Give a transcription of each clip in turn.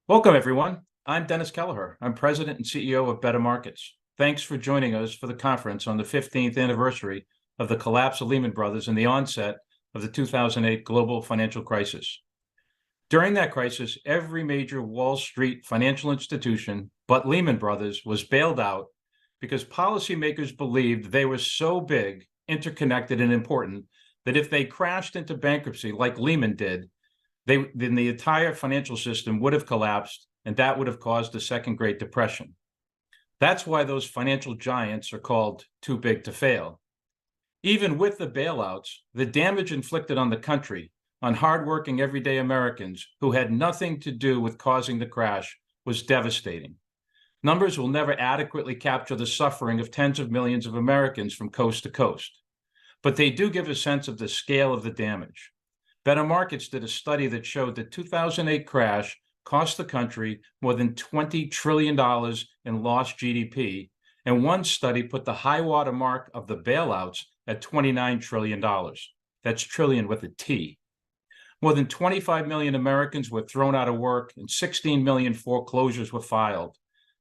Welcome, everyone. I'm Dennis Kelleher. I'm President and CEO of Better Markets. Thanks for joining us for the conference on the 15th anniversary of the collapse of Lehman Brothers and the onset of the 2008 global financial crisis. During that crisis, every major Wall Street financial institution but Lehman Brothers was bailed out because policymakers believed they were so big, interconnected, and important that if they crashed into bankruptcy like Lehman did, then the entire financial system would have collapsed, and that would have caused the Second Great Depression. That's why those financial giants are called too big to fail. Even with the bailouts, the damage inflicted on the country, on hardworking everyday Americans who had nothing to do with causing the crash, was devastating. Numbers will never adequately capture the suffering of tens of millions of Americans from coast to coast, but they do give a sense of the scale of the damage. Better Markets did a study that showed the 2008 crash cost the country more than $20 trillion in lost GDP, and one study put the high water mark of the bailouts at $29 trillion. That's trillion with a T. More than 25 million Americans were thrown out of work, and 16 million foreclosures were filed.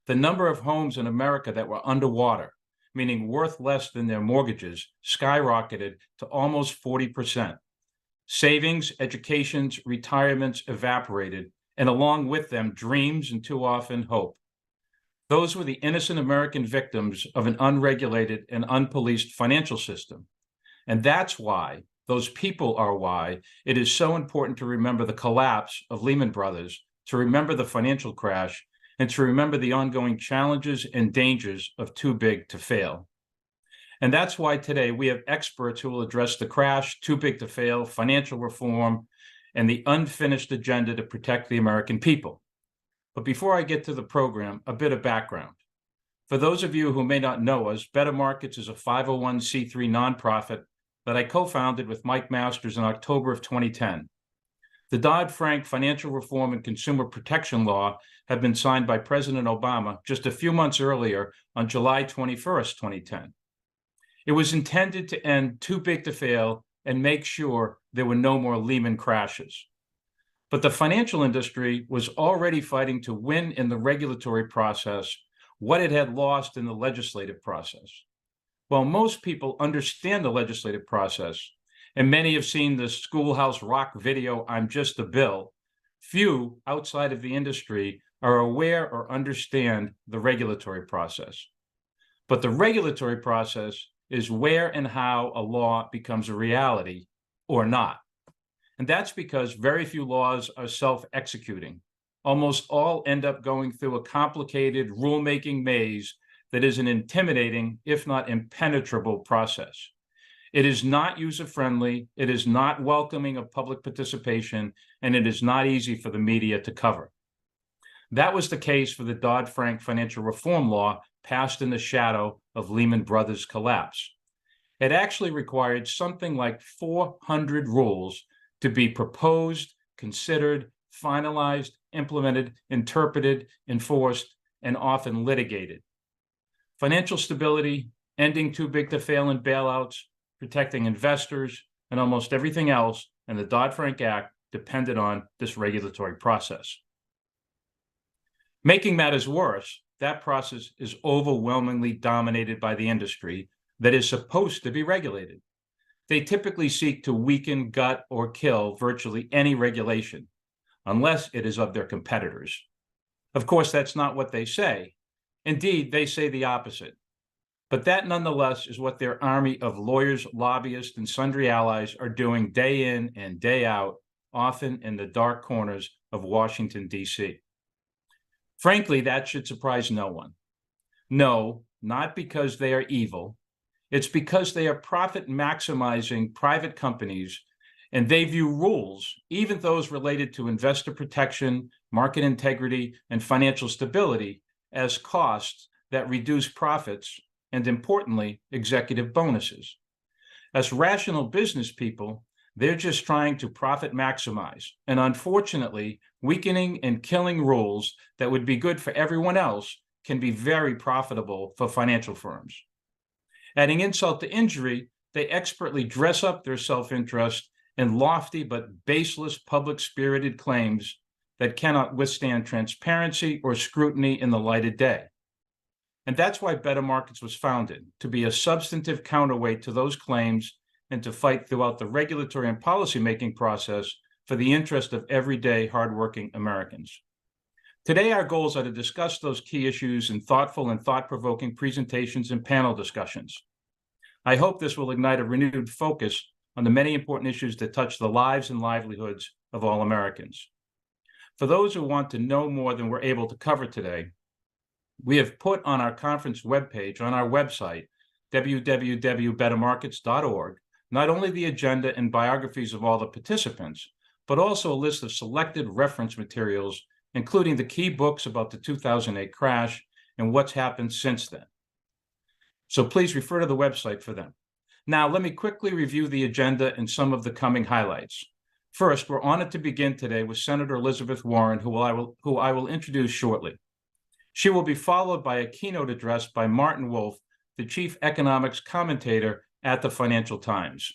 The number of homes in America that were underwater, meaning worth less than their mortgages, skyrocketed to almost 40%. Savings, educations, retirements evaporated, and along with them, dreams and too often hope. Those were the innocent American victims of an unregulated and unpoliced financial system. And that's why, those people are why, it is so important to remember the collapse of Lehman Brothers, to remember the financial crash, and to remember the ongoing challenges and dangers of too big to fail. And that's why today we have experts who will address the crash, too big to fail, financial reform, and the unfinished agenda to protect the American people. But before I get to the program, a bit of background. For those of you who may not know us, Better Markets is a 501c3 nonprofit that I co-founded with Mike Masters in October of 2010. The Dodd-Frank Financial Reform and Consumer Protection Law had been signed by President Obama just a few months earlier on July 21st, 2010. It was intended to end too big to fail and make sure there were no more Lehman crashes. But the financial industry was already fighting to win in the regulatory process what it had lost in the legislative process. While most people understand the legislative process, and many have seen the Schoolhouse Rock video, "I'm Just a Bill," few outside of the industry are aware or understand the regulatory process. But the regulatory process is where and how a law becomes a reality or not. And that's because very few laws are self-executing. Almost all end up going through a complicated rulemaking maze that is an intimidating, if not impenetrable, process. It is not user-friendly, it is not welcoming of public participation, and it is not easy for the media to cover. That was the case for the Dodd-Frank Financial Reform Law passed in the shadow of Lehman Brothers' collapse. It actually required something like 400 rules to be proposed, considered, finalized, implemented, interpreted, enforced, and often litigated. Financial stability, ending too big to fail in bailouts, protecting investors, and almost everything else in the Dodd-Frank Act depended on this regulatory process. Making matters worse, that process is overwhelmingly dominated by the industry that is supposed to be regulated. They typically seek to weaken, gut, or kill virtually any regulation, unless it is of their competitors. Of course, that's not what they say. Indeed, they say the opposite. But that nonetheless is what their army of lawyers, lobbyists, and sundry allies are doing day in and day out, often in the dark corners of Washington, D.C. Frankly, that should surprise no one. No, not because they are evil. It's because they are profit-maximizing private companies, and they view rules, even those related to investor protection, market integrity, and financial stability, as costs that reduce profits and, importantly, executive bonuses. As rational business people, they're just trying to profit maximize, and unfortunately, weakening and killing rules that would be good for everyone else can be very profitable for financial firms. Adding insult to injury, they expertly dress up their self-interest in lofty but baseless public-spirited claims that cannot withstand transparency or scrutiny in the light of day. And that's why Better Markets was founded, to be a substantive counterweight to those claims and to fight throughout the regulatory and policymaking process for the interest of everyday hardworking Americans. Today, our goals are to discuss those key issues in thoughtful and thought-provoking presentations and panel discussions. I hope this will ignite a renewed focus on the many important issues that touch the lives and livelihoods of all Americans. For those who want to know more than we're able to cover today, we have put on our conference webpage on our website, www.bettermarkets.org, not only the agenda and biographies of all the participants, but also a list of selected reference materials, including the key books about the 2008 crash and what's happened since then. So please refer to the website for them. Now, let me quickly review the agenda and some of the coming highlights. First, we're honored to begin today with Senator Elizabeth Warren, who I will introduce shortly. She will be followed by a keynote address by Martin Wolf, the chief economics commentator at the Financial Times.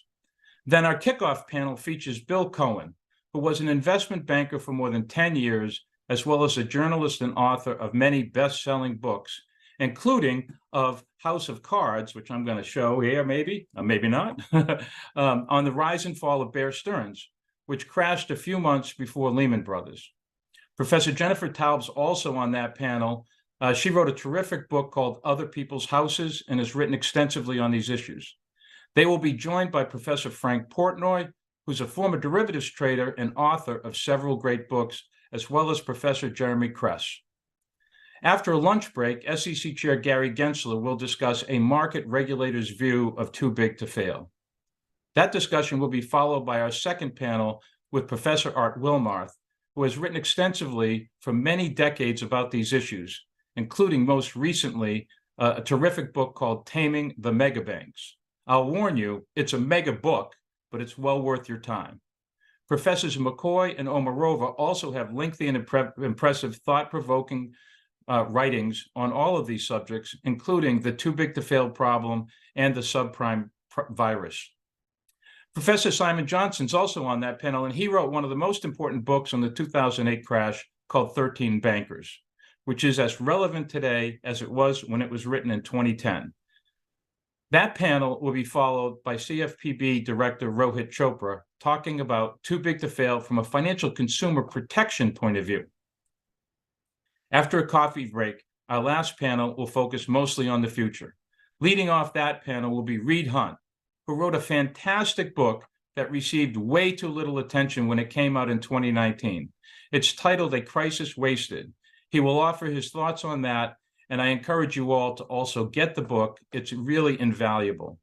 Then our kickoff panel features Bill Cohen, who was an investment banker for more than 10 years, as well as a journalist and author of many best-selling books, including of House of Cards, which I'm going to show here, maybe not, on the rise and fall of Bear Stearns, which crashed a few months before Lehman Brothers. Professor Jennifer Taub's also on that panel. She wrote a terrific book called Other People's Houses and has written extensively on these issues. They will be joined by Professor Frank Portnoy, who's a former derivatives trader and author of several great books, as well as Professor Jeremy Kress. After a lunch break, SEC Chair Gary Gensler will discuss a market regulator's view of too big to fail. That discussion will be followed by our second panel with Professor Art Wilmarth, who has written extensively for many decades about these issues, including most recently a terrific book called Taming the Megabanks. I'll warn you, it's a mega book, but it's well worth your time. Professors McCoy and Omarova also have lengthy and impressive thought-provoking writings on all of these subjects, including the too big to fail problem and the subprime virus. Professor Simon Johnson's also on that panel, and he wrote one of the most important books on the 2008 crash called 13 Bankers, which is as relevant today as it was when it was written in 2010. That panel will be followed by CFPB Director Rohit Chopra talking about too big to fail from a financial consumer protection point of view. After a coffee break, our last panel will focus mostly on the future. Leading off that panel will be Reed Hunt, who wrote a fantastic book that received way too little attention when it came out in 2019. It's titled A Crisis Wasted. He will offer his thoughts on that, and I encourage you all to also get the book. It's really invaluable.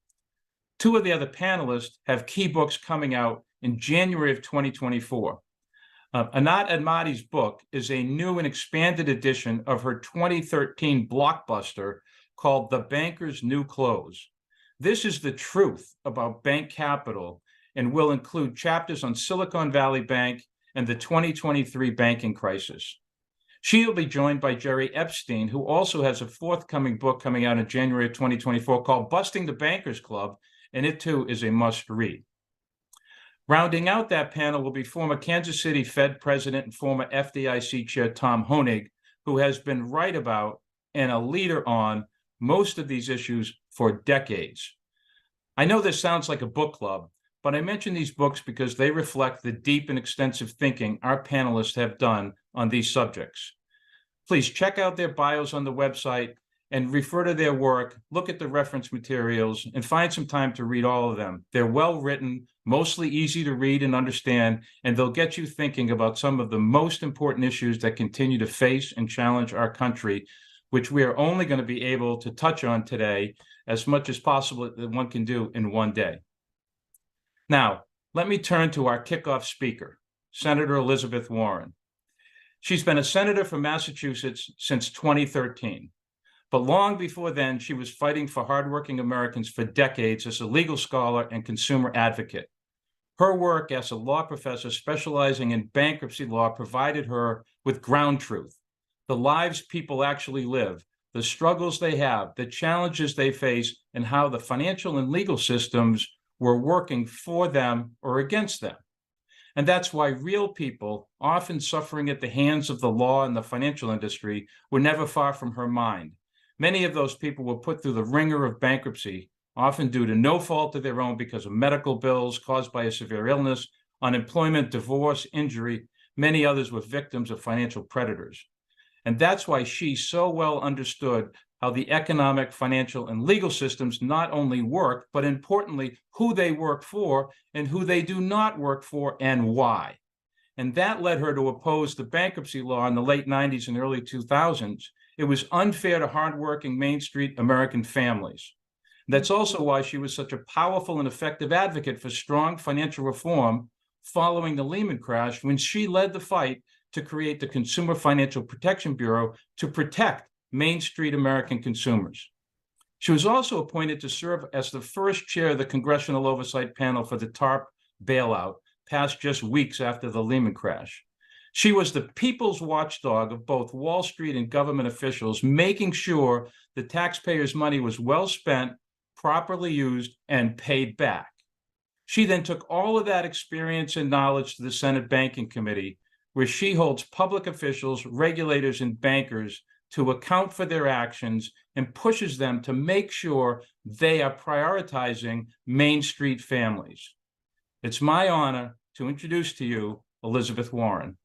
Two of the other panelists have key books coming out in January of 2024. Anat Admati's book is a new and expanded edition of her 2013 blockbuster called The Banker's New Clothes. This is the truth about bank capital and will include chapters on Silicon Valley Bank and the 2023 banking crisis. She'll be joined by Jerry Epstein, who also has a forthcoming book coming out in January of 2024 called Busting the Bankers Club, and it too is a must-read. Rounding out that panel will be former Kansas City Fed President and former FDIC Chair Tom Honig, who has been right about and a leader on most of these issues for decades. I know this sounds like a book club, but I mention these books because they reflect the deep and extensive thinking our panelists have done on these subjects. Please check out their bios on the website and refer to their work, look at the reference materials, and find some time to read all of them. They're well written, mostly easy to read and understand, and they'll get you thinking about some of the most important issues that continue to face and challenge our country, which we are only going to be able to touch on today as much as possible that one can do in one day. Now, let me turn to our kickoff speaker, Senator Elizabeth Warren. She's been a senator from Massachusetts since 2013. But long before then, she was fighting for hardworking Americans for decades as a legal scholar and consumer advocate. Her work as a law professor specializing in bankruptcy law provided her with ground truth, the lives people actually live, the struggles they have, the challenges they face, and how the financial and legal systems were working for them or against them. And that's why real people, often suffering at the hands of the law and the financial industry, were never far from her mind. Many of those people were put through the ringer of bankruptcy, often due to no fault of their own because of medical bills caused by a severe illness, unemployment, divorce, injury. Many others were victims of financial predators. And that's why she so well understood how the economic, financial, and legal systems not only work, but importantly, who they work for and who they do not work for and why. And that led her to oppose the bankruptcy law in the late 90s and early 2000s. It was unfair to hardworking Main Street American families. That's also why she was such a powerful and effective advocate for strong financial reform following the Lehman crash, when she led the fight to create the Consumer Financial Protection Bureau to protect Main Street American consumers. She was also appointed to serve as the first chair of the Congressional Oversight Panel for the TARP bailout, passed just weeks after the Lehman crash. She was the people's watchdog of both Wall Street and government officials, making sure the taxpayers' money was well spent, properly used, and paid back. She then took all of that experience and knowledge to the Senate Banking Committee, where she holds public officials, regulators, and bankers to account for their actions and pushes them to make sure they are prioritizing Main Street families. It's my honor to introduce to you Elizabeth Warren.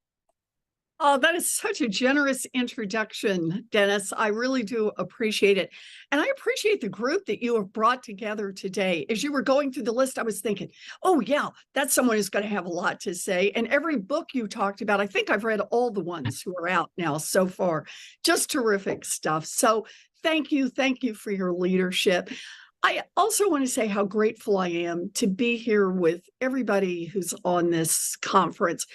Oh, that is such a generous introduction, Dennis. I really do appreciate it. And I appreciate the group that you have brought together today. As you were going through the list, I was thinking, oh, yeah, that's someone who's going to have a lot to say. And every book you talked about, I think I've read all the ones who are out now so far. Just terrific stuff. So thank you. Thank you for your leadership. I also want to say how grateful I am to be here with everybody who's on this conference,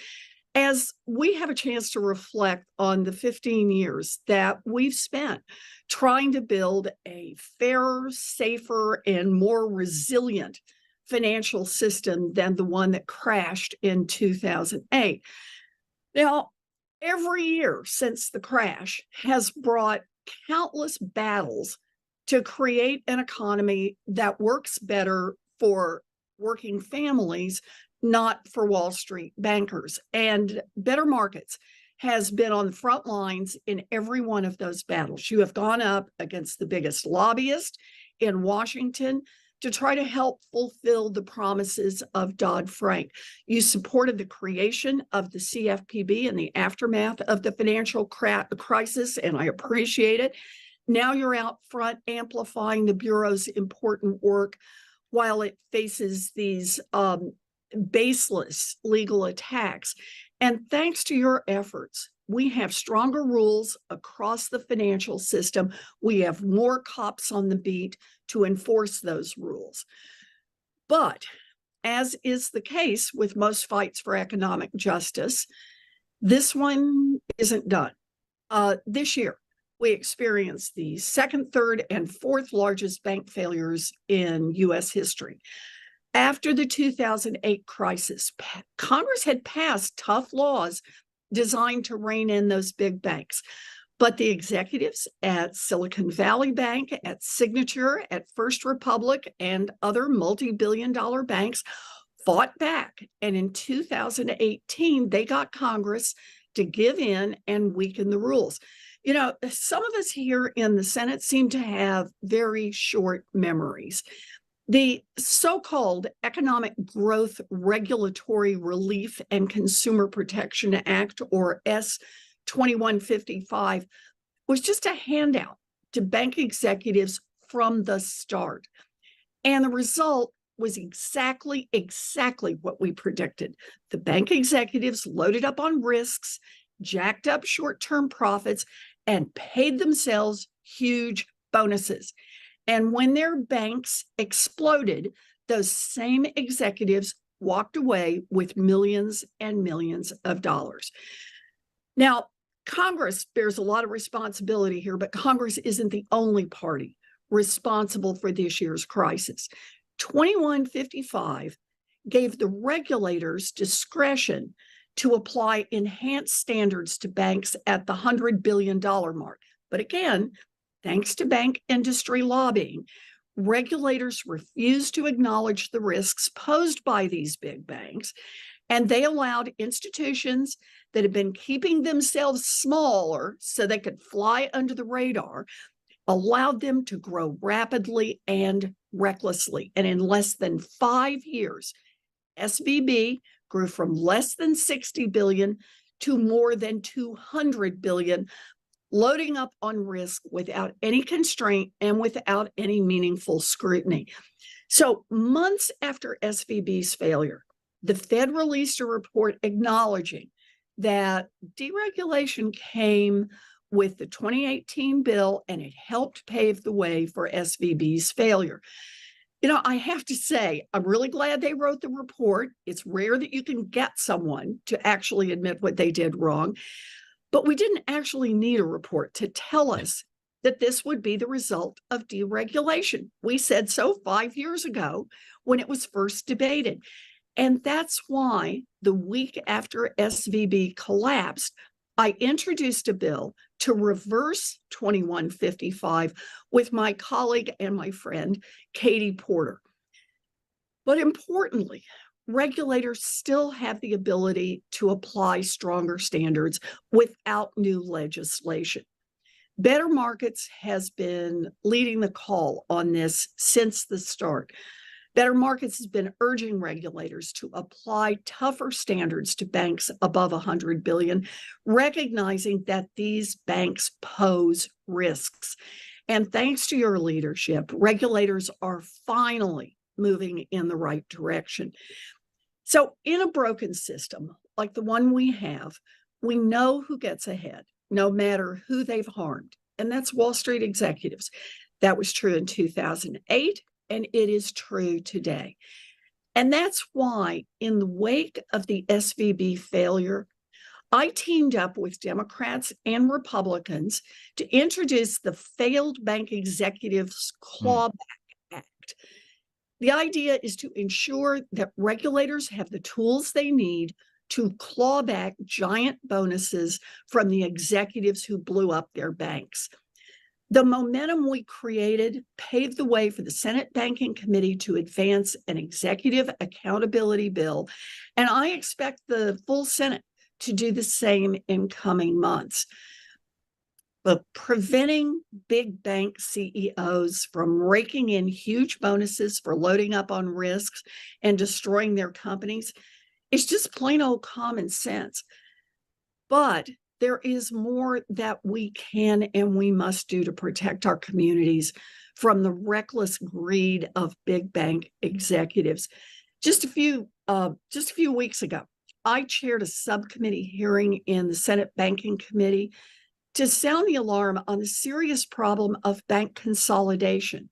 as we have a chance to reflect on the 15 years that we've spent trying to build a fairer, safer, and more resilient financial system than the one that crashed in 2008. Now, every year since the crash has brought countless battles to create an economy that works better for working families, not for Wall Street bankers. And Better Markets has been on the front lines in every one of those battles. You have gone up against the biggest lobbyist in Washington to try to help fulfill the promises of Dodd-Frank. You supported the creation of the CFPB in the aftermath of the financial crisis, and I appreciate it. Now you're out front amplifying the Bureau's important work while it faces these baseless legal attacks. And thanks to your efforts, we have stronger rules across the financial system. We have more cops on the beat to enforce those rules. But as is the case with most fights for economic justice, this one isn't done. This year, we experienced the second, third, and fourth largest bank failures in U.S. history. After the 2008 crisis, Congress had passed tough laws designed to rein in those big banks. But the executives at Silicon Valley Bank, at Signature, at First Republic, and other multi-billion-dollar banks fought back. And in 2018, they got Congress to give in and weaken the rules. You know, some of us here in the Senate seem to have very short memories. The so-called Economic Growth Regulatory Relief and Consumer Protection Act, or S-2155, was just a handout to bank executives from the start. And the result was exactly what we predicted. The bank executives loaded up on risks, jacked up short-term profits, and paid themselves huge bonuses. And when their banks exploded, those same executives walked away with millions and millions of dollars. Now, Congress bears a lot of responsibility here, but Congress isn't the only party responsible for this year's crisis. 2155 gave the regulators discretion to apply enhanced standards to banks at the $100 billion mark. But again, thanks to bank industry lobbying, regulators refused to acknowledge the risks posed by these big banks And they allowed institutions that had been keeping themselves smaller so they could fly under the radar, allowed them to grow rapidly and recklessly. And in less than 5 years, SVB grew from less than 60 billion to more than 200 billion, loading up on risk without any constraint and without any meaningful scrutiny. So months after SVB's failure, the Fed released a report acknowledging that deregulation came with the 2018 bill and it helped pave the way for SVB's failure. You know, I have to say, I'm really glad they wrote the report. It's rare that you can get someone to actually admit what they did wrong, but we didn't actually need a report to tell us that this would be the result of deregulation. We said so 5 years ago when it was first debated. And that's why the week after SVB collapsed, I introduced a bill to reverse 2155 with my colleague and my friend, Katie Porter. But importantly, regulators still have the ability to apply stronger standards without new legislation. Better Markets has been leading the call on this since the start. Better Markets has been urging regulators to apply tougher standards to banks above 100 billion, recognizing that these banks pose risks. And thanks to your leadership, regulators are finally moving in the right direction. So in a broken system like the one we have, we know who gets ahead, no matter who they've harmed. And that's Wall Street executives. That was true in 2008. And it is true today. And that's why, in the wake of the SVB failure, I teamed up with Democrats and Republicans to introduce the Failed Bank Executives Clawback Act. The idea is to ensure that regulators have the tools they need to claw back giant bonuses from the executives who blew up their banks. The momentum we created paved the way for the Senate Banking Committee to advance an executive accountability bill, and I expect the full Senate to do the same in coming months. But preventing big bank CEOs from raking in huge bonuses for loading up on risks and destroying their companies is just plain old common sense. But there is more that we can and we must do to protect our communities from the reckless greed of big bank executives. Just a few weeks ago, I chaired a subcommittee hearing in the Senate Banking Committee to sound the alarm on the serious problem of bank consolidation.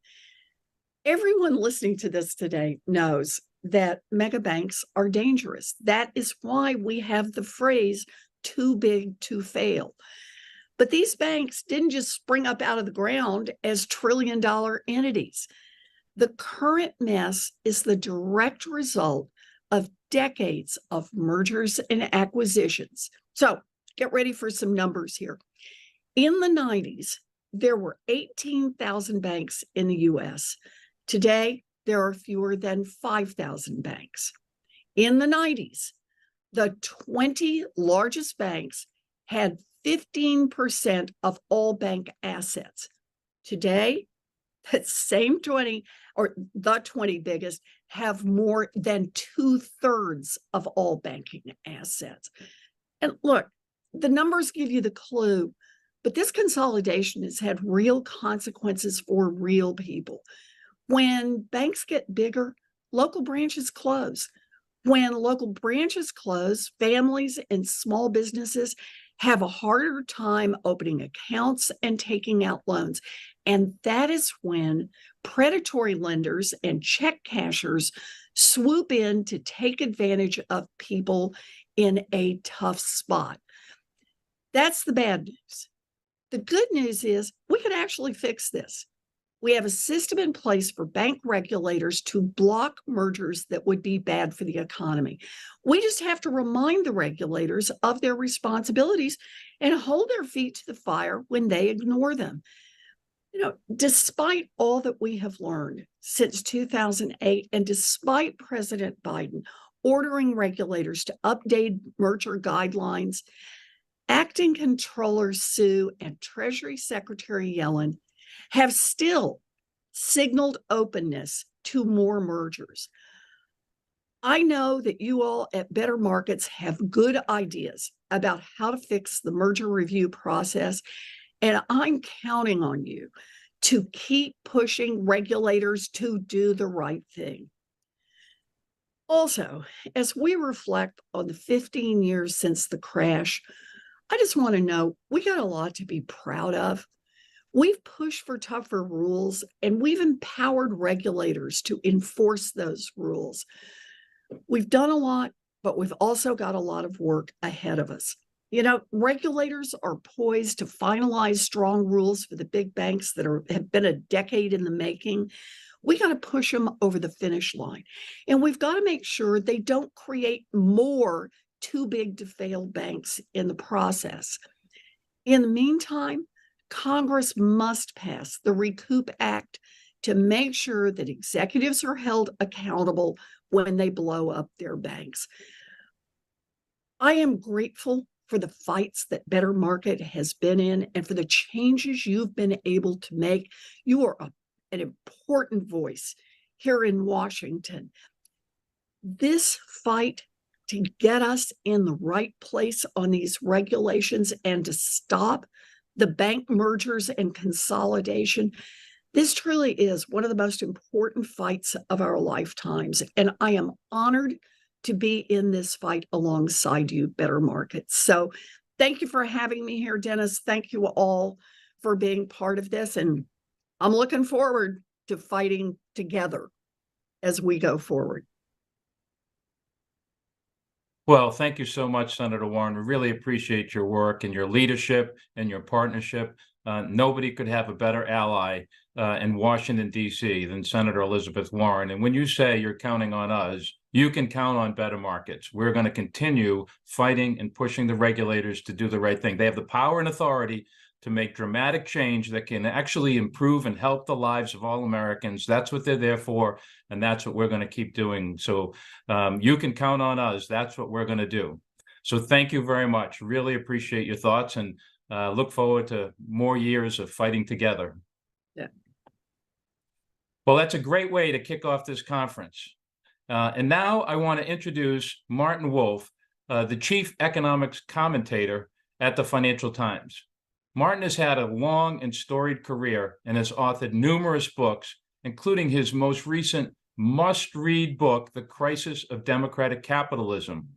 Everyone listening to this today knows that mega banks are dangerous. That is why we have the phrase too big to fail. But these banks didn't just spring up out of the ground as trillion-dollar entities. The current mess is the direct result of decades of mergers and acquisitions. So get ready for some numbers here. In the 90s, there were 18,000 banks in the US. Today, there are fewer than 5,000 banks. In the 90s, the 20 largest banks had 15% of all bank assets. Today, that same 20, or the 20 biggest, have more than 2/3 of all banking assets. And look, the numbers give you the clue, but this consolidation has had real consequences for real people. When banks get bigger, local branches close. When local branches close, families and small businesses have a harder time opening accounts and taking out loans. And that is when predatory lenders and check cashers swoop in to take advantage of people in a tough spot. That's the bad news. The good news is we can actually fix this. We have a system in place for bank regulators to block mergers that would be bad for the economy. We just have to remind the regulators of their responsibilities and hold their feet to the fire when they ignore them. You know, despite all that we have learned since 2008, and despite President Biden ordering regulators to update merger guidelines, acting controller Sue and Treasury Secretary Yellen have still signaled openness to more mergers. I know that you all at Better Markets have good ideas about how to fix the merger review process, and I'm counting on you to keep pushing regulators to do the right thing. Also, as we reflect on the 15 years since the crash, I just want to know we got a lot to be proud of. We've pushed for tougher rules and we've empowered regulators to enforce those rules. We've done a lot, but we've also got a lot of work ahead of us. You know, regulators are poised to finalize strong rules for the big banks that have been a decade in the making. We got to push them over the finish line. And we've got to make sure they don't create more too big to fail banks in the process. In the meantime, Congress must pass the Recoup Act to make sure that executives are held accountable when they blow up their banks. I am grateful for the fights that Better Market has been in and for the changes you've been able to make. You are an important voice here in Washington. This fight to get us in the right place on these regulations and to stop the bank mergers and consolidation, this truly is one of the most important fights of our lifetimes. And I am honored to be in this fight alongside you, Better Markets. So thank you for having me here, Dennis. Thank you all for being part of this. And I'm looking forward to fighting together as we go forward. Well, thank you so much, Senator Warren. We really appreciate your work and your leadership and your partnership. Nobody could have a better ally in Washington, D.C. than Senator Elizabeth Warren. And when you say you're counting on us, you can count on Better Markets. We're going to continue fighting and pushing the regulators to do the right thing. They have the power and authority to make dramatic change that can actually improve and help the lives of all Americans. That's what they're there for, and that's what we're going to keep doing. So you can count on us. That's what we're going to do. So thank you very much. Really appreciate your thoughts and look forward to more years of fighting together. Yeah. Well, that's a great way to kick off this conference. And now I want to introduce Martin Wolf, the chief economics commentator at the Financial Times. Martin has had a long and storied career and has authored numerous books, including his most recent must-read book, The Crisis of Democratic Capitalism.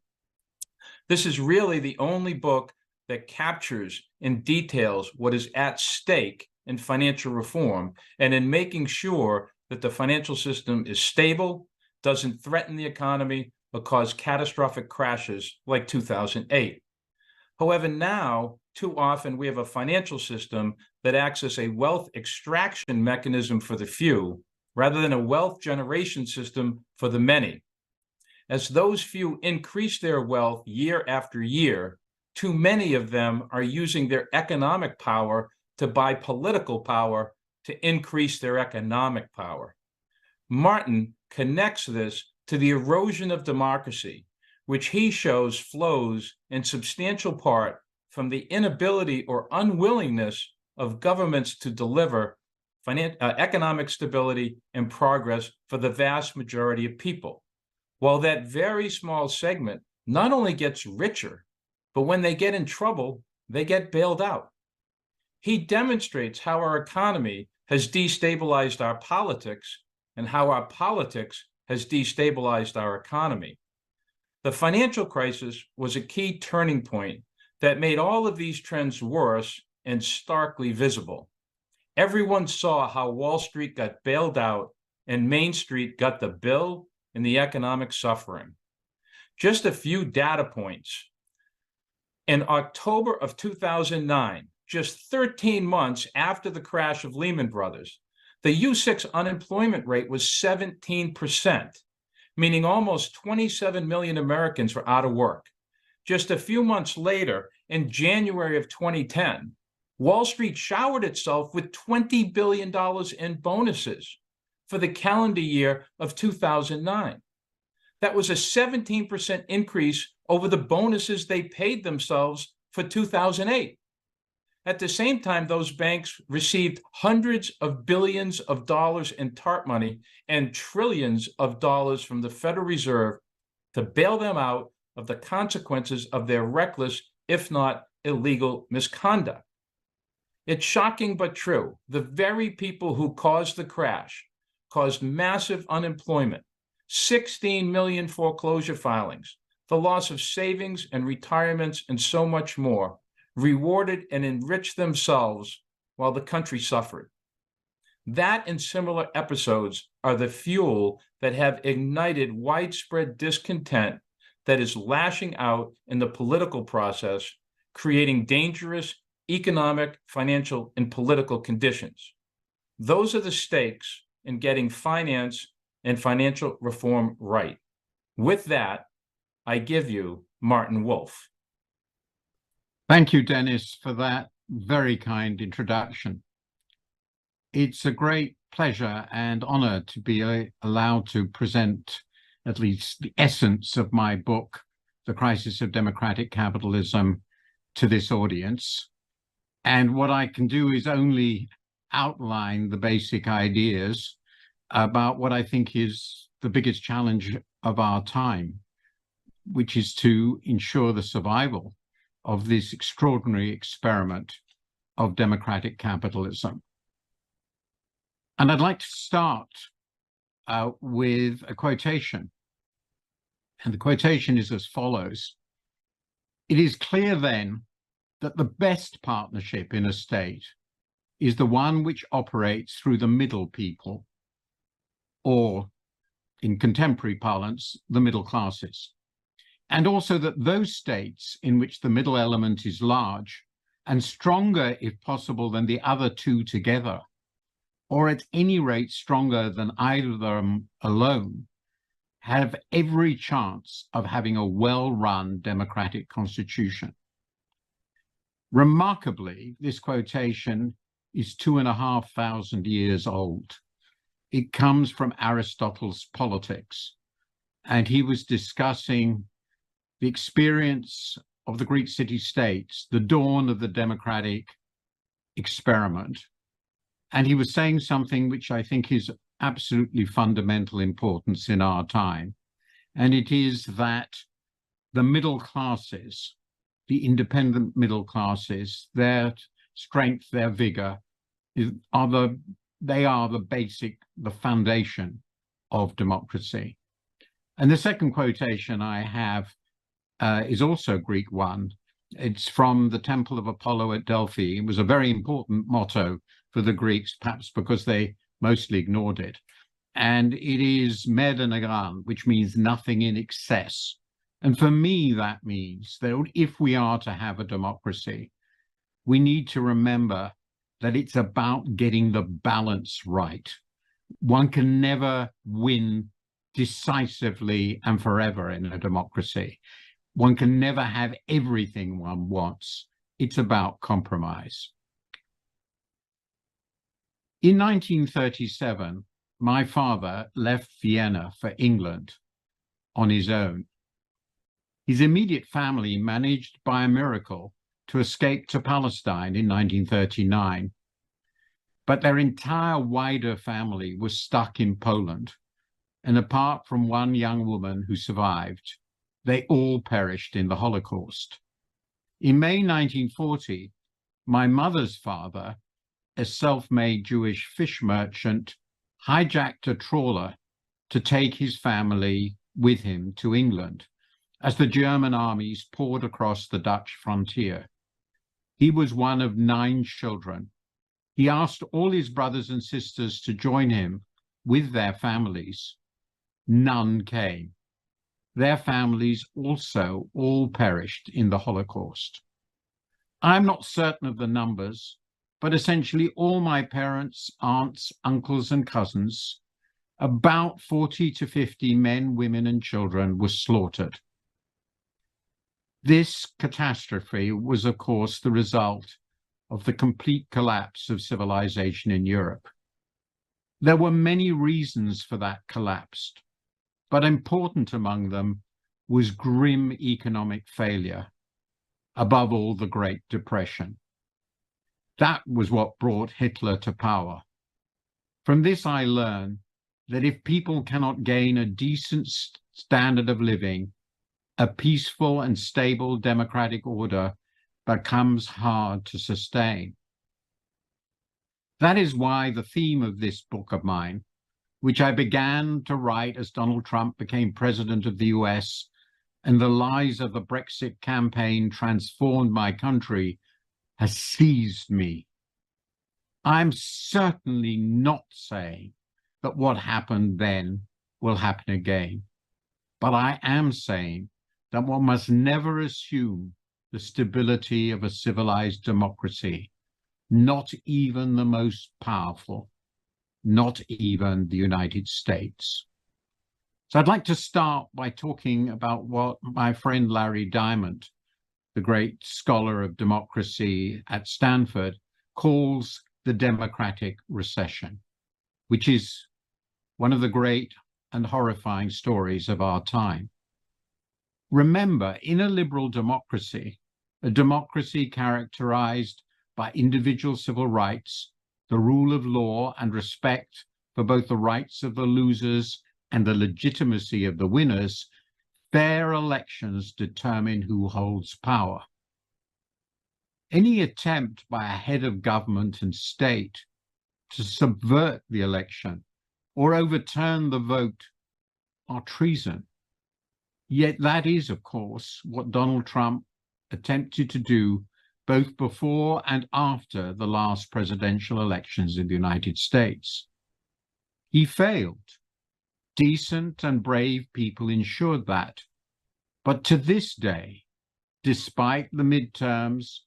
This is really the only book that captures and details what is at stake in financial reform and in making sure that the financial system is stable, doesn't threaten the economy, or cause catastrophic crashes like 2008. However, now, too often we have a financial system that acts as a wealth extraction mechanism for the few, rather than a wealth generation system for the many. As those few increase their wealth year after year, too many of them are using their economic power to buy political power to increase their economic power. Martin connects this to the erosion of democracy, which he shows flows in substantial part from the inability or unwillingness of governments to deliver economic stability and progress for the vast majority of people. While that very small segment not only gets richer, but when they get in trouble, they get bailed out. He demonstrates how our economy has destabilized our politics and how our politics has destabilized our economy. The financial crisis was a key turning point that made all of these trends worse and starkly visible. Everyone saw how Wall Street got bailed out and Main Street got the bill and the economic suffering. Just a few data points. In October of 2009, just 13 months after the crash of Lehman Brothers, the U6 unemployment rate was 17%, meaning almost 27 million Americans were out of work. Just a few months later, in January of 2010, Wall Street showered itself with $20 billion in bonuses for the calendar year of 2009. That was a 17% increase over the bonuses they paid themselves for 2008. At the same time, those banks received hundreds of billions of dollars in TARP money and trillions of dollars from the Federal Reserve to bail them out of the consequences of their reckless, if not illegal, misconduct. It's shocking but true. The very people who caused the crash caused massive unemployment, 16 million foreclosure filings, the loss of savings and retirements, and so much more, rewarded and enriched themselves while the country suffered. That and similar episodes are the fuel that have ignited widespread discontent that is lashing out in the political process, creating dangerous economic, financial, and political conditions. Those are the stakes in getting finance and financial reform right. With that, I give you Martin Wolf. Thank you, Dennis, for that very kind introduction. It's a great pleasure and honor to be allowed to present at least the essence of my book, The Crisis of Democratic Capitalism, to this audience. And what I can do is only outline the basic ideas about what I think is the biggest challenge of our time, which is to ensure the survival of this extraordinary experiment of democratic capitalism. And I'd like to start with a quotation. And the quotation is as follows: "It is clear then that the best partnership in a state is the one which operates through the middle people, or in contemporary parlance, the middle classes. And also that those states in which the middle element is large and stronger, if possible, than the other two together, or at any rate stronger than either of them alone, have every chance of having a well-run democratic constitution." Remarkably, this quotation is 2,500 years old. It comes from Aristotle's Politics, and he was discussing the experience of the Greek city-states, the dawn of the democratic experiment. And he was saying something which I think is absolutely fundamental importance in our time. And it is that the middle classes, the independent middle classes, their strength, their vigor, they are the foundation of democracy. And the second quotation I have is also a Greek one. It's from the Temple of Apollo at Delphi. It was a very important motto for the Greeks, perhaps because they mostly ignored it. And it is mer de negran, which means nothing in excess. And for me, that means that if we are to have a democracy, we need to remember that it's about getting the balance right. One can never win decisively and forever in a democracy. One can never have everything one wants. It's about compromise. In 1937, my father left Vienna for England on his own. His immediate family managed by a miracle to escape to Palestine in 1939, but their entire wider family was stuck in Poland, and apart from one young woman who survived, they all perished in the Holocaust. In May 1940, my mother's father, a self-made Jewish fish merchant, hijacked a trawler to take his family with him to England as the German armies poured across the Dutch frontier. He was one of 9 children. He asked all his brothers and sisters to join him with their families. None came. Their families also all perished in the Holocaust. I'm not certain of the numbers, but essentially all my parents, aunts, uncles, and cousins, about 40 to 50 men, women, and children were slaughtered. This catastrophe was, of course, the result of the complete collapse of civilization in Europe. There were many reasons for that collapse. but important among them was grim economic failure, above all the Great Depression. That was what brought Hitler to power. From this, I learned that if people cannot gain a decent standard of living, a peaceful and stable democratic order becomes hard to sustain. That is why the theme of this book of mine, which I began to write as Donald Trump became president of the US and the lies of the Brexit campaign transformed my country, has seized me. I'm certainly not saying that what happened then will happen again, but I am saying that one must never assume the stability of a civilized democracy, not even the most powerful, not even the United States. So I'd like to start by talking about what my friend Larry Diamond, the great scholar of democracy at Stanford, calls the democratic recession, which is one of the great and horrifying stories of our time. Remember, in a liberal democracy, a democracy characterized by individual civil rights, the rule of law, and respect for both the rights of the losers and the legitimacy of the winners, fair elections determine who holds power. Any attempt by a head of government and state to subvert the election or overturn the vote are treason. Yet that is, of course, what Donald Trump attempted to do both before and after the last presidential elections in the United States. He failed. Decent and brave people ensured that. But to this day, despite the midterms,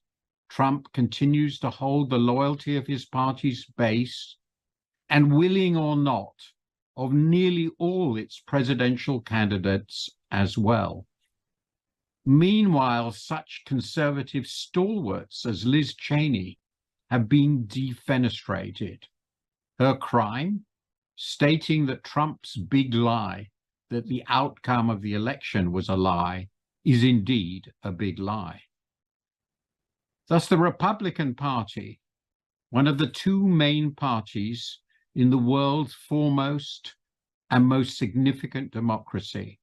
Trump continues to hold the loyalty of his party's base and, willing or not, of nearly all its presidential candidates as well. Meanwhile, such conservative stalwarts as Liz Cheney have been defenestrated. Her crime? Stating that Trump's big lie, that the outcome of the election was a lie, is indeed a big lie. Thus, the Republican Party, one of the two main parties in the world's foremost and most significant democracy,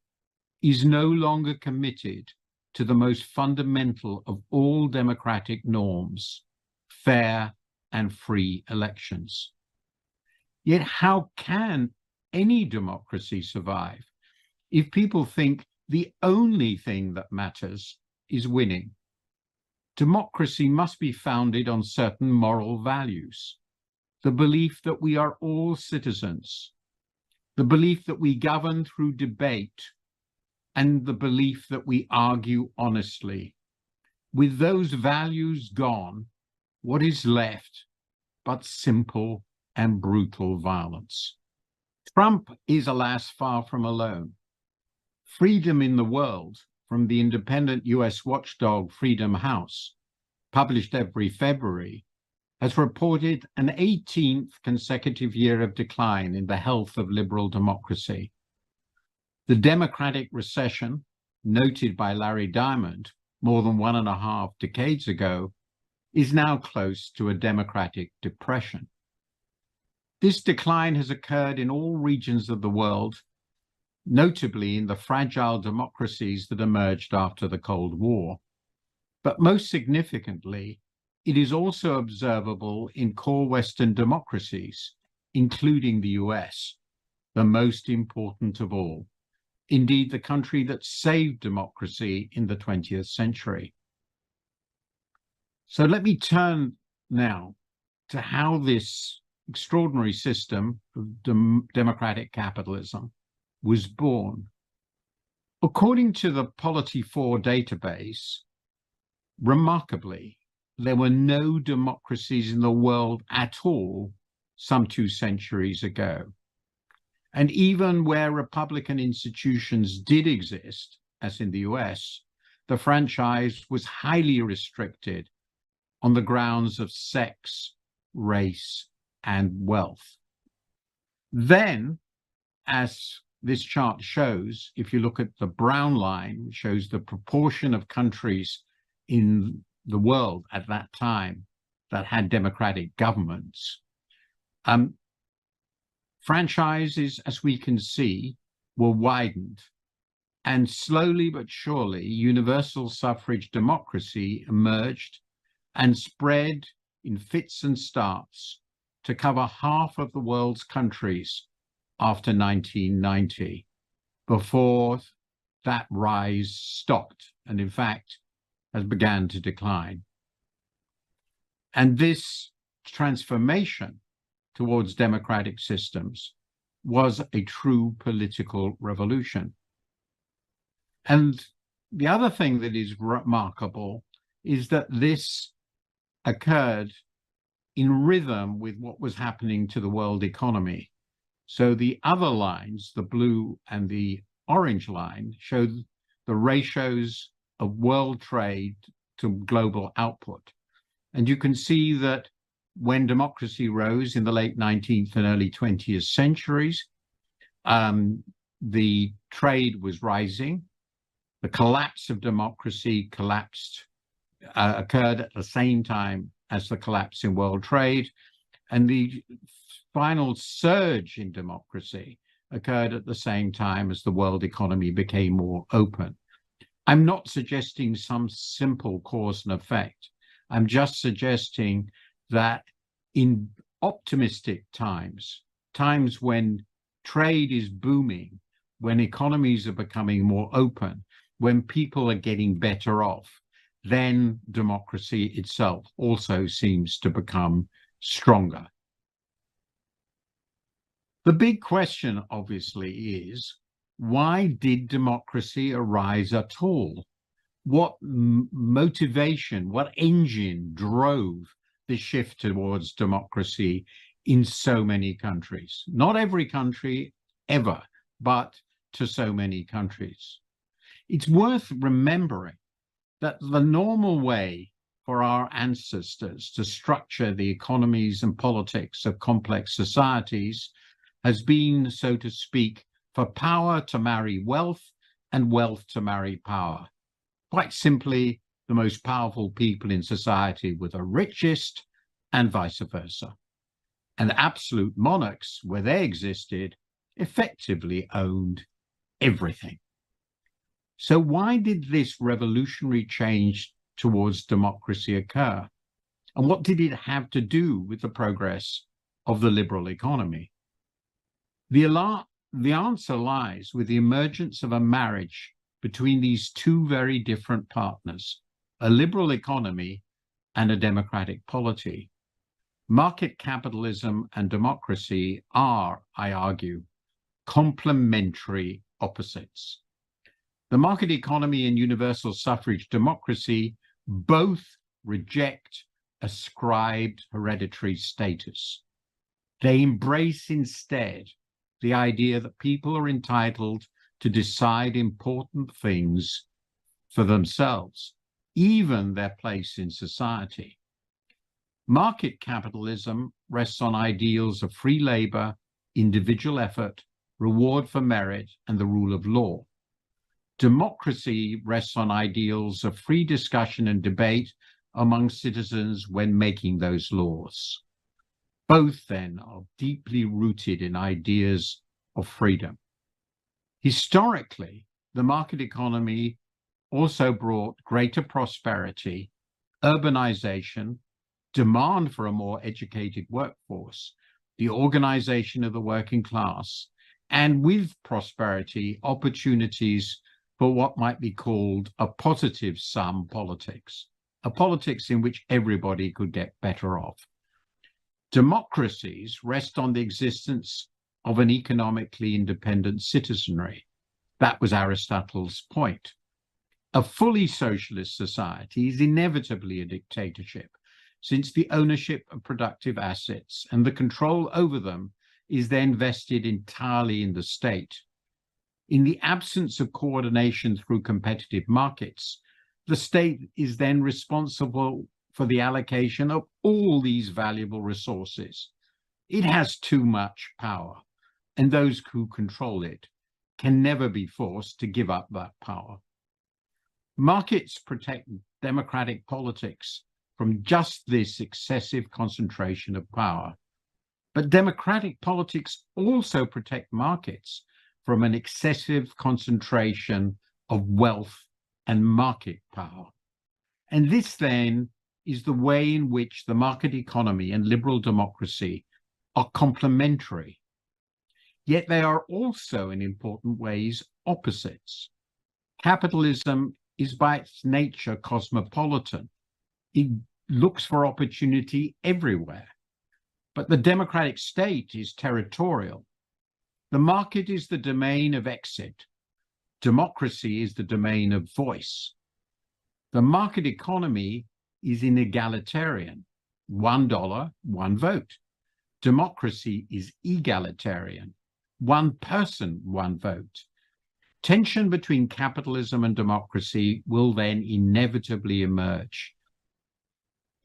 is no longer committed to the most fundamental of all democratic norms, fair and free elections. Yet how can any democracy survive if people think the only thing that matters is winning? Democracy must be founded on certain moral values, the belief that we are all citizens, the belief that we govern through debate, and the belief that we argue honestly. With those values gone, what is left but simple and brutal violence? Trump is, alas, far from alone. Freedom in the World, from the independent US watchdog Freedom House, published every February, has reported an 18th consecutive year of decline in the health of liberal democracy. The democratic recession, noted by Larry Diamond more than 1.5 decades ago, is now close to a democratic depression. This decline has occurred in all regions of the world, notably in the fragile democracies that emerged after the Cold War. But most significantly, it is also observable in core Western democracies, including the US, the most important of all. Indeed, the country that saved democracy in the 20th century. So let me turn now to how this extraordinary system of democratic capitalism was born. According to the Polity4 database, remarkably, there were no democracies in the world at all some 2 centuries ago. And even where republican institutions did exist, as in the US, the franchise was highly restricted on the grounds of sex, race, and wealth. Then, as this chart shows, if you look at the brown line, which shows the proportion of countries in the world at that time that had democratic governments, franchises, as we can see, were widened. And slowly but surely, universal suffrage democracy emerged and spread in fits and starts to cover half of the world's countries after 1990, before that rise stopped and, in fact, has begun to decline. And this transformation towards democratic systems was a true political revolution. And the other thing that is remarkable is that this occurred in rhythm with what was happening to the world economy. So the other lines, the blue and the orange line, show the ratios of world trade to global output. And you can see that when democracy rose in the late 19th and early 20th centuries, the trade was rising. The collapse of democracy occurred at the same time as the collapse in world trade, and the final surge in democracy occurred at the same time as the world economy became more open. I'm not suggesting some simple cause and effect. I'm just suggesting that in optimistic times, times when trade is booming, when economies are becoming more open, when people are getting better off, then democracy itself also seems to become stronger. The big question, obviously, is why did democracy arise at all? What motivation, what engine drove the shift towards democracy in so many countries? Not every country ever, but to so many countries. It's worth remembering that the normal way for our ancestors to structure the economies and politics of complex societies has been, so to speak, for power to marry wealth and wealth to marry power. Quite simply, the most powerful people in society were the richest and vice versa. And absolute monarchs, where they existed, effectively owned everything. So why did this revolutionary change towards democracy occur? And what did it have to do with the progress of the liberal economy? The answer lies with the emergence of a marriage between these two very different partners, a liberal economy and a democratic polity. Market capitalism and democracy are, I argue, complementary opposites. The market economy and universal suffrage democracy both reject ascribed hereditary status. They embrace instead the idea that people are entitled to decide important things for themselves, even their place in society. Market capitalism rests on ideals of free labor, individual effort, reward for merit, and the rule of law. Democracy rests on ideals of free discussion and debate among citizens when making those laws. Both, then, are deeply rooted in ideas of freedom. Historically, the market economy also brought greater prosperity, urbanization, demand for a more educated workforce, the organization of the working class, and with prosperity, opportunities for what might be called a positive sum politics, a politics in which everybody could get better off. Democracies rest on the existence of an economically independent citizenry. That was Aristotle's point. A fully socialist society is inevitably a dictatorship, since the ownership of productive assets and the control over them is then vested entirely in the state. In the absence of coordination through competitive markets, the state is then responsible for the allocation of all these valuable resources. It has too much power, and those who control it can never be forced to give up that power. Markets protect democratic politics from just this excessive concentration of power. But democratic politics also protect markets from an excessive concentration of wealth and market power. And this then is the way in which the market economy and liberal democracy are complementary. Yet they are also in important ways opposites. Capitalism is by its nature cosmopolitan. It looks for opportunity everywhere. But the democratic state is territorial. The market is the domain of exit. Democracy is the domain of voice. The market economy is inegalitarian. $1, one vote. Democracy is egalitarian. One person, one vote. Tension between capitalism and democracy will then inevitably emerge.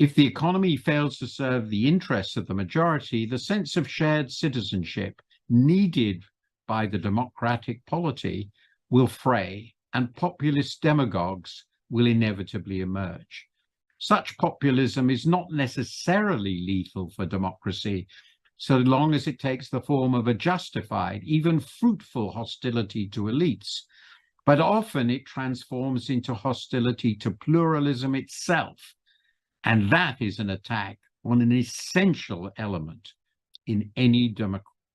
If the economy fails to serve the interests of the majority, the sense of shared citizenship needed by the democratic polity will fray, and populist demagogues will inevitably emerge. Such populism is not necessarily lethal for democracy, so long as it takes the form of a justified, even fruitful hostility to elites, but often it transforms into hostility to pluralism itself, and that is an attack on an essential element in any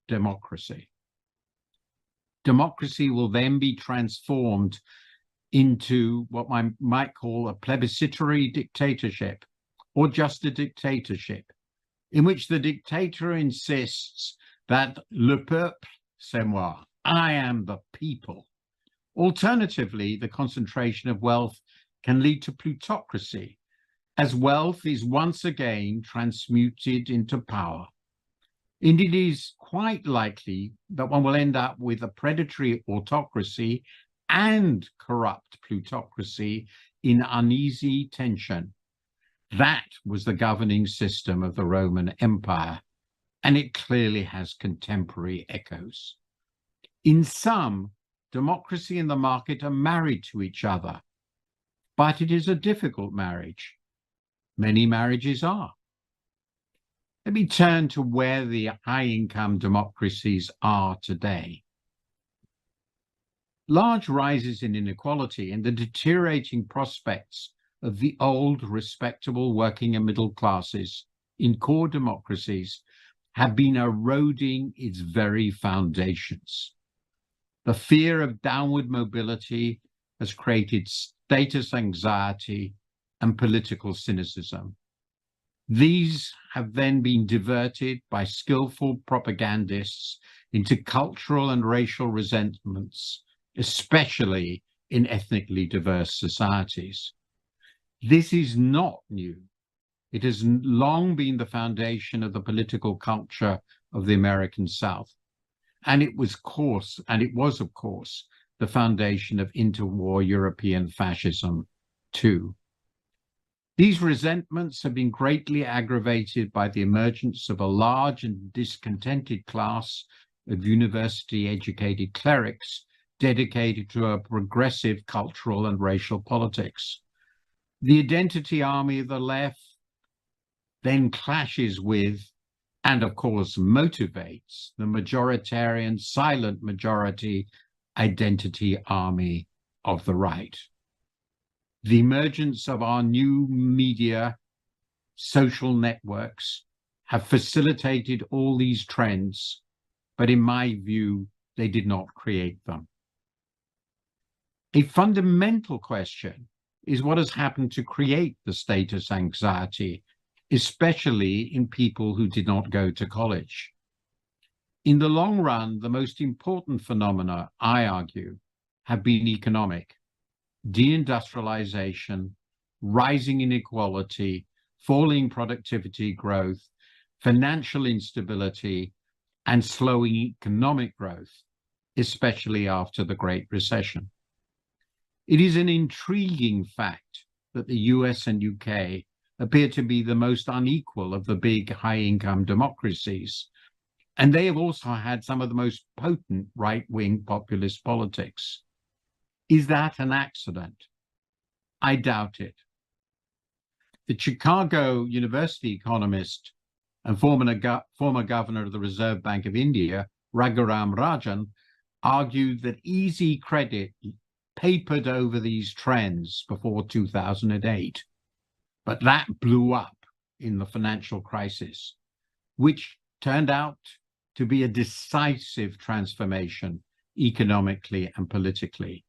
democracy. Democracy will then be transformed into what I might call a plebiscitary dictatorship, or just a dictatorship, in which the dictator insists that le peuple, c'est moi, I am the people. Alternatively, the concentration of wealth can lead to plutocracy, as wealth is once again transmuted into power. And it is quite likely that one will end up with a predatory autocracy and corrupt plutocracy in uneasy tension. That was the governing system of the Roman Empire, and it clearly has contemporary echoes. In sum, democracy and the market are married to each other, but it is a difficult marriage. Many marriages are. Let me turn to where the high-income democracies are today. Large rises in inequality and the deteriorating prospects of the old, respectable working and middle classes in core democracies have been eroding its very foundations. The fear of downward mobility has created status anxiety and political cynicism. These have then been diverted by skillful propagandists into cultural and racial resentments, especially in ethnically diverse societies. This is not new. It has long been the foundation of the political culture of the American South. And it was, of course, the foundation of interwar European fascism, too. These resentments have been greatly aggravated by the emergence of a large and discontented class of university-educated clerics dedicated to a progressive cultural and racial politics. The identity army of the left then clashes with, and of course motivates, the majoritarian, silent majority identity army of the right. The emergence of our new media, social networks have facilitated all these trends, but in my view, they did not create them. A fundamental question is what has happened to create the status anxiety, especially in people who did not go to college. In the long run, the most important phenomena, I argue, have been economic: deindustrialization, rising inequality, falling productivity growth, financial instability, and slowing economic growth, especially after the Great Recession. It is an intriguing fact that the US and UK appear to be the most unequal of the big high-income democracies, And they have also had some of the most potent right-wing populist politics. Is that an accident? I doubt it. The Chicago University economist and former governor of the Reserve Bank of India, Raghuram Rajan, argued that easy credit papered over these trends before 2008, but that blew up in the financial crisis, which turned out to be a decisive transformation economically and politically.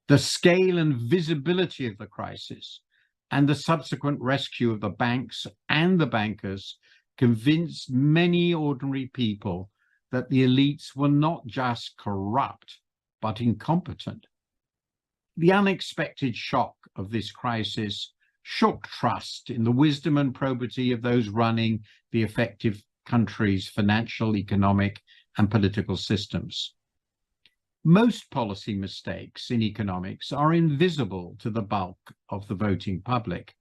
The scale and visibility of the crisis and the subsequent rescue of the banks and the bankers convinced many ordinary people that the elites were not just corrupt, but incompetent. The unexpected shock of this crisis shook trust in the wisdom and probity of those running the effective country's financial, economic, and political systems. Most policy mistakes in economics are invisible to the bulk of the voting public,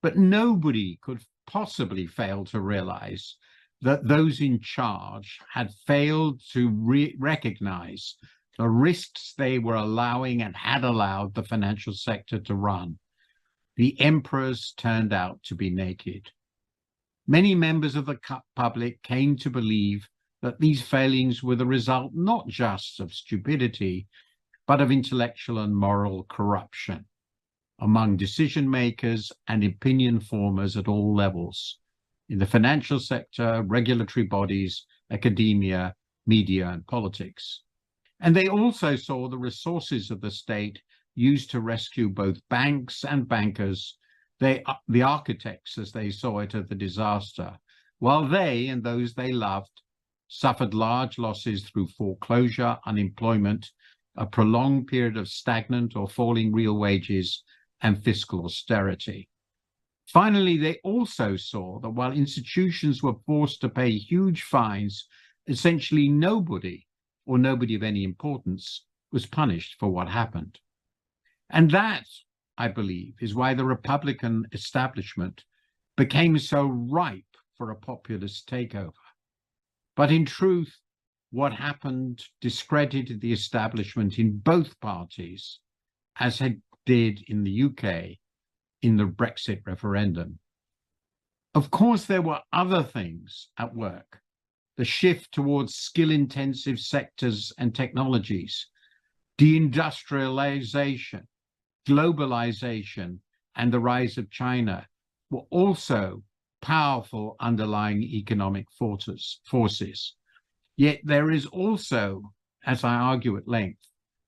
but nobody could possibly fail to realize that those in charge had failed to recognize the risks they were allowing and had allowed the financial sector to run. The emperors turned out to be naked. Many members of the public came to believe that these failings were the result not just of stupidity, but of intellectual and moral corruption among decision makers and opinion formers at all levels, in the financial sector, regulatory bodies, academia, media, and politics. And they also saw the resources of the state used to rescue both banks and bankers, the architects, as they saw it, of the disaster, while they and those they loved suffered large losses through foreclosure, unemployment, a prolonged period of stagnant or falling real wages, and fiscal austerity. Finally, they also saw that while institutions were forced to pay huge fines, essentially nobody, or nobody of any importance, was punished for what happened. And that, I believe, is why the Republican establishment became so ripe for a populist takeover. But in truth, what happened discredited the establishment in both parties, as it did in the UK in the Brexit referendum. Of course, there were other things at work. The shift towards skill-intensive sectors and technologies, deindustrialization, globalization, and the rise of China were also powerful underlying economic forces. Yet there is also, as I argue at length,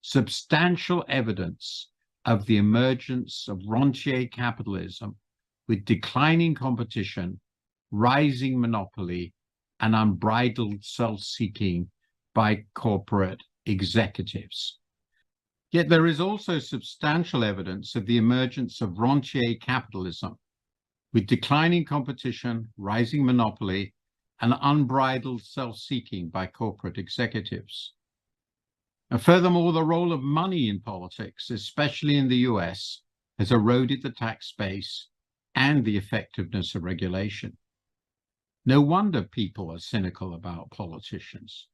substantial evidence of the emergence of rentier capitalism with declining competition, rising monopoly, and unbridled self-seeking by corporate executives. Yet there is also substantial evidence of the emergence of rentier capitalism with declining competition, rising monopoly, and unbridled self-seeking by corporate executives. And furthermore, the role of money in politics, especially in the US, has eroded the tax base and the effectiveness of regulation. No wonder people are cynical about politicians.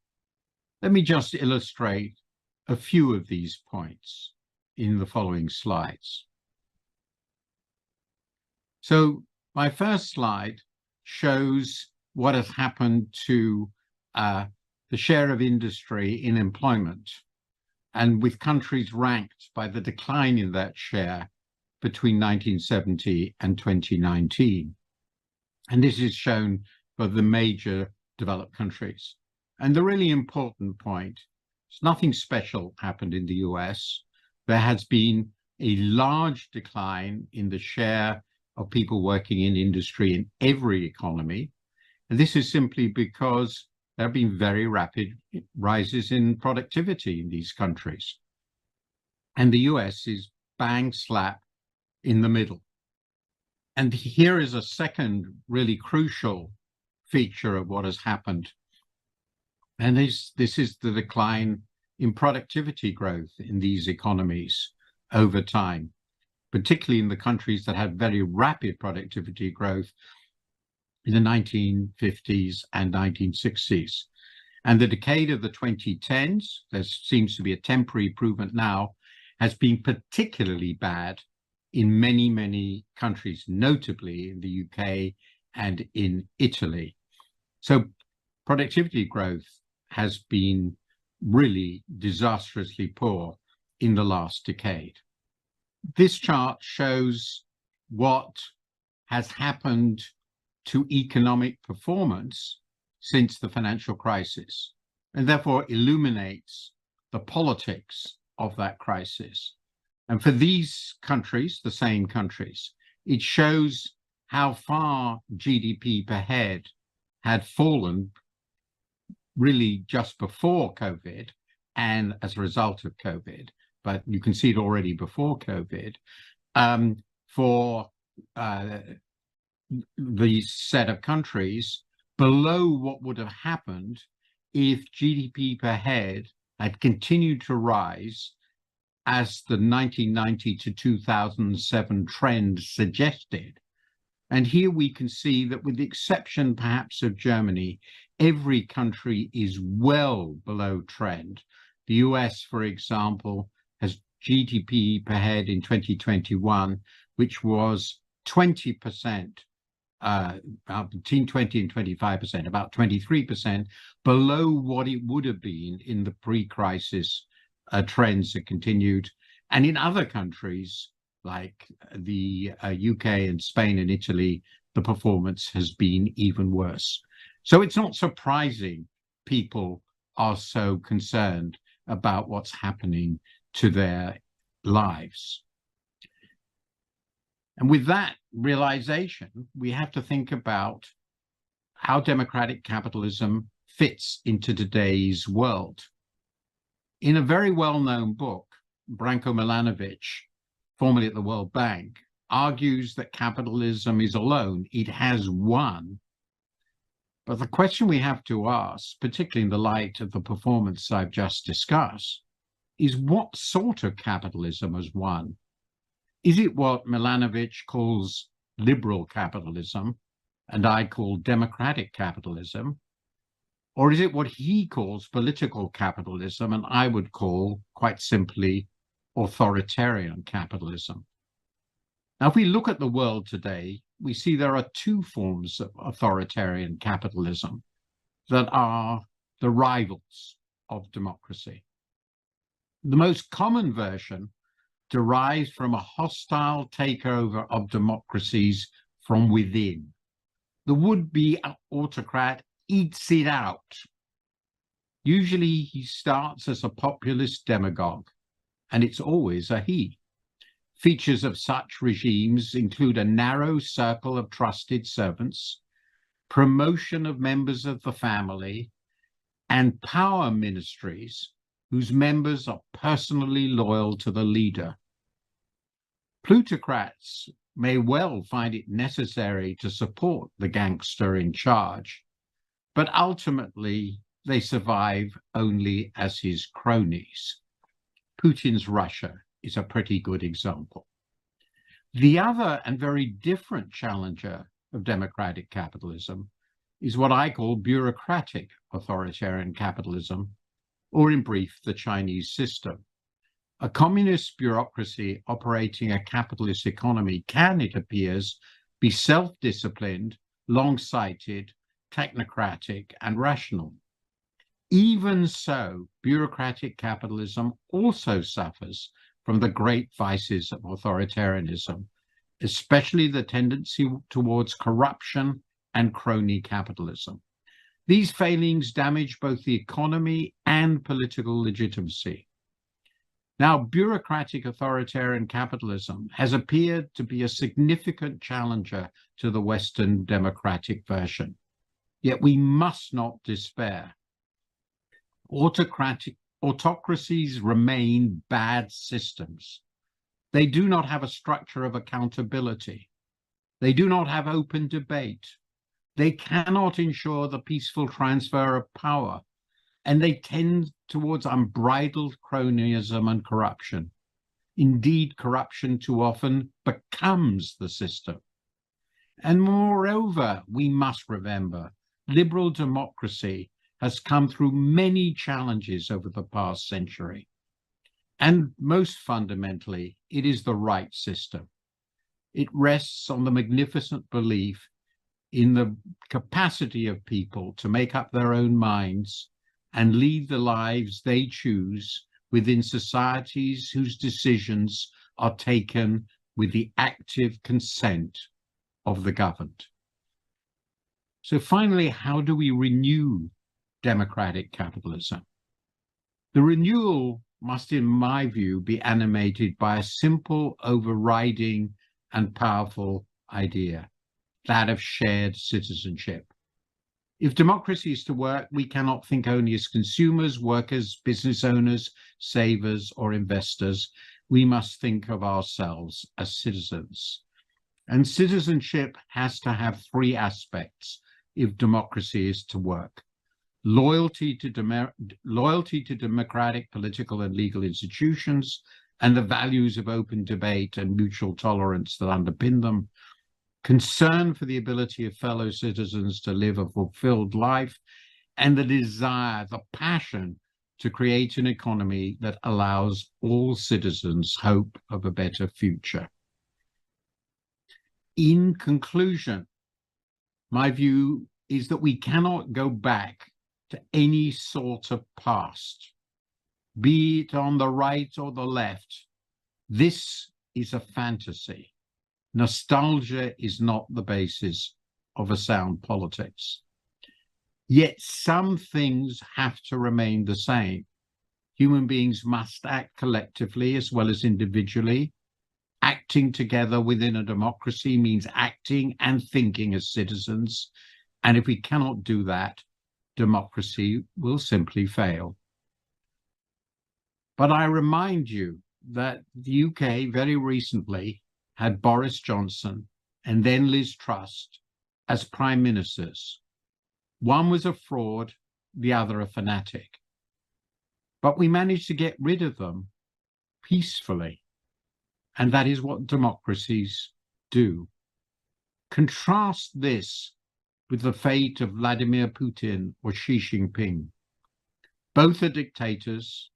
Let me just illustrate a few of these points in the following slides. So my first slide shows what has happened to the share of industry in employment, and with countries ranked by the decline in that share between 1970 and 2019. And this is shown for the major developed countries. And the really important point is nothing special happened in the US. There has been a large decline in the share of people working in industry in every economy. And this is simply because there have been very rapid rises in productivity in these countries. And the US is bang slap in the middle. And here is a second really crucial feature of what has happened. And this is the decline in productivity growth in these economies over time, particularly in the countries that had very rapid productivity growth. in the 1950s and 1960s. And the decade of the 2010s, there seems to be a temporary improvement now, has been particularly bad in many, many countries, notably in the UK and in Italy. So productivity growth has been really disastrously poor in the last decade. This chart shows what has happened to economic performance since the financial crisis, and therefore illuminates the politics of that crisis. And for these countries, the same countries, it shows how far GDP per head had fallen really just before COVID and as a result of COVID, but you can see it already before COVID, for the set of countries below what would have happened if GDP per head had continued to rise as the 1990 to 2007 trend suggested. And here we can see that, with the exception perhaps of Germany, every country is well below trend. The US, for example, has GDP per head in 2021, which was 20%, between 20 and 25%, about 23% below what it would have been in the pre-crisis trends that continued. And in other countries, like the UK and Spain and Italy, the performance has been even worse. So it's not surprising people are so concerned about what's happening to their lives. And with that realization, we have to think about how democratic capitalism fits into today's world. In a very well-known book, Branko Milanovic, formerly at the World Bank, argues that capitalism is alone. It has won. But the question we have to ask, particularly in the light of the performance I've just discussed, is what sort of capitalism has won? Is it what Milanovic calls liberal capitalism and I call democratic capitalism? Or is it what he calls political capitalism and I would call, quite simply, authoritarian capitalism? Now, if we look at the world today, we see there are two forms of authoritarian capitalism that are the rivals of democracy. The most common version derives from a hostile takeover of democracies from within. The would-be autocrat eats it out. Usually he starts as a populist demagogue, and it's always a he. Features of such regimes include a narrow circle of trusted servants, promotion of members of the family, and power ministries whose members are personally loyal to the leader. Plutocrats may well find it necessary to support the gangster in charge, but ultimately they survive only as his cronies. Putin's Russia is a pretty good example. The other and very different challenger of democratic capitalism is what I call bureaucratic authoritarian capitalism, or in brief, the Chinese system. A communist bureaucracy operating a capitalist economy can, it appears, be self-disciplined, long-sighted, technocratic, and rational. Even so, bureaucratic capitalism also suffers from the great vices of authoritarianism, especially the tendency towards corruption and crony capitalism. These failings damage both the economy and political legitimacy. Now, bureaucratic authoritarian capitalism has appeared to be a significant challenger to the Western democratic version. Yet we must not despair. Autocracies remain bad systems. They do not have a structure of accountability. They do not have open debate. They cannot ensure the peaceful transfer of power, and they tend towards unbridled cronyism and corruption. Indeed, corruption too often becomes the system. And moreover, we must remember, liberal democracy has come through many challenges over the past century. And most fundamentally, it is the right system. It rests on the magnificent belief in the capacity of people to make up their own minds and lead the lives they choose within societies whose decisions are taken with the active consent of the governed. So finally, how do we renew democratic capitalism? The renewal must, in my view, be animated by a simple, overriding, and powerful idea, that of shared citizenship. If democracy is to work, we cannot think only as consumers, workers, business owners, savers, or investors. We must think of ourselves as citizens. And citizenship has to have three aspects if democracy is to work: loyalty to democratic, political, and legal institutions, and the values of open debate and mutual tolerance that underpin them; concern for the ability of fellow citizens to live a fulfilled life; and the desire, the passion to create an economy that allows all citizens hope of a better future. In conclusion, my view is that we cannot go back to any sort of past, be it on the right or the left. This is a fantasy. Nostalgia is not the basis of a sound politics. Yet some things have to remain the same. Human beings must act collectively as well as individually. Acting together within a democracy means acting and thinking as citizens. And if we cannot do that, democracy will simply fail. But I remind you that the UK very recently had Boris Johnson and then Liz Truss as prime ministers. One was a fraud, the other a fanatic. But we managed to get rid of them peacefully. And that is what democracies do. Contrast this with the fate of Vladimir Putin or Xi Jinping. Both are dictators,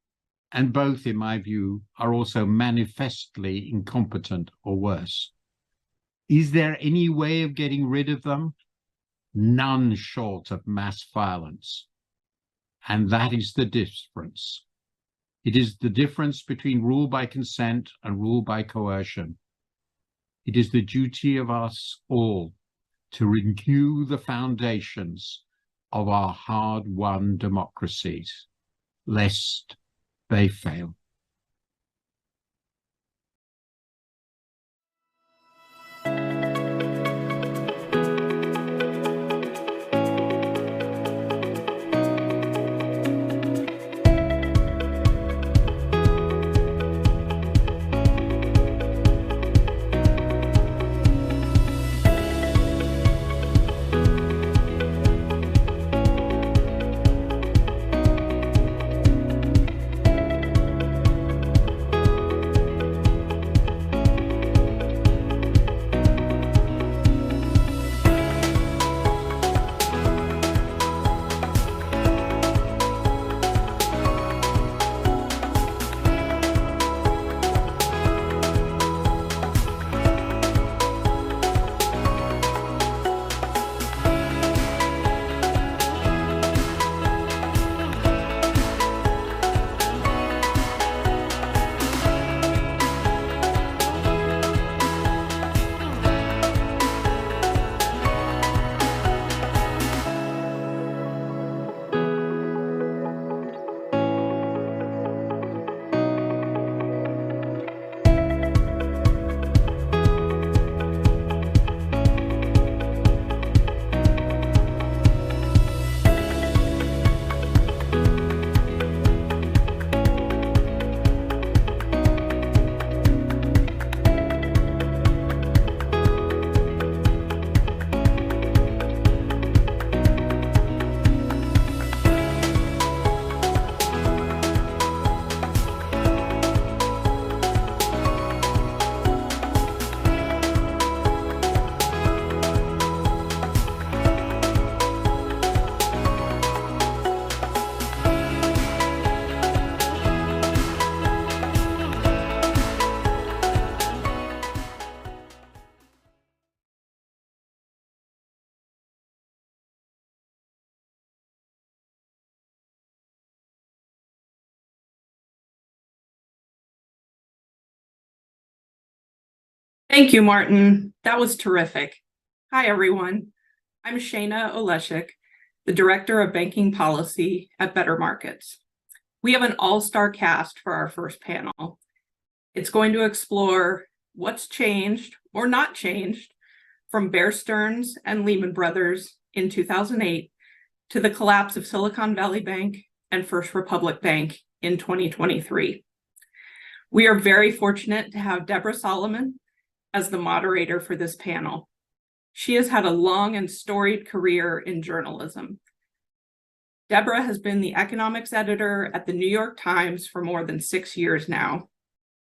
and both, in my view, are also manifestly incompetent or worse. Is there any way of getting rid of them? None short of mass violence. And that is the difference. It is the difference between rule by consent and rule by coercion. It is the duty of us all to renew the foundations of our hard-won democracies, lest they fail. Thank you, Martin. That was terrific. Hi, everyone. I'm Shana Oleshik, the Director of Banking Policy at Better Markets. We have an all-star cast for our first panel. It's going to explore what's changed or not changed from Bear Stearns and Lehman Brothers in 2008 to the collapse of Silicon Valley Bank and First Republic Bank in 2023. We are very fortunate to have Deborah Solomon as the moderator for this panel. She has had a long and storied career in journalism. Deborah has been the economics editor at the New York Times for more than 6 years now.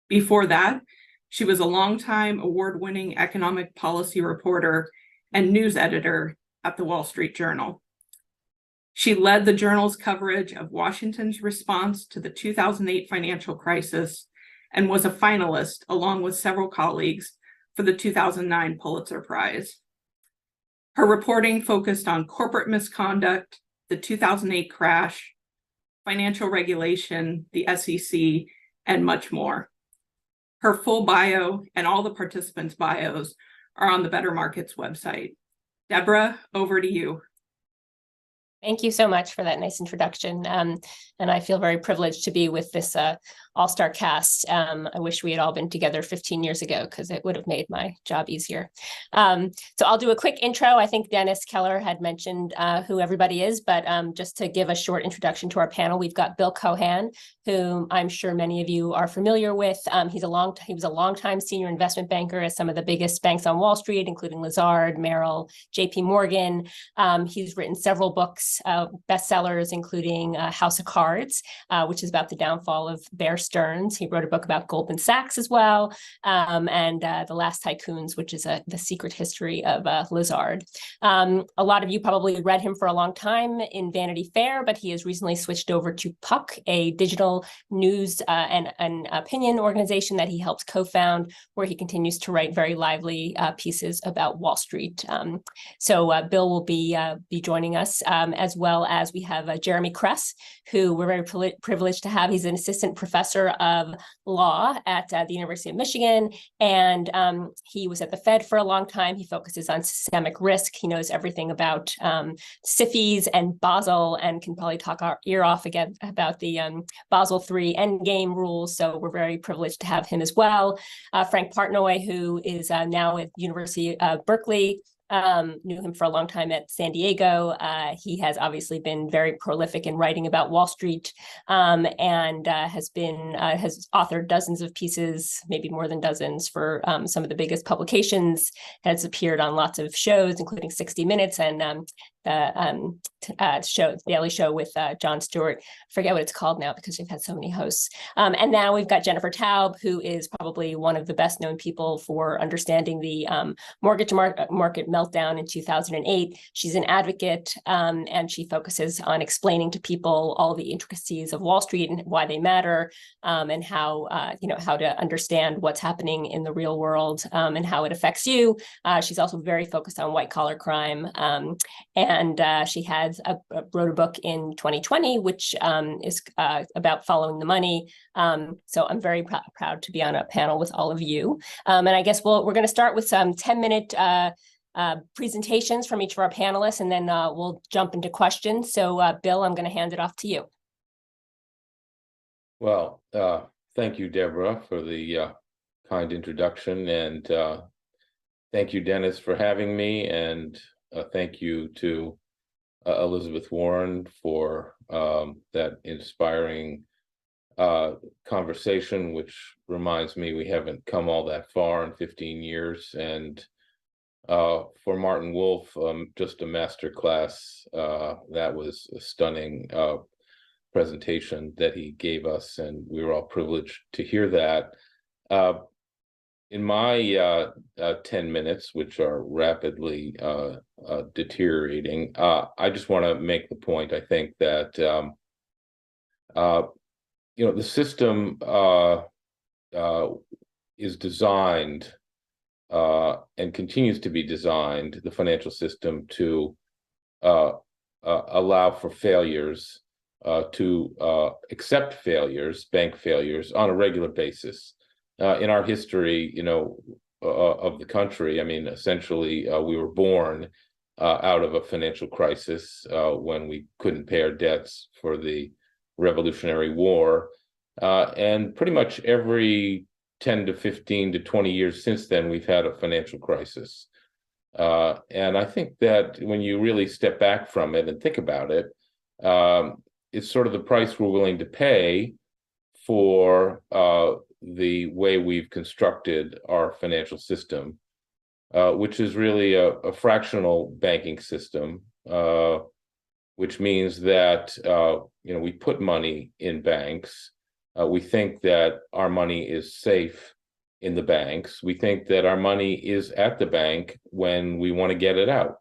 Before that, she was a longtime award-winning economic policy reporter and news editor at the Wall Street Journal. She led the journal's coverage of Washington's response to the 2008 financial crisis and was a finalist, along with several colleagues, for the 2009 Pulitzer Prize. Her reporting focused on corporate misconduct, the 2008 crash, financial regulation, the SEC, and much more. Her full bio and all the participants' bios are on the Better Markets website. Deborah, over to you. Thank you so much for that nice introduction. And I feel very privileged to be with this all-star cast. I wish we had all been together 15 years ago because it would have made my job easier. So I'll do a quick intro. I think Dennis Keller had mentioned who everybody is, but just to give a short introduction to our panel, we've got Bill Cohan, whom I'm sure many of you are familiar with. He was a longtime senior investment banker at some of the biggest banks on Wall Street, including Lazard, Merrill, JP Morgan. He's written several books, bestsellers, including House of Cards, which is about the downfall of Bear Stearns. He wrote a book about Goldman Sachs as well, and The Last Tycoons, which is the secret history of Lazard. A lot of you probably read him for a long time in Vanity Fair, but he has recently switched over to Puck, a digital news and opinion organization that he helps co-found, where he continues to write very lively pieces about Wall Street. So Bill will be joining us, as well as we have Jeremy Kress, who we're very privileged to have. He's an assistant professor of law at the University of Michigan, and he was at the Fed for a long time. He focuses on systemic risk. He knows everything about SIFIs and Basel, and can probably talk our ear off again about the Basel III endgame rules. So we're very privileged to have him as well. Frank Partnoy, who is now at University of Berkeley. Knew him for a long time at San Diego. He has obviously been very prolific in writing about Wall Street, and has authored dozens of pieces, maybe more than dozens, for some of the biggest publications. Has appeared on lots of shows, including 60 Minutes and the Daily Show with Jon Stewart. I forget what it's called now because we've had so many hosts. And now we've got Jennifer Taub, who is probably one of the best known people for understanding the mortgage market meltdown in 2008. She's an advocate, and she focuses on explaining to people all the intricacies of Wall Street and why they matter, and how how to understand what's happening in the real world, and how it affects you. She's also very focused on white collar crime, and she wrote a book in 2020, which is about following the money. So I'm very proud to be on a panel with all of you. And I guess we're going to start with some 10-minute presentations from each of our panelists, and then we'll jump into questions. So Bill, I'm going to hand it off to you. Well, thank you, Deborah, for the kind introduction, and thank you, Dennis, for having me, and thank you to Elizabeth Warren for that inspiring conversation, which reminds me we haven't come all that far in 15 years. And for Martin Wolf, just a master class. That was a stunning presentation that he gave us, and we were all privileged to hear that. In my 10 minutes, which are rapidly deteriorating, I just want to make the point, I think, that the system is designed and continues to be designed, the financial system, to allow for failures, to accept failures, bank failures, on a regular basis. In our history, of the country. I mean, essentially, we were born out of a financial crisis when we couldn't pay our debts for the Revolutionary War. And pretty much every 10 to 15 to 20 years since then, we've had a financial crisis. And I think that when you really step back from it and think about it, it's sort of the price we're willing to pay for the way we've constructed our financial system, which is really a fractional banking system, which means that we put money in banks. We think that our money is safe in the banks. We think that our money is at the bank when we want to get it out.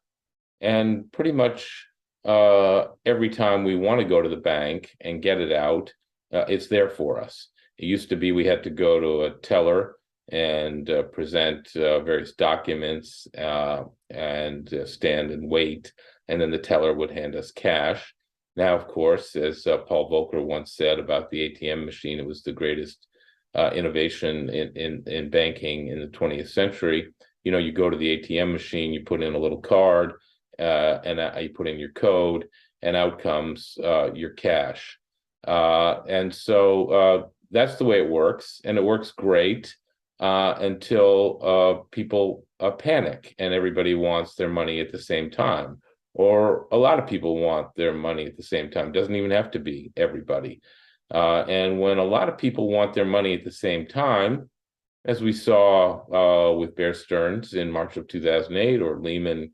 And pretty much every time we want to go to the bank and get it out, it's there for us. It used to be we had to go to a teller and present various documents and stand and wait, and then the teller would hand us cash. Now, of course, as Paul Volcker once said about the ATM machine, it was the greatest innovation in banking in the 20th century. You go to the ATM machine, you put in a little card, and you put in your code, and out comes your cash. And so that's the way it works, and it works great until people panic and everybody wants their money at the same time, or a lot of people want their money at the same time. It doesn't even have to be everybody. And when a lot of people want their money at the same time, as we saw with Bear Stearns in March of 2008, or Lehman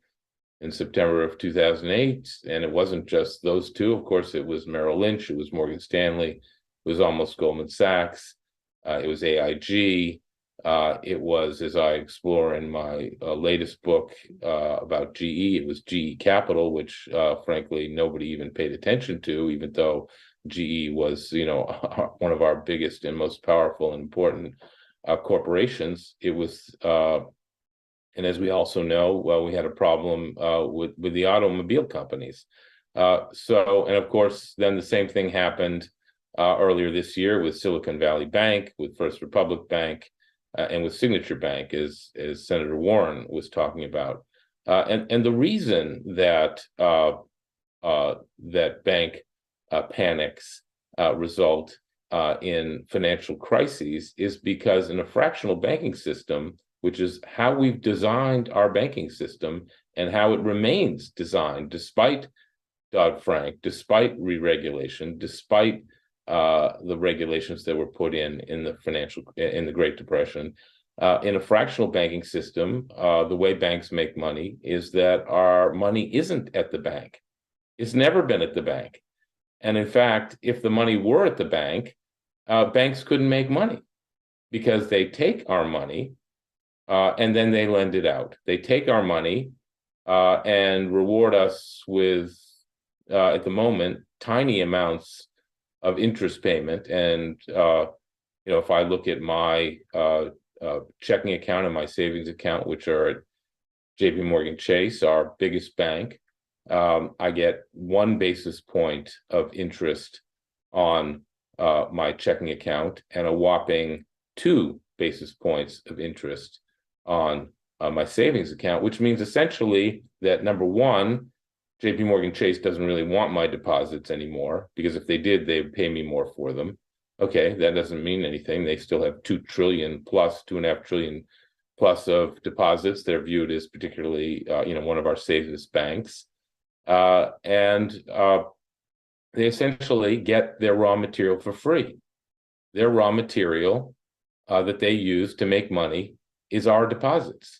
in September of 2008, and it wasn't just those two. Of course, it was Merrill Lynch, it was Morgan Stanley, it was almost Goldman Sachs, it was AIG, it was, as I explore in my latest book about GE, it was GE Capital, which frankly nobody even paid attention to, even though GE was, one of our biggest and most powerful and important corporations. It was, and as we also know, well, we had a problem with the automobile companies. And of course, then the same thing happened earlier this year with Silicon Valley Bank, with First Republic Bank, and with Signature Bank, as Senator Warren was talking about. And the reason that that bank panics result in financial crises is because in a fractional banking system, which is how we've designed our banking system and how it remains designed despite Dodd-Frank, despite re-regulation, despite the regulations that were put in the Great Depression. In a fractional banking system, the way banks make money is that our money isn't at the bank. It's never been at the bank. And in fact, if the money were at the bank, banks couldn't make money because they take our money and then they lend it out. They take our money and reward us with, at the moment, tiny amounts of interest payment. And if I look at my checking account and my savings account, which are at JP Morgan Chase, our biggest bank, I get 1 basis point of interest on my checking account and a whopping 2 basis points of interest on my savings account, which means essentially that, number one, JP Morgan Chase doesn't really want my deposits anymore, because if they did, they would pay me more for them. Okay, that doesn't mean anything. They still have 2 trillion plus, 2.5 trillion plus of deposits. They're viewed as particularly, one of our safest banks. And they essentially get their raw material for free. Their raw material that they use to make money is our deposits.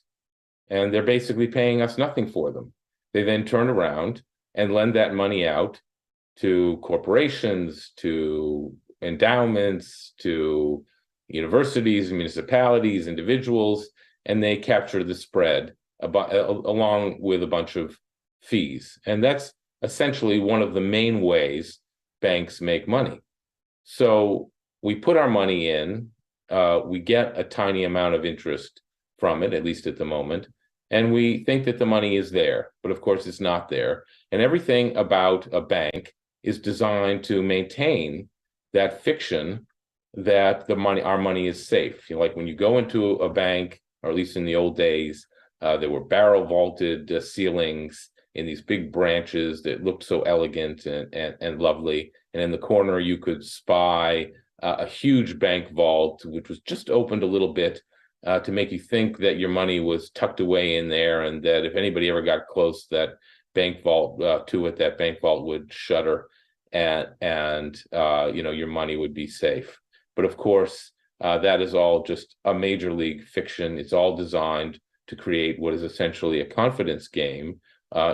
And they're basically paying us nothing for them. They then turn around and lend that money out to corporations, to endowments, to universities, municipalities, individuals, and they capture the spread along with a bunch of fees. And that's essentially one of the main ways banks make money. So we put our money in, we get a tiny amount of interest from it, at least at the moment, and we think that the money is there, but of course it's not there. And everything about a bank is designed to maintain that fiction that our money is safe. Like when you go into a bank or at least in the old days, there were barrel vaulted ceilings in these big branches that looked so elegant and lovely. And in the corner, you could spy a huge bank vault, which was just opened a little bit to make you think that your money was tucked away in there, and that if anybody ever got close, that bank vault that bank vault would shutter, and your money would be safe. But of course, that is all just a major league fiction. It's all designed to create what is essentially a confidence game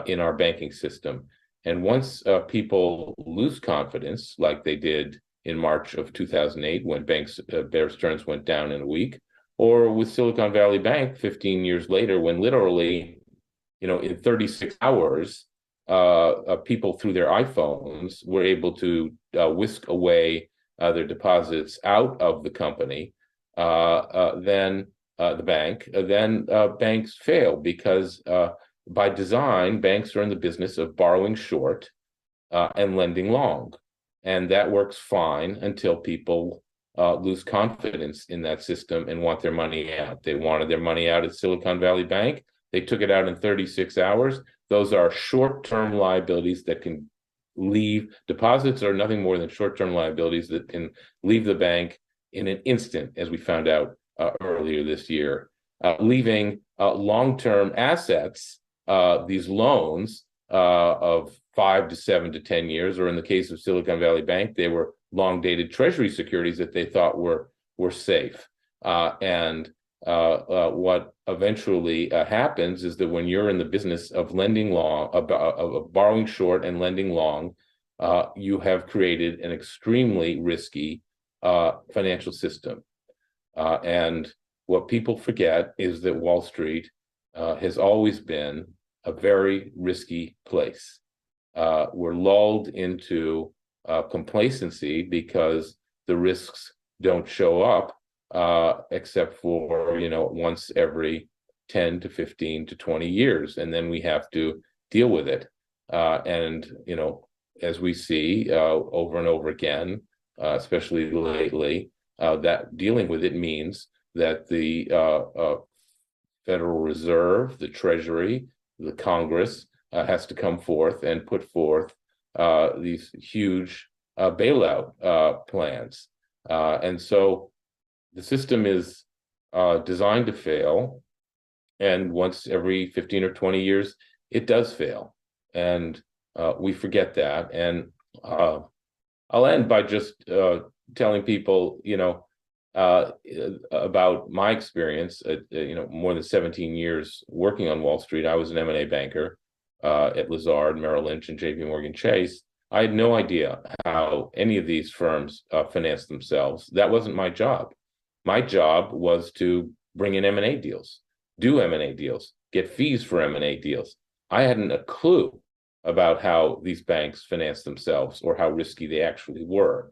in our banking system. And once people lose confidence, like they did in March of 2008, when Bear Stearns went down in a week, or with Silicon Valley Bank 15 years later, when literally, in 36 hours, people through their iPhones were able to whisk away their deposits out of the company, then the bank, then banks fail because by design, banks are in the business of borrowing short and lending long. And that works fine until people lose confidence in that system and want their money out. They wanted their money out at Silicon Valley Bank. They took it out in 36 hours. Those are short-term liabilities that can leave. Deposits are nothing more than short-term liabilities that can leave the bank in an instant, as we found out earlier this year, leaving long-term assets, these loans of 5 to 7 to 10 years, or in the case of Silicon Valley Bank, they were long-dated treasury securities that they thought were safe. And what eventually happens is that when you're in the business of lending long, of borrowing short and lending long, you have created an extremely risky financial system. And what people forget is that Wall Street has always been a very risky place. We're lulled into complacency because the risks don't show up except for, once every 10 to 15 to 20 years. And then we have to deal with it. And, as we see over and over again, especially lately, that dealing with it means that the Federal Reserve, the Treasury, the Congress has to come forth and put forth these huge bailout plans. And so the system is designed to fail. And once every 15 or 20 years, it does fail. And we forget that. And I'll end by just telling people, about my experience. More than 17 years working on Wall Street. I was an M&A banker at Lazard, Merrill Lynch, and JP Morgan Chase. I had no idea how any of these firms finance themselves. That wasn't my job. My job was to bring in M&A deals, do M&A deals, get fees for M&A deals. I hadn't a clue about how these banks finance themselves or how risky they actually were.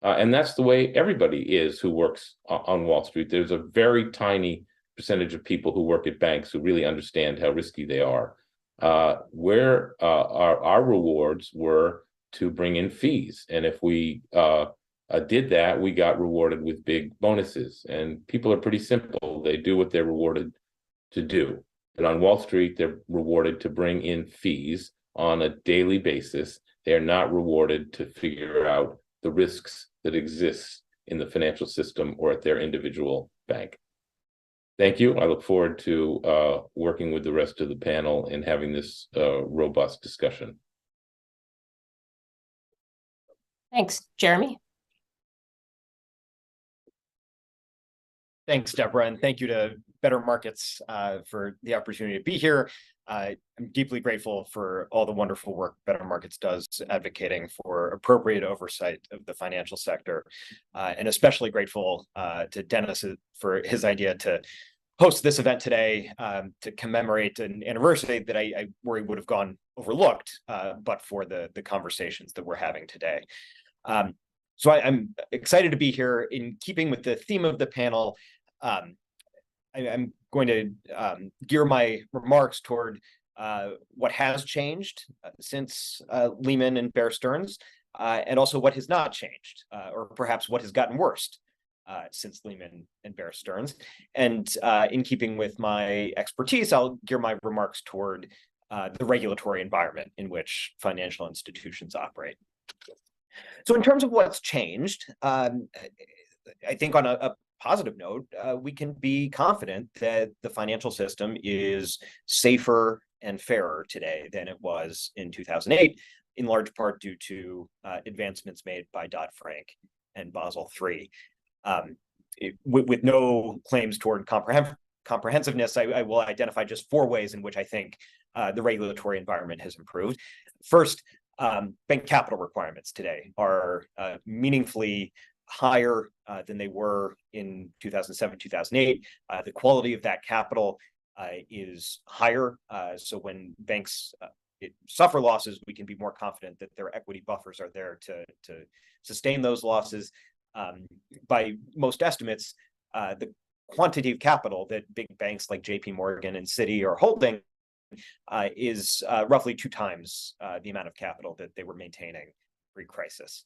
And that's the way everybody is who works on Wall Street. There's a very tiny percentage of people who work at banks who really understand how risky they are. Where our rewards were to bring in fees. And if we did that, we got rewarded with big bonuses. And people are pretty simple. They do what they're rewarded to do. But on Wall Street, they're rewarded to bring in fees on a daily basis. They are not rewarded to figure out the risks that exist in the financial system or at their individual bank. Thank you. I look forward to working with the rest of the panel and having this robust discussion. Thanks, Jeremy. Thanks, Deborah, and thank you to Better Markets for the opportunity to be here. I'm deeply grateful for all the wonderful work Better Markets does advocating for appropriate oversight of the financial sector, and especially grateful to Dennis for his idea to host this event today to commemorate an anniversary that I worry would have gone overlooked, but for the conversations that we're having today. So I'm excited to be here. In keeping with the theme of the panel, I'm going to gear my remarks toward what has changed since Lehman and Bear Stearns, and also what has not changed, or perhaps what has gotten worse since Lehman and Bear Stearns. And in keeping with my expertise, I'll gear my remarks toward the regulatory environment in which financial institutions operate. So in terms of what's changed, I think on a positive note, we can be confident that the financial system is safer and fairer today than it was in 2008, in large part due to advancements made by Dodd-Frank and Basel III. With no claims toward comprehensiveness, I will identify just 4 ways in which I think the regulatory environment has improved. First, bank capital requirements today are meaningfully higher than they were in 2007, 2008. The quality of that capital is higher. So when banks suffer losses, we can be more confident that their equity buffers are there to sustain those losses. By most estimates, the quantity of capital that big banks like JP Morgan and Citi are holding is roughly 2 times the amount of capital that they were maintaining pre-crisis.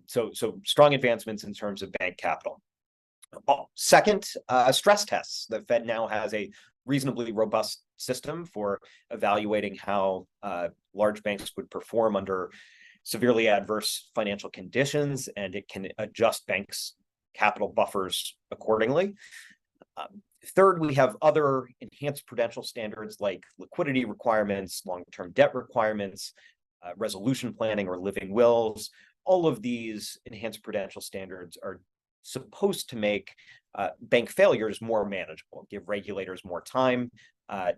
So strong advancements in terms of bank capital. Second, stress tests. The Fed now has a reasonably robust system for evaluating how large banks would perform under severely adverse financial conditions, and it can adjust banks' capital buffers accordingly. Third, we have other enhanced prudential standards like liquidity requirements, long-term debt requirements, resolution planning or living wills. All of these enhanced prudential standards are supposed to make bank failures more manageable, give regulators more time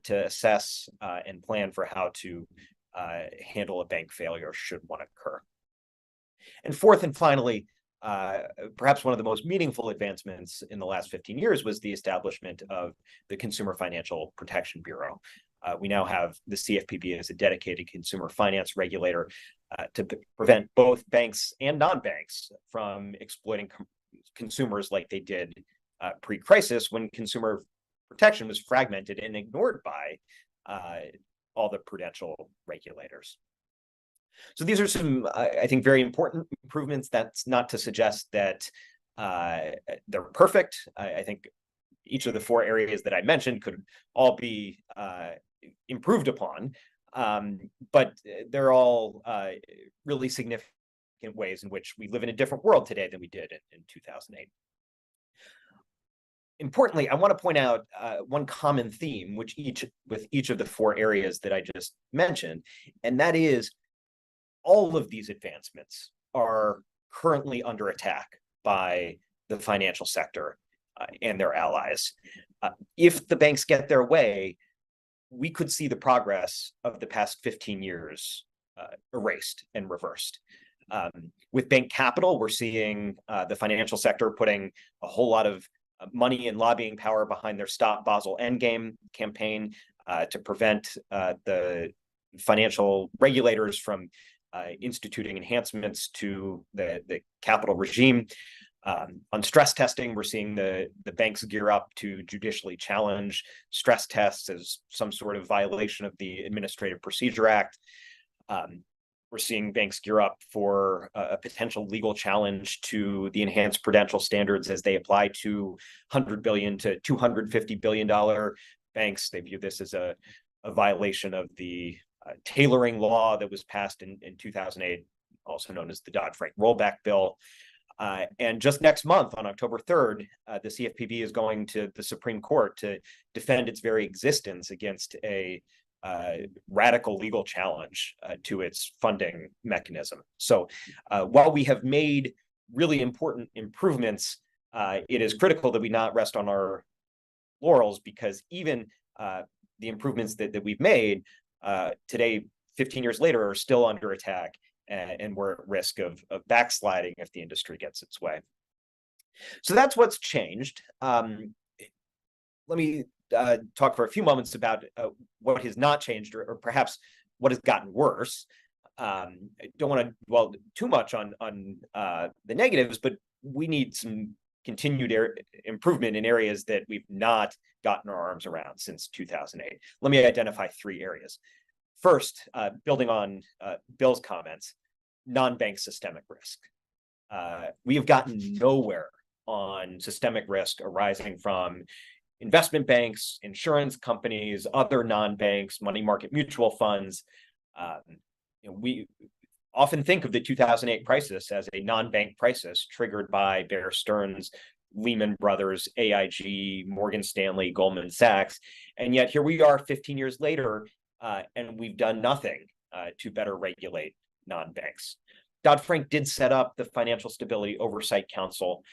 to assess and plan for how to handle a bank failure should one occur. And fourth and finally, perhaps one of the most meaningful advancements in the last 15 years was the establishment of the Consumer Financial Protection Bureau. We now have the CFPB as a dedicated consumer finance regulator to prevent both banks and non-banks from exploiting consumers like they did pre-crisis, when consumer protection was fragmented and ignored by all the prudential regulators. So these are some, I think, very important improvements. That's not to suggest that they're perfect. I think each of the 4 areas that I mentioned could all be improved upon, but they're all really significant ways in which we live in a different world today than we did in 2008. Importantly, I want to point out one common theme with each of the 4 areas that I just mentioned, and that is all of these advancements are currently under attack by the financial sector and their allies. If the banks get their way, we could see the progress of the past 15 years erased and reversed. With bank capital, we're seeing the financial sector putting a whole lot of money and lobbying power behind their Stop Basel Endgame campaign to prevent the financial regulators from instituting enhancements to the capital regime. On stress testing, we're seeing the banks gear up to judicially challenge stress tests as some sort of violation of the Administrative Procedure Act. We're seeing banks gear up for a potential legal challenge to the enhanced prudential standards as they apply to $100 billion to $250 billion banks. They view this as a violation of the tailoring law that was passed in 2008, also known as the Dodd-Frank rollback bill. And just next month, on October 3rd, the CFPB is going to the Supreme Court to defend its very existence against a radical legal challenge to its funding mechanism. So while we have made really important improvements, it is critical that we not rest on our laurels, because even the improvements that we've made today, 15 years later, are still under attack, and we're at risk of backsliding if the industry gets its way. So that's what's changed. Let me talk for a few moments about what has not changed, or perhaps what has gotten worse. I don't want to dwell too much on the negatives, but we need some continued improvement in areas that we've not gotten our arms around since 2008. Let me identify 3 areas. First, building on Bill's comments, non-bank systemic risk. We have gotten nowhere on systemic risk arising from investment banks, insurance companies, other non-banks, money market mutual funds. We often think of the 2008 crisis as a non-bank crisis triggered by Bear Stearns, Lehman Brothers, AIG, Morgan Stanley, Goldman Sachs. And yet here we are 15 years later, and we've done nothing to better regulate non-banks. Dodd-Frank did set up the Financial Stability Oversight Council,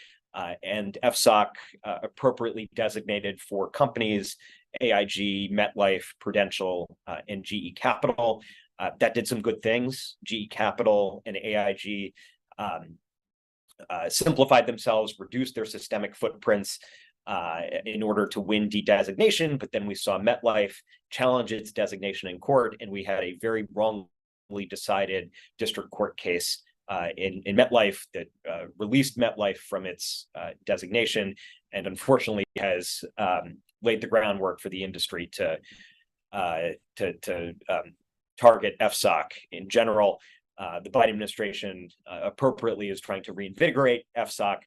and FSOC appropriately designated for companies, AIG, MetLife, Prudential, and GE Capital. That did some good things. GE Capital and AIG simplified themselves, reduced their systemic footprints in order to win de-designation. But then we saw MetLife challenge its designation in court, and we had a very wrongly decided district court case in MetLife that released MetLife from its designation, and unfortunately has laid the groundwork for the industry to target FSOC in general. The Biden administration appropriately is trying to reinvigorate FSOC,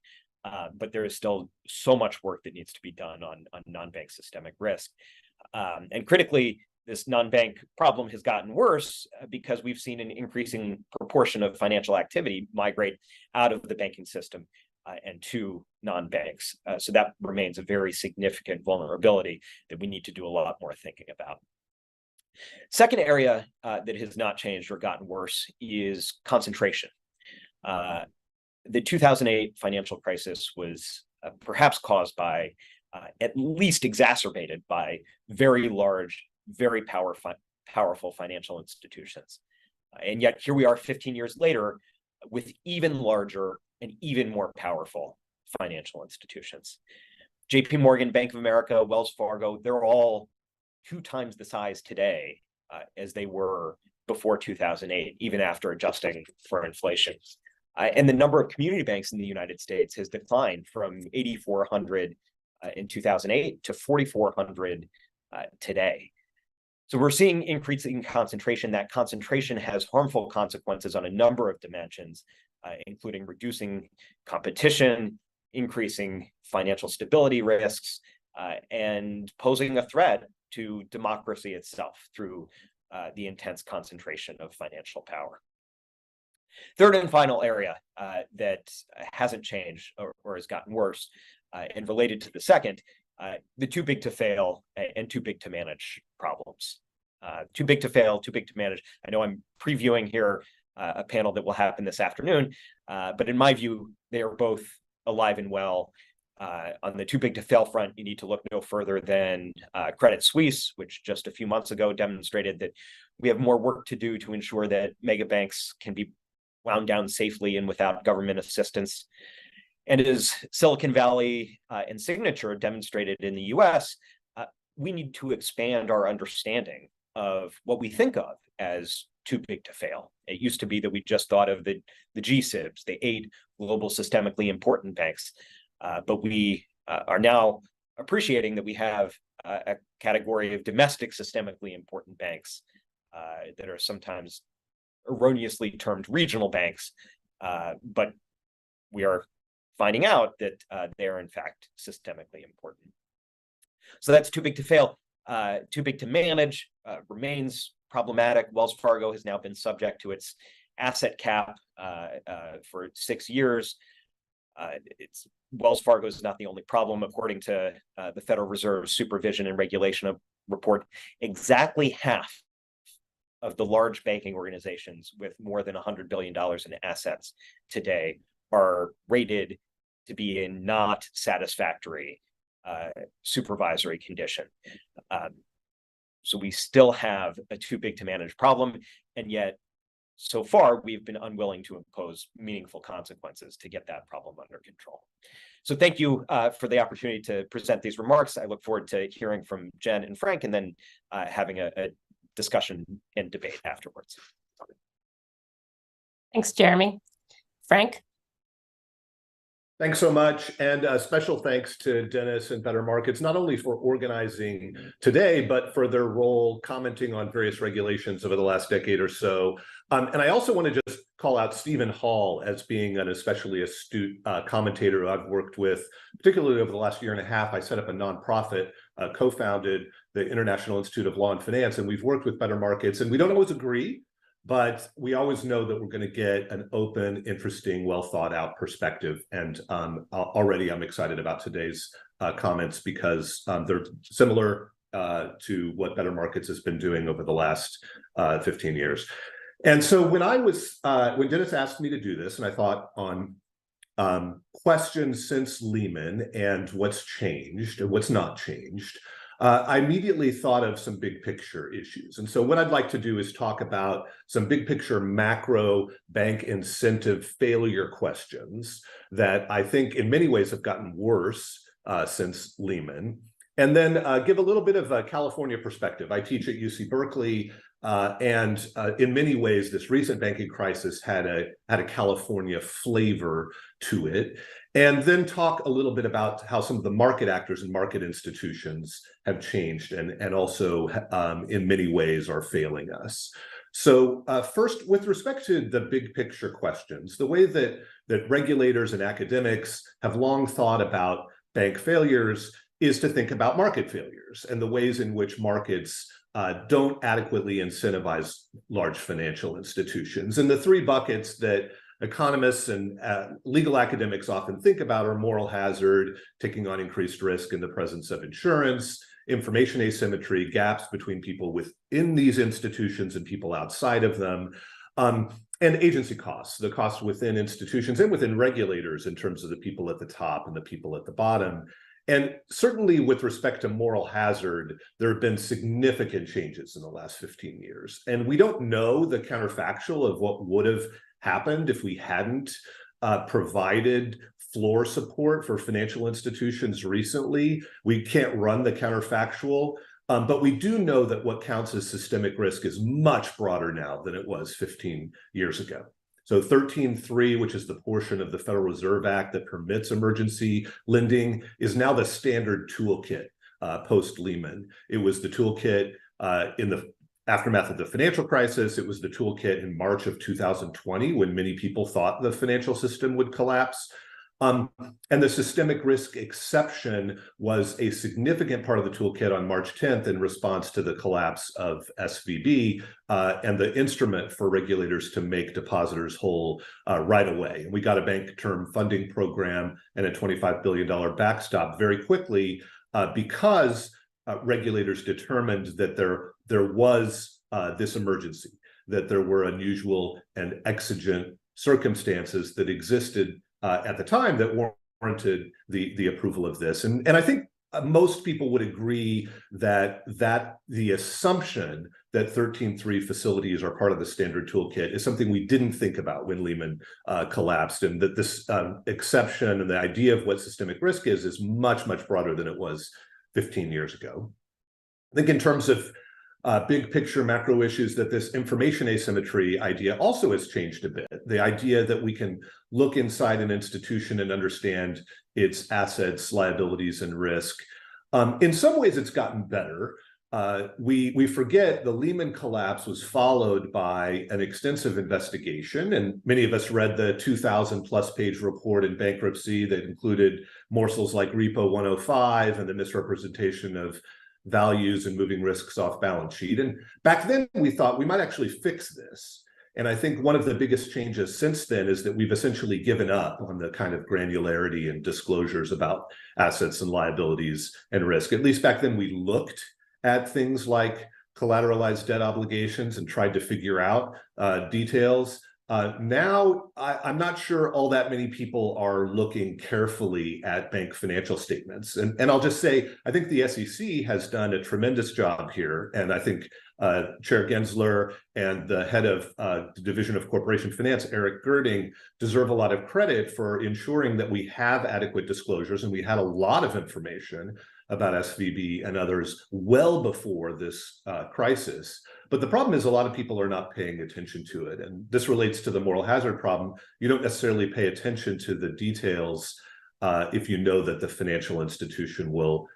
but there is still so much work that needs to be done on non-bank systemic risk. And critically, this non-bank problem has gotten worse because we've seen an increasing proportion of financial activity migrate out of the banking system and to non-banks. So that remains a very significant vulnerability that we need to do a lot more thinking about. Second area that has not changed or gotten worse is concentration. The 2008 financial crisis was perhaps caused by, at least exacerbated by, very large, very powerful financial institutions. And yet here we are 15 years later with even larger and even more powerful financial institutions. JP Morgan, Bank of America, Wells Fargo, they're all 2 times the size today as they were before 2008, even after adjusting for inflation. And the number of community banks in the United States has declined from 8,400 in 2008 to 4,400 today. So we're seeing increasing concentration. That concentration has harmful consequences on a number of dimensions, including reducing competition, increasing financial stability risks, and posing a threat to democracy itself through the intense concentration of financial power. Third and final area that hasn't changed or has gotten worse, and related to the second, the too big to fail and too big to manage problems. Too big to fail, too big to manage. I know I'm previewing here a panel that will happen this afternoon, but in my view, they are both alive and well. On the too big to fail front, you need to look no further than Credit Suisse, which just a few months ago demonstrated that we have more work to do to ensure that mega banks can be wound down safely and without government assistance. And as Silicon Valley and Signature demonstrated in the US, we need to expand our understanding of what we think of as too big to fail. It used to be that we just thought of the G-SIBs, the 8 global systemically important banks. But we are now appreciating that we have a category of domestic systemically important banks that are sometimes erroneously termed regional banks, but we are finding out that they are in fact systemically important. So that's too big to fail. Too big to manage remains problematic. Wells Fargo has now been subject to its asset cap for 6 years. Wells Fargo is not the only problem. According to the Federal Reserve Supervision and Regulation Report, exactly half of the large banking organizations with more than $100 billion in assets today are rated to be in not satisfactory supervisory condition. So we still have a too big to manage problem, and yet so far we've been unwilling to impose meaningful consequences to get that problem under control. So thank you for the opportunity to present these remarks. I look forward to hearing from Jen and Frank, and then having a discussion and debate afterwards. Thanks, Jeremy. Frank? Thanks so much, and special thanks to Dennis and Better Markets, not only for organizing today, but for their role commenting on various regulations over the last decade or so. And I also want to just call out Stephen Hall as being an especially astute commentator who I've worked with, particularly over the last year and a half. I set up a nonprofit, co-founded the International Institute of Law and Finance, and we've worked with Better Markets, and we don't always agree, but we always know that we're going to get an open, interesting, well thought out perspective. And already I'm excited about today's comments because they're similar to what Better Markets has been doing over the last 15 years. And so when Dennis asked me to do this, and I thought on questions since Lehman and what's changed and what's not changed, I immediately thought of some big picture issues. And so what I'd like to do is talk about some big picture macro bank incentive failure questions that I think in many ways have gotten worse since Lehman. And then give a little bit of a California perspective. I teach at UC Berkeley. And in many ways, this recent banking crisis had a California flavor to it. And then talk a little bit about how some of the market actors and market institutions have changed and also in many ways are failing us. So first, with respect to the big picture questions, the way that regulators and academics have long thought about bank failures is to think about market failures and the ways in which markets don't adequately incentivize large financial institutions. And the three buckets that economists and legal academics often think about are moral hazard, taking on increased risk in the presence of insurance, information asymmetry, gaps between people within these institutions and people outside of them, and agency costs, the costs within institutions and within regulators in terms of the people at the top and the people at the bottom. And certainly with respect to moral hazard, there have been significant changes in the last 15 years. And we don't know the counterfactual of what would have happened if we hadn't provided floor support for financial institutions recently. We can't run the counterfactual, but we do know that what counts as systemic risk is much broader now than it was 15 years ago. So 13.3, which is the portion of the Federal Reserve Act that permits emergency lending, is now the standard toolkit post-Lehman. It was the toolkit in the aftermath of the financial crisis. It was the toolkit in March of 2020 when many people thought the financial system would collapse. And the systemic risk exception was a significant part of the toolkit on March 10th in response to the collapse of SVB and the instrument for regulators to make depositors whole right away. And we got a bank term funding program and a $25 billion backstop very quickly because regulators determined that there was this emergency, that there were unusual and exigent circumstances that existed at the time that warranted the approval of this. And I think most people would agree that the assumption that 13.3 facilities are part of the standard toolkit is something we didn't think about when Lehman collapsed, and that this exception and the idea of what systemic risk is much, much broader than it was 15 years ago. I think in terms of big picture macro issues, that this information asymmetry idea also has changed a bit. The idea that we can look inside an institution and understand its assets, liabilities, and risk. In some ways, it's gotten better. We forget the Lehman collapse was followed by an extensive investigation, and many of us read the 2,000+ page report in bankruptcy that included morsels like Repo 105 and the misrepresentation of values and moving risks off balance sheet. And back then we thought we might actually fix this. And I think one of the biggest changes since then is that we've essentially given up on the kind of granularity and disclosures about assets and liabilities and risk. At least back then we looked at things like collateralized debt obligations and tried to figure out details. Now, I'm not sure all that many people are looking carefully at bank financial statements. And I'll just say, I think the SEC has done a tremendous job here. And I think Chair Gensler and the head of the Division of Corporation Finance, Eric Girding, deserve a lot of credit for ensuring that we have adequate disclosures. And we had a lot of information about SVB and others well before this crisis. But the problem is a lot of people are not paying attention to it. And this relates to the moral hazard problem. You don't necessarily pay attention to the details if you know that the financial institution will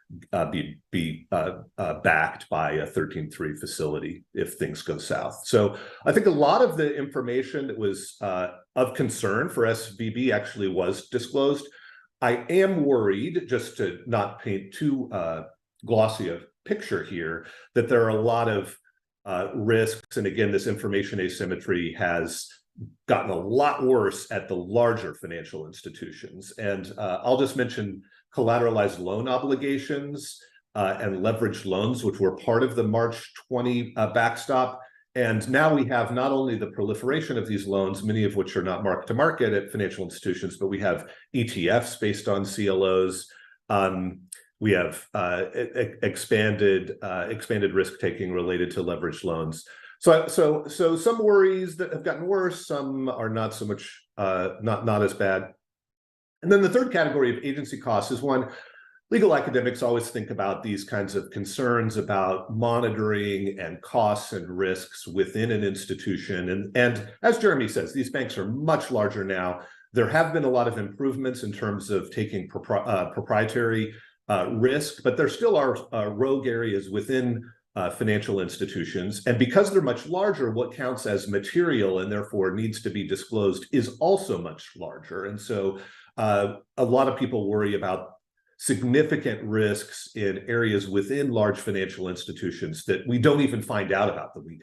be backed by a 13(3) facility if things go south. So I think a lot of the information that was of concern for SVB actually was disclosed. I am worried, just to not paint too glossy a picture here, that there are a lot of risks. And again, this information asymmetry has gotten a lot worse at the larger financial institutions. And I'll just mention collateralized loan obligations and leveraged loans, which were part of the March 20 backstop. And now we have not only the proliferation of these loans, many of which are not marked to market at financial institutions, but we have ETFs based on CLOs. We have expanded risk taking related to leveraged loans. So some worries that have gotten worse, some are not so much, not as bad. And then the third category of agency costs is one legal academics always think about these kinds of concerns about monitoring and costs and risks within an institution. And as Jeremy says, these banks are much larger now. There have been a lot of improvements in terms of taking proprietary risk, but there still are rogue areas within financial institutions. And because they're much larger, what counts as material and therefore needs to be disclosed is also much larger. And so a lot of people worry about significant risks in areas within large financial institutions that we don't even find out about, that we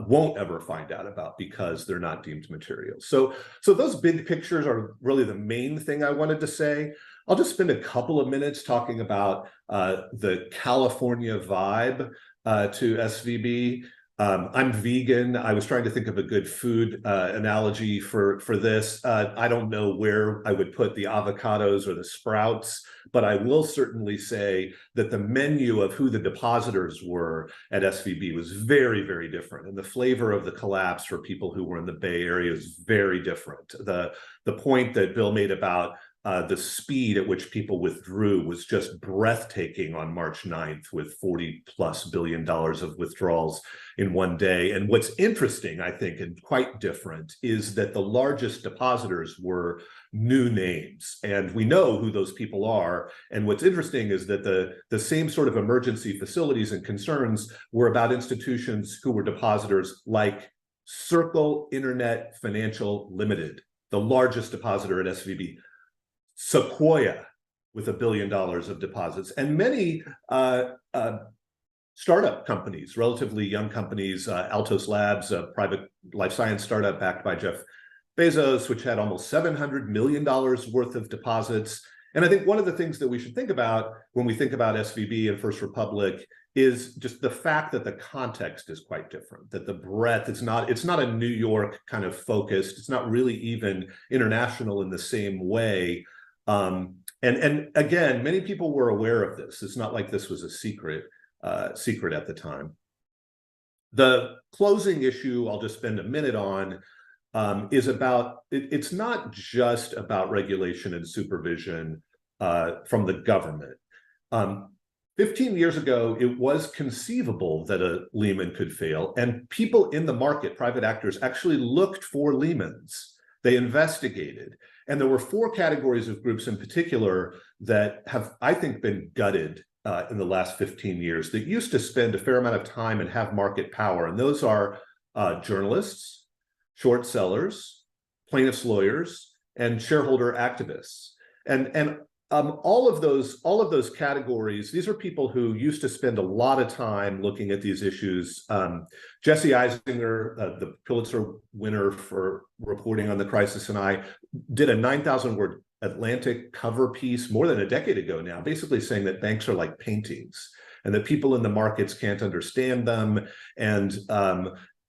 won't ever find out about because they're not deemed material. So those big pictures are really the main thing I wanted to say. I'll just spend a couple of minutes talking about the California vibe to SVB. I'm vegan. I was trying to think of a good food analogy for this. I don't know where I would put the avocados or the sprouts, but I will certainly say that the menu of who the depositors were at SVB was very, very different. And the flavor of the collapse for people who were in the Bay Area is very different. The point that Bill made about the speed at which people withdrew was just breathtaking on March 9th, with $40+ billion of withdrawals in one day. And what's interesting, I think, and quite different, is that the largest depositors were new names. And we know who those people are. And what's interesting is that the same sort of emergency facilities and concerns were about institutions who were depositors like Circle Internet Financial Limited, the largest depositor at SVB. Sequoia with $1 billion of deposits, and many startup companies, relatively young companies, Altos Labs, a private life science startup backed by Jeff Bezos, which had almost $700 million worth of deposits. And I think one of the things that we should think about when we think about SVB and First Republic is just the fact that the context is quite different, that the breadth, it's not a New York kind of focused, it's not really even international in the same way. And again, many people were aware of this. It's not like this was a secret at the time. The closing issue I'll just spend a minute on is about, it's not just about regulation and supervision from the government. 15 years ago, it was conceivable that a Lehman could fail, and people in the market, private actors, actually looked for Lehmans. They investigated. And there were 4 categories of groups in particular that have, I think, been gutted in the last 15 years that used to spend a fair amount of time and have market power. And those are journalists, short sellers, plaintiffs' lawyers, and shareholder activists. And all of those categories, these are people who used to spend a lot of time looking at these issues. Jesse Eisinger, the Pulitzer winner for reporting on the crisis, and I did a 9,000-word Atlantic cover piece more than a decade ago now, basically saying that banks are like paintings and that people in the markets can't understand them, and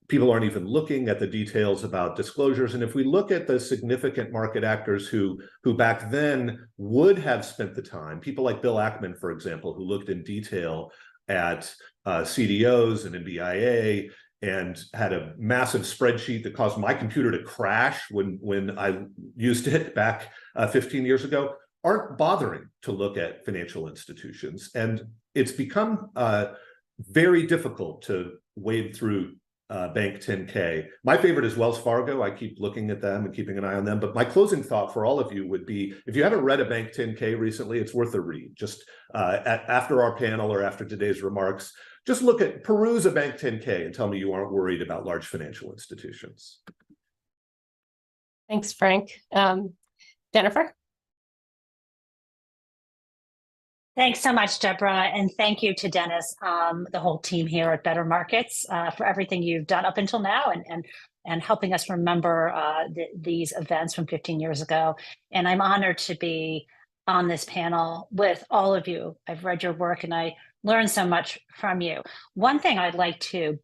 people aren't even looking at the details about disclosures. And if we look at the significant market actors who back then would have spent the time, people like Bill Ackman, for example, who looked in detail at CDOs and NBIA and had a massive spreadsheet that caused my computer to crash when I used it back 15 years ago, aren't bothering to look at financial institutions. And it's become very difficult to wade through Bank 10K. My favorite is Wells Fargo. I keep looking at them and keeping an eye on them. But my closing thought for all of you would be, if you haven't read a Bank 10K recently, it's worth a read. Just after our panel or after today's remarks, just peruse a Bank 10K and tell me you aren't worried about large financial institutions. Thanks, Frank. Jennifer? Thanks so much, Deborah, and thank you to Dennis, the whole team here at Better Markets, for everything you've done up until now and helping us remember these events from 15 years ago. And I'm honored to be on this panel with all of you. I've read your work and I learned so much from you. One thing I'd like to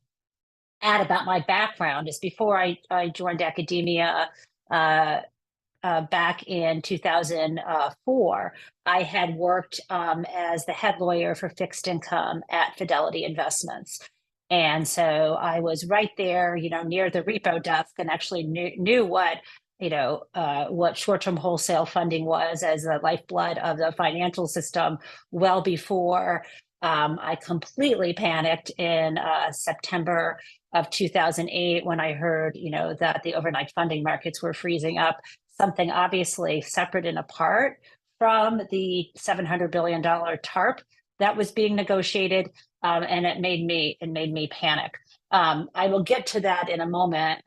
add about my background is before I joined academia, back in 2004, I had worked as the head lawyer for fixed income at Fidelity Investments. And so I was right there, near the repo desk and actually knew what short-term wholesale funding was as the lifeblood of the financial system well before I completely panicked in September of 2008 when I heard, that the overnight funding markets were freezing up, something obviously separate and apart from the $700 billion TARP that was being negotiated, and it made me panic. I will get to that in a moment,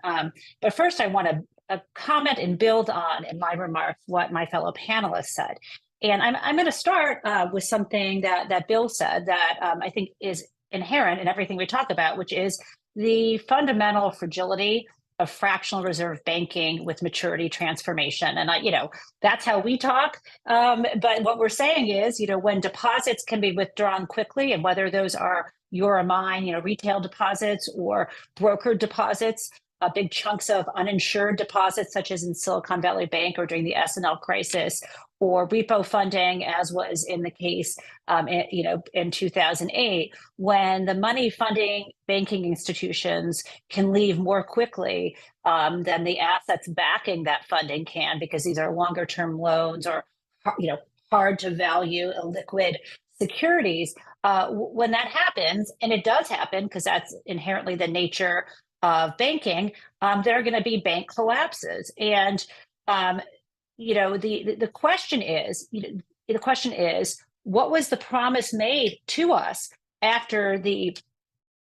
but first I want to comment and build on in my remarks what my fellow panelists said. And I'm going to start with something that Bill said that I think is inherent in everything we talk about, which is the fundamental fragility of fractional reserve banking with maturity transformation. And that's how we talk. But what we're saying is, when deposits can be withdrawn quickly, and whether those are your or mine, retail deposits or brokered deposits, big chunks of uninsured deposits, such as in Silicon Valley Bank or during the S&L crisis, or repo funding, as was in the case, in 2008, when the money funding banking institutions can leave more quickly than the assets backing that funding can, because these are longer term loans or, hard to value illiquid securities. When that happens, and it does happen because that's inherently the nature of banking, there are going to be bank collapses. And the question is, what was the promise made to us after the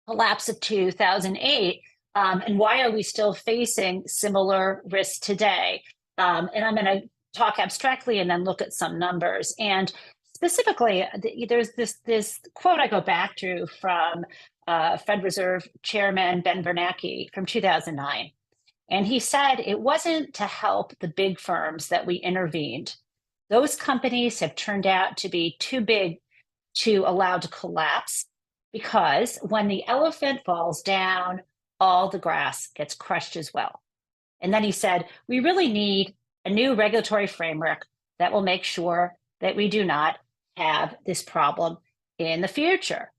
collapse of 2008, and why are we still facing similar risks today? And I'm going to talk abstractly and then look at some numbers. And specifically, there's this quote I go back to from Fed Reserve Chairman Ben Bernanke from 2009. And he said, it wasn't to help the big firms that we intervened. Those companies have turned out to be too big to allow to collapse, because when the elephant falls down, all the grass gets crushed as well. And then he said, we really need a new regulatory framework that will make sure that we do not have this problem in the future.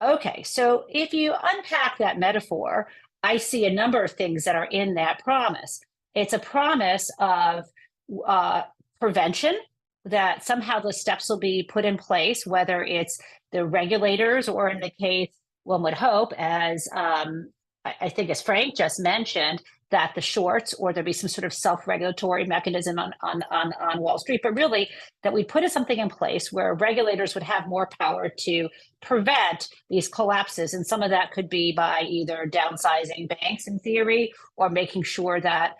Okay, so if you unpack that metaphor, I see a number of things that are in that promise. It's a promise of prevention, that somehow the steps will be put in place, whether it's the regulators or, in the case, one would hope, as I think as Frank just mentioned, that the shorts, or there'd be some sort of self-regulatory mechanism on Wall Street, but really that we put something in place where regulators would have more power to prevent these collapses. And some of that could be by either downsizing banks in theory, or making sure that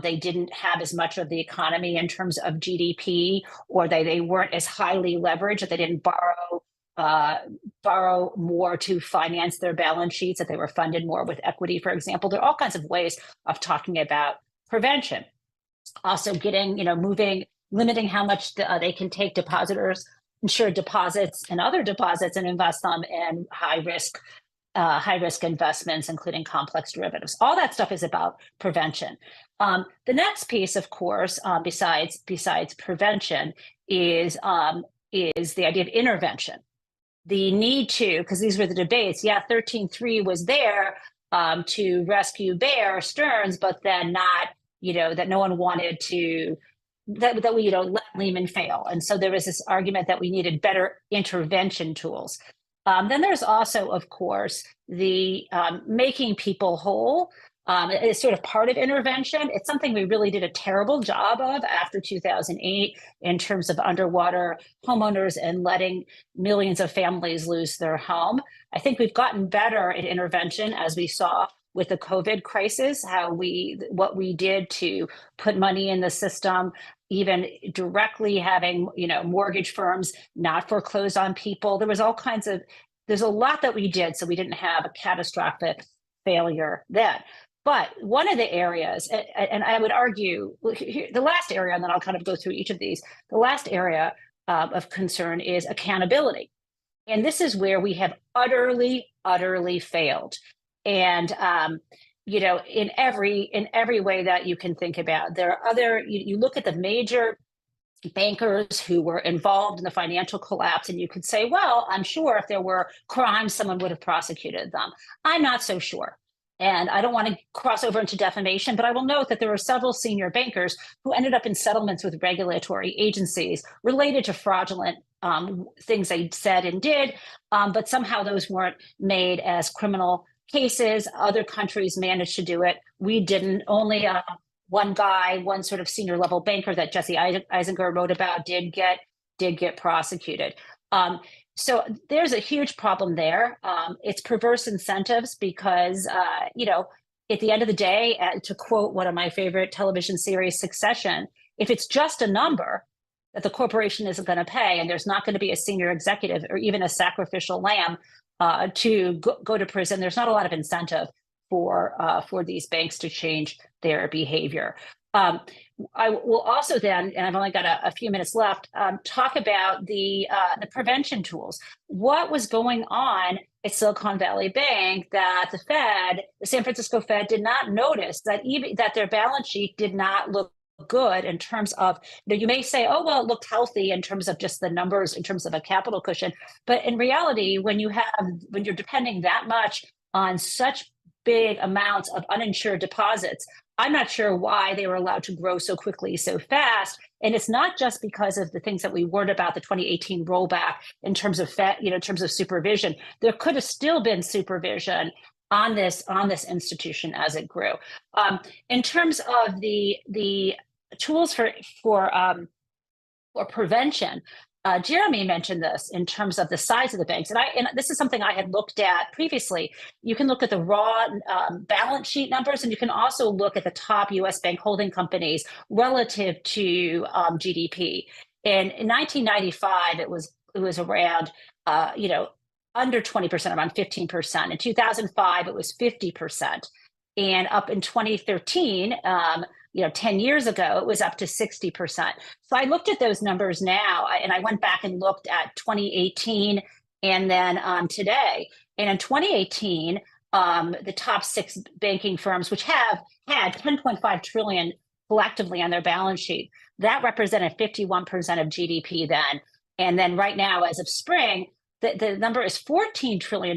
they didn't have as much of the economy in terms of GDP, or they weren't as highly leveraged, that they didn't borrow more to finance their balance sheets, that they were funded more with equity, for example. There are all kinds of ways of talking about prevention. Also limiting how much they can take depositors, insured deposits and other deposits, and invest them in high risk investments, including complex derivatives. All that stuff is about prevention. The next piece, of course, besides prevention, is the idea of intervention. The need to, because these were the debates, 13.3 was there to rescue Bear Stearns, but then not, that no one wanted to, that we, let Lehman fail. And so there was this argument that we needed better intervention tools. Then there's also, of course, the making people whole. It's sort of part of intervention. It's something we really did a terrible job of after 2008 in terms of underwater homeowners and letting millions of families lose their home. I think we've gotten better at intervention, as we saw with the COVID crisis, what we did to put money in the system, even directly having, mortgage firms not foreclose on people. There's a lot that we did, so we didn't have a catastrophic failure then. But one of the areas, and I would argue, the last area, and then I'll kind of go through each of these, the last area of concern is accountability. And this is where we have utterly failed. And, in every way that you can think about, there are you look at the major bankers who were involved in the financial collapse, and you could say, well, I'm sure if there were crimes, someone would have prosecuted them. I'm not so sure. And I don't want to cross over into defamation, but I will note that there were several senior bankers who ended up in settlements with regulatory agencies related to fraudulent things they said and did, but somehow those weren't made as criminal cases. Other countries managed to do it. We didn't. Only one sort of senior level banker that Jesse Eisinger wrote about did get prosecuted. So there's a huge problem there. It's perverse incentives because, at the end of the day, to quote one of my favorite television series, Succession, if it's just a number that the corporation isn't going to pay, and there's not going to be a senior executive or even a sacrificial lamb to go to prison, there's not a lot of incentive for these banks to change their behavior. I will also then, and I've only got a few minutes left, talk about the prevention tools. What was going on at Silicon Valley Bank that the San Francisco Fed, did not notice that their balance sheet did not look good in terms of, you may say, oh, well, it looked healthy in terms of just the numbers, in terms of a capital cushion. But in reality, when you're depending that much on such big amounts of uninsured deposits, I'm not sure why they were allowed to grow so quickly, so fast. And it's not just because of the things that we warned about, the 2018 rollback in terms of in terms of supervision. There could have still been supervision on this institution as it grew. In terms of the tools for prevention, Jeremy mentioned this in terms of the size of the banks, and this is something I had looked at previously. You can look at the raw balance sheet numbers, and you can also look at the top U.S. bank holding companies relative to GDP. In 1995, it was around under 20%, around 15%. In 2005, it was 50%, and up in 2013. 10 years ago, it was up to 60%. So I looked at those numbers now, and I went back and looked at 2018 and then today. And in 2018, the top 6 banking firms, which have had $10.5 trillion collectively on their balance sheet, that represented 51% of GDP then. And then right now, as of spring, the number is $14 trillion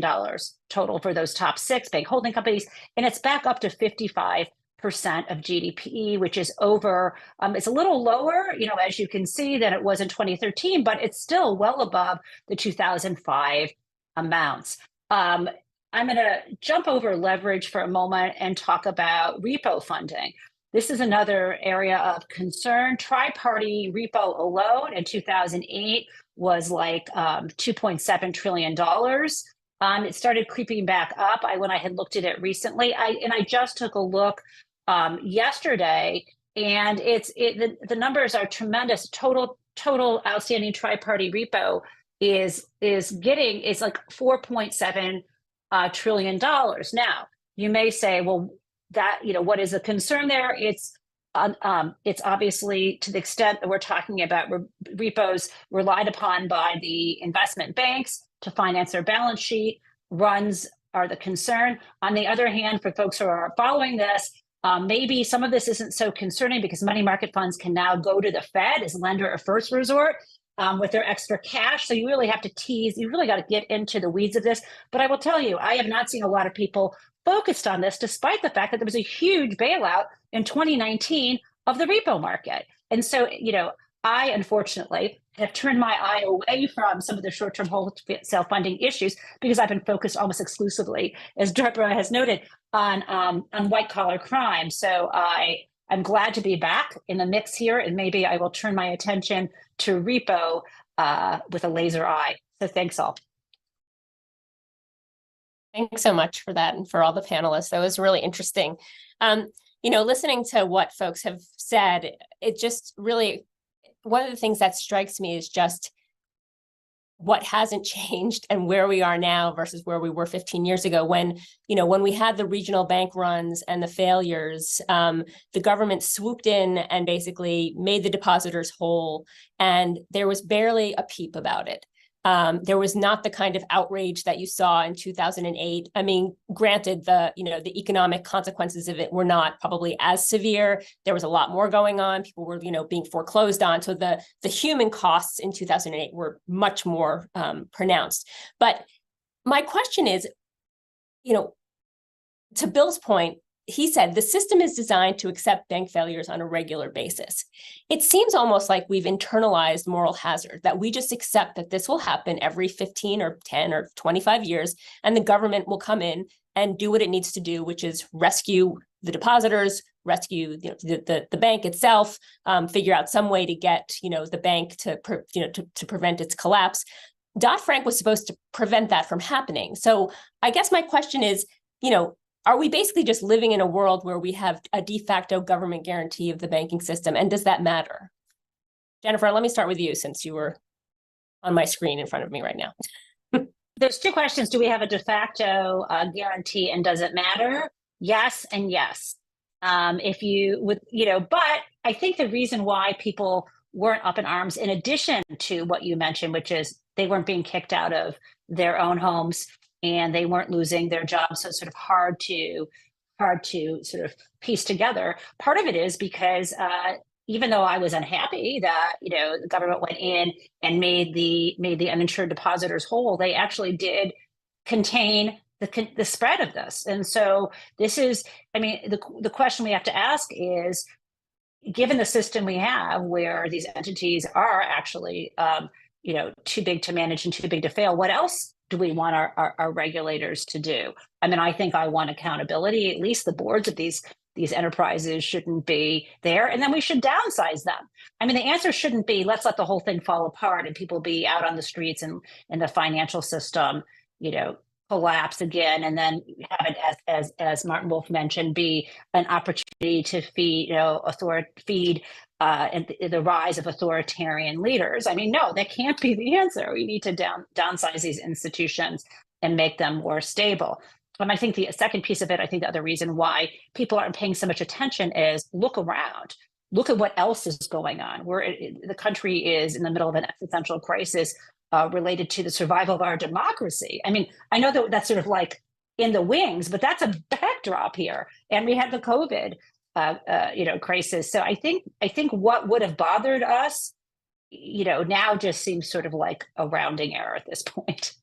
total for those top 6 bank holding companies, and it's back up to 55% of GDP, which is over, it's a little lower, as you can see, than it was in 2013, but it's still well above the 2005 amounts. I'm going to jump over leverage for a moment and talk about repo funding. This is another area of concern. Tri-party repo alone in 2008 was like $2.7 trillion. It started creeping back up when I had looked at it recently. I just took a look yesterday, and the numbers are tremendous. Total outstanding tri-party repo is like $4.7 trillion. Now, you may say, well, that what is the concern there? It's obviously, to the extent that we're talking about repos relied upon by the investment banks to finance their balance sheet, runs are the concern. On the other hand, for folks who are following this, maybe some of this isn't so concerning because money market funds can now go to the Fed as lender of first resort with their extra cash. So you really have to you really got to get into the weeds of this. But I will tell you, I have not seen a lot of people focused on this, despite the fact that there was a huge bailout in 2019 of the repo market. And so, I unfortunately have turned my eye away from some of the short-term wholesale funding issues because I've been focused almost exclusively, as Deborah has noted, on white-collar crime. So I'm glad to be back in the mix here, and maybe I will turn my attention to repo with a laser eye. So thanks all. Thanks so much for that, and for all the panelists. That was really interesting. Listening to what folks have said, it just really, one of the things that strikes me is just what hasn't changed and where we are now versus where we were 15 years ago when we had the regional bank runs and the failures, the government swooped in and basically made the depositors whole, and there was barely a peep about it. There was not the kind of outrage that you saw in 2008. I mean, granted, the economic consequences of it were not probably as severe. There was a lot more going on. People were, being foreclosed on. So the human costs in 2008 were much more pronounced. But my question is, to Bill's point, he said the system is designed to accept bank failures on a regular basis. It seems almost like we've internalized moral hazard, that we just accept that this will happen every 15 or 10 or 25 years, and the government will come in and do what it needs to do, which is rescue the depositors, rescue the bank itself, figure out some way to get the bank to prevent its collapse. Dodd-Frank was supposed to prevent that from happening. So I guess my question is, are we basically just living in a world where we have a de facto government guarantee of the banking system? And does that matter? Jennifer, let me start with you since you were on my screen in front of me right now. There's two questions. Do we have a de facto guarantee, and does it matter? Yes and yes. But I think the reason why people weren't up in arms, in addition to what you mentioned, which is they weren't being kicked out of their own homes and they weren't losing their jobs, so it's sort of hard to sort of piece together. Part of it is because even though I was unhappy that the government went in and made the uninsured depositors whole, they actually did contain the spread of this. And so this is, the question we have to ask is, given the system we have where these entities are actually too big to manage and too big to fail, what else do we want our regulators to do? I think I want accountability. At least the boards of these enterprises shouldn't be there, and then we should downsize them. The answer shouldn't be let's let the whole thing fall apart and people be out on the streets and the financial system, collapse again, and then have it, as Martin Wolf mentioned, be an opportunity to feed the rise of authoritarian leaders. No, that can't be the answer. We need to downsize these institutions and make them more stable. I think the second piece of it, I think the other reason why people aren't paying so much attention is look around. Look at what else is going on. The country is in the middle of an existential crisis related to the survival of our democracy. I know that's sort of like in the wings, but that's a backdrop here. And we had the COVID crisis. So I think what would have bothered us, now just seems sort of like a rounding error at this point.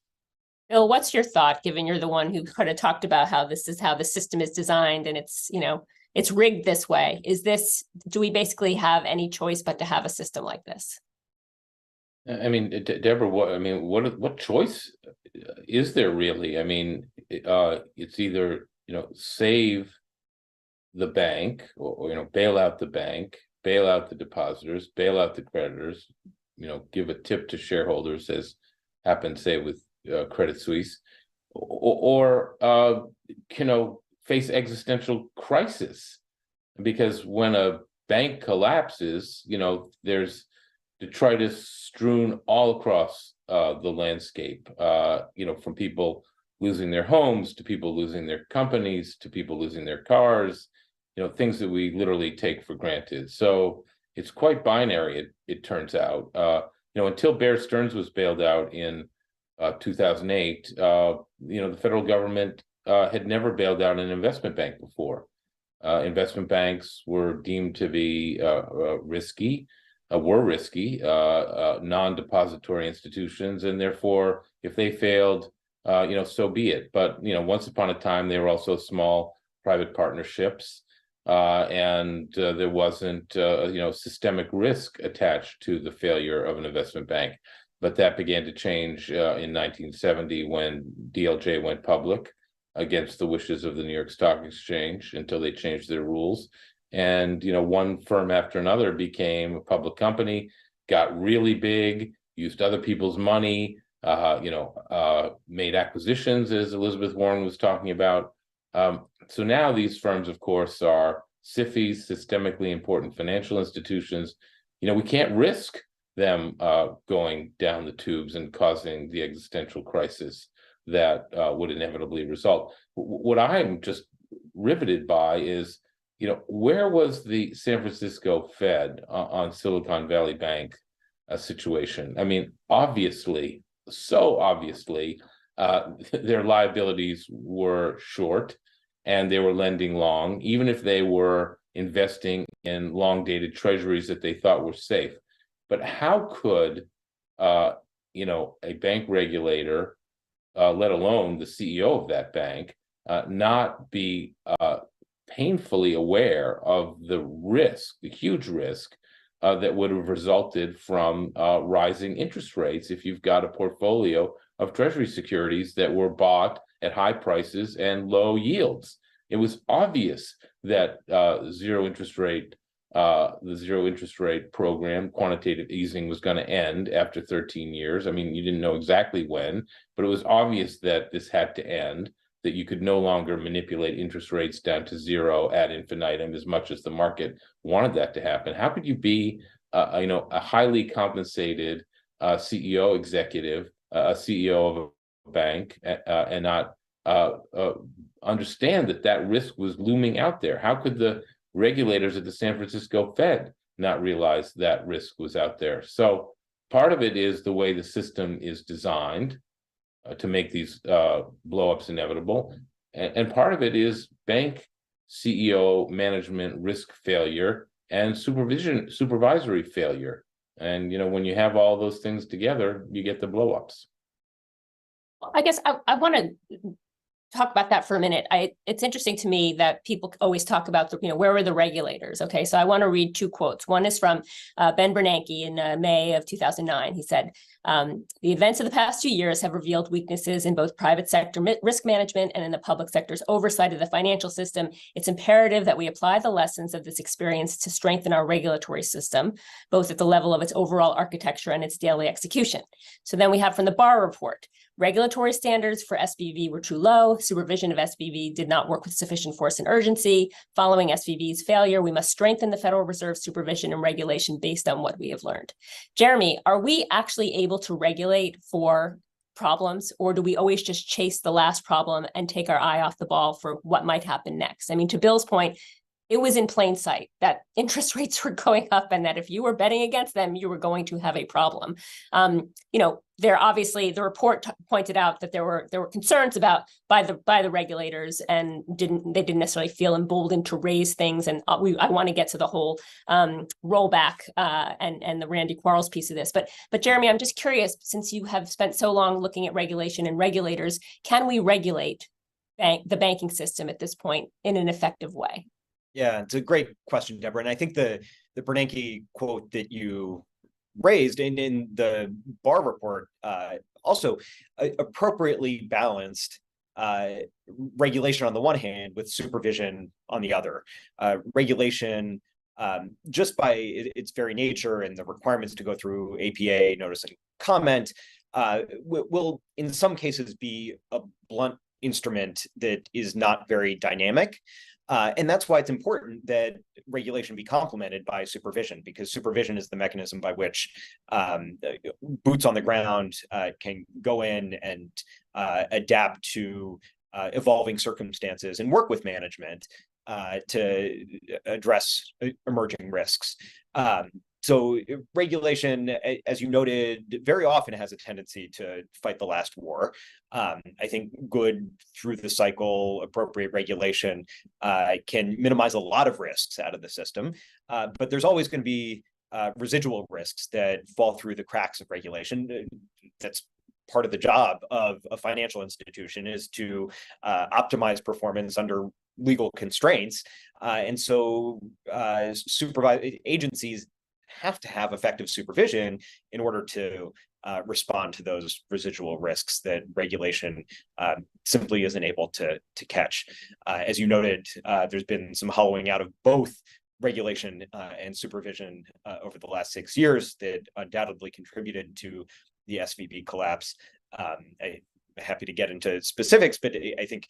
Bill, what's your thought, given you're the one who kind of talked about how this is how the system is designed and it's rigged this way? Do we basically have any choice but to have a system like this? Deborah, what choice is there really? It's either, save the bank or bail out the bank, bail out the depositors, bail out the creditors, give a tip to shareholders, as happened, say, with Credit Suisse, or face existential crisis. Because when a bank collapses, there's detritus strewn all across the landscape, from people losing their homes to people losing their companies to people losing their cars, things that we literally take for granted. So it's quite binary, it turns out. Until Bear Stearns was bailed out in 2008, the federal government had never bailed out an investment bank before. Investment banks were deemed to be risky, non-depository institutions, and therefore, if they failed, so be it. But once upon a time, they were also small private partnerships. and there wasn't systemic risk attached to the failure of an investment bank. But that began to change in 1970 when DLJ went public against the wishes of the New York Stock Exchange until they changed their rules. And one firm after another became a public company, got really big, used other people's money, made acquisitions, as Elizabeth Warren was talking about. So now these firms, of course, are SIFIs, systemically important financial institutions. We can't risk them going down the tubes and causing the existential crisis that would inevitably result. What I'm just riveted by is, where was the San Francisco Fed on Silicon Valley Bank situation? I mean, obviously, their liabilities were short and they were lending long, even if they were investing in long-dated treasuries that they thought were safe. But how could, a bank regulator, let alone the CEO of that bank, not be painfully aware of the risk, the huge risk that would have resulted from rising interest rates if you've got a portfolio of treasury securities that were bought at high prices and low yields? It was obvious that the zero interest rate program, quantitative easing, was going to end after 13 years. I mean, you didn't know exactly when, but it was obvious that this had to end, that you could no longer manipulate interest rates down to zero ad infinitum as much as the market wanted that to happen. How could you be, a highly compensated CEO executive, a CEO of a bank, and not understand that risk was looming out there? How could the regulators at the San Francisco Fed not realize that risk was out there? So part of it is the way the system is designed to make these blowups inevitable. And part of it is bank CEO management risk failure and supervisory failure. And, when you have all those things together, you get the blowups. I guess I want to talk about that for a minute. It's interesting to me that people always talk about where were the regulators? Okay, so I want to read two quotes. One is from Ben Bernanke in May of 2009. He said, the events of the past 2 years have revealed weaknesses in both private sector risk management and in the public sector's oversight of the financial system. It's imperative that we apply the lessons of this experience to strengthen our regulatory system, both at the level of its overall architecture and its daily execution. So then we have from the Barr report, regulatory standards for SVB were too low. Supervision of SVB did not work with sufficient force and urgency. Following SVB's failure, we must strengthen the Federal Reserve's supervision and regulation based on what we have learned. Jeremy, are we actually able to regulate for problems, or do we always just chase the last problem and take our eye off the ball for what might happen next? I mean, to Bill's point, it was in plain sight that interest rates were going up and that if you were betting against them, you were going to have a problem. There obviously, the report pointed out that there were concerns about by the regulators, and they didn't necessarily feel emboldened to raise things. And I want to get to the whole rollback and the Randy Quarles piece of this. But Jeremy, I'm just curious, since you have spent so long looking at regulation and regulators, can we regulate the banking system at this point in an effective way? Yeah, it's a great question, Deborah. And I think the Bernanke quote that you raised in the Barr report also appropriately balanced regulation on the one hand with supervision on the other. Regulation, just by its very nature and the requirements to go through APA, notice and comment, will in some cases be a blunt instrument that is not very dynamic. And that's why it's important that regulation be complemented by supervision, because supervision is the mechanism by which boots on the ground can go in and adapt to evolving circumstances and work with management to address emerging risks. So regulation, as you noted, very often has a tendency to fight the last war. I think good through the cycle, appropriate regulation can minimize a lot of risks out of the system, but there's always going to be residual risks that fall through the cracks of regulation. That's part of the job of a financial institution, is to optimize performance under legal constraints. And so agencies have to have effective supervision in order to respond to those residual risks that regulation simply isn't able to catch. As you noted, there's been some hollowing out of both regulation and supervision over the last 6 years that undoubtedly contributed to the SVB collapse. I'm happy to get into specifics, but I think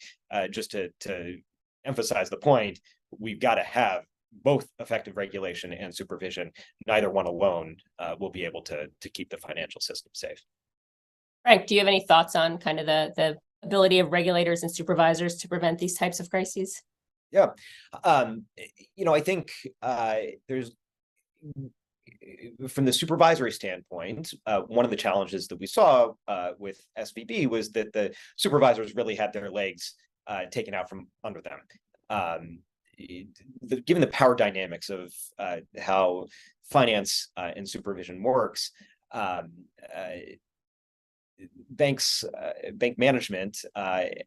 just to emphasize the point, we've got to have both effective regulation and supervision. Neither one alone will be able to keep the financial system safe. Frank, do you have any thoughts on kind of the ability of regulators and supervisors to prevent these types of crises? Yeah, I think there's, from the supervisory standpoint, one of the challenges that we saw with SVB was that the supervisors really had their legs taken out from under them. Given the power dynamics of how finance and supervision works, bank management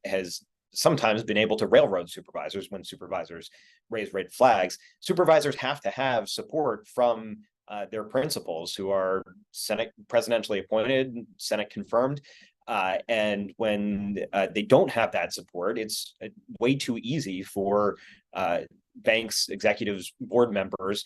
has sometimes been able to railroad supervisors when supervisors raise red flags. Supervisors have to have support from their principals, who are presidentially appointed, Senate confirmed. And when they don't have that support, it's way too easy for banks, executives, board members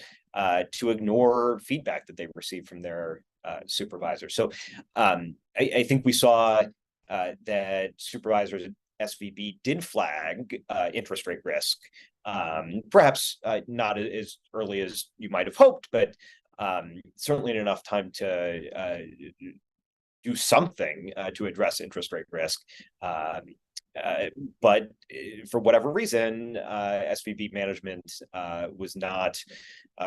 to ignore feedback that they receive from their supervisors. So I think we saw that supervisors at SVB did flag interest rate risk, perhaps not as early as you might have hoped, but certainly in enough time to do something to address interest rate risk. But for whatever reason, SVB management was not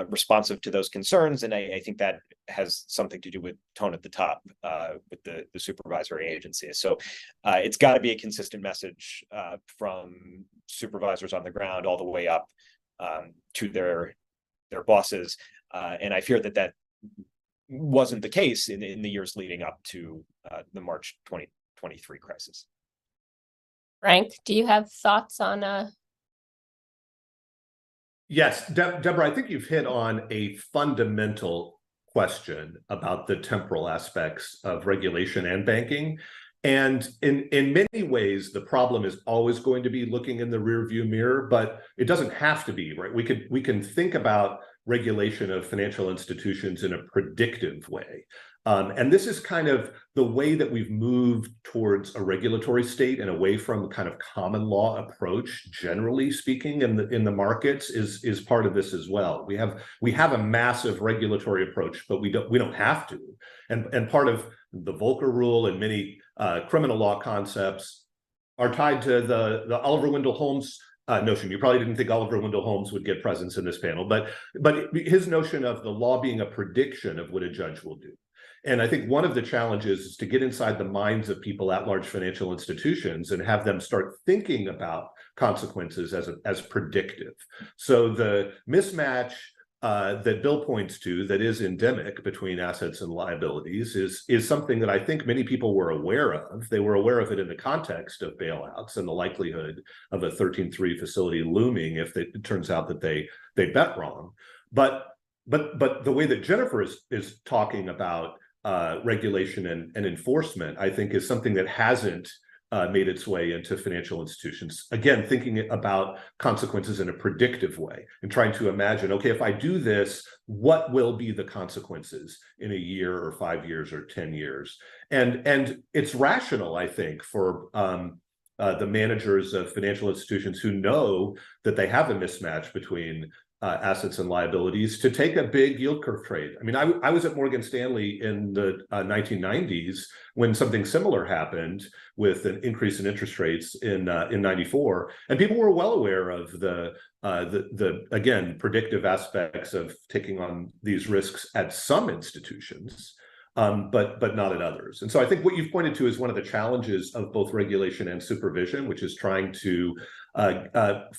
responsive to those concerns. And I think that has something to do with tone at the top with the supervisory agencies. So it's got to be a consistent message from supervisors on the ground all the way up to their bosses. And I fear that wasn't the case in the years leading up to the March 2023 crisis. Frank, do you have thoughts on Yes, Deborah, I think you've hit on a fundamental question about the temporal aspects of regulation and banking. And in many ways, the problem is always going to be looking in the rearview mirror, but it doesn't have to be, right? We can think about regulation of financial institutions in a predictive way. And this is kind of the way that we've moved towards a regulatory state and away from kind of common law approach, generally speaking, in the markets is part of this as well. We have a massive regulatory approach, but we don't have to. And part of the Volcker Rule and many criminal law concepts are tied to the Oliver Wendell Holmes notion. You probably didn't think Oliver Wendell Holmes would get presence in this panel, but his notion of the law being a prediction of what a judge will do. And I think one of the challenges is to get inside the minds of people at large financial institutions and have them start thinking about consequences as predictive. So the mismatch that Bill points to that is endemic between assets and liabilities is something that I think many people were aware of. They were aware of it in the context of bailouts and the likelihood of a 13-3 facility looming if it turns out that they bet wrong. But the way that Jennifer is talking about regulation and enforcement, I think, is something that hasn't made its way into financial institutions. Again, thinking about consequences in a predictive way and trying to imagine, okay, if I do this, what will be the consequences in a year or 5 years or 10 years? And it's rational, I think, for the managers of financial institutions who know that they have a mismatch between assets and liabilities to take a big yield curve trade. I mean, I was at Morgan Stanley in the 1990s when something similar happened with an increase in interest rates in 94, and people were well aware of the again, predictive aspects of taking on these risks at some institutions, but not at others. And so I think what you've pointed to is one of the challenges of both regulation and supervision, which is trying to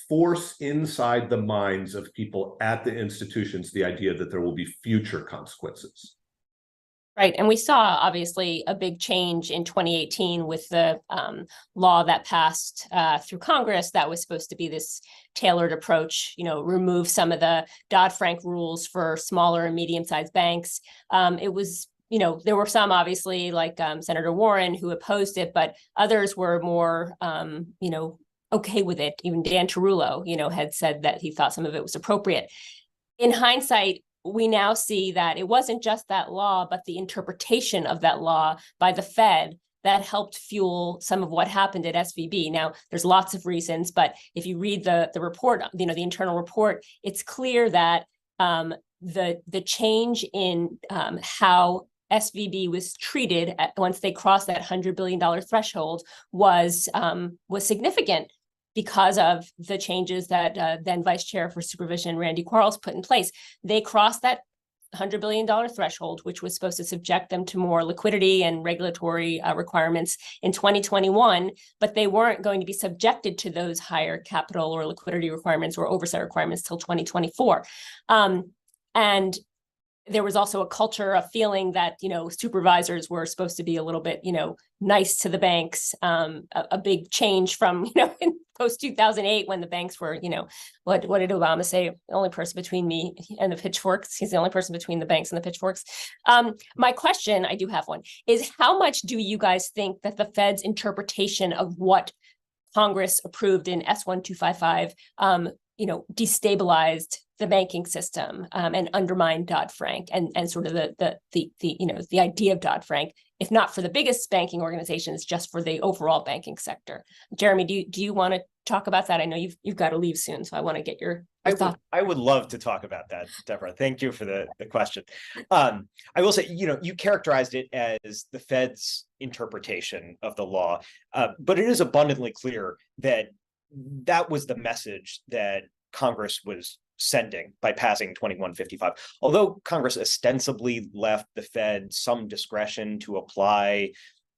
force inside the minds of people at the institutions the idea that there will be future consequences. Right. And we saw obviously a big change in 2018 with the law that passed through Congress that was supposed to be this tailored approach, remove some of the Dodd-Frank rules for smaller and medium-sized banks. It was, there were some obviously like Senator Warren who opposed it, but others were more, okay with it. Even Dan Tarullo, had said that he thought some of it was appropriate. In hindsight, we now see that it wasn't just that law, but the interpretation of that law by the Fed that helped fuel some of what happened at SVB. Now, there's lots of reasons, but if you read the report, the internal report, it's clear that the change in how SVB was treated once they crossed that $100 billion threshold was significant, because of the changes that then Vice Chair for Supervision Randy Quarles put in place. They crossed that $100 billion threshold, which was supposed to subject them to more liquidity and regulatory requirements in 2021, but they weren't going to be subjected to those higher capital or liquidity requirements or oversight requirements till 2024. And there was also a culture of feeling that, supervisors were supposed to be a little bit, nice to the banks, a big change from, in post 2008 when the banks were, what did Obama say? The only person between me and the pitchforks. He's the only person between the banks and the pitchforks. My question, I do have one, is how much do you guys think that the Fed's interpretation of what Congress approved in S1255, destabilized the banking system and undermined Dodd-Frank and sort of the idea of Dodd-Frank, if not for the biggest banking organizations, just for the overall banking sector? Jeremy, do you want to talk about that? I know you've got to leave soon, so I want to get your thoughts. I would love to talk about that, Deborah. Thank you for the question. I will say, you characterized it as the Fed's interpretation of the law, but it is abundantly clear that that was the message that Congress was sending by passing 2155. Although Congress ostensibly left the Fed some discretion to apply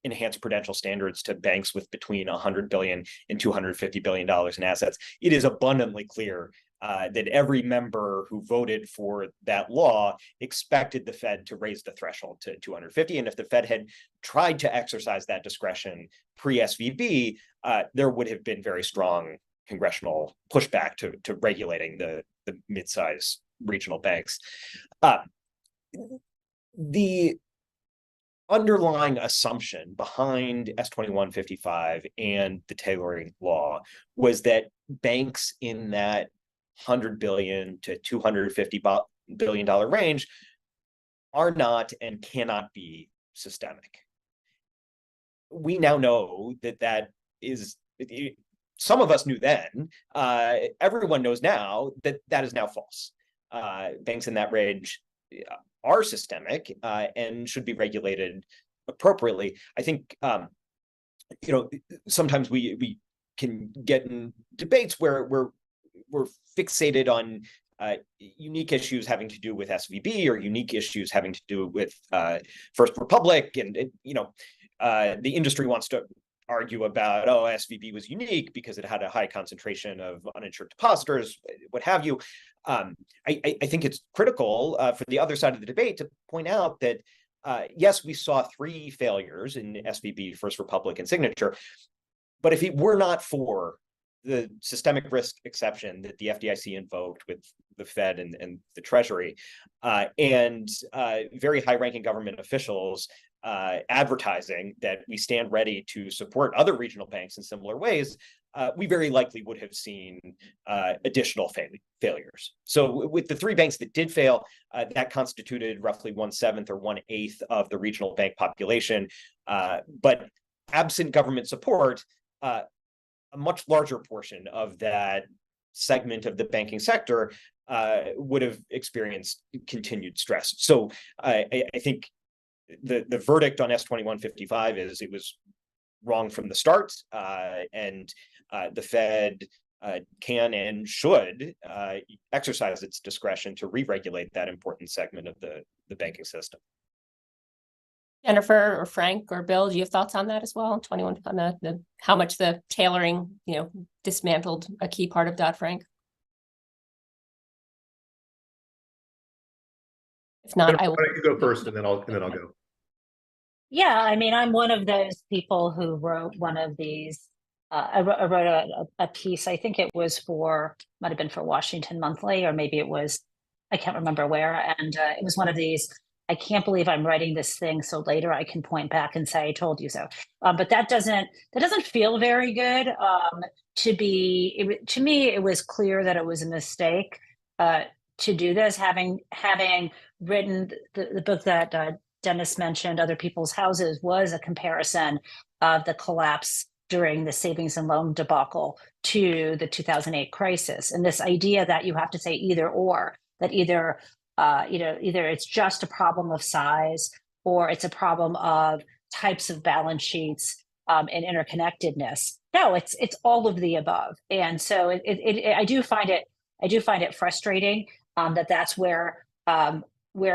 enhanced prudential standards to banks with between $100 billion and $250 billion in assets, it is abundantly clear that every member who voted for that law expected the Fed to raise the threshold to 250. And if the Fed had tried to exercise that discretion pre-SVB, there would have been very strong congressional pushback to regulating the mid-size regional banks. The underlying assumption behind S2155 and the tailoring law was that banks in that $100 billion to $250 billion range are not and cannot be systemic. We now know that is, some of us knew then, everyone knows now that is now false. Banks in that range are systemic and should be regulated appropriately. I think, sometimes we can get in debates where we're fixated on unique issues having to do with SVB or unique issues having to do with First Republic, and the industry wants to argue about, SVB was unique because it had a high concentration of uninsured depositors, what have you. I think it's critical for the other side of the debate to point out that, yes, we saw 3 failures in SVB, First Republic, and Signature, but if it were not for the systemic risk exception that the FDIC invoked with the Fed and the Treasury, and very high-ranking government officials advertising that we stand ready to support other regional banks in similar ways, we very likely would have seen additional failures. So with the 3 banks that did fail, that constituted roughly 1/7 or 1/8 of the regional bank population. But absent government support, a much larger portion of that segment of the banking sector would have experienced continued stress. So I think the verdict on S2155 is it was wrong from the start, and the Fed can and should exercise its discretion to re-regulate that important segment of the banking system. Jennifer or Frank or Bill, do you have thoughts on that as well? 21 on the how much the tailoring, dismantled a key part of Dodd-Frank? If not, Why don't you go first, and then I'll go. Yeah, I mean, I'm one of those people who wrote one of these. I wrote a piece. I think it was might have been for Washington Monthly, or maybe it was, I can't remember where. And it was one of these. I can't believe I'm writing this thing, so later I can point back and say I told you so. But that doesn't feel very good. To me, it was clear that it was a mistake to do this. Having written the book that Dennis mentioned, Other People's Houses, was a comparison of the collapse during the savings and loan debacle to the 2008 crisis. And this idea that you have to say either or, that either it's just a problem of size, or it's a problem of types of balance sheets and interconnectedness. No, it's all of the above. And so I do find it frustrating that that's where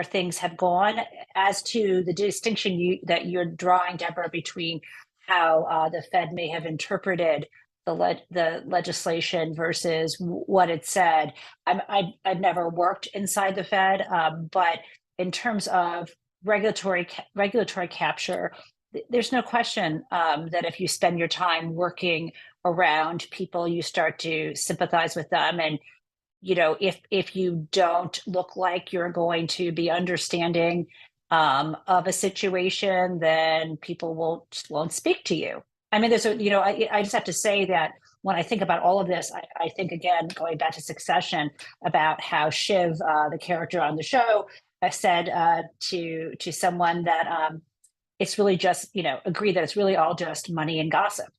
things have gone. As to the distinction that you're drawing, Deborah, between how the Fed may have interpreted the legislation versus what it said. I've never worked inside the Fed, but in terms of regulatory capture, there's no question that if you spend your time working around people, you start to sympathize with them. And if you don't look like you're going to be understanding of a situation, then people won't speak to you. I mean, I just have to say that when I think about all of this, I think, again, going back to Succession, about how Shiv, the character on the show, said to someone that it's really just, agree that it's really all just money and gossip.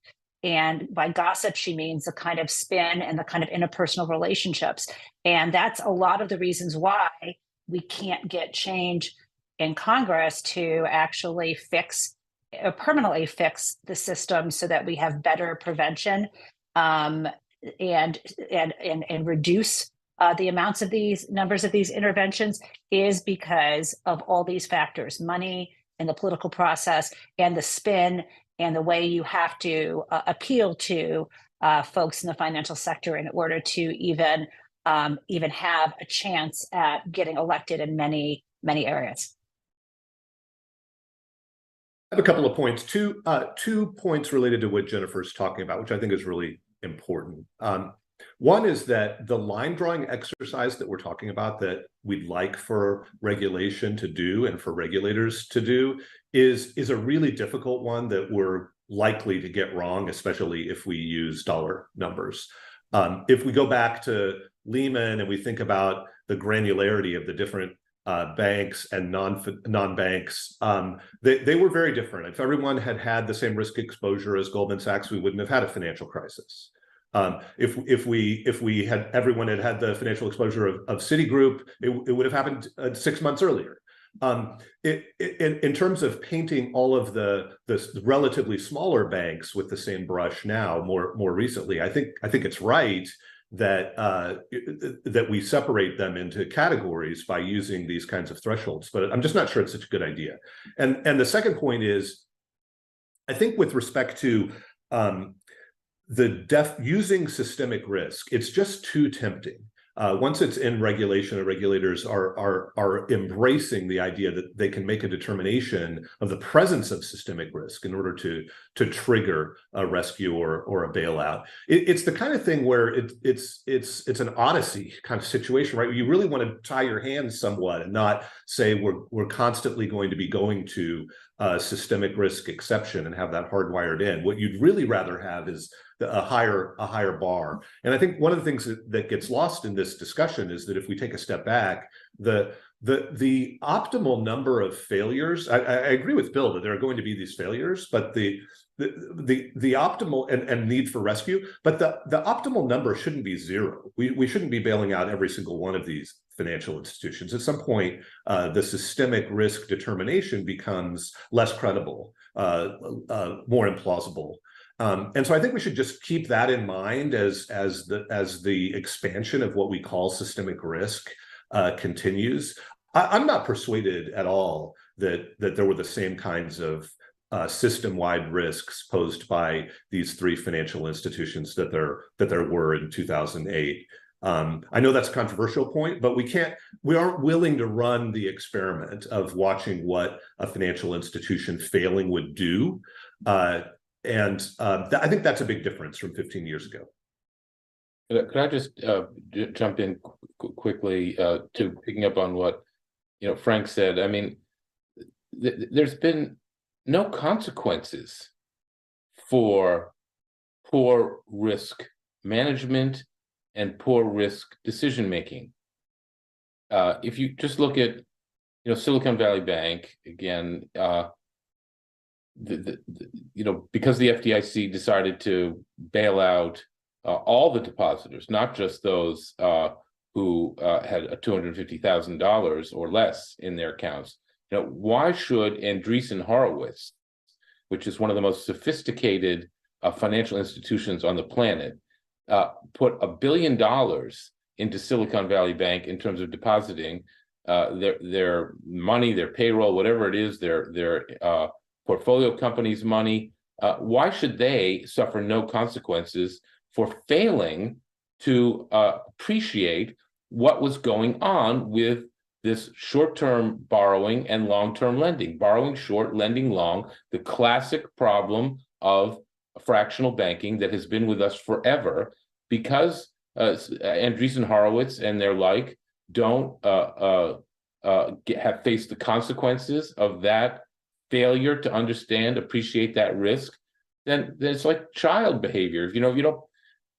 And by gossip, she means the kind of spin and the kind of interpersonal relationships. And that's a lot of the reasons why we can't get change in Congress to actually permanently fix the system so that we have better prevention and reduce the numbers of these interventions, is because of all these factors: money and the political process, and the spin, and the way you have to appeal to folks in the financial sector in order to even have a chance at getting elected in many areas. I have a couple of points. Two points related to what Jennifer's talking about, which I think is really important. One is that the line drawing exercise that we're talking about, that we'd like for regulation to do and for regulators to do, is a really difficult one that we're likely to get wrong, especially if we use dollar numbers. If we go back to Lehman and we think about the granularity of the different banks and non-banks, they were very different. If everyone had the same risk exposure as Goldman Sachs, we wouldn't have had a financial crisis. If everyone had the financial exposure of Citigroup, it would have happened 6 months earlier. In terms of painting all of the relatively smaller banks with the same brush now, more recently, I think it's right that we separate them into categories by using these kinds of thresholds, but I'm just not sure it's such a good idea. And the second point is, I think with respect to using systemic risk, it's just too tempting. Once it's in regulation, and regulators are embracing the idea that they can make a determination of the presence of systemic risk in order to trigger a rescue or a bailout. It's the kind of thing where it's an odyssey kind of situation, right? You really want to tie your hands somewhat and not say we're constantly going to be going to systemic risk exception and have that hardwired in. What you'd really rather have is a higher bar. And I think one of the things that gets lost in this discussion is that if we take a step back, the optimal number of failures, I agree with Bill that there are going to be these failures, but the optimal and need for rescue, but the optimal number shouldn't be zero. We shouldn't be bailing out every single one of these financial institutions. At some point, the systemic risk determination becomes less credible, more implausible. And so I think we should just keep that in mind as the expansion of what we call systemic risk continues. I'm not persuaded at all that there were the same kinds of system-wide risks posed by these three financial institutions that there were in 2008. I know that's a controversial point, but we aren't willing to run the experiment of watching what a financial institution failing would do. I think that's a big difference from 15 years ago. Could I just jump in quickly to picking up on what Frank said? I mean, there's been no consequences for poor risk management and poor risk decision making. If you just look at Silicon Valley Bank again, because the FDIC decided to bail out all the depositors, not just those who had $250,000 or less in their accounts. Why should Andreessen Horowitz, which is one of the most sophisticated financial institutions on the planet, put $1 billion into Silicon Valley Bank in terms of depositing their money, their payroll, whatever it is, their portfolio company's money? Why should they suffer no consequences for failing to appreciate what was going on with this short-term borrowing and long-term lending? Borrowing short, lending long, the classic problem of fractional banking that has been with us forever, because Andreessen Horowitz and their like don't have faced the consequences of that failure to understand, appreciate that risk. Then it's like child behavior. If you don't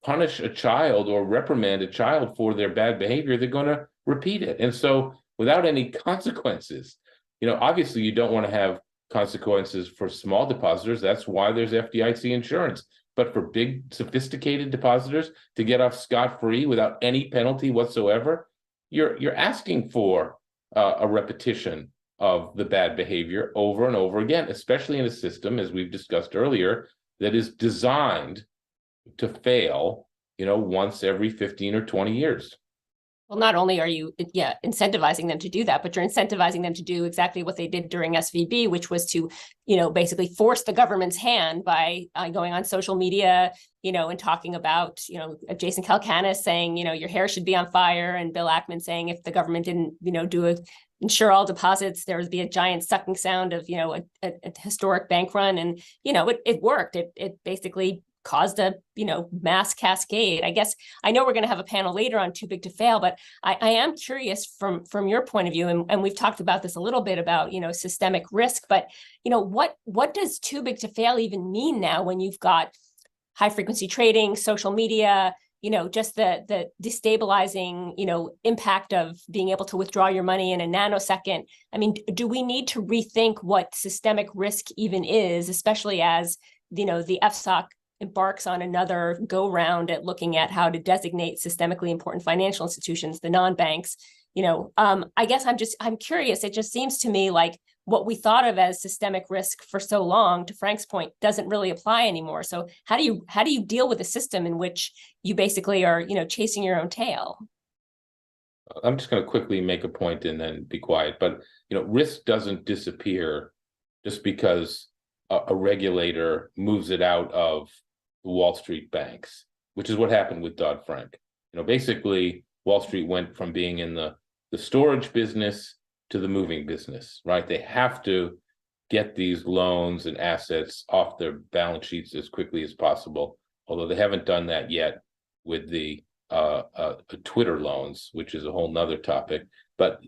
punish a child or reprimand a child for their bad behavior, they're going to repeat it. And so without any consequences, obviously you don't want to have consequences for small depositors. That's why there's FDIC insurance. But for big, sophisticated depositors to get off scot-free without any penalty whatsoever, you're asking for a repetition of the bad behavior over and over again, especially in a system, as we've discussed earlier, that is designed to fail, once every 15 or 20 years. Well, not only are you, incentivizing them to do that, but you're incentivizing them to do exactly what they did during SVB, which was to, basically force the government's hand by going on social media, and talking about, Jason Calacanis saying, your hair should be on fire, and Bill Ackman saying if the government didn't, insure all deposits, there would be a giant sucking sound of, a historic bank run. And, it worked. It basically caused a mass cascade. I guess I know we're going to have a panel later on too big to fail, but I am curious from your point of view, and we've talked about this a little bit about systemic risk, but what does too big to fail even mean now when you've got high frequency trading, social media, just the destabilizing impact of being able to withdraw your money in a nanosecond? I mean, do we need to rethink what systemic risk even is, especially as the FSOC embarks on another go round at looking at how to designate systemically important financial institutions, the non-banks? I guess I'm curious. It just seems to me like what we thought of as systemic risk for so long, to Frank's point, doesn't really apply anymore. So how do you deal with a system in which you basically are, chasing your own tail? I'm just going to quickly make a point and then be quiet. But, risk doesn't disappear just because a regulator moves it out of the Wall Street banks, which is what happened with Dodd-Frank. Basically, Wall Street went from being in the storage business to the moving business, right? They have to get these loans and assets off their balance sheets as quickly as possible, although they haven't done that yet with the Twitter loans, which is a whole nother topic. But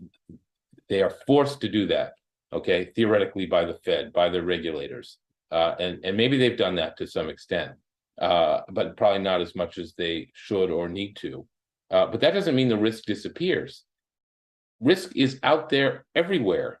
they are forced to do that, okay, theoretically by the Fed, by their regulators. And maybe they've done that to some extent, but probably not as much as they should or need to. But that doesn't mean the risk disappears. Risk is out there everywhere.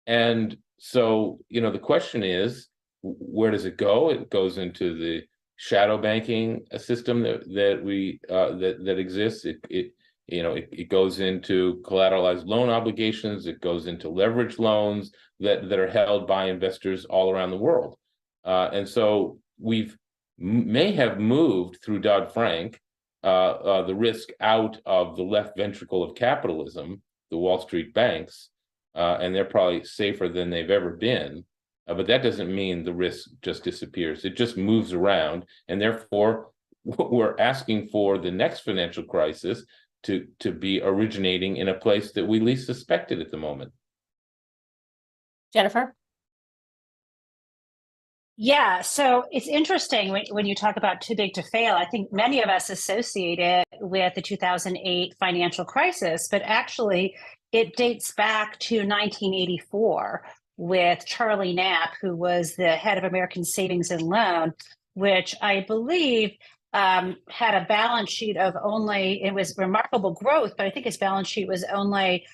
And so, the question is, where does it go? It goes into the shadow banking system that exists. It goes into collateralized loan obligations. It goes into leverage loans that are held by investors all around the world. And so may have moved through Dodd-Frank the risk out of the left ventricle of capitalism, the Wall Street banks, and they're probably safer than they've ever been. But that doesn't mean the risk just disappears. It just moves around, and therefore we're asking for the next financial crisis to be originating in a place that we least suspected at the moment. Jennifer? Yeah, so it's interesting when you talk about too big to fail. I think many of us associate it with the 2008 financial crisis, but actually it dates back to 1984 with Charlie Knapp, who was the head of American Savings and Loan, which I believe had a balance sheet of only, it was remarkable growth, but I think his balance sheet was only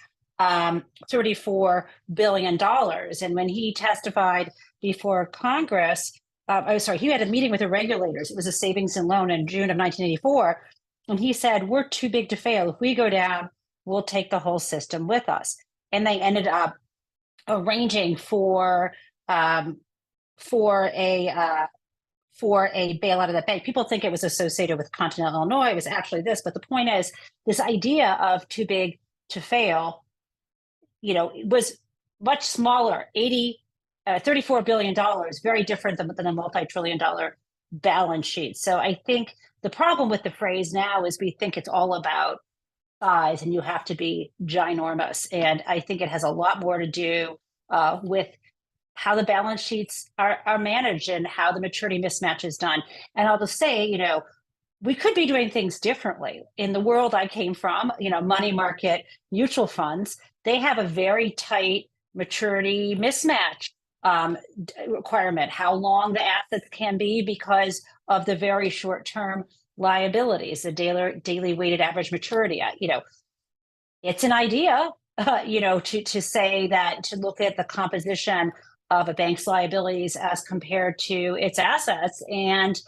$34 billion. And when he testified before Congress, he had a meeting with the regulators. It was a savings and loan in June of 1984. And he said, we're too big to fail. If we go down, we'll take the whole system with us. And they ended up arranging for a bailout of the bank. People think it was associated with Continental Illinois. It was actually this. But the point is, this idea of too big to fail, it was much smaller, $34 billion, very different than a multi-trillion-dollar balance sheet. So I think the problem with the phrase now is we think it's all about size and you have to be ginormous. And I think it has a lot more to do with how the balance sheets are managed and how the maturity mismatch is done. And I'll just say, we could be doing things differently. In the world I came from, money market mutual funds, they have a very tight maturity mismatch requirement, how long the assets can be because of the very short-term liabilities, the daily weighted average maturity. It's an idea, to say that, to look at the composition of a bank's liabilities as compared to its assets and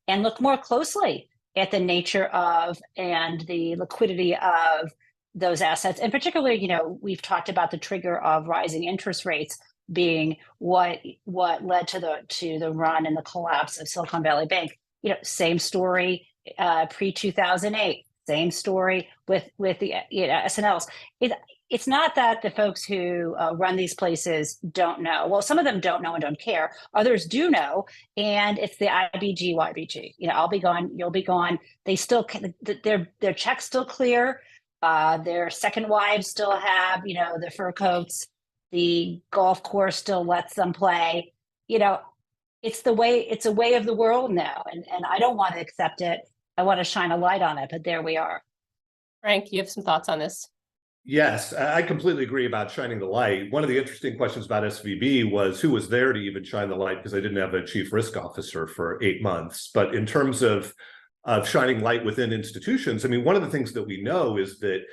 look more closely at the nature of and the liquidity of those assets. And particularly, we've talked about the trigger of rising interest rates being what led to the run and the collapse of Silicon Valley Bank. Same story pre-2008, same story with the S&Ls. It's not that the folks who run these places don't know. Well, some of them don't know and don't care. Others do know, and it's the IBG, YBG. I'll be gone, you'll be gone. They still their checks still clear. Their second wives still have the fur coats. The golf course still lets them play. It's a way of the world now, and I don't want to accept it. I want to shine a light on it, but there we are. Frank, you have some thoughts on this? Yes, I completely agree about shining the light. One of the interesting questions about SVB was who was there to even shine the light, because I didn't have a chief risk officer for 8 months. But in terms of shining light within institutions, one of the things that we know is that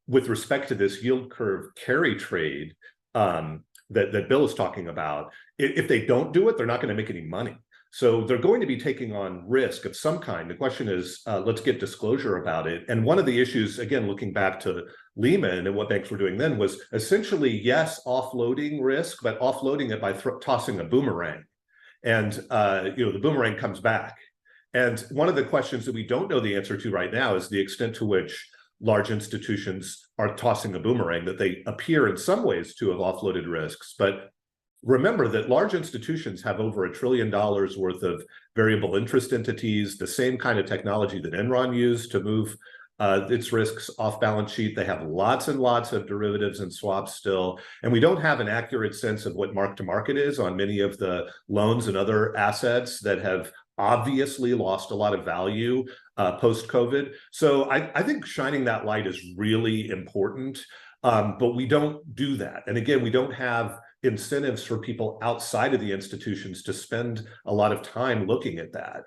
with respect to this yield curve carry trade that Bill is talking about, if they don't do it, they're not going to make any money. So they're going to be taking on risk of some kind. The question is, let's get disclosure about it. And one of the issues, again, looking back to Lehman and what banks were doing then, was essentially, yes, offloading risk, but offloading it by tossing a boomerang. And the boomerang comes back. And one of the questions that we don't know the answer to right now is the extent to which large institutions are tossing a boomerang, that they appear in some ways to have offloaded risks. But remember that large institutions have over $1 trillion worth of variable interest entities, the same kind of technology that Enron used to move its risks off balance sheet. They have lots and lots of derivatives and swaps still. And we don't have an accurate sense of what mark to market is on many of the loans and other assets that have obviously lost a lot of value post-COVID. So I think shining that light is really important, but we don't do that. And again, we don't have incentives for people outside of the institutions to spend a lot of time looking at that.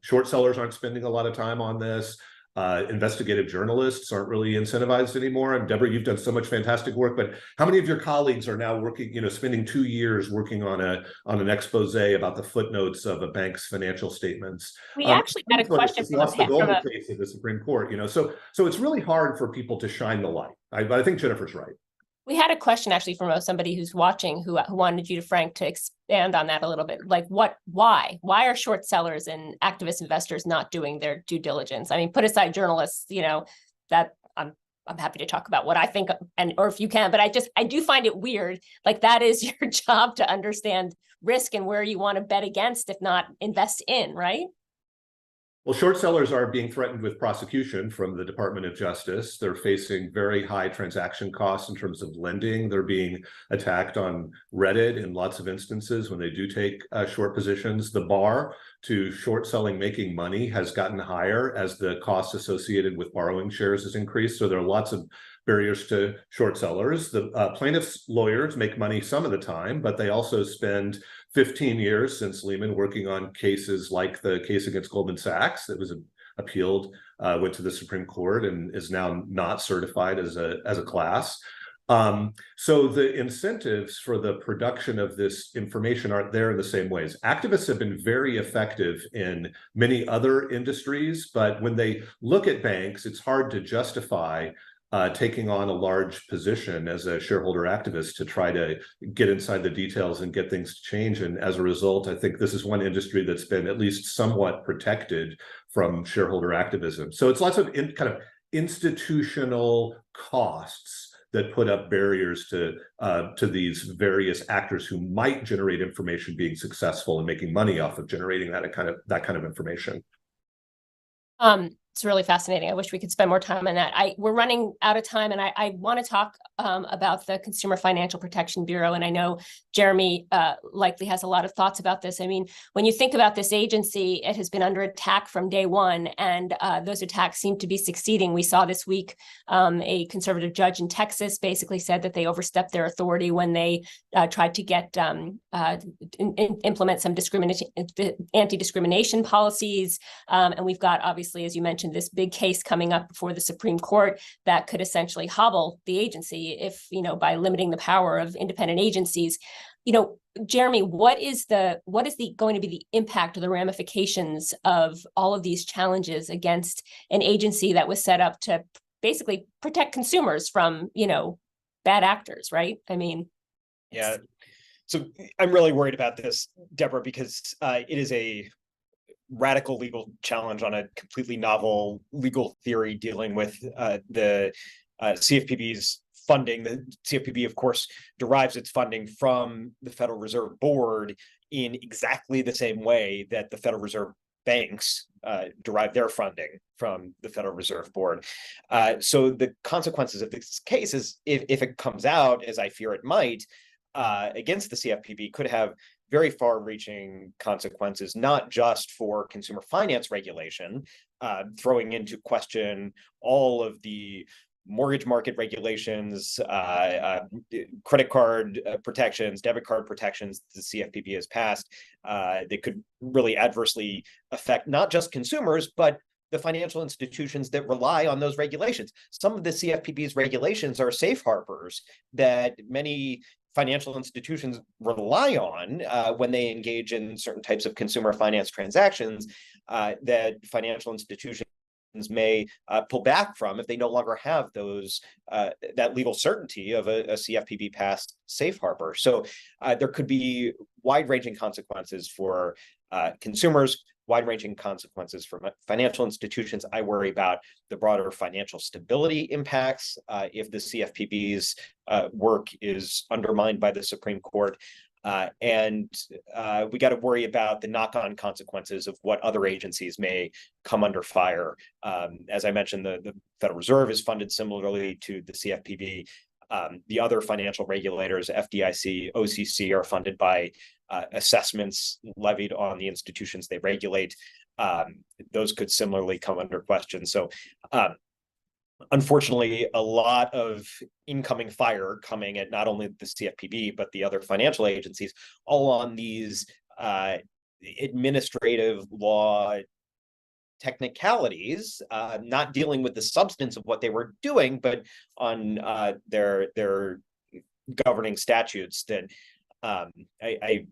Short sellers aren't spending a lot of time on this. Investigative journalists aren't really incentivized anymore. And Deborah, you've done so much fantastic work, but how many of your colleagues are now working, spending 2 years working on an expose about the footnotes of a bank's financial statements? We actually had a question from lost the Golden case of the Supreme Court, so it's really hard for people to shine the light. I think Jennifer's right. We had a question actually from somebody who's watching who wanted you, Frank, to expand on that a little bit. Like why are short sellers and activist investors not doing their due diligence? Put aside journalists, that I'm happy to talk about what I think, or if you can, but I do find it weird. Like that is your job, to understand risk and where you want to bet against, if not invest in, right? Well, short sellers are being threatened with prosecution from the Department of Justice. They're facing very high transaction costs in terms of lending. They're being attacked on Reddit in lots of instances when they do take short positions. The bar to short selling making money has gotten higher as the costs associated with borrowing shares has increased. So there are lots of barriers to short sellers. The plaintiffs' lawyers make money some of the time, but they also spend 15 years since Lehman working on cases like the case against Goldman Sachs that was appealed, went to the Supreme Court and is now not certified as a class. So the incentives for the production of this information aren't there in the same ways. Activists have been very effective in many other industries, but when they look at banks, it's hard to justify taking on a large position as a shareholder activist to try to get inside the details and get things to change. And as a result, I think this is one industry that's been at least somewhat protected from shareholder activism. So it's lots of kind of institutional costs that put up barriers to these various actors who might generate information being successful and making money off of generating that kind of information. It's really fascinating. I wish we could spend more time on that. We're running out of time, and I want to talk about the Consumer Financial Protection Bureau. And I know Jeremy likely has a lot of thoughts about this. I mean, when you think about this agency, it has been under attack from day one, and those attacks seem to be succeeding. We saw this week a conservative judge in Texas basically said that they overstepped their authority when they tried to get implement some anti-discrimination policies. And we've got, obviously, as you mentioned, this big case coming up before the Supreme Court that could essentially hobble the agency if, by limiting the power of independent agencies. Jeremy, what is going to be the impact or the ramifications of all of these challenges against an agency that was set up to basically protect consumers from, bad actors, right? I mean, yeah. So I'm really worried about this, Deborah, because it is a radical legal challenge on a completely novel legal theory dealing with the CFPB's funding. The CFPB, of course, derives its funding from the Federal Reserve Board in exactly the same way that the Federal Reserve banks derive their funding from the Federal Reserve Board. So the consequences of this case is, if it comes out, as I fear it might, against the CFPB, could have very far-reaching consequences, not just for consumer finance regulation, throwing into question all of the mortgage market regulations, credit card protections, debit card protections the CFPB has passed. That could really adversely affect not just consumers, but the financial institutions that rely on those regulations. Some of the CFPB's regulations are safe harbors that many financial institutions rely on when they engage in certain types of consumer finance transactions that financial institutions may pull back from if they no longer have those that legal certainty of a CFPB passed safe harbor. So there could be wide-ranging consequences for consumers, wide-ranging consequences for financial institutions. I worry about the broader financial stability impacts if the CFPB's work is undermined by the Supreme Court. And we got to worry about the knock-on consequences of what other agencies may come under fire. As I mentioned, the Federal Reserve is funded similarly to the CFPB. The other financial regulators, FDIC, OCC, are funded by assessments levied on the institutions they regulate. Those could similarly come under question. So unfortunately, a lot of incoming fire coming at not only the CFPB, but the other financial agencies, all on these administrative law technicalities, not dealing with the substance of what they were doing, but on their governing statutes that I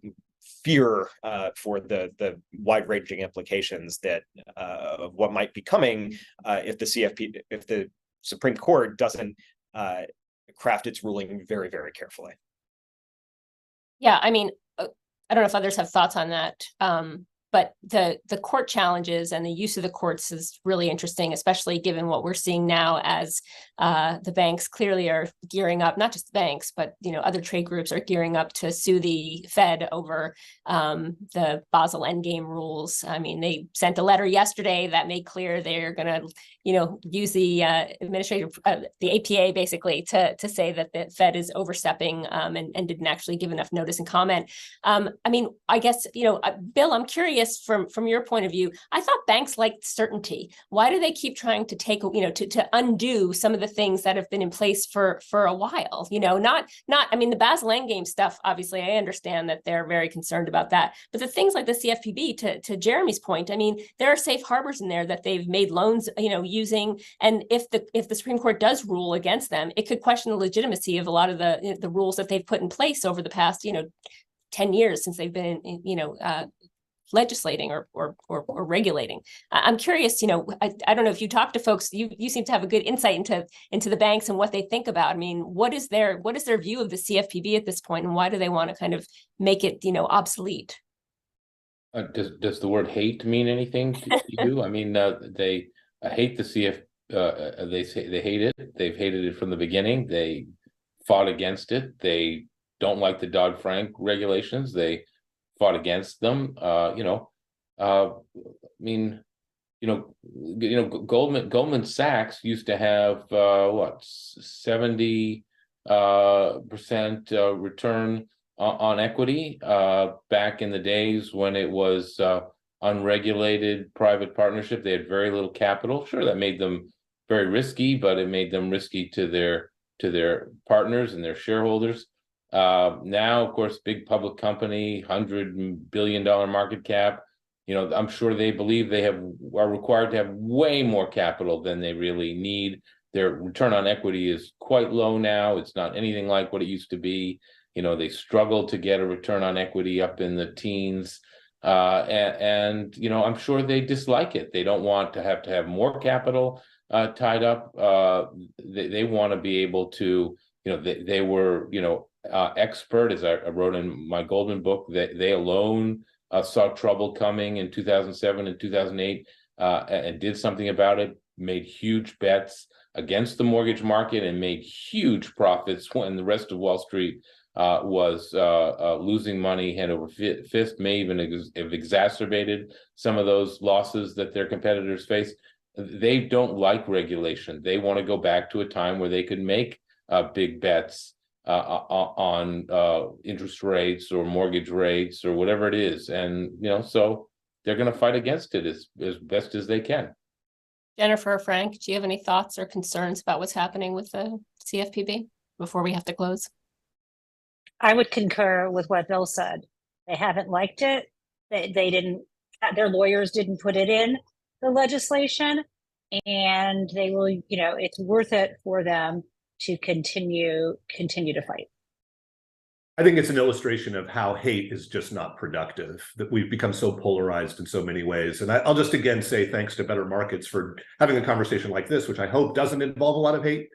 fear for the wide-ranging implications that of what might be coming if the Supreme Court doesn't craft its ruling very, very carefully. Yeah, I mean, I don't know if others have thoughts on that. But the court challenges and the use of the courts is really interesting, especially given what we're seeing now as the banks clearly are gearing up, not just the banks, but other trade groups are gearing up to sue the Fed over the Basel Endgame rules. I mean, they sent a letter yesterday that made clear they're going to, use the the APA basically to say that the Fed is overstepping and didn't actually give enough notice and comment. I mean, I guess, Bill, I'm curious from your point of view. I thought banks liked certainty. Why do they keep trying to take, to undo some of the things that have been in place for a while? I mean, the Basel Endgame stuff, obviously, I understand that they're very concerned about that. But the things like the CFPB, to Jeremy's point, I mean, there are safe harbors in there that they've made loans, using. And if the Supreme Court does rule against them, it could question the legitimacy of a lot of the rules that they've put in place over the past, 10 years since they've been, legislating or regulating. I'm curious, I don't know if you talk to folks, you seem to have a good insight into the banks and what they think about. I mean, what is their view of the CFPB at this point, and why do they want to kind of make it, obsolete? Does the word hate mean anything to you? I mean, they hate the they say they hate it. They've hated it from the beginning. They fought against it. They don't like the Dodd-Frank regulations. They fought against them. I mean, Goldman Sachs used to have 70% return on equity back in the days when it was unregulated private partnership. They had very little capital. Sure, that made them very risky, but it made them risky to their partners and their shareholders. Now, of course, big public company, $100 billion market cap. I'm sure they believe they are required to have way more capital than they really need. Their return on equity is quite low now. It's not anything like what it used to be. They struggle to get a return on equity up in the teens. And I'm sure they dislike it. They don't want to have more capital tied up. They want to be able to, they were, expert, as I wrote in my Goldman book, that they alone saw trouble coming in 2007 and 2008 and did something about it, made huge bets against the mortgage market and made huge profits when the rest of Wall Street was losing money hand over fist, may even have exacerbated some of those losses that their competitors faced. They don't like regulation. They want to go back to a time where they could make big bets on interest rates or mortgage rates or whatever it is. And, so they're going to fight against it as best as they can. Jennifer, Frank, do you have any thoughts or concerns about what's happening with the CFPB before we have to close? I would concur with what Bill said. They haven't liked it. They didn't, their lawyers didn't put it in the legislation, and they will, it's worth it for them to continue to fight. I think it's an illustration of how hate is just not productive, that we've become so polarized in so many ways. And I'll just again say thanks to Better Markets for having a conversation like this, which I hope doesn't involve a lot of hate.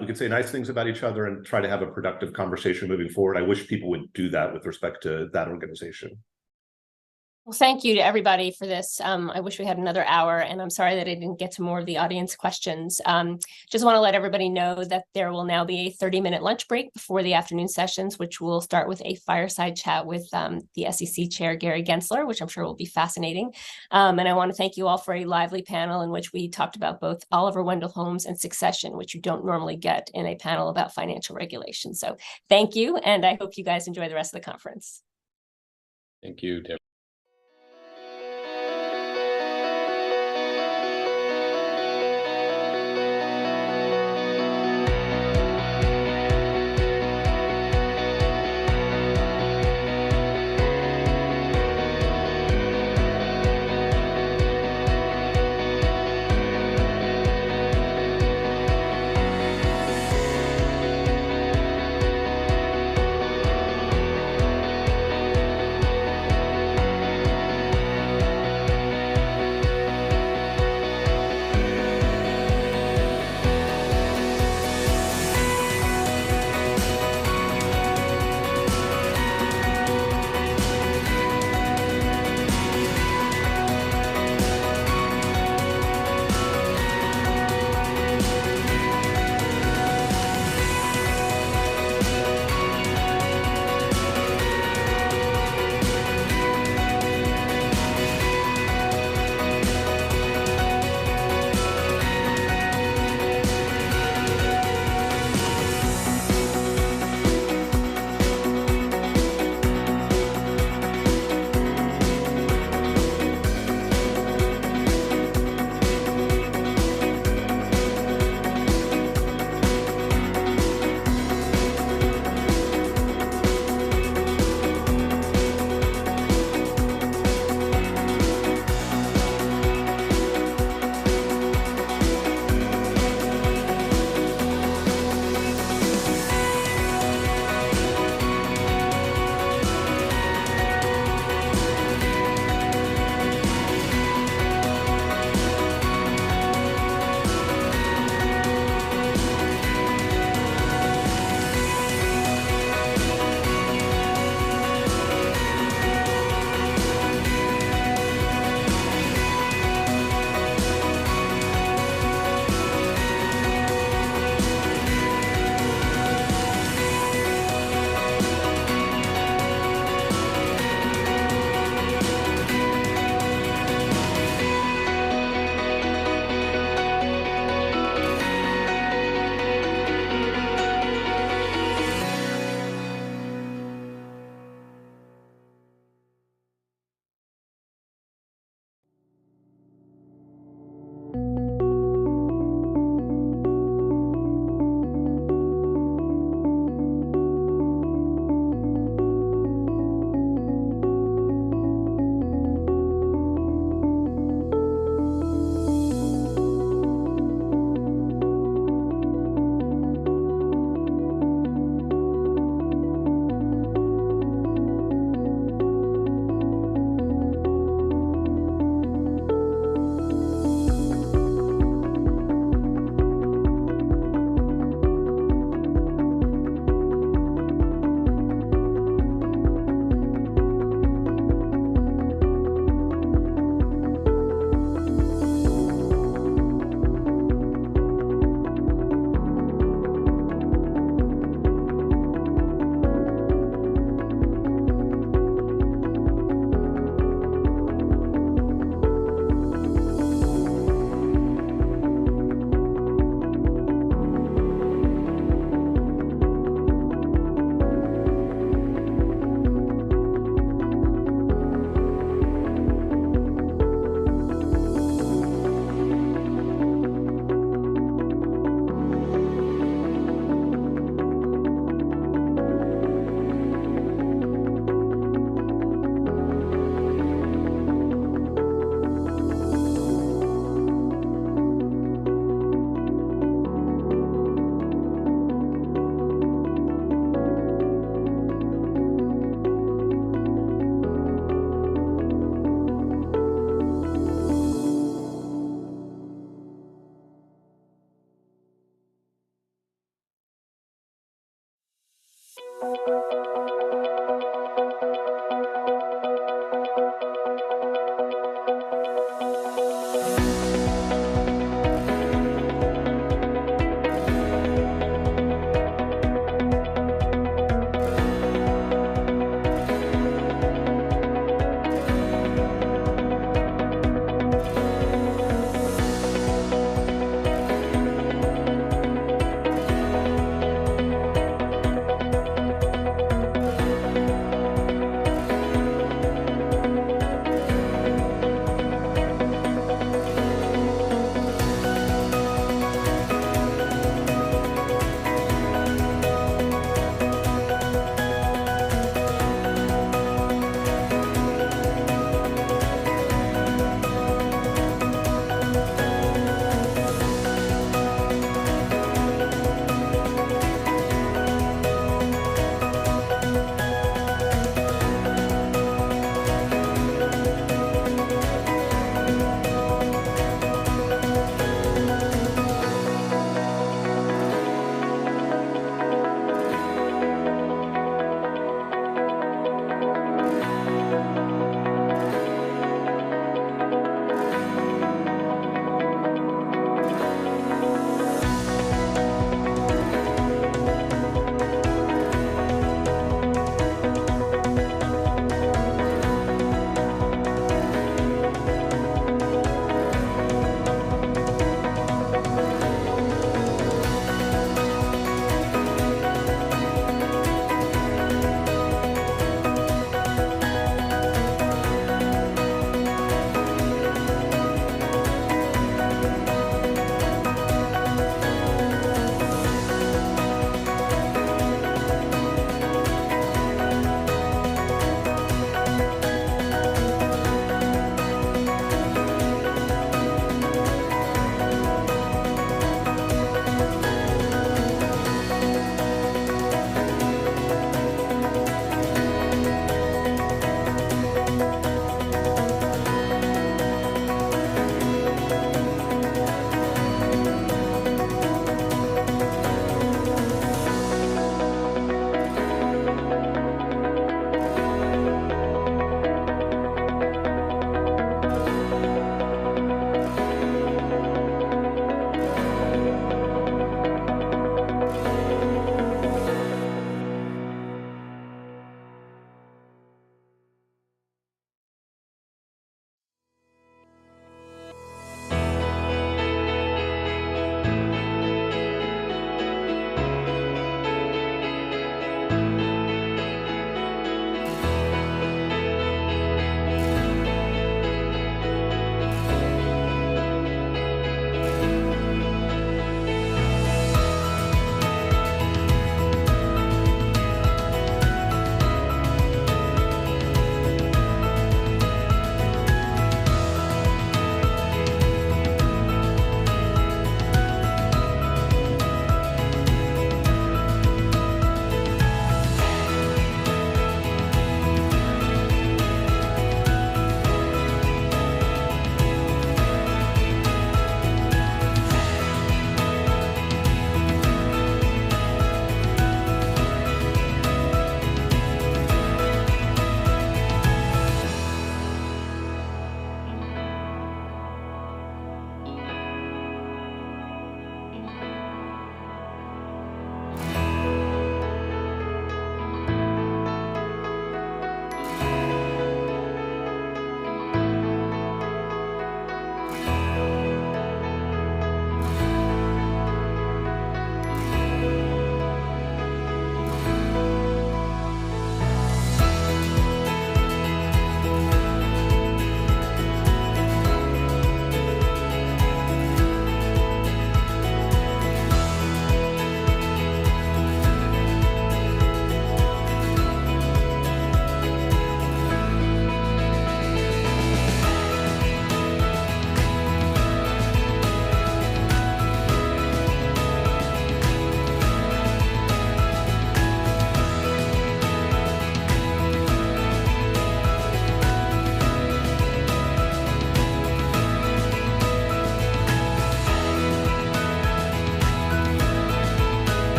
We can say nice things about each other and try to have a productive conversation moving forward. I wish people would do that with respect to that organization. Well, thank you to everybody for this. I wish we had another hour, and I'm sorry that I didn't get to more of the audience questions. Just want to let everybody know that there will now be a 30-minute lunch break before the afternoon sessions, which will start with a fireside chat with the SEC Chair, Gary Gensler, which I'm sure will be fascinating. And I want to thank you all for a lively panel in which we talked about both Oliver Wendell Holmes and succession, which you don't normally get in a panel about financial regulation. So thank you, and I hope you guys enjoy the rest of the conference. Thank you, Deborah.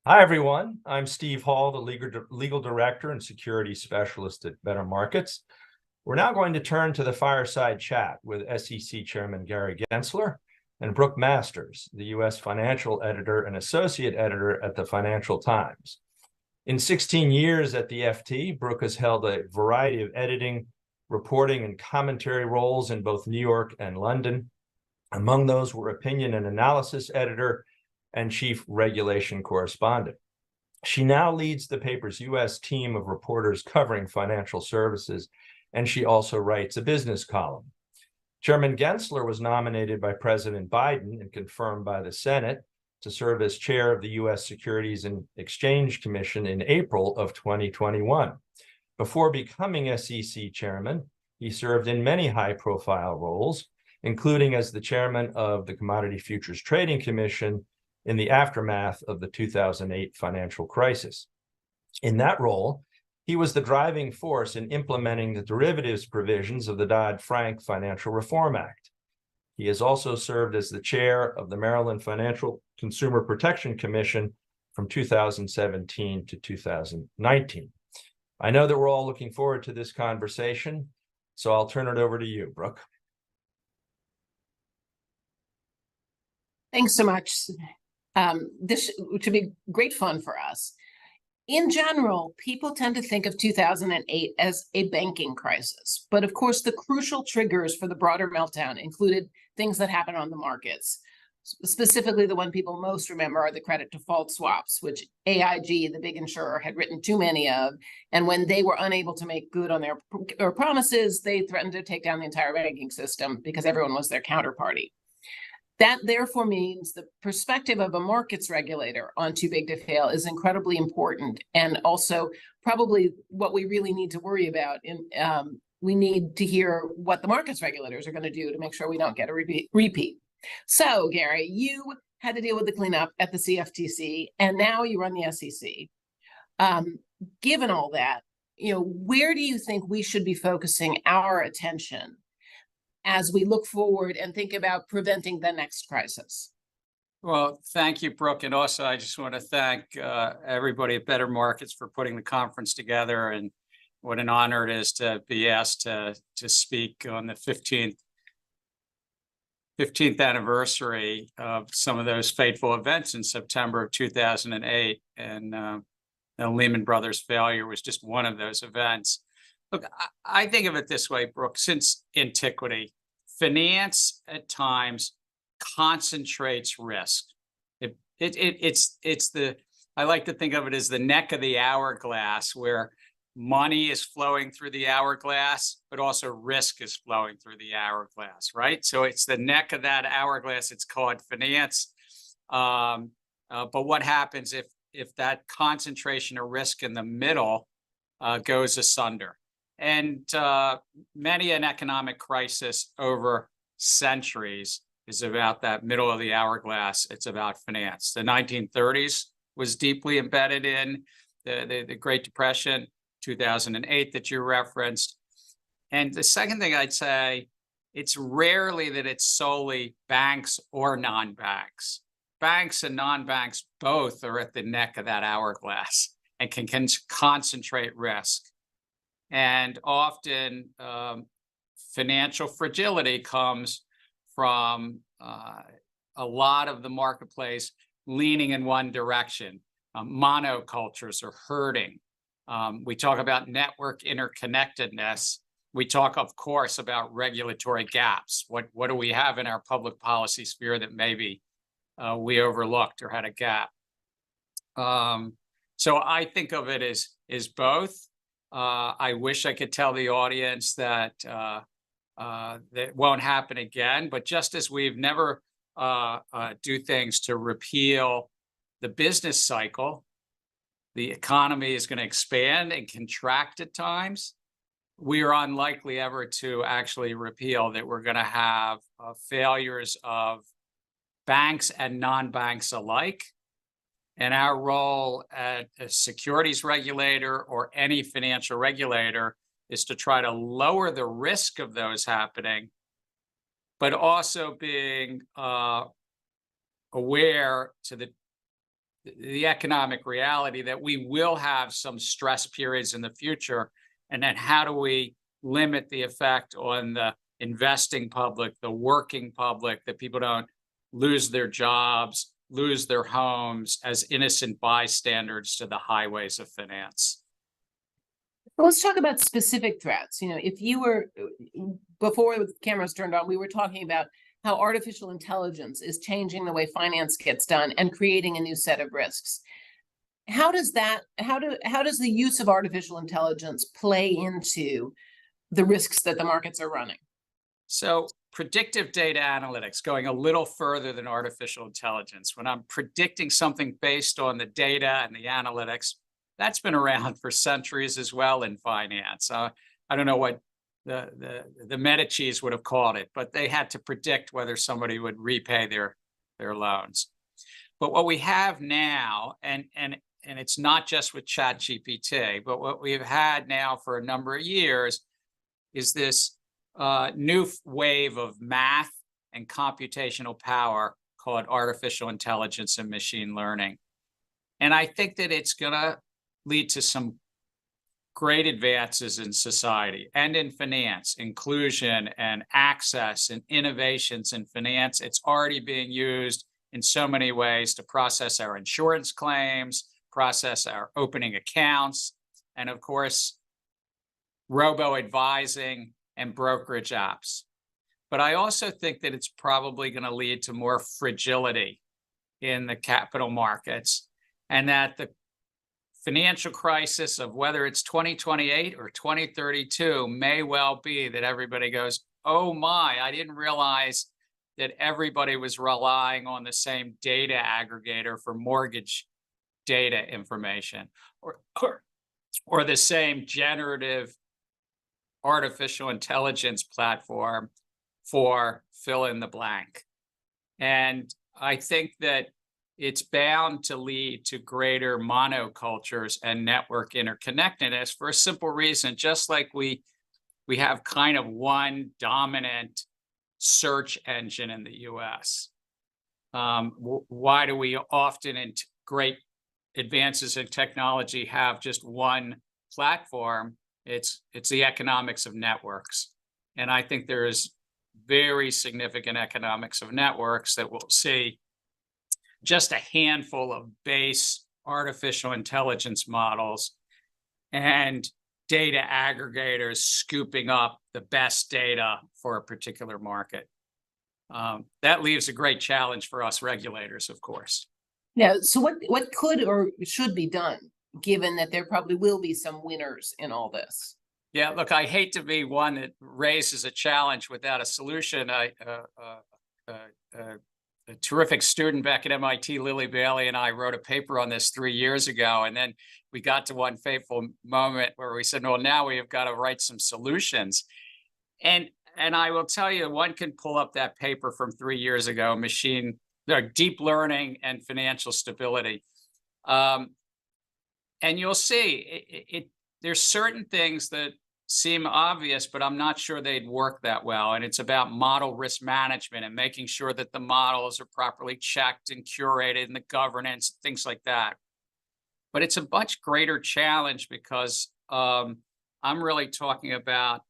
Hi, everyone. I'm Steve Hall, the legal director and security specialist at Better Markets. We're now going to turn to the fireside chat with SEC Chairman Gary Gensler and Brooke Masters, the U.S. financial editor and associate editor at the Financial Times. In 16 years at the FT, Brooke has held a variety of editing, reporting, and commentary roles in both New York and London. Among those were opinion and analysis editor and chief regulation correspondent. She now leads the paper's U.S. team of reporters covering financial services, and she also writes a business column. Chairman Gensler was nominated by President Biden and confirmed by the Senate to serve as chair of the U.S. Securities and Exchange Commission in April of 2021. Before becoming SEC chairman, he served in many high-profile roles, including as the chairman of the Commodity Futures Trading Commission in the aftermath of the 2008 financial crisis. In that role, he was the driving force in implementing the derivatives provisions of the Dodd-Frank Financial Reform Act. He has also served as the chair of the Maryland Financial Consumer Protection Commission from 2017 to 2019. I know that we're all looking forward to this conversation, so I'll turn it over to you, Brooke. Thanks so much. This should be great fun for us. In general, people tend to think of 2008 as a banking crisis. But of course, the crucial triggers for the broader meltdown included things that happened on the markets. Specifically, the one people most remember are the credit default swaps, which AIG, the big insurer, had written too many of. And when they were unable to make good on their promises, they threatened to take down the entire banking system because everyone was their counterparty. That therefore means the perspective of a markets regulator on too big to fail is incredibly important, and also probably what we really need to worry about. We need to hear what the markets regulators are going to do to make sure we don't get a repeat. So, Gary, you had to deal with the cleanup at the CFTC, and now you run the SEC. Given all that, where do you think we should be focusing our attention as we look forward and think about preventing the next crisis? Well, thank you, Brooke. And also, I just want to thank everybody at Better Markets for putting the conference together. And what an honor it is to be asked to speak on the 15th anniversary of some of those fateful events in September of 2008. And the Lehman Brothers failure was just one of those events. Look, I think of it this way, Brooke. Since antiquity, finance at times concentrates risk. I like to think of it as the neck of the hourglass, where money is flowing through the hourglass, but also risk is flowing through the hourglass, right? So it's the neck of that hourglass. It's called finance. But what happens if that concentration of risk in the middle goes asunder? And many an economic crisis over centuries is about that middle of the hourglass. It's about finance. The 1930s was deeply embedded in the Great Depression, 2008 that you referenced. And the second thing I'd say, it's rarely that it's solely banks or non-banks. Banks and non-banks both are at the neck of that hourglass and can concentrate risk. And often financial fragility comes from a lot of the marketplace leaning in one direction. Monocultures are hurting. We talk about network interconnectedness. We talk, of course, about regulatory gaps. What do we have in our public policy sphere that maybe we overlooked or had a gap? So I think of it as both. I wish I could tell the audience that that won't happen again, but just as we've never do things to repeal the business cycle, the economy is going to expand and contract at times. We are unlikely ever to actually repeal that. We're going to have failures of banks and non-banks alike. And our role as a securities regulator or any financial regulator is to try to lower the risk of those happening, but also being aware to the the economic reality that we will have some stress periods in the future, and then how do we limit the effect on the investing public, the working public, that people don't lose their jobs, lose their homes as innocent bystanders to the highways of finance. Well, let's talk about specific threats. You know, if you were, before the cameras turned on, we were talking about how artificial intelligence is changing the way finance gets done and creating a new set of risks. How does that, how does the use of artificial intelligence play into the risks that the markets are running? So predictive data analytics, going a little further than artificial intelligence, when I'm predicting something based on the data and the analytics, that's been around for centuries as well in finance. I don't know what the Medicis would have called it, but they had to predict whether somebody would repay their loans. But what we have now, and it's not just with ChatGPT, but what we've had now for a number of years is this new wave of math and computational power called artificial intelligence and machine learning. And I think that it's going to lead to some great advances in society and in finance, inclusion and access and innovations in finance. It's already being used in so many ways to process our insurance claims, process our opening accounts, and of course, robo-advising and brokerage apps. But I also think that it's probably going to lead to more fragility in the capital markets, and that the financial crisis of whether it's 2028 or 2032 may well be that everybody goes, oh my, I didn't realize that everybody was relying on the same data aggregator for mortgage data information, or the same generative artificial intelligence platform for fill in the blank. And I think that it's bound to lead to greater monocultures and network interconnectedness for a simple reason. Just like we have kind of one dominant search engine in the US. Why do we often in great advances in technology have just one platform? It's the economics of networks. And I think there is very significant economics of networks that we'll see just a handful of base artificial intelligence models and data aggregators scooping up the best data for a particular market. That leaves a great challenge for us regulators, of course. Yeah, so what could or should be done, given that there probably will be some winners in all this? Yeah, look, I hate to be one that raises a challenge without a solution. A terrific student back at MIT, Lily Bailey, and I wrote a paper on this 3 years ago. And then we got to one fateful moment where we said, well, now we have got to write some solutions. And I will tell you, one can pull up that paper from 3 years ago, deep learning and financial stability. And you'll see there's certain things that seem obvious, but I'm not sure they'd work that well. And it's about model risk management and making sure that the models are properly checked and curated and the governance, things like that. But it's a much greater challenge because I'm really talking about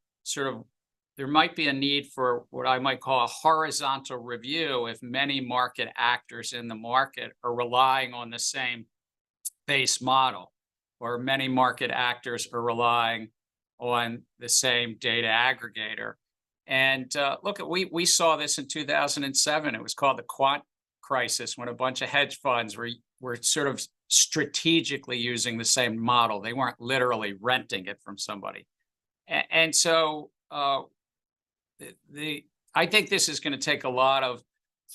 there might be a need for what I might call a horizontal review if many market actors in the market are relying on the same base model, or many market actors are relying on the same data aggregator. And look, we saw this in 2007. It was called the quant crisis, when a bunch of hedge funds were sort of strategically using the same model. They weren't literally renting it from somebody. And so I think this is going to take a lot of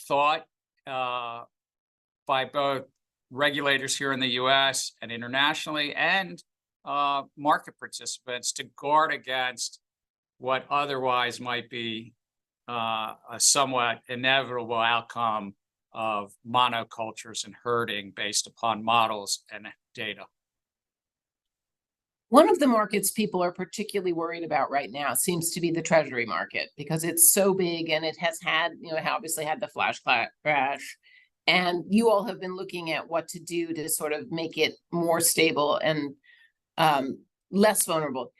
thought by both regulators here in the US and internationally, and market participants, to guard against what otherwise might be a somewhat inevitable outcome of monocultures and herding based upon models and data. One of the markets people are particularly worried about right now seems to be the Treasury market, because it's so big and it has had, obviously had the flash crash. And you all have been looking at what to do to sort of make it more stable and less vulnerable.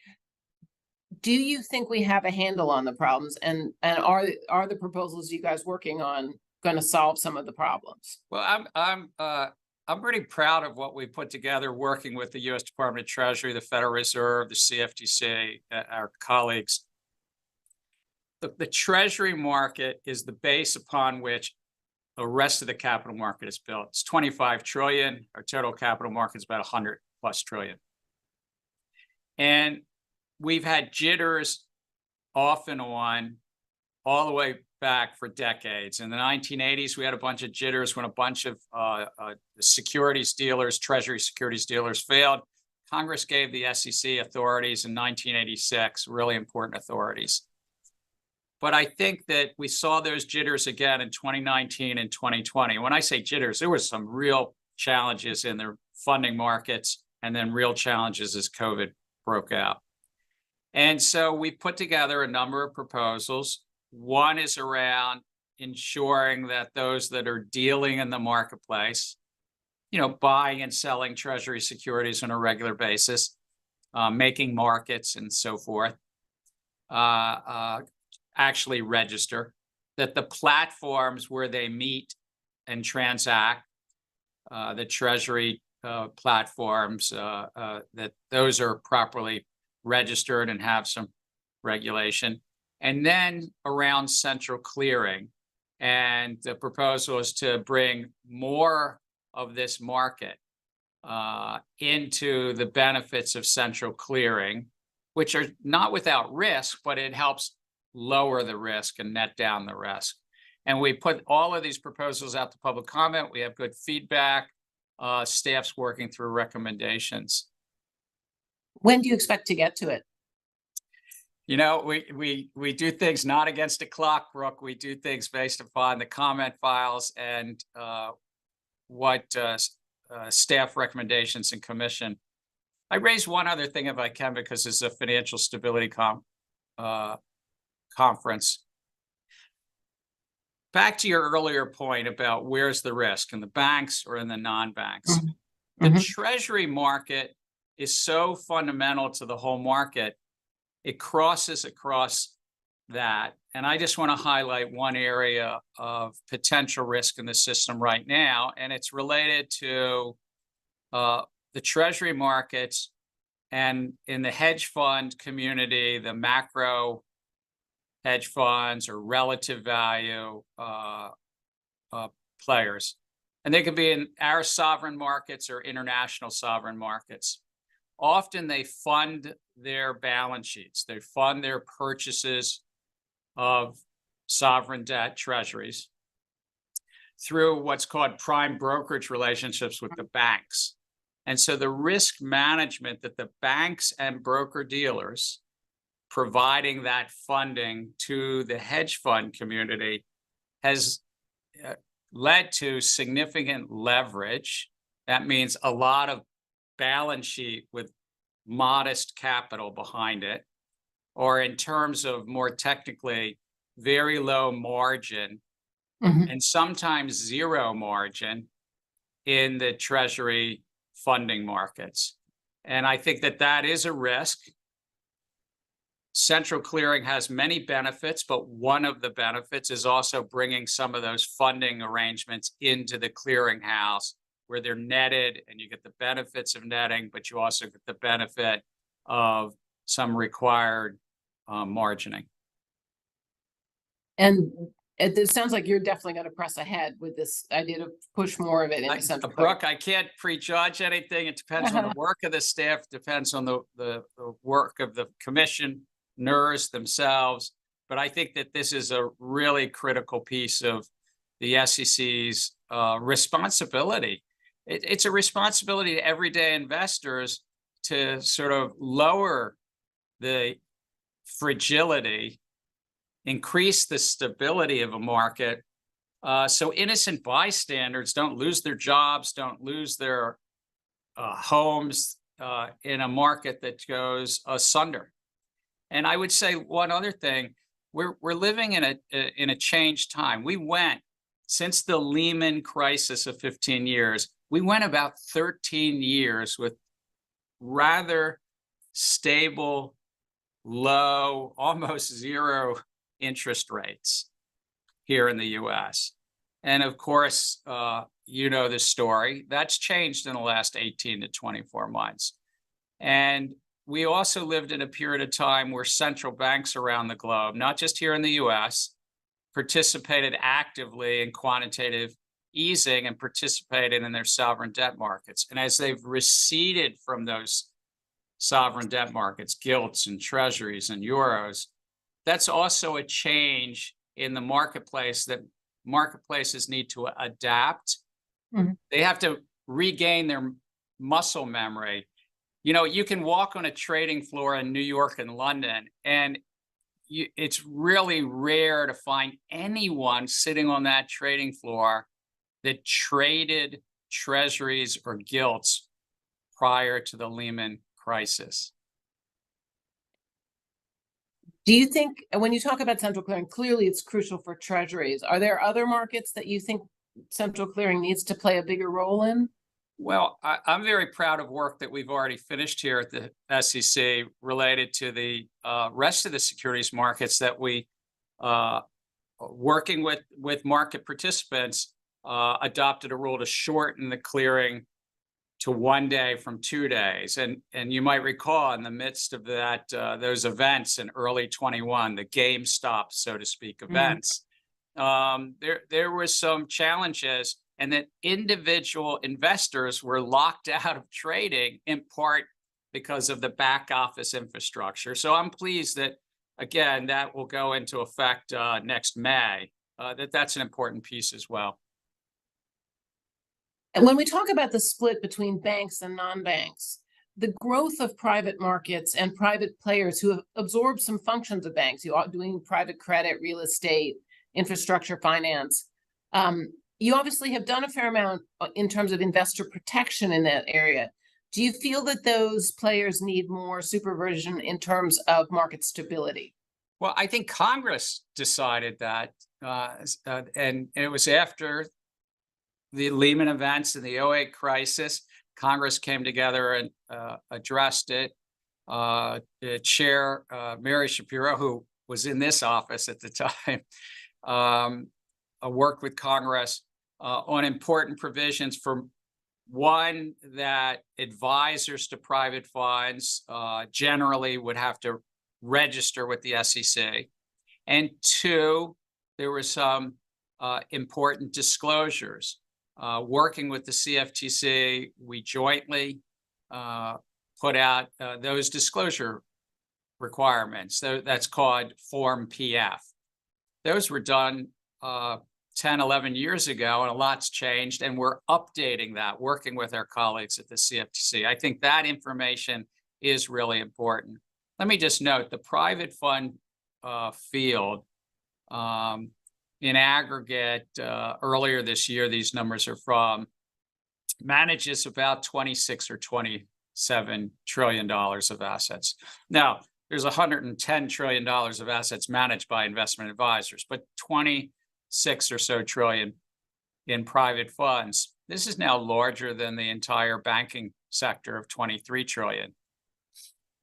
Do you think we have a handle on the problems, and are the proposals you guys working on going to solve some of the problems? Well, I'm pretty proud of what we put together working with the U.S. Department of Treasury, the Federal Reserve, the CFTC, our colleagues. The Treasury market is the base upon which the rest of the capital market is built. It's 25 trillion. Our total capital market is about 100+ trillion. And we've had jitters off and on all the way back for decades. In the 1980s, we had a bunch of jitters when a bunch of securities dealers, Treasury securities dealers failed. Congress gave the SEC authorities in 1986, really important authorities. But I think that we saw those jitters again in 2019 and 2020. When I say jitters, there was some real challenges in the funding markets and then real challenges as COVID broke out. And so we put together a number of proposals. One is around ensuring that those that are dealing in the marketplace, buying and selling Treasury securities on a regular basis, making markets and so forth, actually register, that the platforms where they meet and transact, the Treasury platforms, that those are properly registered and have some regulation. And then around central clearing. And the proposal is to bring more of this market into the benefits of central clearing, which are not without risk, but it helps lower the risk and net down the risk. And we put all of these proposals out to public comment. We have good feedback. Staff's working through recommendations. When do you expect to get to it? We do things not against a clock, Brooke. We do things based upon the comment files and what staff recommendations and commission. I raise one other thing if I can, because it's a financial stability conference. Back to your earlier point about where's the risk, in the banks or in the non-banks. Mm-hmm. The Treasury market is so fundamental to the whole market. It crosses across that. And I just want to highlight one area of potential risk in the system right now, and it's related to the Treasury markets and in the hedge fund community, the macro hedge funds or relative value players. And they could be in our sovereign markets or international sovereign markets. Often they fund their balance sheets. They fund their purchases of sovereign debt treasuries through what's called prime brokerage relationships with the banks. And so the risk management that the banks and broker dealers providing that funding to the hedge fund community has led to significant leverage. That means a lot of balance sheet with modest capital behind it, or in terms of more technically, very low margin, and sometimes zero margin in the Treasury funding markets. And I think that that is a risk. Central clearing has many benefits, but one of the benefits is also bringing some of those funding arrangements into the clearinghouse where they're netted and you get the benefits of netting, but you also get the benefit of some required margining. And it sounds like you're definitely going to press ahead with this idea to push more of it into central clearing. Brooke, I can't prejudge anything. It depends on the work of the staff, depends on the work of the commissioners themselves. But I think that this is a really critical piece of the SEC's responsibility. It's a responsibility to everyday investors to sort of lower the fragility, increase the stability of a market, so innocent bystanders don't lose their jobs, don't lose their homes in a market that goes asunder. And I would say one other thing: we're living in a changed time. We went since the Lehman crisis of 15 years, we went about 13 years with rather stable, low, almost zero interest rates here in the US. And of course, you know the story. That's changed in the last 18 to 24 months. And we also lived in a period of time where central banks around the globe, not just here in the US, participated actively in quantitative easing and participated in their sovereign debt markets. And as they've receded from those sovereign debt markets, gilts and treasuries and euros, that's also a change in the marketplace that marketplaces need to adapt. Mhm. They have to regain their muscle memory. You know, you can walk on a trading floor in New York and London, and it's really rare to find anyone sitting on that trading floor that traded treasuries or gilts prior to the Lehman crisis. Do you think, when you talk about central clearing, clearly it's crucial for treasuries. Are there other markets that you think central clearing needs to play a bigger role in? Well, I'm very proud of work that we've already finished here at the SEC related to the rest of the securities markets that we, working with market participants, adopted a rule to shorten the clearing to 1 day from 2 days. And you might recall in the midst of that, those events in early 21, the GameStop, so to speak, events, there were some challenges, and that individual investors were locked out of trading in part because of the back office infrastructure. So I'm pleased that, again, that will go into effect next May, that's an important piece as well. And when we talk about the split between banks and non-banks, the growth of private markets and private players who have absorbed some functions of banks, you are doing private credit, real estate, infrastructure finance. You obviously have done a fair amount in terms of investor protection in that area. Do you feel that those players need more supervision in terms of market stability? Well, I think Congress decided that, and it was after the Lehman events and the 2008 crisis. Congress came together and addressed it. The chair, Mary Shapiro, who was in this office at the time, worked with Congress on important provisions for, one, that advisors to private funds generally would have to register with the SEC. And two, there were some important disclosures. Working with the CFTC, we jointly put out those disclosure requirements. That's called Form PF. Those were done 10, 11 years ago, and a lot's changed, and we're updating that, working with our colleagues at the CFTC. I think that information is really important. Let me just note, the private fund field, in aggregate, earlier this year, these numbers are from, manages about $26 or $27 trillion of assets. Now, there's $110 trillion of assets managed by investment advisors, but 26 or so trillion in private funds. This is now larger than the entire banking sector of 23 trillion.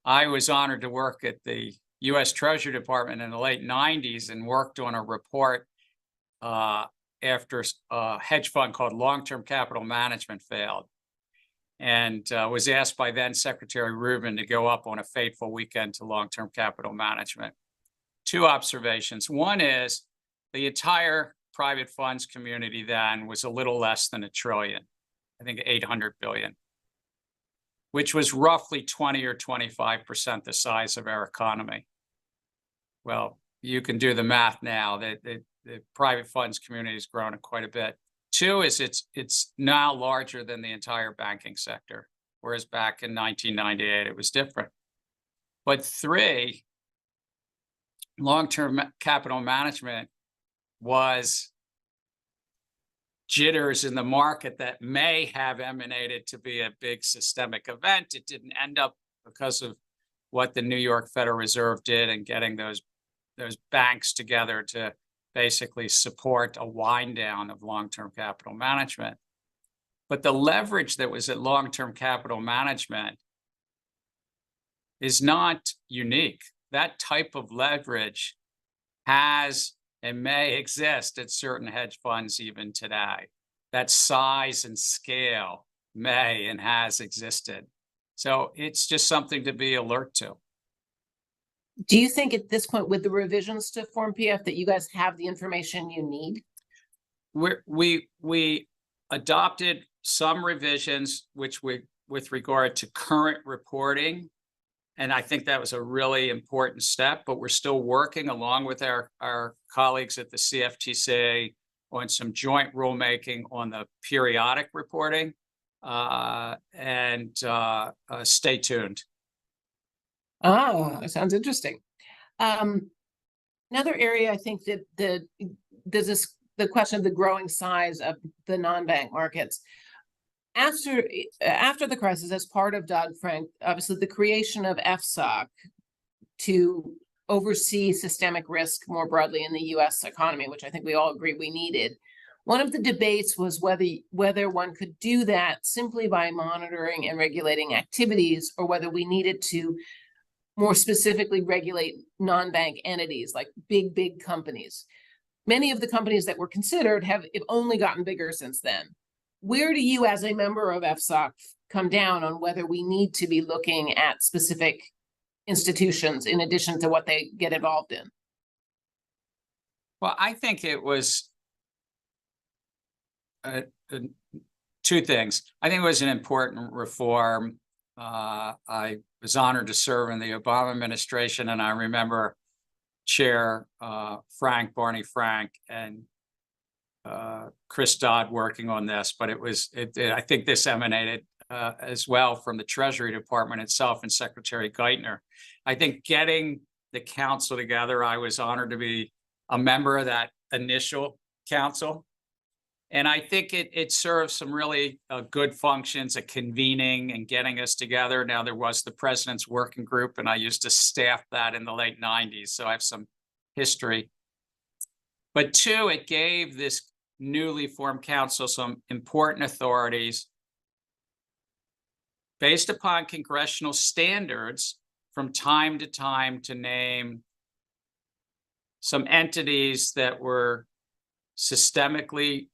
I was honored to work at the US Treasury Department in the late 90s and worked on a report after a hedge fund called Long-Term Capital Management failed, and was asked by then Secretary Rubin to go up on a fateful weekend to Long-Term Capital Management. Two observations. One is the entire private funds community then was a little less than $1 trillion, I think 800 billion, which was roughly 20 or 25% the size of our economy. Well, you can do the math now that the private funds community has grown quite a bit. Two is it's now larger than the entire banking sector, whereas back in 1998 it was different. But three, long-term capital management was jitters in the market that may have emanated to be a big systemic event. It didn't end up because of what the New York Federal Reserve did and getting those banks together to basically support a wind down of long-term capital management. But the leverage that was at long-term capital management is not unique. That type of leverage has and may exist at certain hedge funds even today. That size and scale may and has existed. So it's just something to be alert to. Do you think at this point with the revisions to Form PF that you guys have the information you need? We adopted some revisions with regard to current reporting. And I think that was a really important step, but we're still working along with our colleagues at the CFTC on some joint rulemaking on the periodic reporting. Stay tuned. Oh, that sounds interesting. Another area I think that there's the question of the growing size of the non-bank markets. After the crisis, as part of Dodd-Frank, obviously the creation of FSOC to oversee systemic risk more broadly in the US economy, which I think we all agree we needed. One of the debates was whether one could do that simply by monitoring and regulating activities, or whether we needed to more specifically regulate non-bank entities like big companies. Many of the companies that were considered have only gotten bigger since then. Where do you, as a member of FSOC, come down on whether we need to be looking at specific institutions in addition to what they get involved in? Well, I think it was two things. I think it was an important reform. I was honored to serve in the Obama administration, and I remember Chair Barney Frank, and Chris Dodd working on this, but I think this emanated as well from the Treasury Department itself and Secretary Geithner. I think getting the council together, I was honored to be a member of that initial council. And I think it serves some really good functions at convening and getting us together. Now, there was the President's Working Group, and I used to staff that in the late 90s, so I have some history. But two, it gave this newly formed council some important authorities based upon congressional standards from time to time to name some entities that were systemically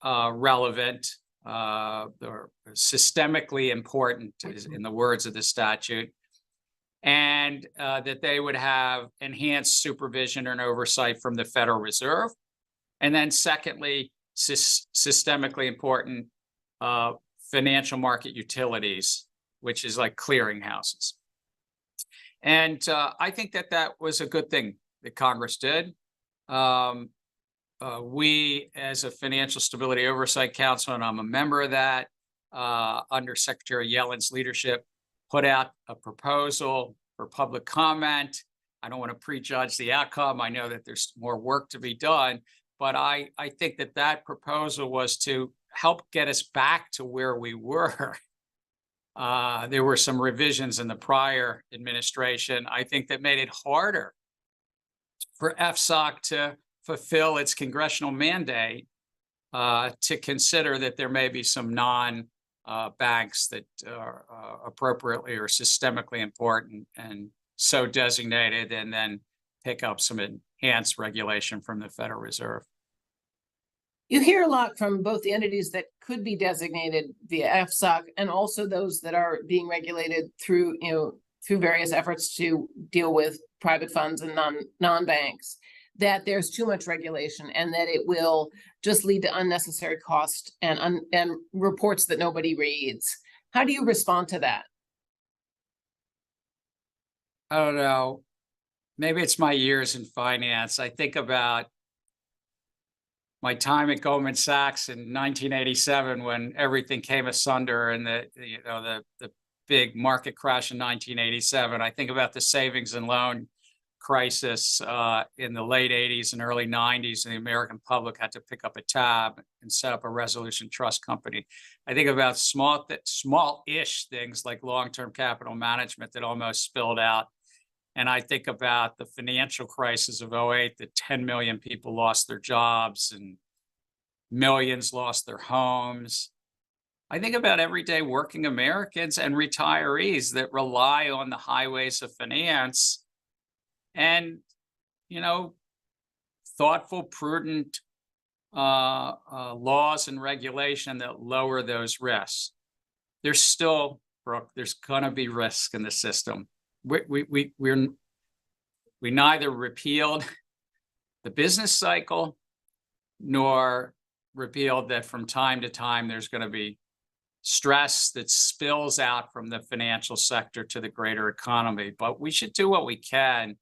relevant, or systemically important, in the words of the statute, and that they would have enhanced supervision and oversight from the Federal Reserve. And then secondly, systemically important financial market utilities, which is like clearinghouses. And I think that was a good thing that Congress did. We, as a Financial Stability Oversight Council, and I'm a member of that, under Secretary Yellen's leadership, put out a proposal for public comment. I don't want to prejudge the outcome. I know that there's more work to be done, but I think that proposal was to help get us back to where we were. There were some revisions in the prior administration, I think, that made it harder for FSOC to fulfill its congressional mandate to consider that there may be some non-banks that are appropriately or systemically important and so designated, and then pick up some enhanced regulation from the Federal Reserve. You hear a lot from both the entities that could be designated via FSOC and also those that are being regulated through various efforts to deal with private funds and non-banks, that there's too much regulation and that it will just lead to unnecessary cost and reports that nobody reads. How do you respond to that? I don't know. Maybe it's my years in finance. I think about my time at Goldman Sachs in 1987 when everything came asunder and the big market crash in 1987. I think about the savings and loan crisis in the late 80s and early 90s, and the American public had to pick up a tab and set up a resolution trust company. I think about small-ish things like long-term capital management that almost spilled out And I think about the financial crisis of 08, that 10 million people lost their jobs and millions lost their homes. I think about everyday working Americans and retirees that rely on the highways of finance and, thoughtful, prudent laws and regulation that lower those risks. There's still, Brooke, there's gonna be risk in the system. We neither repealed the business cycle nor repealed that from time to time there's going to be stress that spills out from the financial sector to the greater economy. But we should do what we can,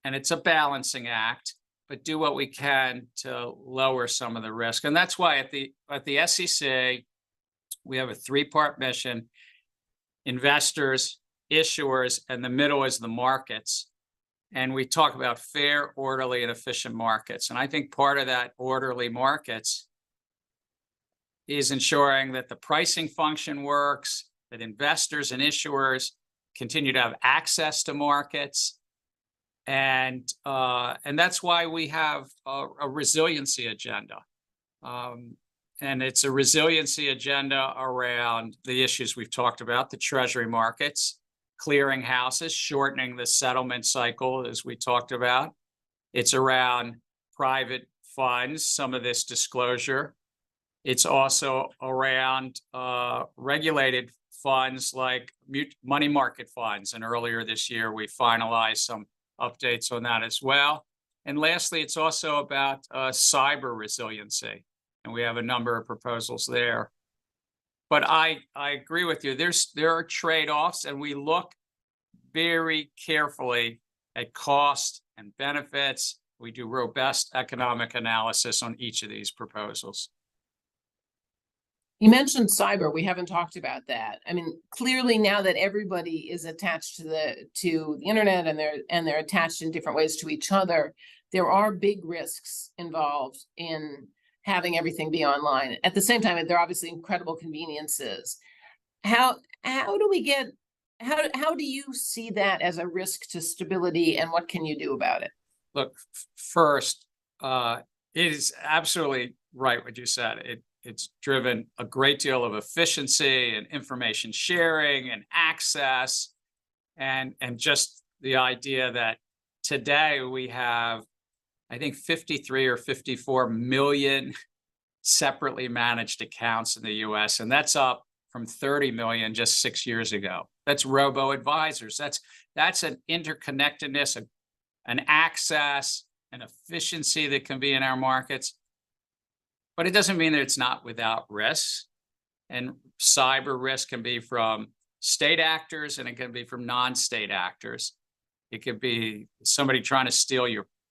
and it's a balancing act, but do what we can to lower some of the risk. And that's why at the SEC, we have a three-part mission: investors, issuers, and the middle is the markets. And we talk about fair, orderly, and efficient markets. And I think part of that orderly markets is ensuring that the pricing function works, that investors and issuers continue to have access to markets. And that's why we have a resiliency agenda. And it's a resiliency agenda around the issues we've talked about: the treasury markets, clearing houses, shortening the settlement cycle, as we talked about. It's around private funds, some of this disclosure. It's also around regulated funds like money market funds. And earlier this year, we finalized some updates on that as well. And lastly, it's also about cyber resiliency. And we have a number of proposals there. But I agree with you. There are trade-offs, and we look very carefully at cost and benefits. We do robust economic analysis on each of these proposals. You mentioned cyber. We haven't talked about that. I mean, clearly now that everybody is attached to the internet and they're attached in different ways to each other, there are big risks involved in having everything be online. At the same time, there are obviously incredible conveniences. How do you see that as a risk to stability, and what can you do about it? Look, first, it is absolutely right what you said. It's driven a great deal of efficiency and information sharing and access, and just the idea that today we have, I think, 53 or 54 million separately managed accounts in the US, and that's up from 30 million just 6 years ago. That's robo-advisors. That's an interconnectedness, an access, an efficiency that can be in our markets. But it doesn't mean that it's not without risks. And cyber risk can be from state actors, and it can be from non-state actors. It could be somebody trying to steal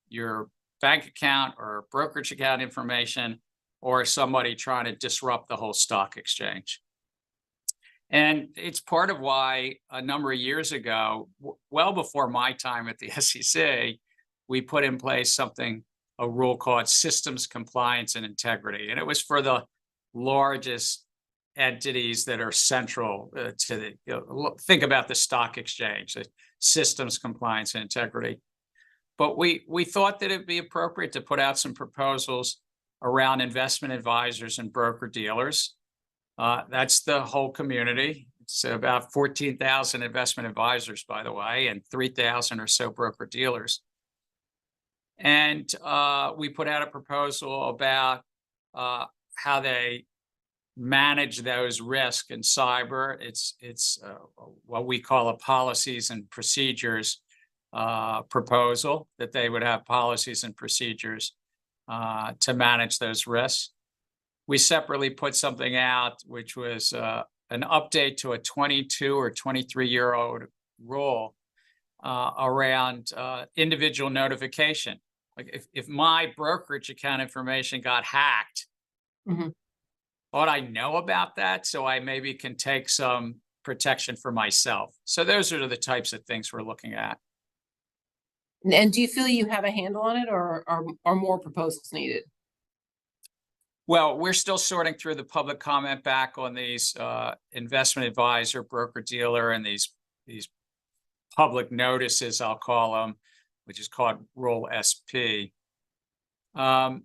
your bank account or brokerage account information, or somebody trying to disrupt the whole stock exchange. And it's part of why a number of years ago, well before my time at the SEC, we put in place a rule called systems compliance and integrity. And it was for the largest entities that are central to think about the stock exchange, the systems compliance and integrity. But we thought that it'd be appropriate to put out some proposals around investment advisors and broker dealers. That's the whole community. It's about 14,000 investment advisors, by the way, and 3,000 or so broker dealers. And we put out a proposal about how they manage those risks in cyber. It's what we call a policies and procedures proposal, that they would have policies and procedures to manage those risks. We separately put something out, which was an update to a 22 or 23-year-old rule around individual notification. Like if my brokerage account information got hacked, ought I know about that so I maybe can take some protection for myself? So those are the types of things we're looking at. And do you feel you have a handle on it, or are more proposals needed? Well, we're still sorting through the public comment back on these investment advisor, broker dealer, and these public notices, I'll call them, which is called Rule SP. And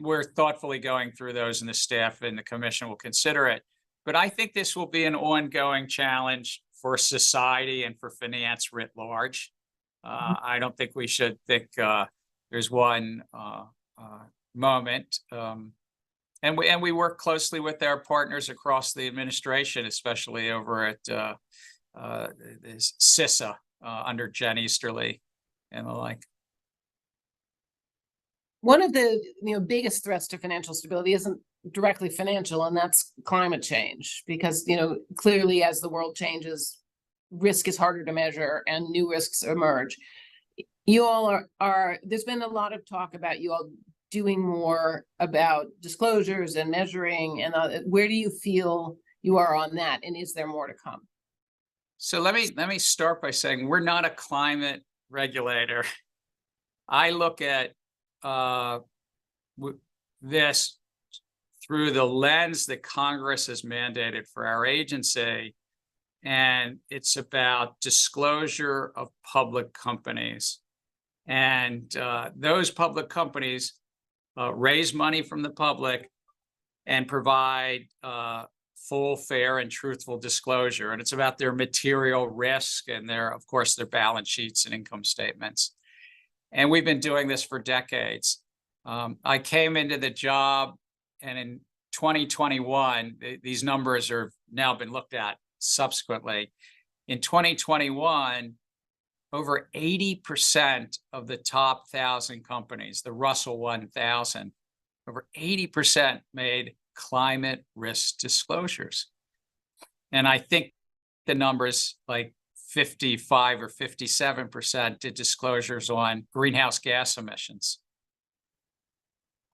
we're thoughtfully going through those, and the staff and the commission will consider it. But I think this will be an ongoing challenge for society and for finance writ large. I don't think we should think there's one moment. And we work closely with our partners across the administration, especially over at CISA under Jen Easterly and the like. One of the biggest threats to financial stability isn't directly financial, and that's climate change. Because clearly, as the world changes, risk is harder to measure, and new risks emerge. You all are. There's been a lot of talk about you all doing more about disclosures and measuring, and where do you feel you are on that, and is there more to come? So let me start by saying we're not a climate regulator. I look at this through the lens that Congress has mandated for our agency, and it's about disclosure of public companies. And those public companies raise money from the public and provide full, fair, and truthful disclosure. And it's about their material risk and of course, their balance sheets and income statements. And we've been doing this for decades. I came into the job, and in 2021, these numbers have now been looked at subsequently. In 2021, over 80% of the top 1,000 companies, the Russell 1000, over 80% made climate risk disclosures. And I think the numbers like 55 or 57% did disclosures on greenhouse gas emissions.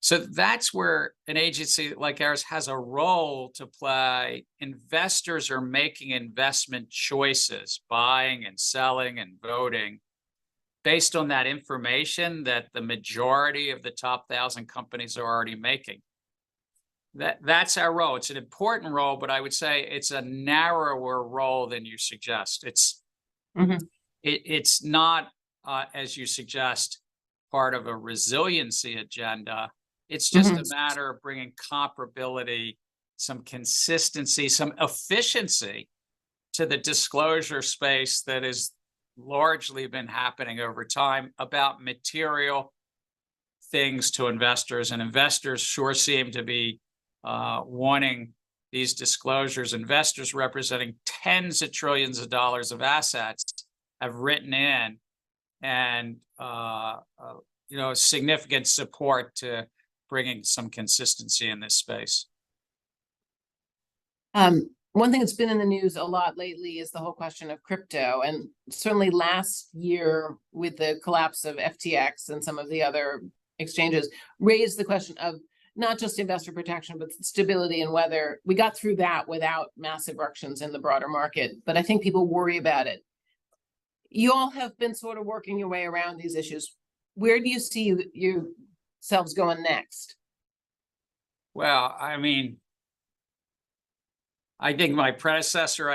So that's where an agency like ours has a role to play. Investors are making investment choices, buying and selling and voting based on that information that the majority of the top 1,000 companies are already making. That's our role. It's an important role, but I would say it's a narrower role than you suggest. It's not, as you suggest, part of a resiliency agenda. It's just a matter of bringing comparability, some consistency, some efficiency to the disclosure space that has largely been happening over time about material things to investors. And investors sure seem to be wanting these disclosures. Investors representing tens of trillions of dollars of assets have written in and significant support to bringing some consistency in this space. One thing that's been in the news a lot lately is the whole question of crypto. And certainly last year, with the collapse of FTX and some of the other exchanges, raised the question of not just investor protection, but stability, and whether we got through that without massive ructions in the broader market. But I think people worry about it. You all have been sort of working your way around these issues. Where do you see yourselves going next? Well, I mean, I think my predecessor,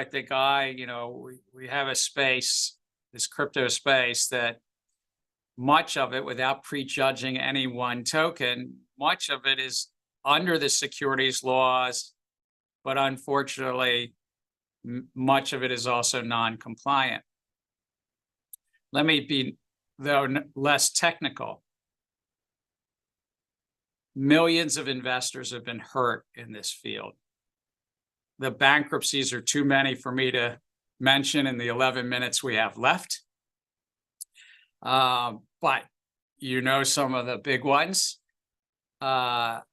we have a space, this crypto space, that much of it, without prejudging any one token, much of it is under the securities laws, but unfortunately, much of it is also non-compliant. Let me be, though, less technical. Millions of investors have been hurt in this field. The bankruptcies are too many for me to mention in the 11 minutes we have left. But some of the big ones, from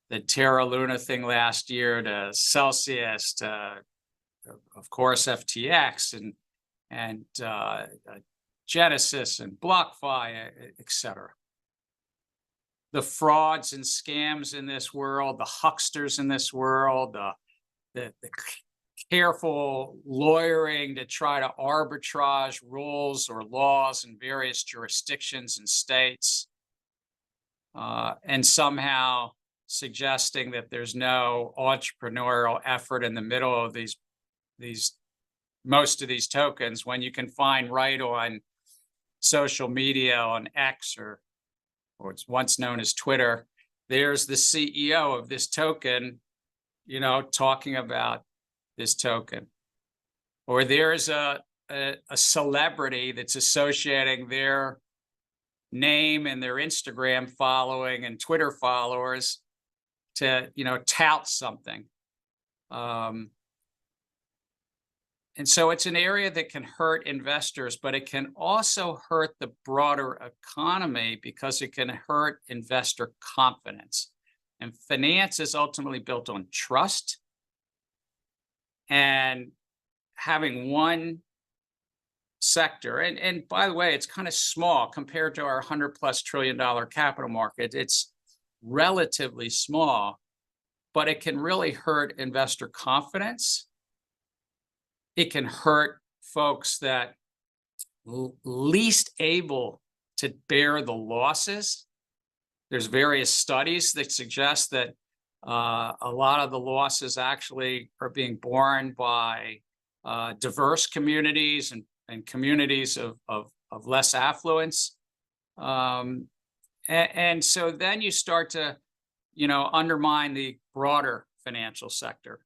the Terra Luna thing last year to Celsius to, of course, FTX and Genesis and BlockFi, et cetera. The frauds and scams in this world, the hucksters in this world, the careful lawyering to try to arbitrage rules or laws in various jurisdictions and states, and somehow suggesting that there's no entrepreneurial effort in the middle of these most of these tokens when you can find right on social media on X or it's once known as Twitter, there's the CEO of this token, you know, talking about this token. Or there's a celebrity that's associating their name and their Instagram following and Twitter followers to, you know, tout something. And so it's an area that can hurt investors, but it can also hurt the broader economy because it can hurt investor confidence. And finance is ultimately built on trust. And having one sector, and by the way, it's kind of small compared to our $100+ trillion capital market. It's relatively small, but it can really hurt investor confidence. It can hurt folks that least able to bear the losses. There's various studies that suggest that a lot of the losses actually are being borne by diverse communities and communities of less affluence. And so then you start to, you know, undermine the broader financial sector.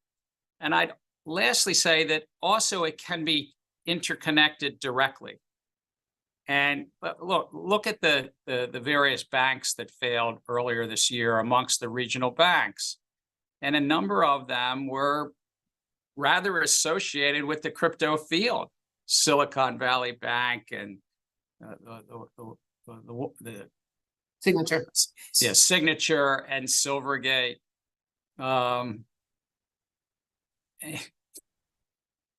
And I'd lastly say that also it can be interconnected directly. And look at the various banks that failed earlier this year amongst the regional banks. And a number of them were rather associated with the crypto field. Silicon Valley Bank and the Signature. Yeah, Signature and Silvergate.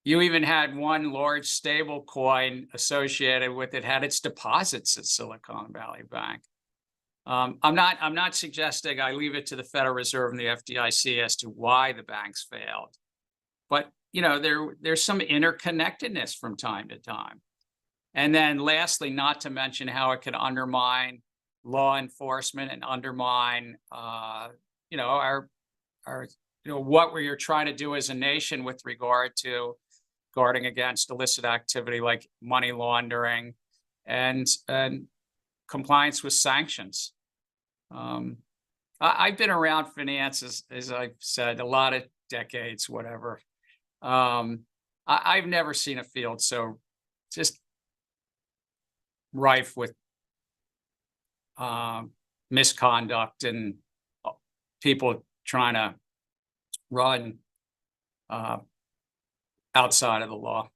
You even had one large stable coin associated with it, had its deposits at Silicon Valley Bank. I'm not suggesting I leave it to the Federal Reserve and the FDIC as to why the banks failed, but you know, there's some interconnectedness from time to time. And then lastly, not to mention how it can undermine law enforcement and undermine, you know, our you know, what we're trying to do as a nation with regard to guarding against illicit activity like money laundering and compliance with sanctions. I've been around finance, as I've said, a lot of decades, whatever. I've never seen a field so just rife with misconduct and people trying to run outside of the law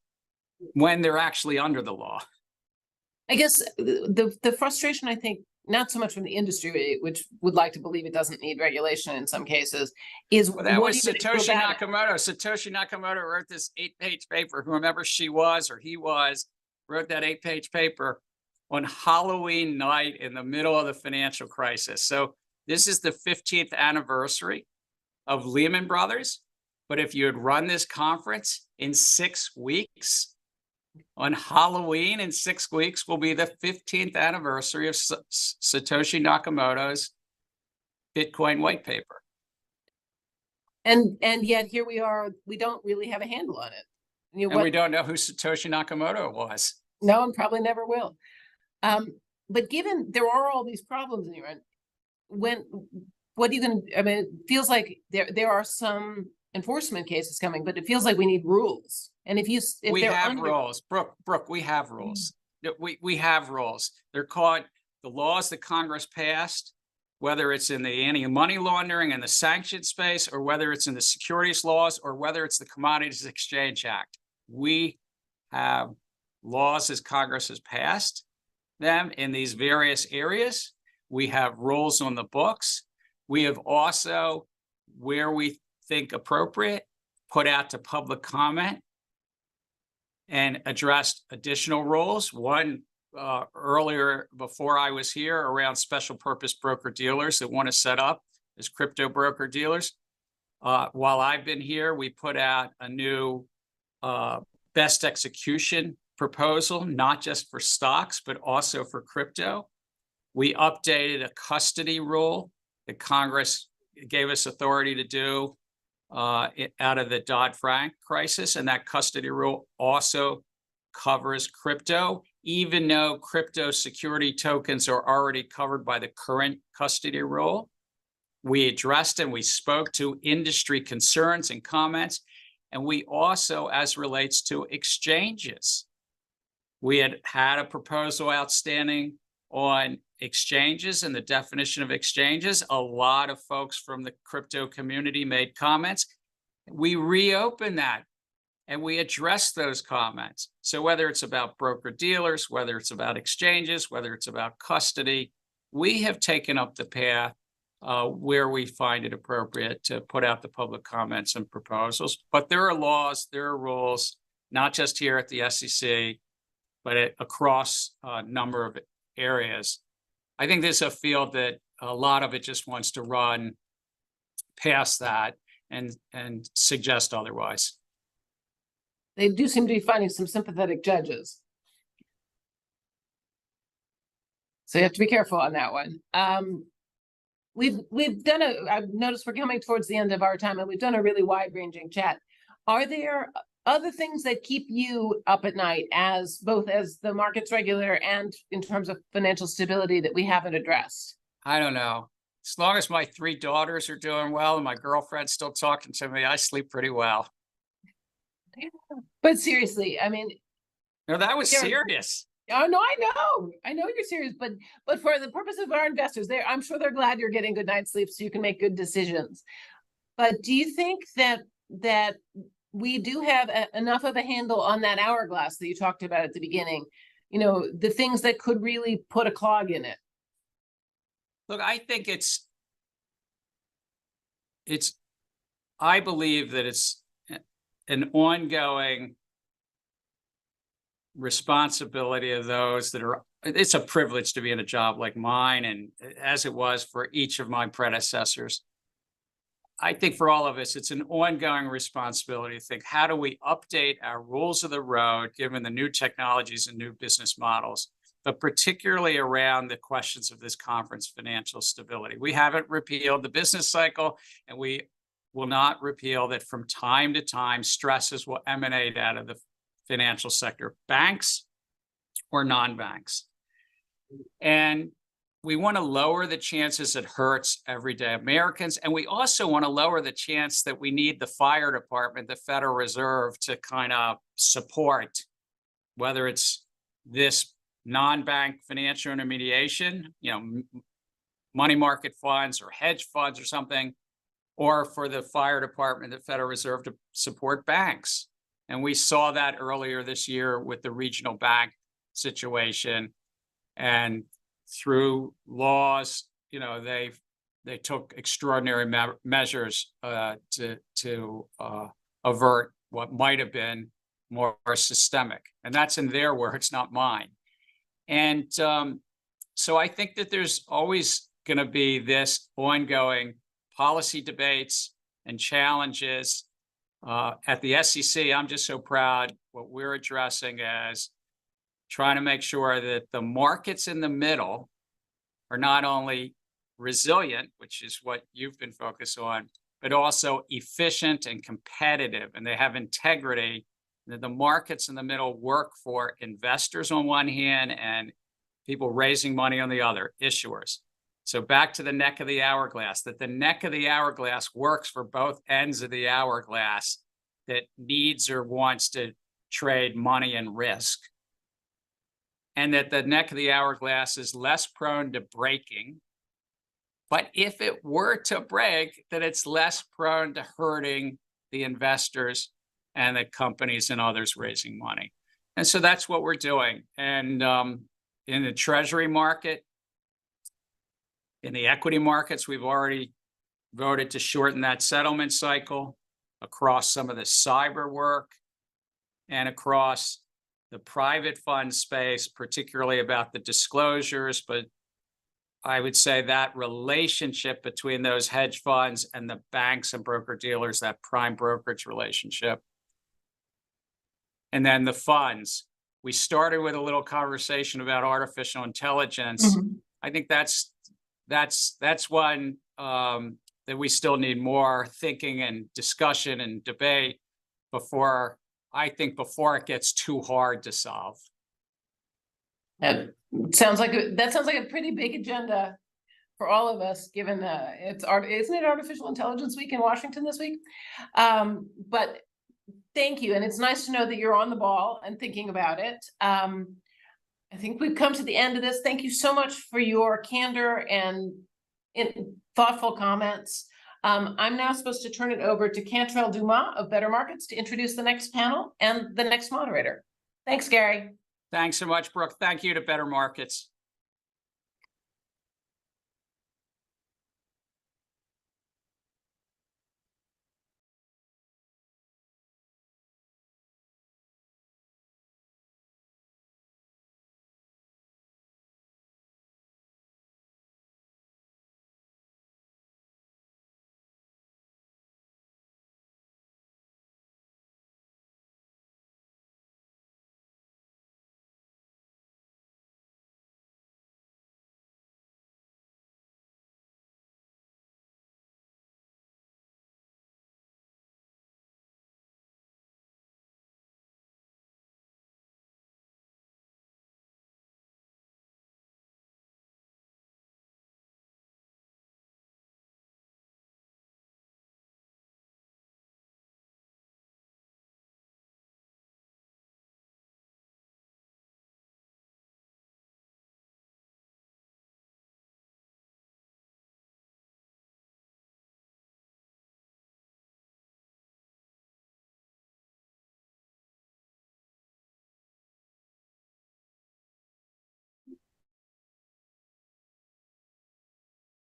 when they're actually under the law. I guess the frustration, I think, not so much from the industry, which would like to believe it doesn't need regulation in some cases, is well, that was Satoshi Nakamoto. Satoshi Nakamoto wrote this 8-page paper, whomever she was or he was, wrote that 8-page paper on Halloween night in the middle of the financial crisis. So this is the 15th anniversary of Lehman Brothers. But if you had run this conference in 6 weeks, on Halloween in 6 weeks will be the 15th anniversary of Satoshi Nakamoto's Bitcoin white paper. And yet here we are, we don't really have a handle on it. You know, and we don't know who Satoshi Nakamoto was. No, and probably never will. But given there are all these problems in Iran, what are you going to, I mean, it feels like there are some enforcement cases coming, but it feels like we need rules. And if we have rules, Brooke, we have rules. We have rules. They're called the laws that Congress passed, whether it's in the anti-money laundering and the sanction space, or whether it's in the securities laws, or whether it's the Commodities Exchange Act. We have laws as Congress has passed them in these various areas. We have rules on the books. We have also, where we think appropriate, put out to public comment and addressed additional rules. One earlier, before I was here, around special purpose broker dealers that want to set up as crypto broker dealers. While I've been here, we put out a new best execution proposal, not just for stocks, but also for crypto. We updated a custody rule that Congress gave us authority to do out of the Dodd-Frank crisis, and that custody rule also covers crypto, even though crypto security tokens are already covered by the current custody rule. We addressed and we spoke to industry concerns and comments, and we also, as relates to exchanges, we had a proposal outstanding on exchanges and the definition of exchanges. A lot of folks from the crypto community made comments. We reopened that and we addressed those comments. So whether it's about broker dealers, whether it's about exchanges, whether it's about custody, we have taken up the path where we find it appropriate to put out the public comments and proposals. But there are laws, there are rules, not just here at the SEC, but across a number of areas. I think there's a field that a lot of it just wants to run past that and suggest otherwise. They do seem to be finding some sympathetic judges. So you have to be careful on that one. We've done I've noticed we're coming towards the end of our time, and we've done a really wide-ranging chat. Are there other things that keep you up at night, as both as the markets regulator and in terms of financial stability, that we haven't addressed? I don't know. As long as my 3 daughters are doing well and my girlfriend's still talking to me, I sleep pretty well. But seriously, I mean, no, that was serious. Oh no, I know you're serious, but for the purpose of our investors, I'm sure they're glad you're getting good night's sleep so you can make good decisions. But do you think that we do have enough of a handle on that hourglass that you talked about at the beginning? You know, the things that could really put a clog in it. Look, I think I believe that it's an ongoing responsibility of those that are, it's a privilege to be in a job like mine, and as it was for each of my predecessors. I think for all of us, it's an ongoing responsibility to think, how do we update our rules of the road, given the new technologies and new business models, but particularly around the questions of this conference, financial stability. We haven't repealed the business cycle, and we will not repeal that. From time to time, stresses will emanate out of the financial sector, banks or non-banks. And we want to lower the chances it hurts everyday Americans. And we also want to lower the chance that we need the fire department, the Federal Reserve, to kind of support, whether it's this non-bank financial intermediation, you know, money market funds or hedge funds or something, or for the fire department, the Federal Reserve, to support banks. And we saw that earlier this year with the regional bank situation. And through laws, you know, they took extraordinary measures to avert what might have been more systemic. And that's in their words, not mine. And so I think that there's always going to be this ongoing policy debates and challenges. At the SEC, I'm just so proud what we're addressing as trying to make sure that the markets in the middle are not only resilient, which is what you've been focused on, but also efficient and competitive, and they have integrity. That the markets in the middle work for investors on one hand and people raising money on the other, issuers. So back to the neck of the hourglass, that the neck of the hourglass works for both ends of the hourglass that needs or wants to trade money and risk. And that the neck of the hourglass is less prone to breaking. But if it were to break, that it's less prone to hurting the investors and the companies and others raising money. And so that's what we're doing. And in the treasury market, in the equity markets, we've already voted to shorten that settlement cycle across some of the cyber work and across the private fund space, particularly about the disclosures. But I would say that relationship between those hedge funds and the banks and broker dealers, that prime brokerage relationship. And then the funds. We started with a little conversation about artificial intelligence. Mm-hmm. I think that's one that we still need more thinking and discussion and debate before it gets too hard to solve. That sounds like a pretty big agenda for all of us, given isn't it Artificial Intelligence Week in Washington this week? But thank you, and it's nice to know that you're on the ball and thinking about it. I think we've come to the end of this. Thank you so much for your candor and thoughtful comments. I'm now supposed to turn it over to Cantrell Dumas of Better Markets to introduce the next panel and the next moderator. Thanks, Gary. Thanks so much, Brooke. Thank you to Better Markets.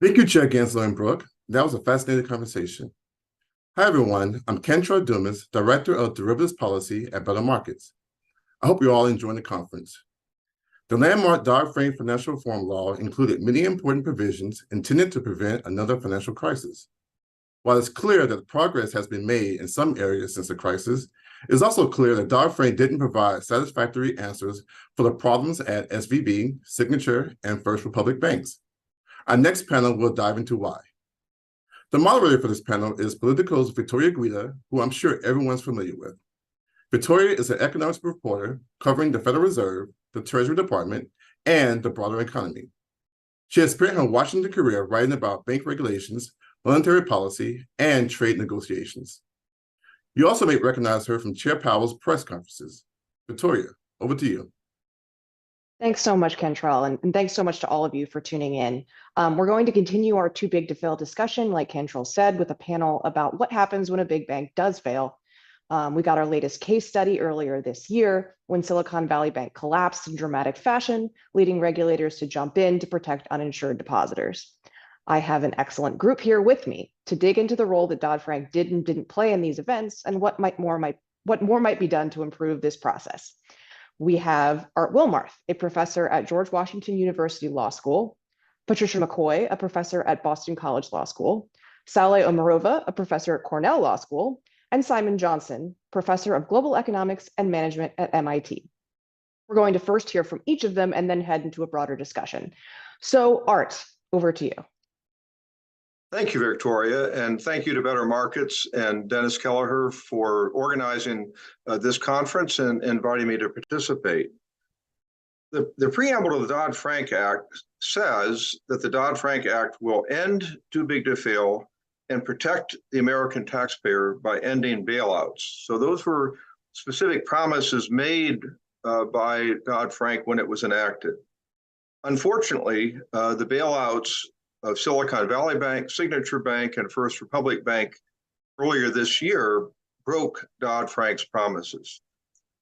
Thank you, Chair Gensler and Brooke. That was a fascinating conversation. Hi, everyone. I'm Cantrell Dumas, Director of Derivatives Policy at Better Markets. I hope you're all enjoying the conference. The landmark Dodd-Frank financial reform law included many important provisions intended to prevent another financial crisis. While it's clear that progress has been made in some areas since the crisis, it's also clear that Dodd-Frank didn't provide satisfactory answers for the problems at SVB, Signature, and First Republic banks. Our next panel will dive into why. The moderator for this panel is Politico's Victoria Guida, who I'm sure everyone's familiar with. Victoria is an economics reporter covering the Federal Reserve, the Treasury Department, and the broader economy. She has spent her Washington career writing about bank regulations, monetary policy, and trade negotiations. You also may recognize her from Chair Powell's press conferences. Victoria, over to you. Thanks so much, Cantrell, and thanks so much to all of you for tuning in. We're going to continue our too big to fail discussion, like Cantrell said, with a panel about what happens when a big bank does fail. We got our latest case study earlier this year when Silicon Valley Bank collapsed in dramatic fashion, leading regulators to jump in to protect uninsured depositors. I have an excellent group here with me to dig into the role that Dodd-Frank did and didn't play in these events and what more might be done to improve this process. We have Art Wilmarth, a professor at George Washington University Law School, Patricia McCoy, a professor at Boston College Law School, Saleh Omarova, a professor at Cornell Law School, and Simon Johnson, professor of global economics and management at MIT. We're going to first hear from each of them and then head into a broader discussion. So Art, over to you. Thank you, Victoria, and thank you to Better Markets and Dennis Kelleher for organizing this conference and inviting me to participate. The preamble to the Dodd-Frank Act says that the Dodd-Frank Act will end too big to fail and protect the American taxpayer by ending bailouts. So those were specific promises made by Dodd-Frank when it was enacted. Unfortunately, the bailouts of Silicon Valley Bank, Signature Bank, and First Republic Bank earlier this year broke Dodd-Frank's promises.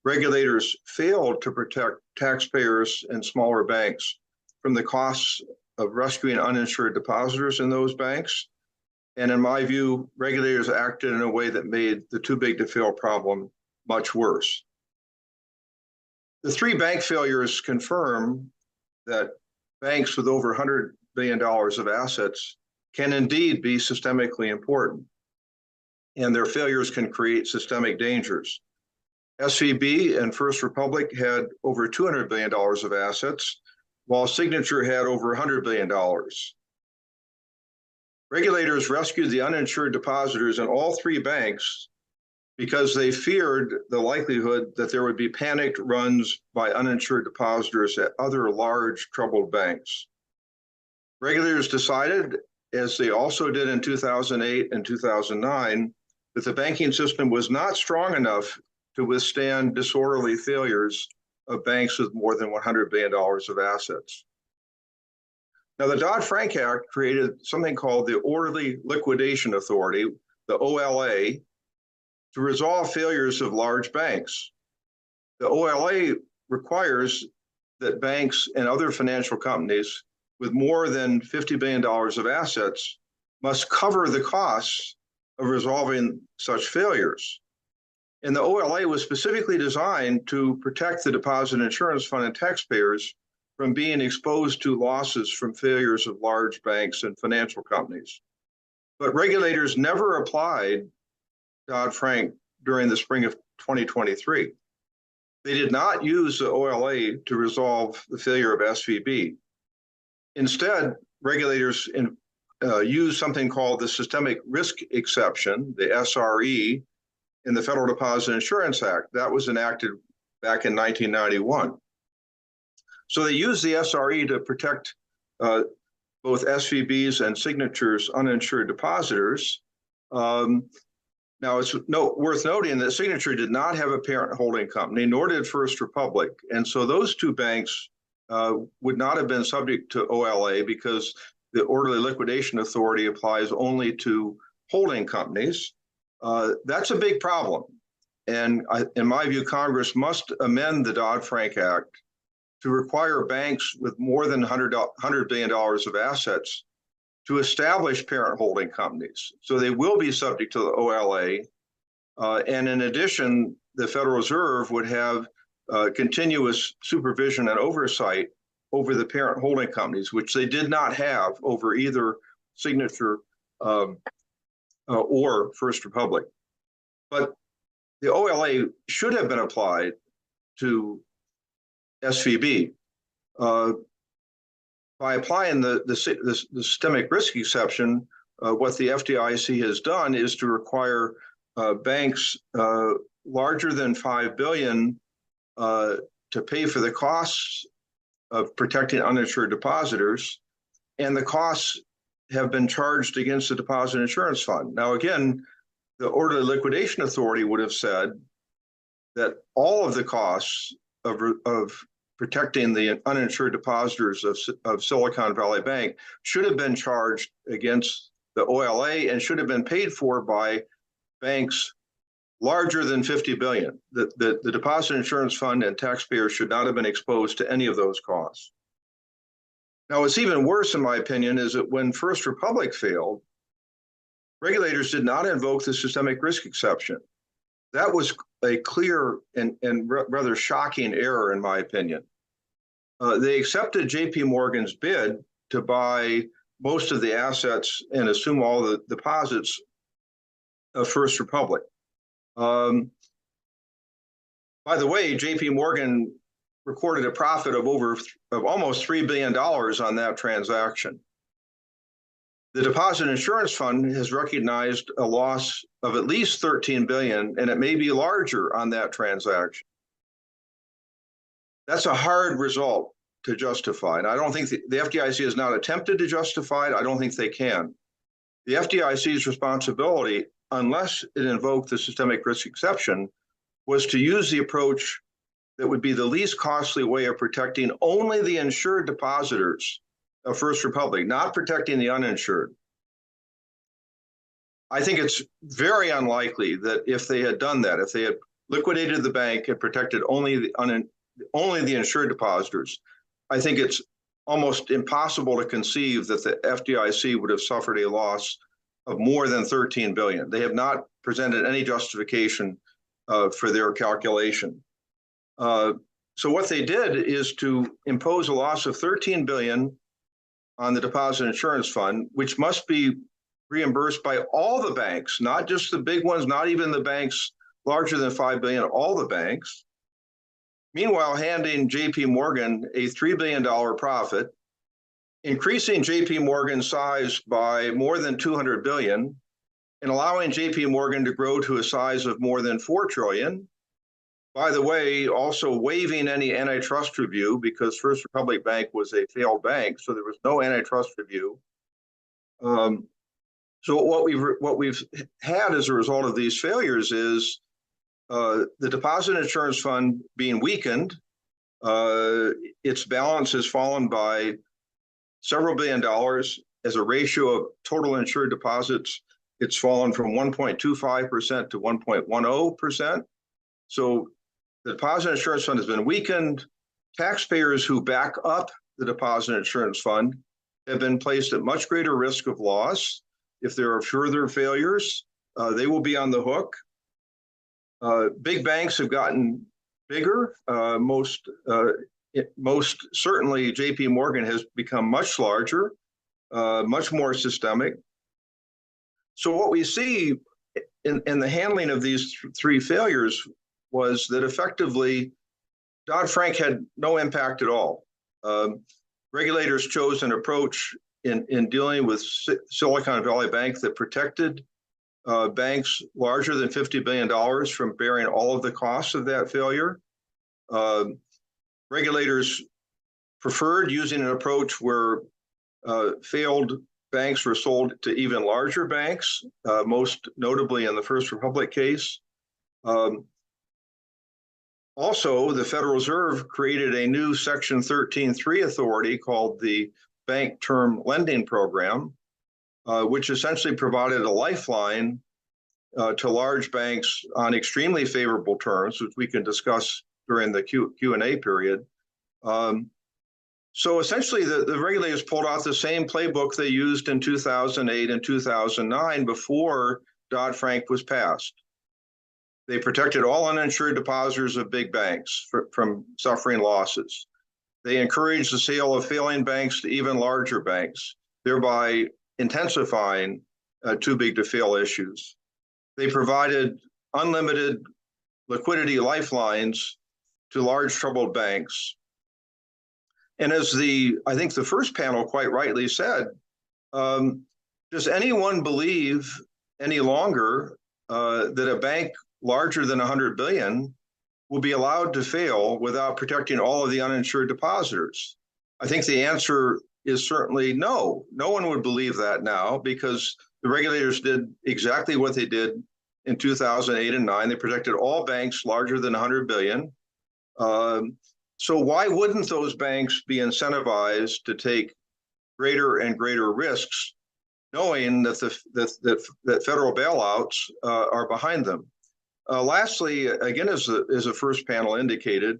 Regulators failed to protect taxpayers and smaller banks from the costs of rescuing uninsured depositors in those banks. And in my view, regulators acted in a way that made the too big to fail problem much worse. The three bank failures confirm that banks with over $100 billion of assets can indeed be systemically important, and their failures can create systemic dangers. SVB and First Republic had over $200 billion of assets, while Signature had over $100 billion. Regulators rescued the uninsured depositors in all three banks because they feared the likelihood that there would be panicked runs by uninsured depositors at other large troubled banks. Regulators decided, as they also did in 2008 and 2009, that the banking system was not strong enough to withstand disorderly failures of banks with more than $100 billion of assets. Now, the Dodd-Frank Act created something called the Orderly Liquidation Authority, the OLA, to resolve failures of large banks. The OLA requires that banks and other financial companies with more than $50 billion of assets must cover the costs of resolving such failures. And the OLA was specifically designed to protect the deposit insurance fund and taxpayers from being exposed to losses from failures of large banks and financial companies. But regulators never applied Dodd-Frank during the spring of 2023. They did not use the OLA to resolve the failure of SVB. Instead, regulators used something called the Systemic Risk Exception, the SRE, in the Federal Deposit Insurance Act. That was enacted back in 1991. So they used the SRE to protect both SVBs and Signature's uninsured depositors. Now, it's worth noting that Signature did not have a parent holding company, nor did First Republic. And so those two banks would not have been subject to OLA because the Orderly Liquidation Authority applies only to holding companies. That's a big problem. And in my view, Congress must amend the Dodd-Frank Act to require banks with more than $100 billion of assets to establish parent holding companies. So they will be subject to the OLA. And in addition, the Federal Reserve would have continuous supervision and oversight over the parent holding companies, which they did not have over either Signature or First Republic. But the OLA should have been applied to SVB. By applying the systemic risk exception, what the FDIC has done is to require banks larger than $5 billion to pay for the costs of protecting uninsured depositors, and the costs have been charged against the Deposit Insurance Fund. Now, again, the Orderly Liquidation Authority would have said that all of the costs of protecting the uninsured depositors of Silicon Valley Bank should have been charged against the OLA and should have been paid for by banks larger than $50 billion. The Deposit Insurance Fund and taxpayers should not have been exposed to any of those costs. Now, what's even worse, in my opinion, is that when First Republic failed, regulators did not invoke the systemic risk exception. That was a clear and rather shocking error, in my opinion. They accepted JP Morgan's bid to buy most of the assets and assume all the deposits of First Republic. By the way, JP Morgan recorded a profit of almost $3 billion on that transaction. The Deposit Insurance Fund has recognized a loss of at least $13 billion, and it may be larger on that transaction. That's a hard result to justify, and I don't think the FDIC has not attempted to justify it. I don't think they can. The FDIC's responsibility, unless it invoked the systemic risk exception, was to use the approach that would be the least costly way of protecting only the insured depositors of First Republic, not protecting the uninsured. I think it's very unlikely that if they had done that, if they had liquidated the bank and protected only the insured depositors, I think it's almost impossible to conceive that the FDIC would have suffered a loss of more than $13 billion. They have not presented any justification for their calculation. So what they did is to impose a loss of $13 billion on the Deposit Insurance Fund, which must be reimbursed by all the banks, not just the big ones, not even the banks larger than $5 billion, all the banks. Meanwhile, handing JP Morgan a $3 billion profit increasing JP Morgan's size by more than 200 billion and allowing JP Morgan to grow to a size of more than 4 trillion. By the way, also waiving any antitrust review because First Republic Bank was a failed bank, so there was no antitrust review. So what we've had as a result of these failures is the deposit insurance fund being weakened. Its balance has fallen by several $billion dollars. As a ratio of total insured deposits, it's fallen from 1.25% to 1.10%. So the deposit insurance fund has been weakened. Taxpayers who back up the deposit insurance fund have been placed at much greater risk of loss. If there are further failures, they will be on the hook. Big banks have gotten bigger. Most certainly JP Morgan has become much larger, much more systemic. So what we see in the handling of these three failures was that effectively Dodd-Frank had no impact at all. Regulators chose an approach in dealing with Silicon Valley Bank that protected banks larger than $50 billion from bearing all of the costs of that failure. Regulators preferred using an approach where failed banks were sold to even larger banks, most notably in the First Republic case. Also, the Federal Reserve created a new Section 13(3) authority called the Bank Term Lending Program, which essentially provided a lifeline to large banks on extremely favorable terms, which we can discuss during the Q&A period. So essentially, the regulators pulled out the same playbook they used in 2008 and 2009 before Dodd-Frank was passed. They protected all uninsured depositors of big banks from suffering losses. They encouraged the sale of failing banks to even larger banks, thereby intensifying too big to fail issues. They provided unlimited liquidity lifelines to large troubled banks. And as I think the first panel quite rightly said, does anyone believe any longer that a bank larger than 100 billion will be allowed to fail without protecting all of the uninsured depositors? I think the answer is certainly no. No one would believe that now because the regulators did exactly what they did in 2008 and 9. They protected all banks larger than 100 billion. So why wouldn't those banks be incentivized to take greater and greater risks, knowing that that federal bailouts are behind them? Lastly, again, as the first panel indicated,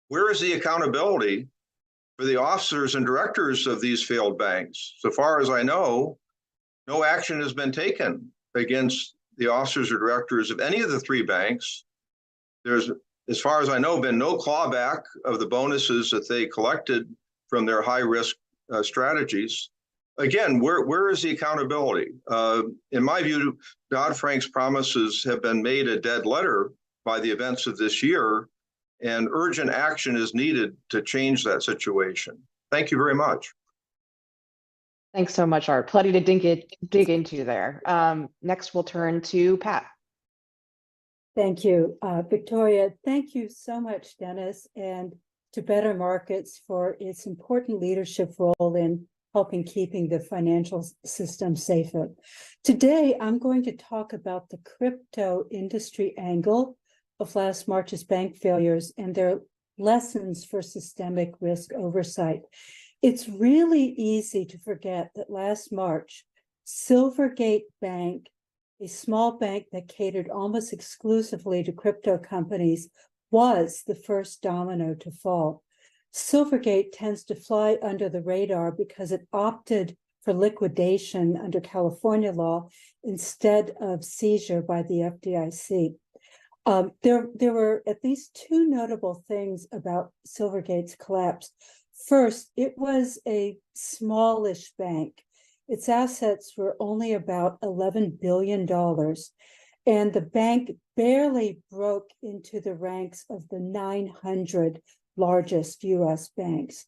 where is the accountability for the officers and directors of these failed banks? So far as I know, no action has been taken against the officers or directors of any of the three banks. There's, as far as I know, been no clawback of the bonuses that they collected from their high-risk strategies. Again, where is the accountability? In my view, Dodd-Frank's promises have been made a dead letter by the events of this year, and urgent action is needed to change that situation. Thank you very much. Thanks so much, Art. Plenty to dig into there. Next, we'll turn to Pat. Thank you, Victoria. Thank you so much, Dennis, and to Better Markets for its important leadership role in helping keeping the financial system safer. Today, I'm going to talk about the crypto industry angle of last March's bank failures and their lessons for systemic risk oversight. It's really easy to forget that last March, Silvergate Bank, a small bank that catered almost exclusively to crypto companies, was the first domino to fall. Silvergate tends to fly under the radar because it opted for liquidation under California law instead of seizure by the FDIC. There were at least two notable things about Silvergate's collapse. First, it was a smallish bank. Its assets were only about $11 billion, and the bank barely broke into the ranks of the 900 largest U.S. banks.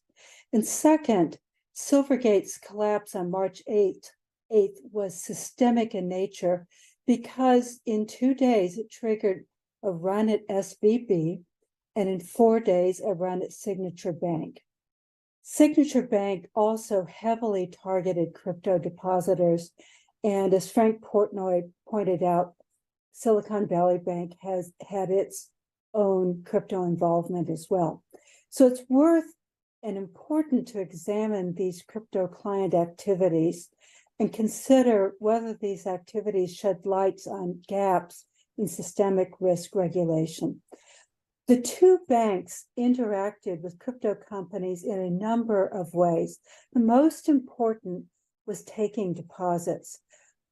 And second, Silvergate's collapse on March 8th was systemic in nature because in 2 days it triggered a run at SVB and in 4 days a run at Signature Bank. Signature Bank also heavily targeted crypto depositors, and as Frank Portnoy pointed out, Silicon Valley Bank has had its own crypto involvement as well. So it's worth and important to examine these crypto client activities and consider whether these activities shed lights on gaps in systemic risk regulation. The two banks interacted with crypto companies in a number of ways. The most important was taking deposits.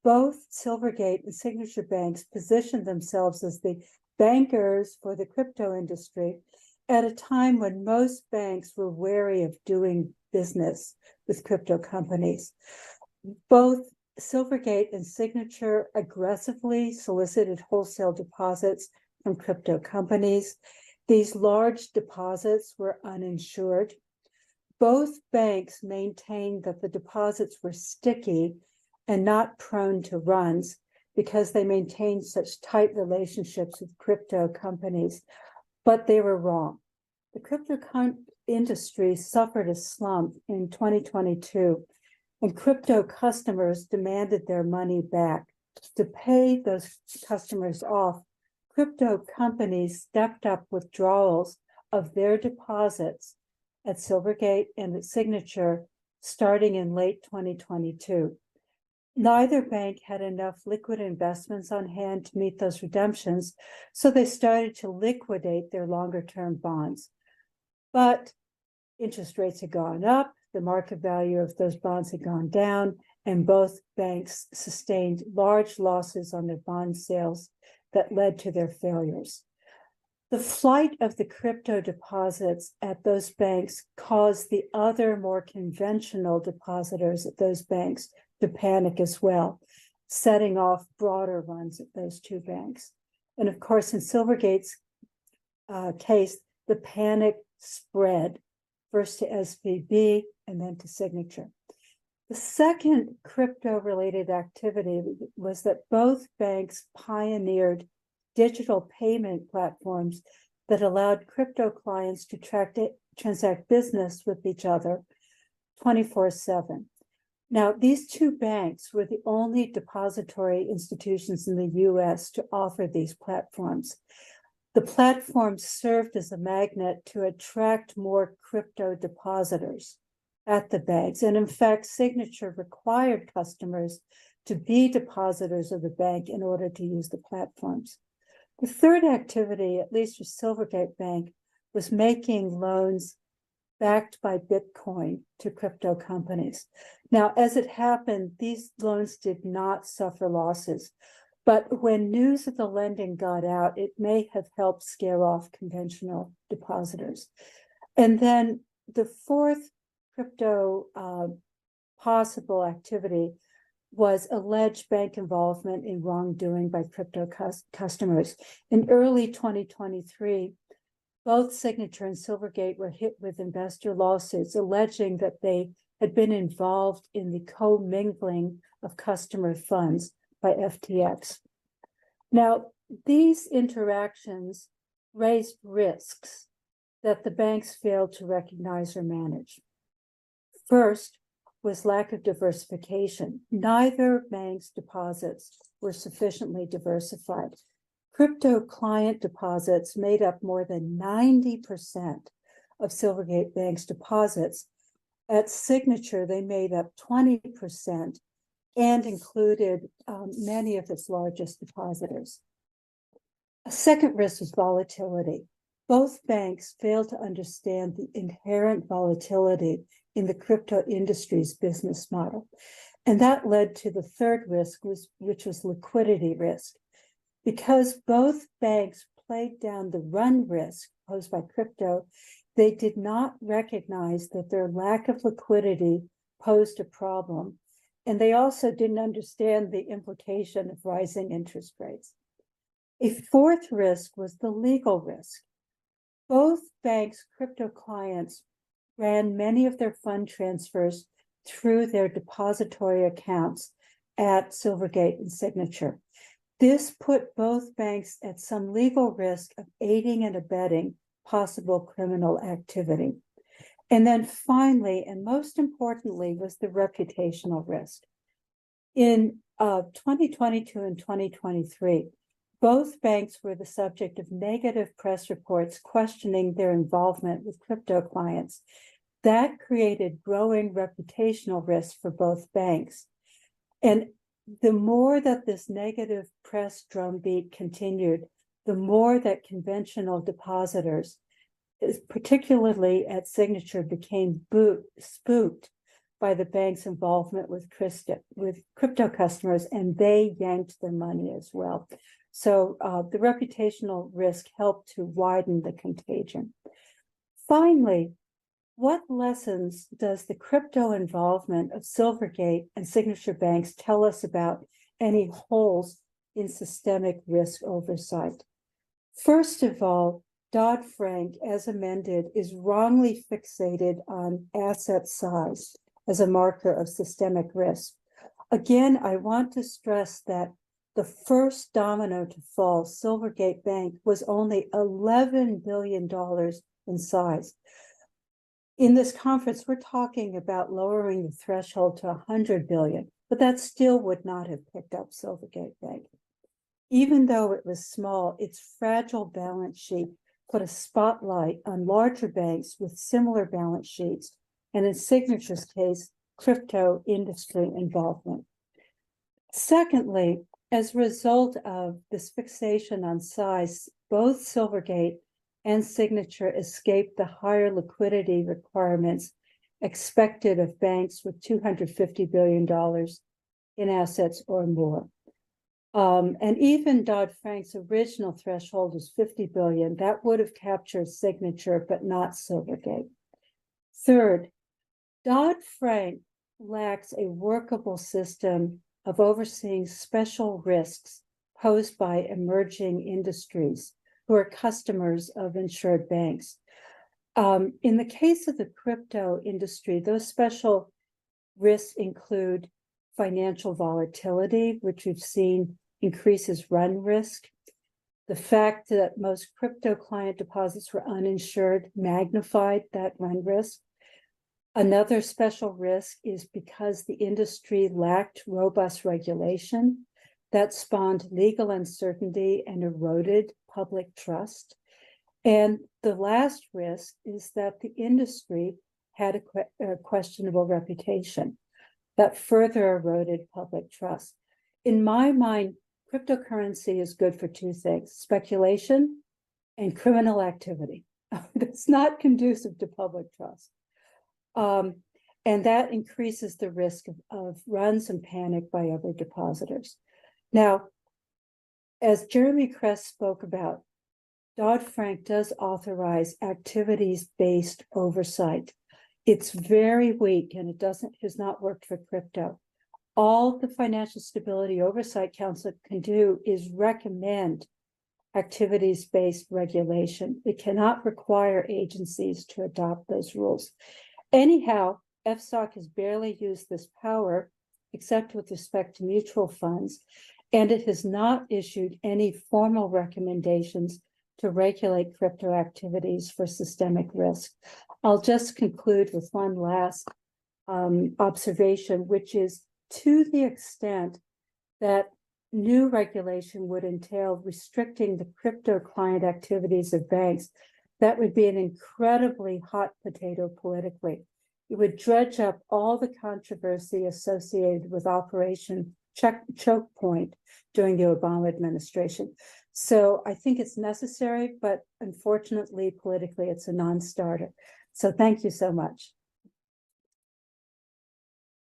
Both Silvergate and Signature Banks positioned themselves as the bankers for the crypto industry at a time when most banks were wary of doing business with crypto companies. Both Silvergate and Signature aggressively solicited wholesale deposits from crypto companies. These large deposits were uninsured. Both banks maintained that the deposits were sticky and not prone to runs because they maintained such tight relationships with crypto companies, but they were wrong. The crypto industry suffered a slump in 2022, and crypto customers demanded their money back. To pay those customers off, crypto companies stepped up withdrawals of their deposits at Silvergate and at Signature starting in late 2022. Neither bank had enough liquid investments on hand to meet those redemptions, so they started to liquidate their longer-term bonds. But interest rates had gone up, the market value of those bonds had gone down, and both banks sustained large losses on their bond sales that led to their failures. The flight of the crypto deposits at those banks caused the other more conventional depositors at those banks to panic as well, setting off broader runs at those two banks. And of course, in Silvergate's case, the panic spread first to SVB and then to Signature. The second crypto-related activity was that both banks pioneered digital payment platforms that allowed crypto clients to transact business with each other 24/7. Now, these two banks were the only depository institutions in the US to offer these platforms. The platforms served as a magnet to attract more crypto depositors at the banks. And in fact, Signature required customers to be depositors of the bank in order to use the platforms. The third activity, at least for Silvergate Bank, was making loans backed by Bitcoin to crypto companies. Now, as it happened, these loans did not suffer losses, but when news of the lending got out, it may have helped scare off conventional depositors. And then the fourth crypto possible activity was alleged bank involvement in wrongdoing by crypto customers. In early 2023, both Signature and Silvergate were hit with investor lawsuits alleging that they had been involved in the commingling of customer funds by FTX. Now, these interactions raised risks that the banks failed to recognize or manage. First was lack of diversification. Neither bank's deposits were sufficiently diversified. Crypto client deposits made up more than 90% of Silvergate Bank's deposits. At Signature, they made up 20% and included many of its largest depositors. A second risk was volatility. Both banks failed to understand the inherent volatility in the crypto industry's business model. And that led to the third risk, which was liquidity risk. Because both banks played down the run risk posed by crypto, they did not recognize that their lack of liquidity posed a problem. And they also didn't understand the implication of rising interest rates. A fourth risk was the legal risk. Both banks' crypto clients ran many of their fund transfers through their depository accounts at Silvergate and Signature. This put both banks at some legal risk of aiding and abetting possible criminal activity. And then finally, and most importantly, was the reputational risk. In 2022 and 2023, both banks were the subject of negative press reports questioning their involvement with crypto clients. That created growing reputational risk for both banks. And the more that this negative press drumbeat continued, the more that conventional depositors, particularly at Signature, became spooked by the bank's involvement with crypto customers, and they yanked their money as well. So the reputational risk helped to widen the contagion. Finally, what lessons does the crypto involvement of Silvergate and Signature banks tell us about any holes in systemic risk oversight? First of all, Dodd-Frank, as amended, is wrongly fixated on asset size as a marker of systemic risk. Again, I want to stress that the first domino to fall, Silvergate Bank, was only $11 billion in size. In this conference, we're talking about lowering the threshold to 100 billion, but that still would not have picked up Silvergate Bank. Even though it was small, its fragile balance sheet put a spotlight on larger banks with similar balance sheets, and in Signature's case, crypto industry involvement. Secondly, as a result of this fixation on size, both Silvergate and Signature escaped the higher liquidity requirements expected of banks with $250 billion in assets or more. And even Dodd-Frank's original threshold was 50 billion. That would have captured Signature, but not Silvergate. Third, Dodd-Frank lacks a workable system of overseeing special risks posed by emerging industries who are customers of insured banks. In the case of the crypto industry, those special risks include financial volatility, which we've seen increases run risk. The fact that most crypto client deposits were uninsured magnified that run risk. Another special risk is because the industry lacked robust regulation that spawned legal uncertainty and eroded public trust. And the last risk is that the industry had a questionable reputation that further eroded public trust. In my mind, cryptocurrency is good for two things: speculation and criminal activity. That's not conducive to public trust. And that increases the risk of runs and panic by other depositors. Now, as Jeremy Kress spoke about, Dodd-Frank does authorize activities-based oversight. It's very weak, and it has not worked for crypto. All the Financial Stability Oversight Council can do is recommend activities-based regulation. It cannot require agencies to adopt those rules. Anyhow, FSOC has barely used this power, except with respect to mutual funds, and it has not issued any formal recommendations to regulate crypto activities for systemic risk. I'll just conclude with one last observation, which is, to the extent that new regulation would entail restricting the crypto client activities of banks, that would be an incredibly hot potato politically. It would dredge up all the controversy associated with Operation Choke Point during the Obama administration. So I think it's necessary, but unfortunately, politically, it's a non-starter. So thank you so much.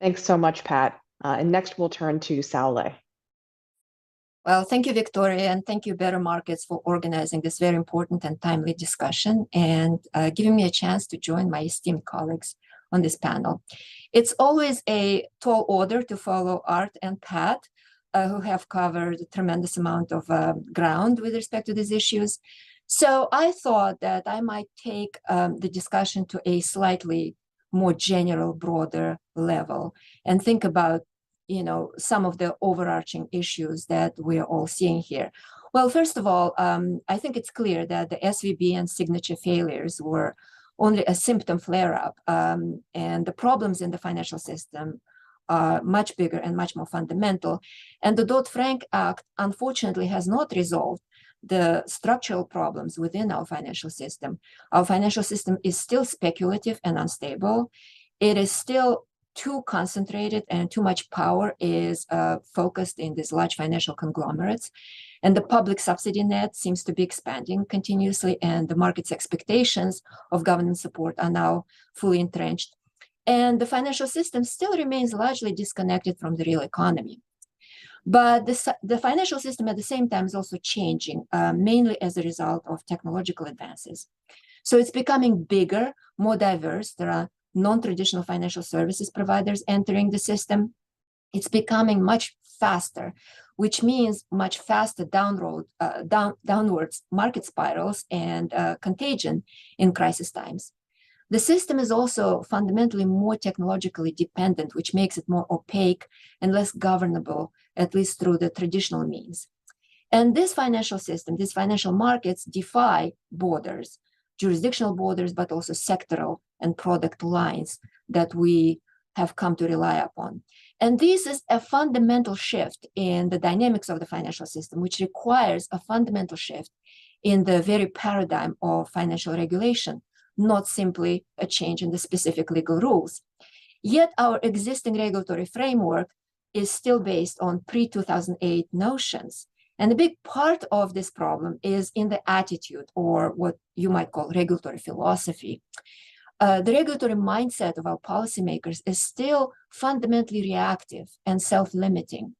Thanks so much, Pat. And next we'll turn to Saule. Well, thank you, Victoria, and thank you, Better Markets, for organizing this very important and timely discussion and giving me a chance to join my esteemed colleagues on this panel. It's always a tall order to follow Art and Pat, who have covered a tremendous amount of ground with respect to these issues. So I thought that I might take the discussion to a slightly more general, broader level and think about, some of the overarching issues that we're all seeing here. Well, first of all, I think it's clear that the SVB and signature failures were only a symptom flare-up, and the problems in the financial system are much bigger and much more fundamental. And the Dodd-Frank Act, unfortunately, has not resolved the structural problems within our financial system. Our financial system is still speculative and unstable. It is still too concentrated, and too much power is focused in these large financial conglomerates. And the public subsidy net seems to be expanding continuously, and the market's expectations of government support are now fully entrenched. And the financial system still remains largely disconnected from the real economy. But the financial system at the same time is also changing, mainly as a result of technological advances. So it's becoming bigger, more diverse. There are non-traditional financial services providers entering the system. It's becoming much faster, which means much faster downwards market spirals and contagion in crisis times. The system is also fundamentally more technologically dependent, which makes it more opaque and less governable, at least through the traditional means. And this financial system, these financial markets defy borders, jurisdictional borders, but also sectoral and product lines that we have come to rely upon. And this is a fundamental shift in the dynamics of the financial system, which requires a fundamental shift in the very paradigm of financial regulation, not simply a change in the specific legal rules. Yet our existing regulatory framework is still based on pre-2008 notions. And a big part of this problem is in the attitude, or what you might call regulatory philosophy. The regulatory mindset of our policymakers is still fundamentally reactive and self-limiting.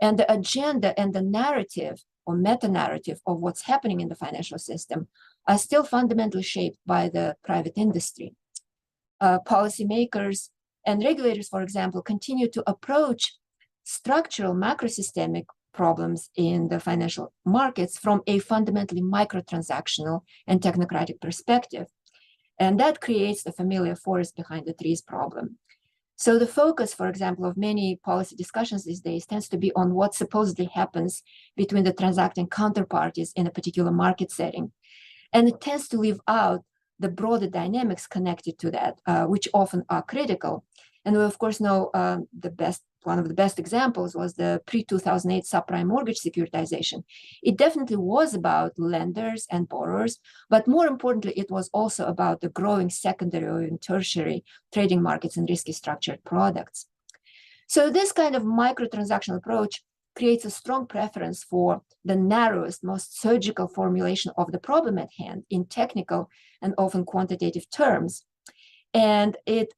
And the agenda and the narrative or meta-narrative of what's happening in the financial system are still fundamentally shaped by the private industry. Policymakers and regulators, for example, continue to approach structural macrosystemic problems in the financial markets from a fundamentally microtransactional and technocratic perspective. And that creates the familiar forest behind the trees problem. So the focus, for example, of many policy discussions these days tends to be on what supposedly happens between the transacting counterparties in a particular market setting. And it tends to leave out the broader dynamics connected to that, which often are critical. And we, of course, know one of the best examples was the pre-2008 subprime mortgage securitization. It definitely was about lenders and borrowers, but more importantly, it was also about the growing secondary and tertiary trading markets and risky structured products. So this kind of microtransactional approach creates a strong preference for the narrowest, most surgical formulation of the problem at hand in technical and often quantitative terms. And it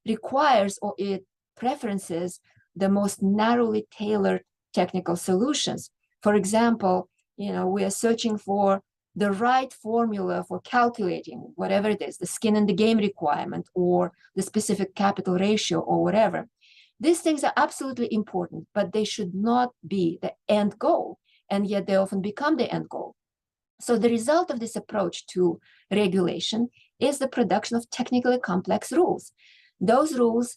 requires, or it preferences, the most narrowly tailored technical solutions. For example, we are searching for the right formula for calculating whatever it is, the skin in the game requirement or the specific capital ratio or whatever. These things are absolutely important, but they should not be the end goal, and yet they often become the end goal. So the result of this approach to regulation is the production of technically complex rules. Those rules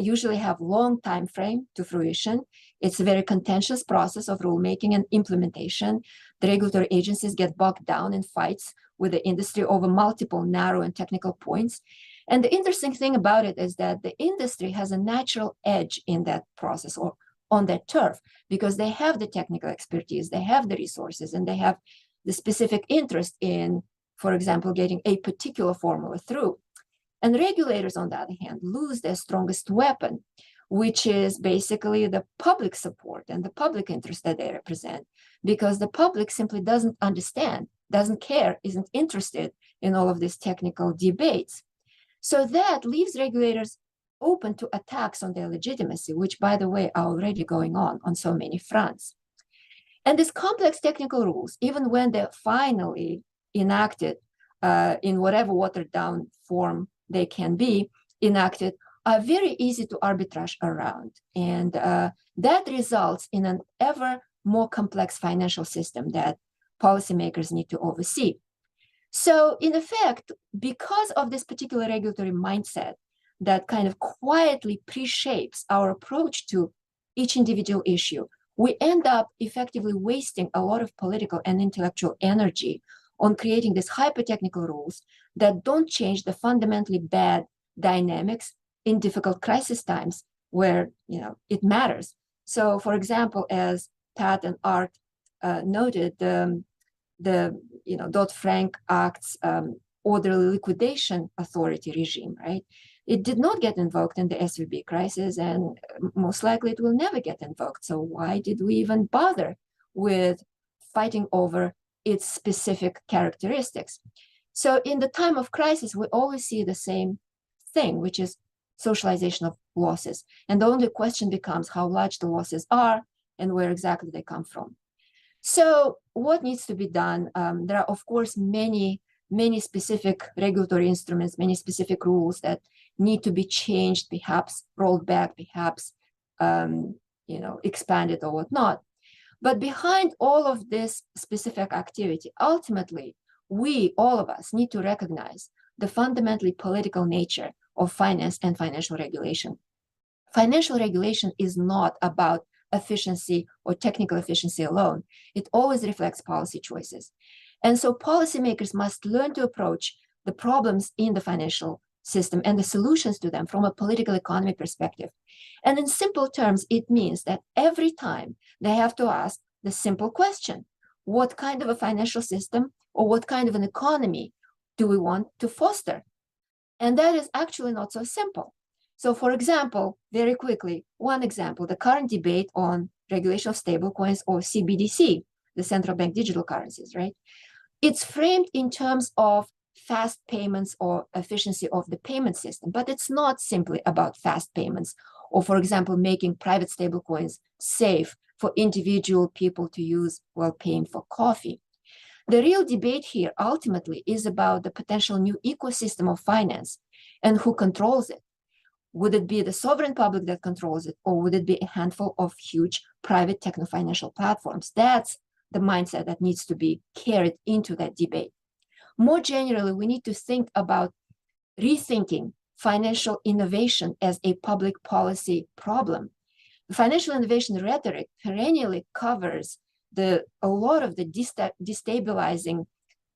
usually have long time frame to fruition. It's a very contentious process of rulemaking and implementation. The regulatory agencies get bogged down in fights with the industry over multiple narrow and technical points. And the interesting thing about it is that the industry has a natural edge in that process or on that turf, because they have the technical expertise, they have the resources, and they have the specific interest in, for example, getting a particular formula through. And regulators, on the other hand, lose their strongest weapon, which is basically the public support and the public interest that they represent, because the public simply doesn't understand, doesn't care, isn't interested in all of these technical debates. So that leaves regulators open to attacks on their legitimacy, which, by the way, are already going on so many fronts. And these complex technical rules, even when they're finally enacted in whatever watered down form they can be enacted, are very easy to arbitrage around. And that results in an ever more complex financial system that policymakers need to oversee. So in effect, because of this particular regulatory mindset that kind of quietly pre-shapes our approach to each individual issue, we end up effectively wasting a lot of political and intellectual energy on creating these hyper-technical rules that don't change the fundamentally bad dynamics in difficult crisis times where it matters. So, for example, as Pat and Art noted, the Dodd-Frank Act's orderly liquidation authority regime, right? It did not get invoked in the SVB crisis, and most likely it will never get invoked. So why did we even bother with fighting over its specific characteristics? So in the time of crisis, we always see the same thing, which is socialization of losses. And the only question becomes how large the losses are and where exactly they come from. So what needs to be done? There are, of course, many specific regulatory instruments, many specific rules that need to be changed, perhaps rolled back, perhaps expanded or whatnot. But behind all of this specific activity, ultimately, we, all of us, need to recognize the fundamentally political nature of finance and financial regulation. Financial regulation is not about efficiency or technical efficiency alone. It always reflects policy choices. And so policymakers must learn to approach the problems in the financial system and the solutions to them from a political economy perspective. And in simple terms, it means that every time they have to ask the simple question, what kind of a financial system or what kind of an economy do we want to foster? And that is actually not so simple. So for example, very quickly, one example, the current debate on regulation of stablecoins or CBDC, the central bank digital currencies, right? It's framed in terms of fast payments or efficiency of the payment system, but it's not simply about fast payments or, for example, making private stablecoins safe for individual people to use while paying for coffee. The real debate here ultimately is about the potential new ecosystem of finance and who controls it. Would it be the sovereign public that controls it, or would it be a handful of huge private techno-financial platforms? That's the mindset that needs to be carried into that debate. More generally, we need to think about rethinking financial innovation as a public policy problem. The financial innovation rhetoric perennially covers a lot of the destabilizing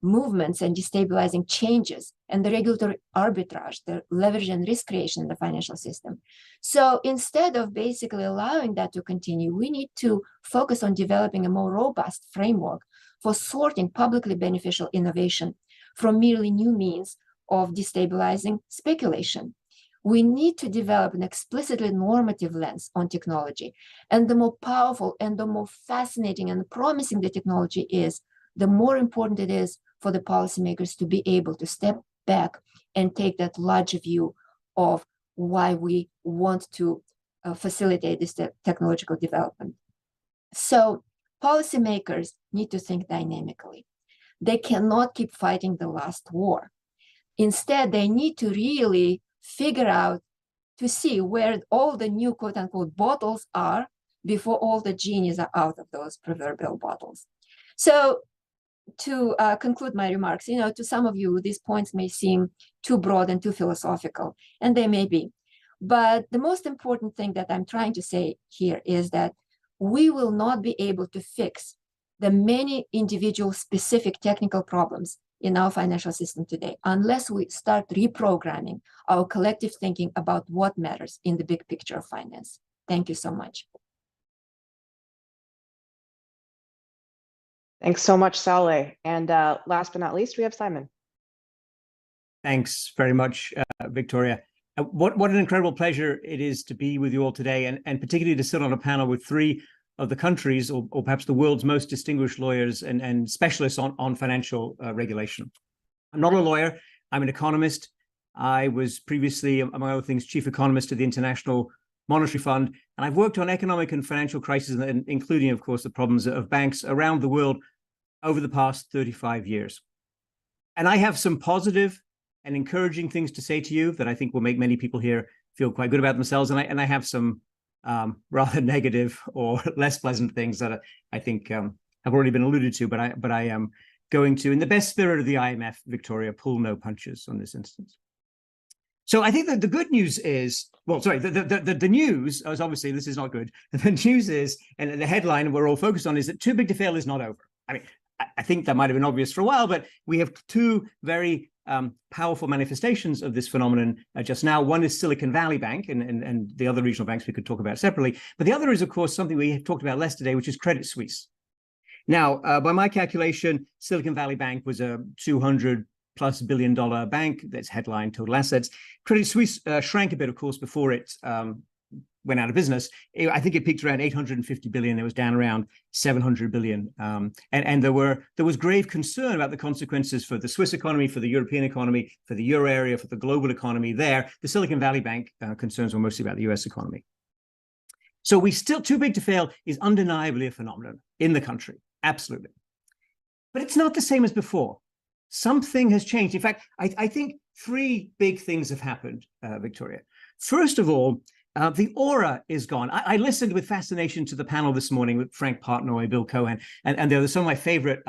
movements and destabilizing changes and the regulatory arbitrage, the leverage and risk creation in the financial system. So instead of basically allowing that to continue, we need to focus on developing a more robust framework for sorting publicly beneficial innovation from merely new means of destabilizing speculation. We need to develop an explicitly normative lens on technology. And the more powerful and the more fascinating and promising the technology is, the more important it is for the policymakers to be able to step back and take that larger view of why we want to facilitate this technological development. So policymakers need to think dynamically. They cannot keep fighting the last war. Instead, they need to really figure out to see where all the new quote unquote bottles are before all the genies are out of those proverbial bottles. So to conclude my remarks, to some of you, these points may seem too broad and too philosophical, and they may be. But the most important thing that I'm trying to say here is that we will not be able to fix the many individual specific technical problems in our financial system today unless we start reprogramming our collective thinking about what matters in the big picture of finance. Thank you so much. Thanks so much, Saleh. And last but not least, we have Simon. Thanks very much, Victoria. What an incredible pleasure it is to be with you all today, and particularly to sit on a panel with three of the countries, or perhaps the world's most distinguished lawyers and specialists on financial regulation. I'm not a lawyer, I'm an economist. I was previously, among other things, chief economist of the International Monetary Fund, and I've worked on economic and financial crises, including, of course, the problems of banks around the world over the past 35 years. And I have some positive and encouraging things to say to you that I think will make many people here feel quite good about themselves. And I have some rather negative or less pleasant things that I think have have already been alluded to, but I am going to, in the best spirit of the IMF, Victoria, pull no punches on this instance. So I think that the good news is, well, sorry, the news is obviously this is not good. The news is, and the headline we're all focused on is that too big to fail is not over. I mean, I think that might have been obvious for a while, but we have two very powerful manifestations of this phenomenon just now. One is Silicon Valley Bank and the other regional banks we could talk about separately. But the other is, of course, something we have talked about less today, which is Credit Suisse. Now, by my calculation, Silicon Valley Bank was a $200+ billion bank. That's headline total assets. Credit Suisse shrank a bit, of course, before it went out of business. I think it peaked around 850 billion. It was down around 700 billion. And there was grave concern about the consequences for the Swiss economy, for the European economy, for the euro area, for the global economy there. The Silicon Valley Bank concerns were mostly about the US economy. So we still, too big to fail is undeniably a phenomenon in the country. Absolutely. But it's not the same as before. Something has changed. In fact, I think three big things have happened, Victoria. First of all, the aura is gone. I listened with fascination to the panel this morning with Frank Partnoy, Bill Cohen, and there were some of my favorite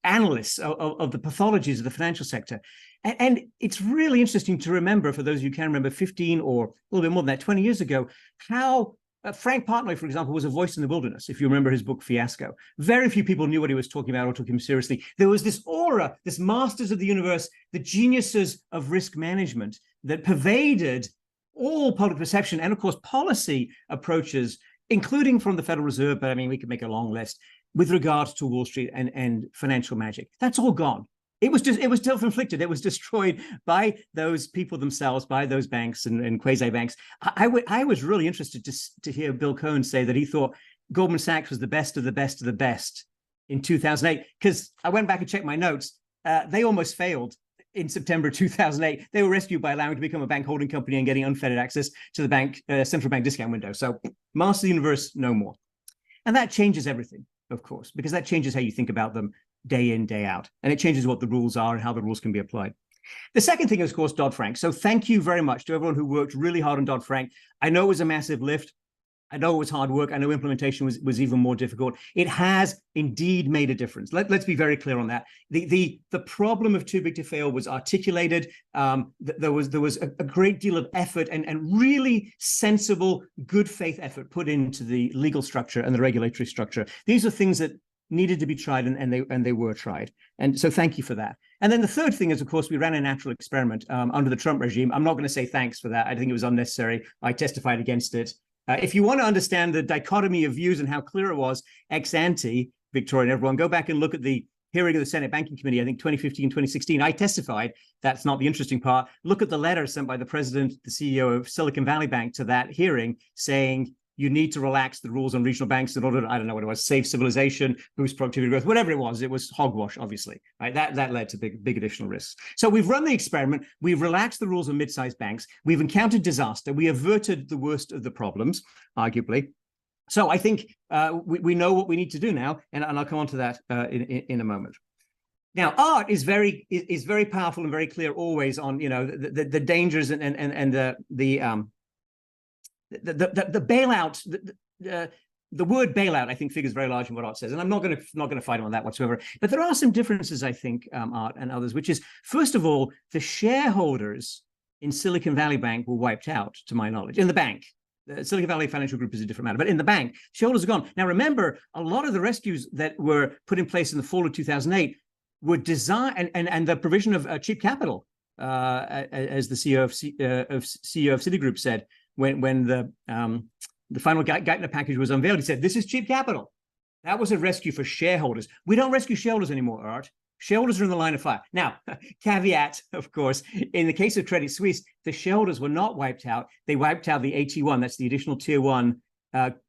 analysts of the pathologies of the financial sector. And it's really interesting to remember, for those of you who can remember 15 or a little bit more than that, 20 years ago, how Frank Partnoy, for example, was a voice in the wilderness, if you remember his book, Fiasco. Very few people knew what he was talking about or took him seriously. There was this aura, this masters of the universe, the geniuses of risk management that pervaded all public perception and, of course, policy approaches, including from the Federal Reserve, but I mean, we could make a long list, with regards to Wall Street and financial magic. That's all gone. It was self-inflicted. It was destroyed by those people themselves, by those banks and quasi-banks. I was really interested to hear Bill Cohen say that he thought Goldman Sachs was the best of the best of the best in 2008, because I went back and checked my notes. They almost failed in September 2008. They were rescued by allowing to become a bank holding company and getting unfettered access to the bank central bank discount window. So master of the universe, no more. And that changes everything, of course, because that changes how you think about them day in, day out. And it changes what the rules are and how the rules can be applied. The second thing is, of course, Dodd-Frank. So thank you very much to everyone who worked really hard on Dodd-Frank. I know it was a massive lift. I know it was hard work. I know implementation was even more difficult. It has indeed made a difference. Let's be very clear on that. The problem of too big to fail was articulated. There was a great deal of effort and really sensible, good faith effort put into the legal structure and the regulatory structure. These are things that needed to be tried, and they were tried. And so thank you for that. And then the third thing is, of course, we ran a natural experiment under the Trump regime. I'm not going to say thanks for that. I think it was unnecessary. I testified against it. If you want to understand the dichotomy of views and how clear it was ex ante, Victoria and everyone, go back and look at the hearing of the Senate Banking Committee, I think 2015, 2016. I testified. That's not the interesting part. Look at the letter sent by the president, the CEO of Silicon Valley Bank to that hearing saying, you need to relax the rules on regional banks in order to, I don't know what it was, save civilization, boost productivity growth, whatever it was hogwash, obviously, right? That led to big additional risks. So we've run the experiment. We've relaxed the rules on mid-sized banks. We've encountered disaster. We averted the worst of the problems, arguably. So I think we know what we need to do now, and I'll come on to that in a moment. Now, art is very powerful and very clear always on, you know, the dangers and the bailout, the word bailout, I think, figures very large in what Art says, and I'm not going to fight him on that whatsoever. But there are some differences, I think, Art and others, which is, first of all, the shareholders in Silicon Valley Bank were wiped out, to my knowledge, in the bank. The Silicon Valley Financial Group is a different matter, but in the bank, shareholders are gone. Now, remember, a lot of the rescues that were put in place in the fall of 2008 were designed, and the provision of cheap capital, as the CEO of Citigroup said, when the final Geithner package was unveiled, he said, this is cheap capital. That was a rescue for shareholders. We don't rescue shareholders anymore, Art. Shareholders are in the line of fire. Now, caveat, of course, in the case of Credit Suisse, the shareholders were not wiped out. They wiped out the AT1, that's the additional tier one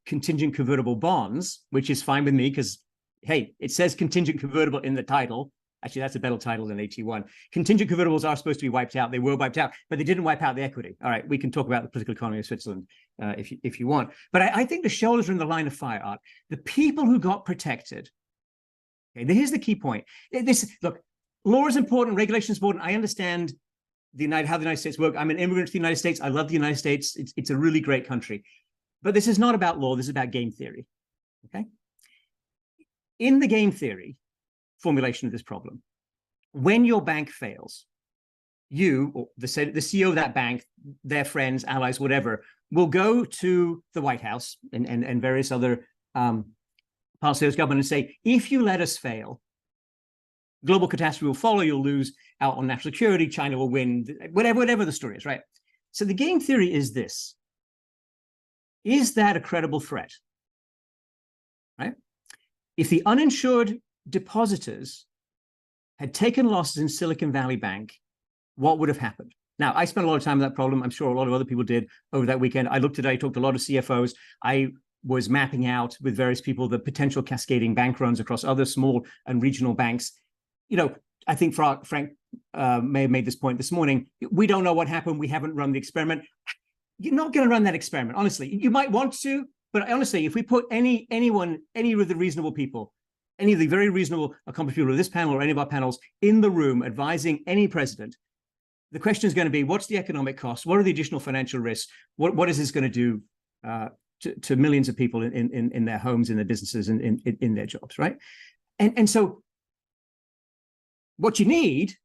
contingent convertible bonds, which is fine with me because, hey, it says contingent convertible in the title. Actually, that's a better title than AT1. Contingent convertibles are supposed to be wiped out. They were wiped out, but they didn't wipe out the equity. All right, we can talk about the political economy of Switzerland if you want. But I think the shareholders are in the line of fire, Art. The people who got protected. Okay, here's the key point. Look, law is important, regulation is important. I understand how the United States work. I'm an immigrant to the United States. I love the United States. It's a really great country. But this is not about law. This is about game theory. Okay. in the game theory formulation of this problem, when your bank fails, you or the CEO of that bank, their friends, allies, whatever, will go to the White House and various other policymakers, government, and say, if you let us fail, global catastrophe will follow, you'll lose out on national security, China will win, whatever the story is, right? So the game theory is this. Is that a credible threat, right? If the uninsured depositors had taken losses in Silicon Valley Bank, what would have happened? Now, I spent a lot of time on that problem. I'm sure a lot of other people did over that weekend. I looked at it, I talked to a lot of CFOs. I was mapping out with various people the potential cascading bank runs across other small and regional banks. You know, I think Frank may have made this point this morning. We don't know what happened. We haven't run the experiment. You're not going to run that experiment, honestly. You might want to, but honestly, if we put any of the reasonable people, any of the very reasonable accomplished people of this panel or any of our panels in the room advising any president, the question is going to be, what's the economic cost? What are the additional financial risks? What is this going to do to millions of people in their homes, in their businesses, in their jobs, right? And so what you need,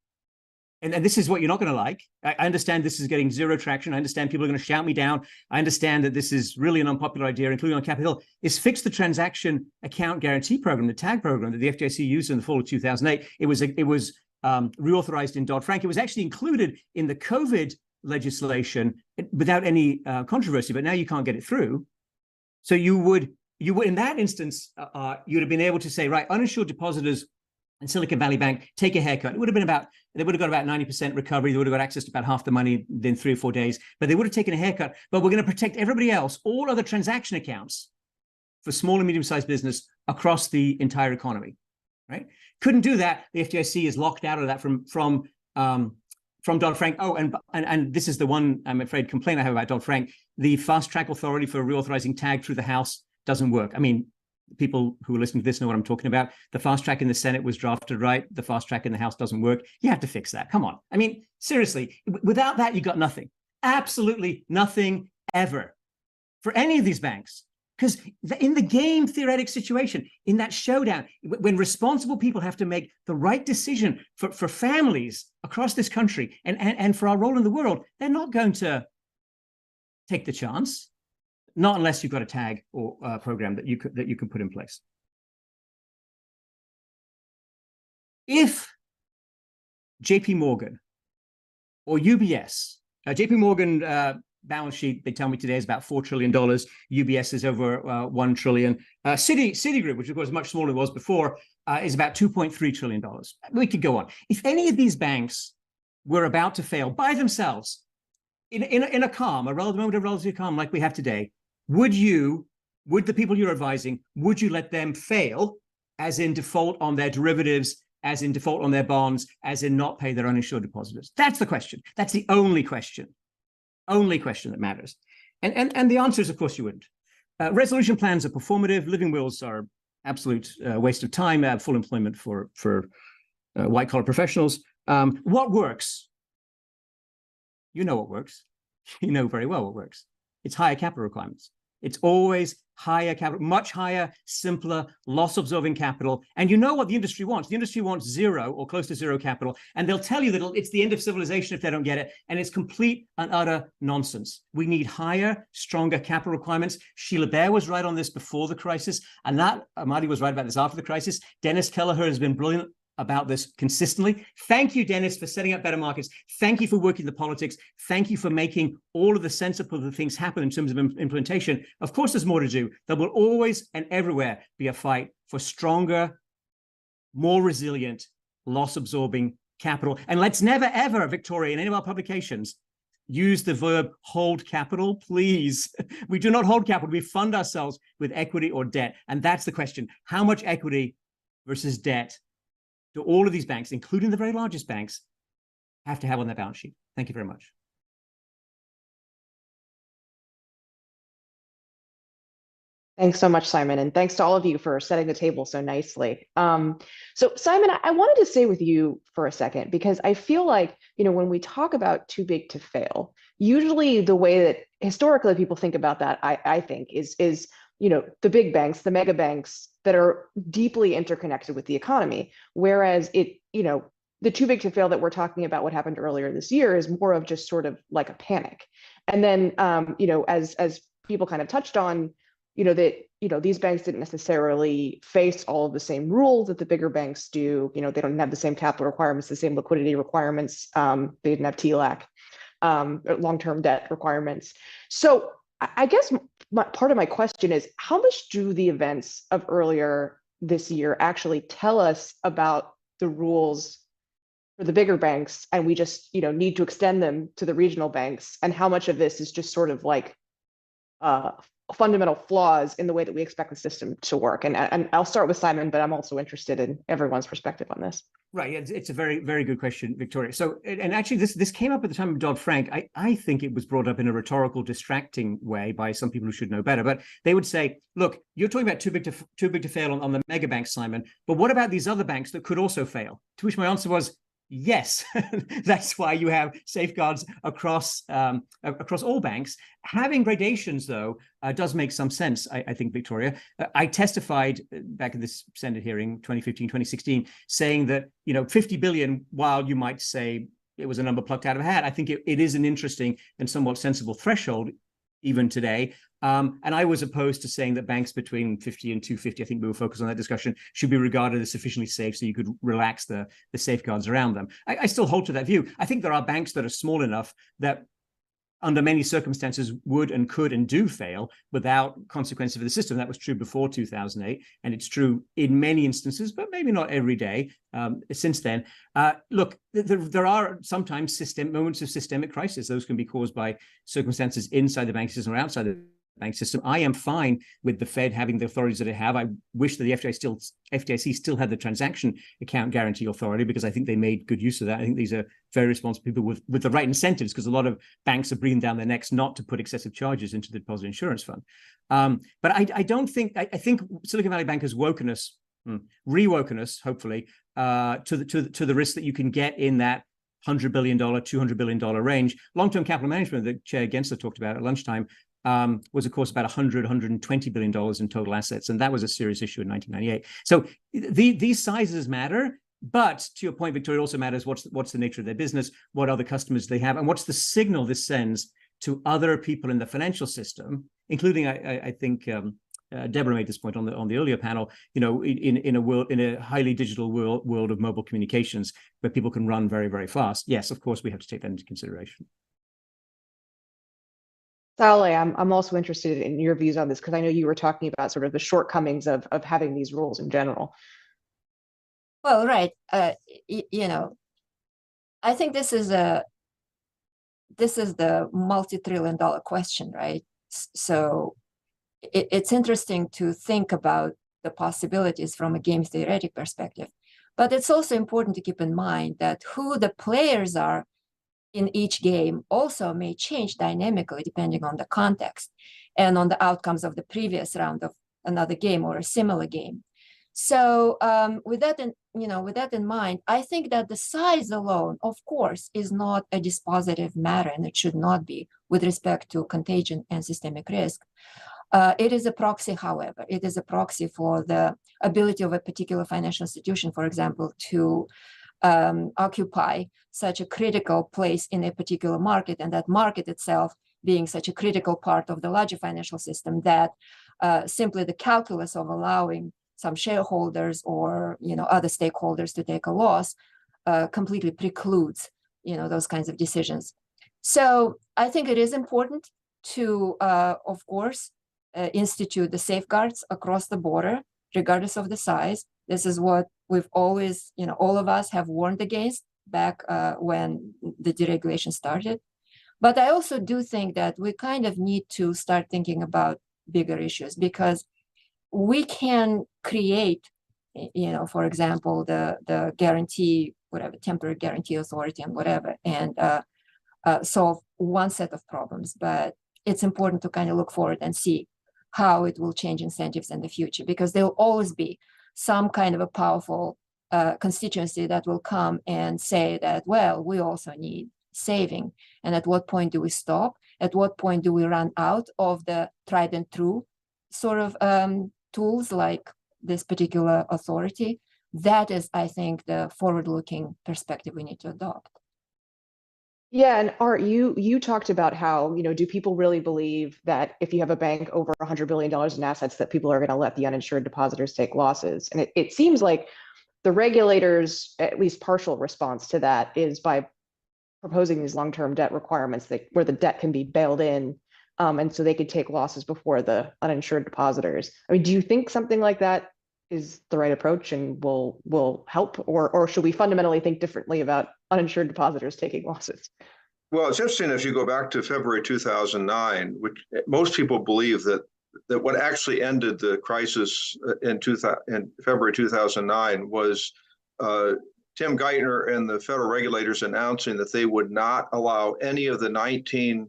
and this is what you're not going to like. I understand this is getting zero traction. I understand people are going to shout me down. I understand that this is really an unpopular idea, including on Capitol Hill, is fix the transaction account guarantee program, the TAG program that the FDIC used in the fall of 2008. It was reauthorized in Dodd-Frank. It was actually included in the COVID legislation without any controversy, but now you can't get it through. So you would in that instance, you'd have been able to say, right, uninsured depositors in Silicon Valley Bank, take a haircut. They would have got about 90% recovery. They would have got access to about half the money within 3 or 4 days, but they would have taken a haircut. But we're going to protect everybody else, all other transaction accounts for small and medium-sized business across the entire economy, right? Couldn't do that. The FDIC is locked out of that from Dodd-Frank. Oh, and this is the one, I'm afraid, complaint I have about Dodd-Frank. The fast-track authority for reauthorizing TAG through the House doesn't work. I mean, people who are listening to this know what I'm talking about. The fast track in the Senate was drafted right. The fast track in the House doesn't work. You have to fix that. Come on. I mean, seriously, without that, you got nothing. Absolutely nothing ever for any of these banks. Because in the game theoretic situation, in that showdown, when responsible people have to make the right decision for families across this country and for our role in the world, they're not going to take the chance. Not unless you've got a TAG or program that you could put in place. If JP Morgan or UBS, JP Morgan balance sheet, they tell me today, is about $4 trillion. UBS is over $1 trillion. Citigroup, which of course is much smaller than it was before, is about $2.3 trillion. We could go on. If any of these banks were about to fail by themselves in a calm, a moment of relative calm like we have today, would the people you're advising, would you let them fail, as in default on their derivatives, as in default on their bonds, as in not pay their uninsured depositors? That's the question. That's the only question that matters. And the answer is, of course, you wouldn't. Resolution plans are performative. Living wills are absolute waste of time, full employment for white-collar professionals. What works? You know what works. You know very well what works. It's higher capital requirements. It's always higher capital, much higher, simpler, loss-absorbing capital. And you know what the industry wants. The industry wants zero or close to zero capital. And they'll tell you that it's the end of civilization if they don't get it. And it's complete and utter nonsense. We need higher, stronger capital requirements. Sheila Bair was right on this before the crisis. And Marty was right about this after the crisis. Dennis Kelleher has been brilliant about this consistently. Thank you, Dennis, for setting up Better Markets. Thank you for working the politics. Thank you for making all of the sensible things happen in terms of implementation. Of course, there's more to do. There will always and everywhere be a fight for stronger, more resilient, loss-absorbing capital. And let's never, ever, Victoria, in any of our publications, use the verb hold capital, please. We do not hold capital. We fund ourselves with equity or debt. And that's the question. How much equity versus debt do all of these banks, including the very largest banks, have to have on their balance sheet? Thank you very much. Thanks so much, Simon. And thanks to all of you for setting the table so nicely. So Simon, I wanted to stay with you for a second, because I feel like, when we talk about too big to fail, usually the way that historically people think about that, I think, is the big banks, the mega banks, that are deeply interconnected with the economy. Whereas the too big to fail that we're talking about, what happened earlier this year, is more of just sort of like a panic. And then, as people kind of touched on, these banks didn't necessarily face all of the same rules that the bigger banks do. They don't have the same capital requirements, the same liquidity requirements. They didn't have TLAC, long-term debt requirements. So I guess part of my question is, how much do the events of earlier this year actually tell us about the rules for the bigger banks, and we just need to extend them to the regional banks? And how much of this is just sort of like fundamental flaws in the way that we expect the system to work? And I'll start with Simon, but I'm also interested in everyone's perspective on this. Right. It's a very, very good question, Victoria. So, and actually this came up at the time of Dodd-Frank. I think it was brought up in a rhetorical, distracting way by some people who should know better. But they would say, look, you're talking about too big to fail on the mega banks, Simon, but what about these other banks that could also fail? To which my answer was, yes. That's why you have safeguards across all banks. Having gradations, though, does make some sense, I think, Victoria. I testified back in this Senate hearing, 2015, 2016, saying that 50 billion, while you might say it was a number plucked out of a hat, I think it is an interesting and somewhat sensible threshold even today. And I was opposed to saying that banks between 50 and 250, I think we were focused on that discussion, should be regarded as sufficiently safe so you could relax the safeguards around them. I still hold to that view. I think there are banks that are small enough that under many circumstances would and could and do fail without consequences of the system. That was true before 2008, and it's true in many instances, but maybe not every day since then. Look, there are sometimes moments of systemic crisis. Those can be caused by circumstances inside the banking system or outside the bank system. I am fine with the Fed having the authorities that it have. I wish that the FDIC still had the transaction account guarantee authority, because I think they made good use of that. I think these are very responsible people with the right incentives, because a lot of banks are breathing down their necks not to put excessive charges into the deposit insurance fund. But I don't think, I think Silicon Valley Bank has rewoken us, hopefully, to the risk that you can get in that $100 billion, $200 billion range. Long-term capital management that Chair Gensler talked about at lunchtime was, of course, about $120 billion in total assets. And that was a serious issue in 1998. So these sizes matter. But to your point, Victoria, it also matters what's the nature of their business, what other customers they have, and what's the signal this sends to other people in the financial system, including, I think, Deborah made this point on the earlier panel, in a highly digital world of mobile communications where people can run very, very fast. Yes, of course, we have to take that into consideration. Sally, I'm also interested in your views on this, because I know you were talking about sort of the shortcomings of having these rules in general. Well, right. I think this is the multi-trillion-dollar question, right? So it's interesting to think about the possibilities from a game theoretic perspective, but it's also important to keep in mind that who the players are in each game also may change dynamically depending on the context and on the outcomes of the previous round of another game or a similar game. So with that in mind, I think that the size alone, of course, is not a dispositive matter, and it should not be with respect to contagion and systemic risk. It is a proxy, however. It is a proxy for the ability of a particular financial institution, for example, to occupy such a critical place in a particular market, and that market itself being such a critical part of the larger financial system that simply the calculus of allowing some shareholders or other stakeholders to take a loss completely precludes those kinds of decisions. So I think it is important to, of course, institute the safeguards across the border, regardless of the size. This is what we've always, all of us have warned against back when the deregulation started. But I also do think that we kind of need to start thinking about bigger issues, because we can create, for example, the guarantee, whatever, temporary guarantee authority and whatever, and solve one set of problems. But it's important to kind of look forward and see how it will change incentives in the future, because there will always be some kind of a powerful constituency that will come and say that, well, we also need saving. And at what point do we stop? At what point do we run out of the tried and true sort of tools like this particular authority. That is, I think, the forward-looking perspective we need to adopt. Yeah, and Art, you talked about how, do people really believe that if you have a bank over $100 billion in assets, that people are going to let the uninsured depositors take losses? And it seems like the regulators, at least partial response to that, is by proposing these long-term debt requirements where the debt can be bailed in, and so they could take losses before the uninsured depositors. I mean, do you think something like that is the right approach and will help, or should we fundamentally think differently about uninsured depositors taking losses? Well, it's interesting if you go back to February 2009, which most people believe that what actually ended the crisis in February 2009 was Tim Geithner and the federal regulators announcing that they would not allow any of the 19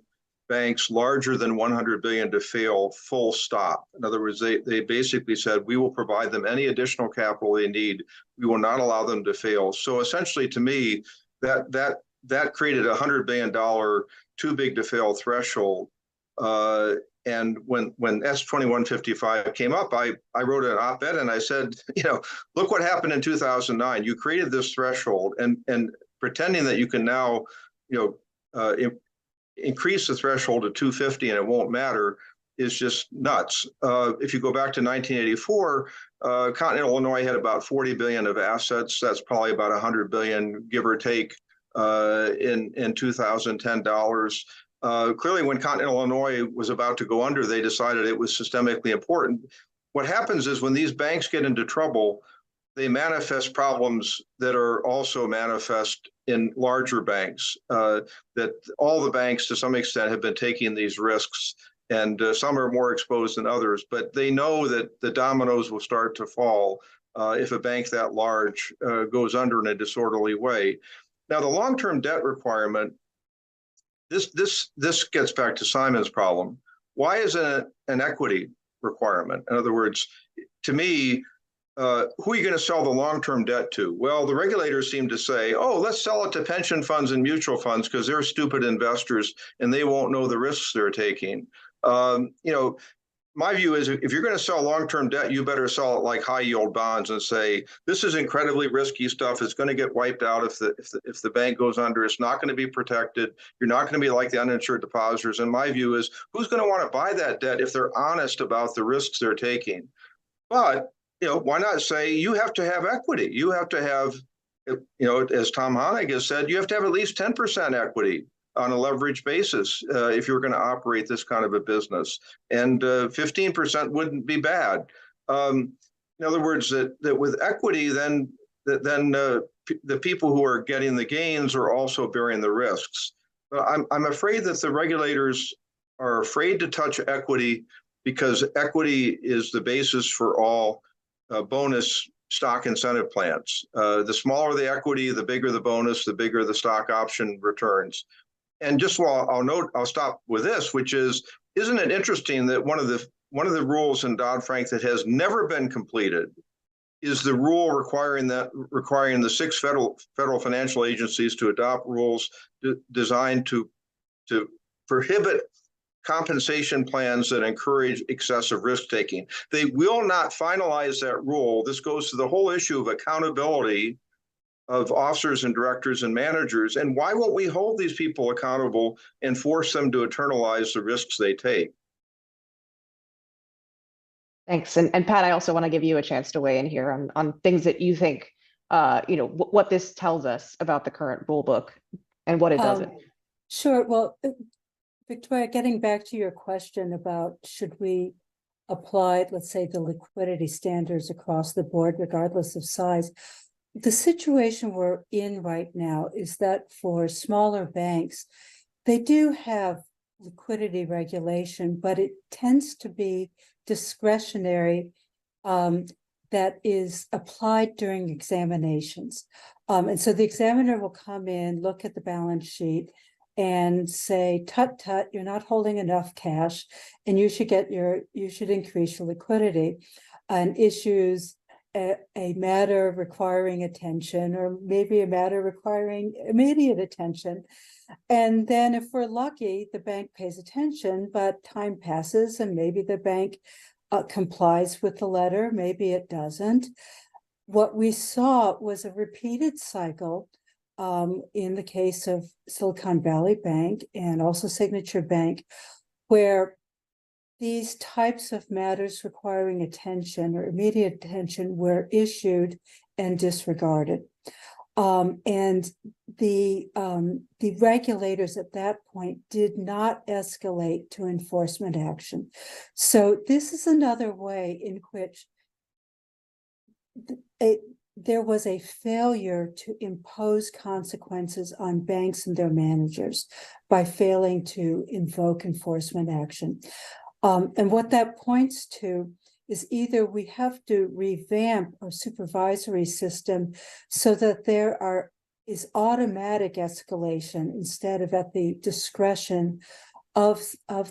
banks larger than 100 billion to fail, full stop. In other words, they basically said, we will provide them any additional capital they need. We will not allow them to fail. So essentially, to me, that created a $100 billion too big to fail threshold. And when S2155 came up, I wrote an op-ed and I said, look what happened in 2009. You created this threshold, and pretending that you can now, increase the threshold to 250 and it won't matter is just nuts. If you go back to 1984, Continental Illinois had about 40 billion of assets. That's probably about 100 billion, give or take, in 2010 dollars. Clearly, when Continental Illinois was about to go under, they decided it was systemically important. What happens is when these banks get into trouble, they manifest problems that are also manifest in larger banks, that all the banks to some extent have been taking these risks, and some are more exposed than others, but they know that the dominoes will start to fall if a bank that large goes under in a disorderly way. Now, the long-term debt requirement, this gets back to Simon's problem. Why is it an equity requirement? In other words, to me, who are you going to sell the long-term debt to? Well, the regulators seem to say, oh, let's sell it to pension funds and mutual funds because they're stupid investors and they won't know the risks they're taking. My view is if you're going to sell long-term debt, you better sell it like high-yield bonds and say, this is incredibly risky stuff. It's going to get wiped out if the bank goes under. It's not going to be protected. You're not going to be like the uninsured depositors. And my view is, who's going to want to buy that debt if they're honest about the risks they're taking? But why not say you have to have equity? You have to have, as Tom Honig has said, you have to have at least 10% equity on a leverage basis if you're going to operate this kind of a business. And 15% wouldn't be bad. In other words, that with equity, then the people who are getting the gains are also bearing the risks. I'm afraid that the regulators are afraid to touch equity because equity is the basis for all bonus stock incentive plans. The smaller the equity, the bigger the bonus, the bigger the stock option returns. And just while I'll stop with this, which is, isn't it interesting that one of the rules in Dodd-Frank that has never been completed is the rule requiring the 6 federal financial agencies to adopt rules designed to prohibit compensation plans that encourage excessive risk-taking. They will not finalize that rule. This goes to the whole issue of accountability of officers and directors and managers. And why won't we hold these people accountable and force them to internalize the risks they take? Thanks. And Pat, I also want to give you a chance to weigh in here on things that you think, what this tells us about the current rule book and what it doesn't. Sure. Well, Victoria, getting back to your question about should we apply, let's say, the liquidity standards across the board, regardless of size. The situation we're in right now is that for smaller banks, they do have liquidity regulation, but it tends to be discretionary that is applied during examinations. And so the examiner will come in, look at the balance sheet, and say, tut, tut, you're not holding enough cash, and you should increase your liquidity, and issues a matter requiring attention, or maybe a matter requiring immediate attention. And then if we're lucky, the bank pays attention, but time passes and maybe the bank complies with the letter, maybe it doesn't. What we saw was a repeated cycle in the case of Silicon Valley Bank and also Signature Bank, where these types of matters requiring attention or immediate attention were issued and disregarded. And the regulators at that point did not escalate to enforcement action. So this is another way in which there was a failure to impose consequences on banks and their managers by failing to invoke enforcement action. And what that points to is either we have to revamp our supervisory system so that there is automatic escalation instead of at the discretion of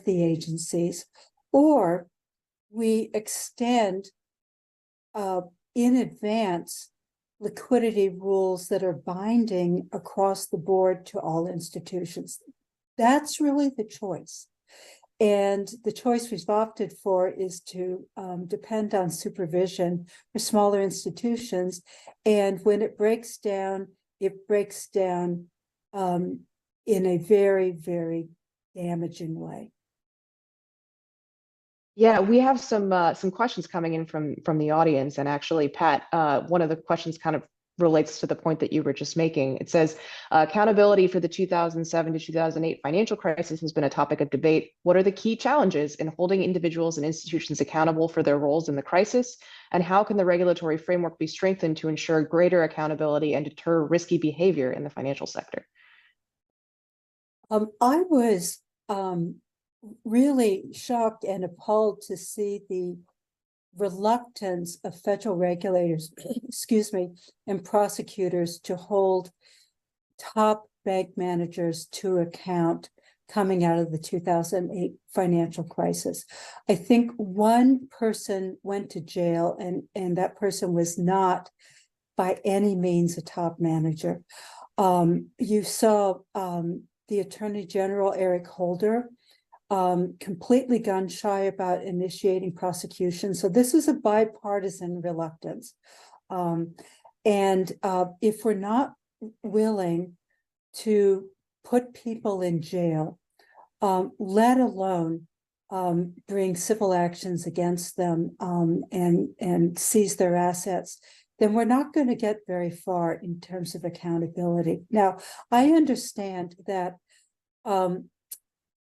the agencies, or we extend in advance liquidity rules that are binding across the board to all institutions. That's really the choice. And the choice we've opted for is to depend on supervision for smaller institutions. And when it breaks down in a very, very damaging way. Yeah, we have some questions coming in from the audience, and actually, Pat, one of the questions kind of relates to the point that you were just making. It says, accountability for the 2007 to 2008 financial crisis has been a topic of debate. What are the key challenges in holding individuals and institutions accountable for their roles in the crisis? And how can the regulatory framework be strengthened to ensure greater accountability and deter risky behavior in the financial sector? I was really shocked and appalled to see the reluctance of federal regulators, excuse me, and prosecutors to hold top bank managers to account coming out of the 2008 financial crisis. I think one person went to jail, and that person was not by any means a top manager. You saw the Attorney General, Eric Holder, completely gun shy about initiating prosecution. So this is a bipartisan reluctance. If we're not willing to put people in jail, let alone bring civil actions against them and seize their assets, then we're not going to get very far in terms of accountability. Now, I understand that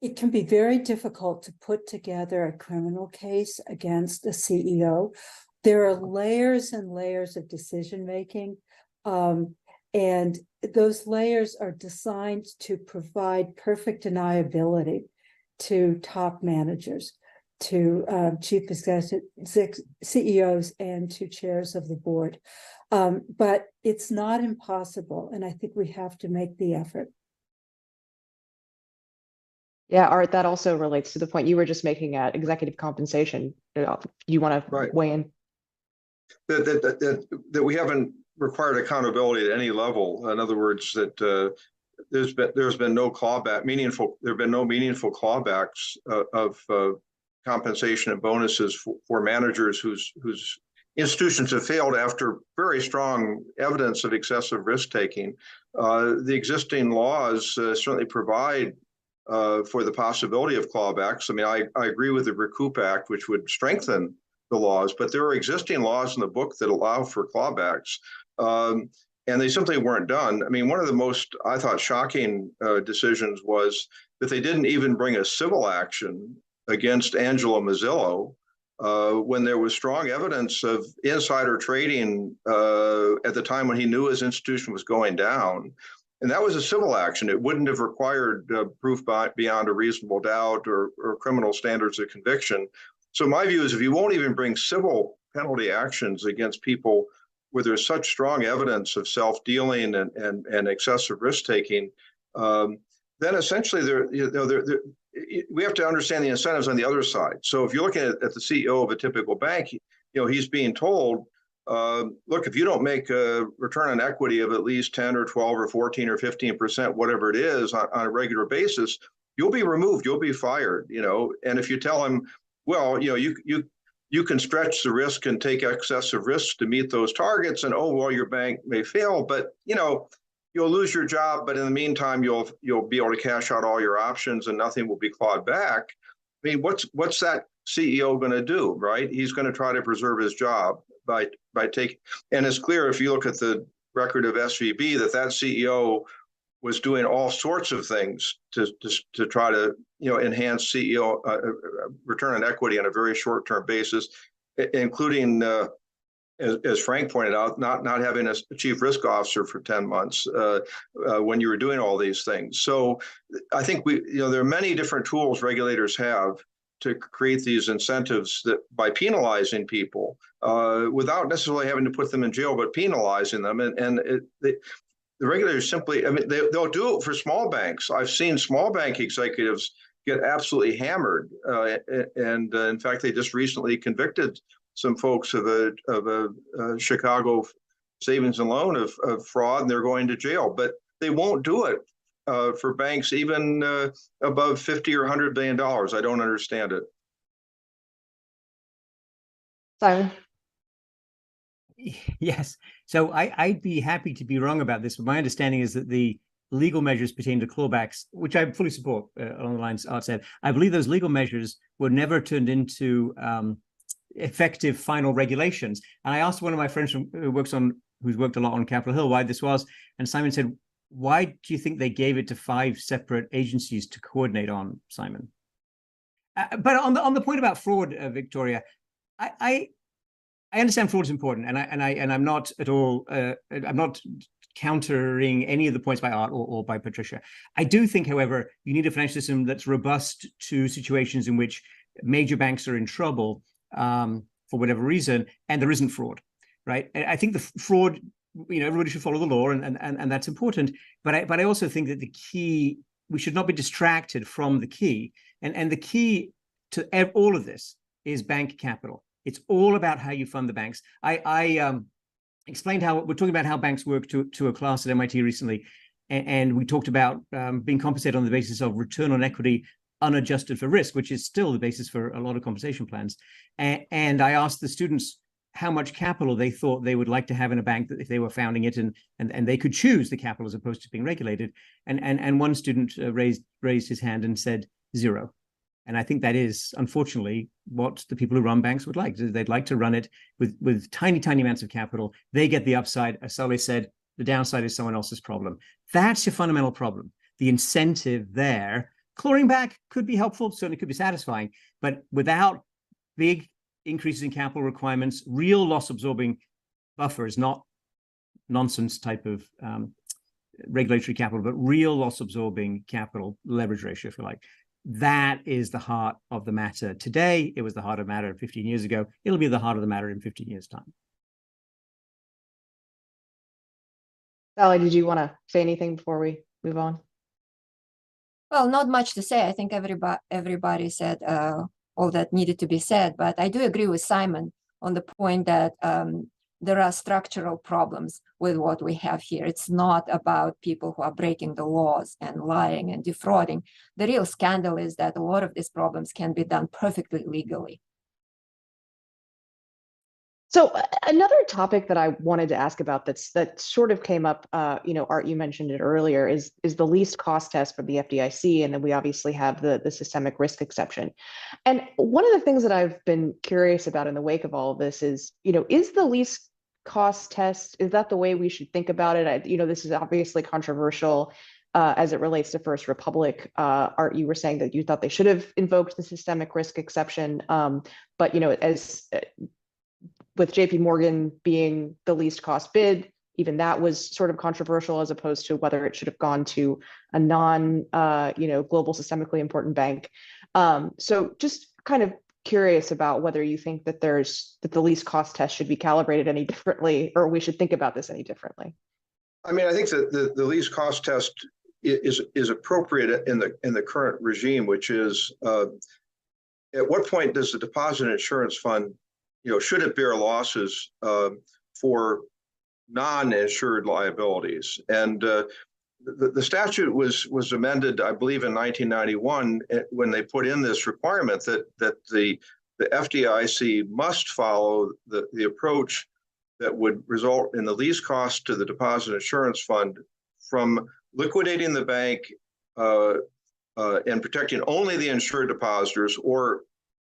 it can be very difficult to put together a criminal case against a CEO. There are layers and layers of decision-making, and those layers are designed to provide perfect deniability to top managers, to chief executives, CEOs, and to chairs of the board. But it's not impossible, and I think we have to make the effort. Yeah, Art, that also relates to the point you were just making at executive compensation. You want to weigh in? That we haven't required accountability at any level. In other words, that there's been no clawback, there have been no meaningful clawbacks of compensation and bonuses for managers whose institutions have failed after very strong evidence of excessive risk taking. The existing laws certainly provide for the possibility of clawbacks. I mean, I agree with the Recoup Act, which would strengthen the laws, but there are existing laws in the book that allow for clawbacks, and they simply weren't done. I mean, one of the most, I thought, shocking decisions was that they didn't even bring a civil action against Angelo Mazzillo when there was strong evidence of insider trading at the time when he knew his institution was going down. And that was a civil action. It wouldn't have required proof beyond a reasonable doubt or criminal standards of conviction. So my view is, if you won't even bring civil penalty actions against people where there's such strong evidence of self-dealing and excessive risk-taking, then essentially we have to understand the incentives on the other side. So if you're looking at the CEO of a typical bank, he's being told, look, if you don't make a return on equity of at least 10 or 12 or 14 or 15%, whatever it is, on a regular basis, you'll be removed, you'll be fired, and if you tell him, well, you you can stretch the risk and take excessive risks to meet those targets. And oh, well, your bank may fail, but you'll lose your job. But in the meantime, you'll be able to cash out all your options and nothing will be clawed back. I mean, what's that CEO going to do, right? He's going to try to preserve his job by taking. And it's clear if you look at the record of SVB that CEO was doing all sorts of things to try to enhance CEO return on equity on a very short-term basis, including as Frank pointed out, not having a chief risk officer for 10 months when you were doing all these things. So I think there are many different tools regulators have to create these incentives that by penalizing people without necessarily having to put them in jail, but penalizing them. The regulators simply, I mean, they'll do it for small banks. I've seen small bank executives get absolutely hammered. And in fact, they just recently convicted some folks of a Chicago savings and loan of fraud, and they're going to jail. But they won't do it for banks even above $50 or $100 billion. I don't understand it. Simon? Yes. So I'd be happy to be wrong about this, but my understanding is that the legal measures pertaining to clawbacks, which I fully support along the lines Art said, I believe those legal measures were never turned into effective final regulations. And I asked one of my friends who's worked a lot on Capitol Hill why this was, and Simon said, "Why do you think they gave it to 5 separate agencies to coordinate on, Simon?" But on the point about fraud, Victoria, I understand fraud is important, and I'm not at all I'm not countering any of the points by Art or by Patricia. I do think, however, you need a financial system that's robust to situations in which major banks are in trouble for whatever reason, and there isn't fraud, right? I think the fraud, everybody should follow the law, and that's important. But I also think that the key, we should not be distracted from the key, and the key to all of this is bank capital. It's all about how you fund the banks. I explained how we're talking about how banks work to a class at MIT recently, and we talked about being compensated on the basis of return on equity unadjusted for risk, which is still the basis for a lot of compensation plans. And I asked the students how much capital they thought they would like to have in a bank that if they were founding it, and they could choose the capital as opposed to being regulated. And one student raised his hand and said 0. And I think that is, unfortunately, what the people who run banks would like. They'd like to run it with tiny, tiny amounts of capital. They get the upside. As Sully said, the downside is someone else's problem. That's your fundamental problem. The incentive there, clawing back could be helpful, certainly could be satisfying, but without big increases in capital requirements, real loss-absorbing buffers, not nonsense type of regulatory capital, but real loss-absorbing capital leverage ratio, if you like. That is the heart of the matter today. It was the heart of the matter 15 years ago. It'll be the heart of the matter in 15 years' time. Sally, did you want to say anything before we move on? Well, not much to say. I think everybody said all that needed to be said, but I do agree with Simon on the point that there are structural problems with what we have here. It's not about people who are breaking the laws and lying and defrauding. The real scandal is that a lot of these problems can be done perfectly legally. So another topic that I wanted to ask about that sort of came up, Art, you mentioned it earlier, is the least cost test for the FDIC, and then we obviously have the systemic risk exception. And one of the things that I've been curious about in the wake of all of this is the least cost test, is that the way we should think about it? This is obviously controversial as it relates to First Republic. Art, you were saying that you thought they should have invoked the systemic risk exception, but as with JP Morgan being the least cost bid, even that was sort of controversial as opposed to whether it should have gone to a global systemically important bank. So just kind of curious about whether you think that the least cost test should be calibrated any differently, or we should think about this any differently. I mean, I think that the least cost test is appropriate in the current regime, which is at what point does the deposit insurance fund, should it bear losses for non-insured liabilities? And the statute was amended, I believe, in 1991 when they put in this requirement that the the FDIC must follow the approach that would result in the least cost to the deposit insurance fund from liquidating the bank and protecting only the insured depositors, or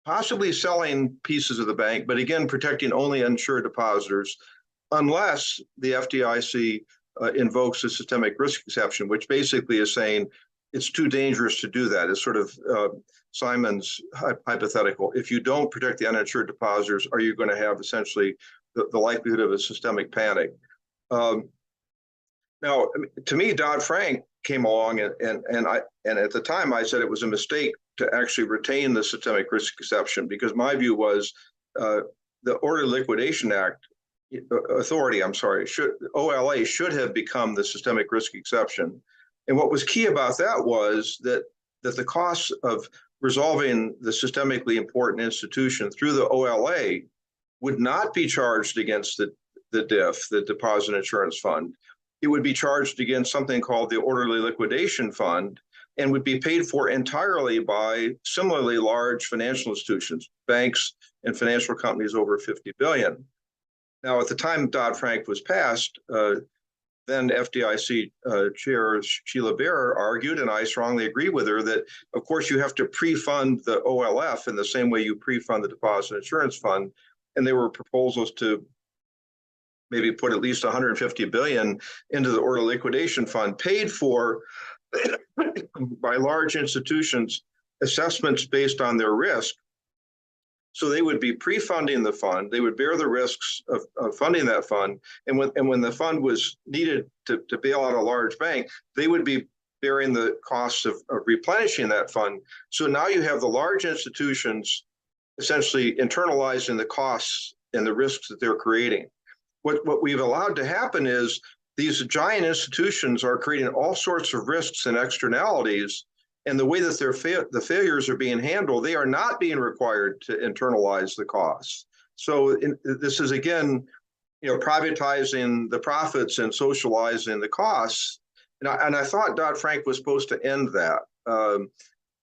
possibly selling pieces of the bank, but again, protecting only insured depositors, unless the FDIC invokes a systemic risk exception, which basically is saying it's too dangerous to do that. It's sort of Simon's hypothetical. If you don't protect the uninsured depositors, are you going to have essentially the likelihood of a systemic panic? Now, to me, Dodd-Frank came along, and at the time I said it was a mistake to actually retain the systemic risk exception, because my view was the Orderly Liquidation Act authority, OLA should have become the systemic risk exception. And what was key about that was that the costs of resolving the systemically important institution through the OLA would not be charged against the DIF, the Deposit Insurance Fund. It would be charged against something called the Orderly Liquidation Fund, and would be paid for entirely by similarly large financial institutions, banks and financial companies over 50 billion. Now, at the time Dodd-Frank was passed, then FDIC Chair Sheila Bair argued, and I strongly agree with her, that of course you have to pre-fund the OLF in the same way you pre-fund the Deposit Insurance Fund. And there were proposals to maybe put at least 150 billion into the Orderly Liquidation Fund, paid for by large institutions, assessments based on their risk. So they would be pre-funding the fund. They would bear the risks of funding that fund. And when the fund was needed to bail out a large bank, they would be bearing the costs of replenishing that fund. So now you have the large institutions essentially internalizing the costs and the risks that they're creating. What we've allowed to happen is these giant institutions are creating all sorts of risks and externalities, and the way that the failures are being handled, they are not being required to internalize the costs. So this is, again, privatizing the profits and socializing the costs. And I thought Dodd-Frank was supposed to end that.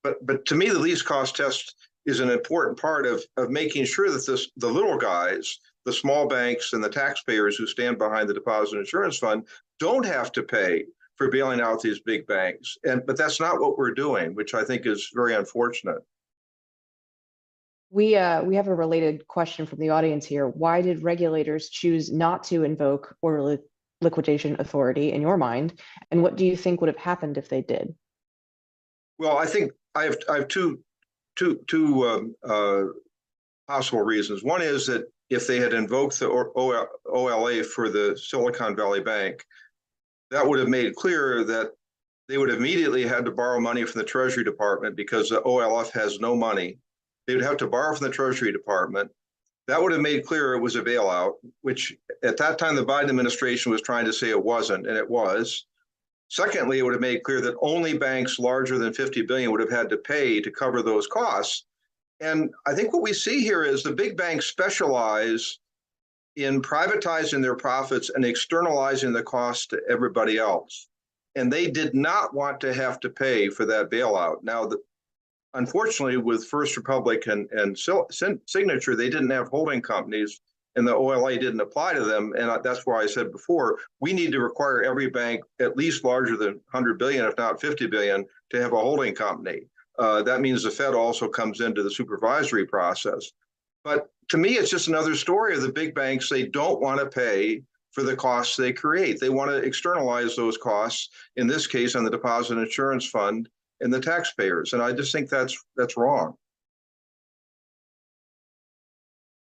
But to me, the least cost test is an important part of making sure that the little guys, the small banks and the taxpayers who stand behind the Deposit Insurance Fund, don't have to pay for bailing out these big banks. But that's not what we're doing, which I think is very unfortunate. We have a related question from the audience here. Why did regulators choose not to invoke orderly liquidation authority in your mind? And what do you think would have happened if they did? Well, I think I have two possible reasons. One is that if they had invoked the OLA for the Silicon Valley Bank, that would have made clear that they would immediately had to borrow money from the Treasury Department, because the OLF has no money. They would have to borrow from the Treasury Department. That would have made clear it was a bailout, which at that time the Biden administration was trying to say it wasn't, and it was. Secondly, it would have made clear that only banks larger than 50 billion would have had to pay to cover those costs. And I think what we see here is the big banks specialize in privatizing their profits and externalizing the cost to everybody else. And they did not want to have to pay for that bailout. Now, unfortunately, with First Republic and Signature, they didn't have holding companies, and the OLA didn't apply to them. And that's why I said before, we need to require every bank at least larger than 100 billion, if not 50 billion, to have a holding company. That means the Fed also comes into the supervisory process. But to me, it's just another story of the big banks. They don't want to pay for the costs they create. They want to externalize those costs, in this case, on the Deposit Insurance Fund and the taxpayers. And I just think that's wrong.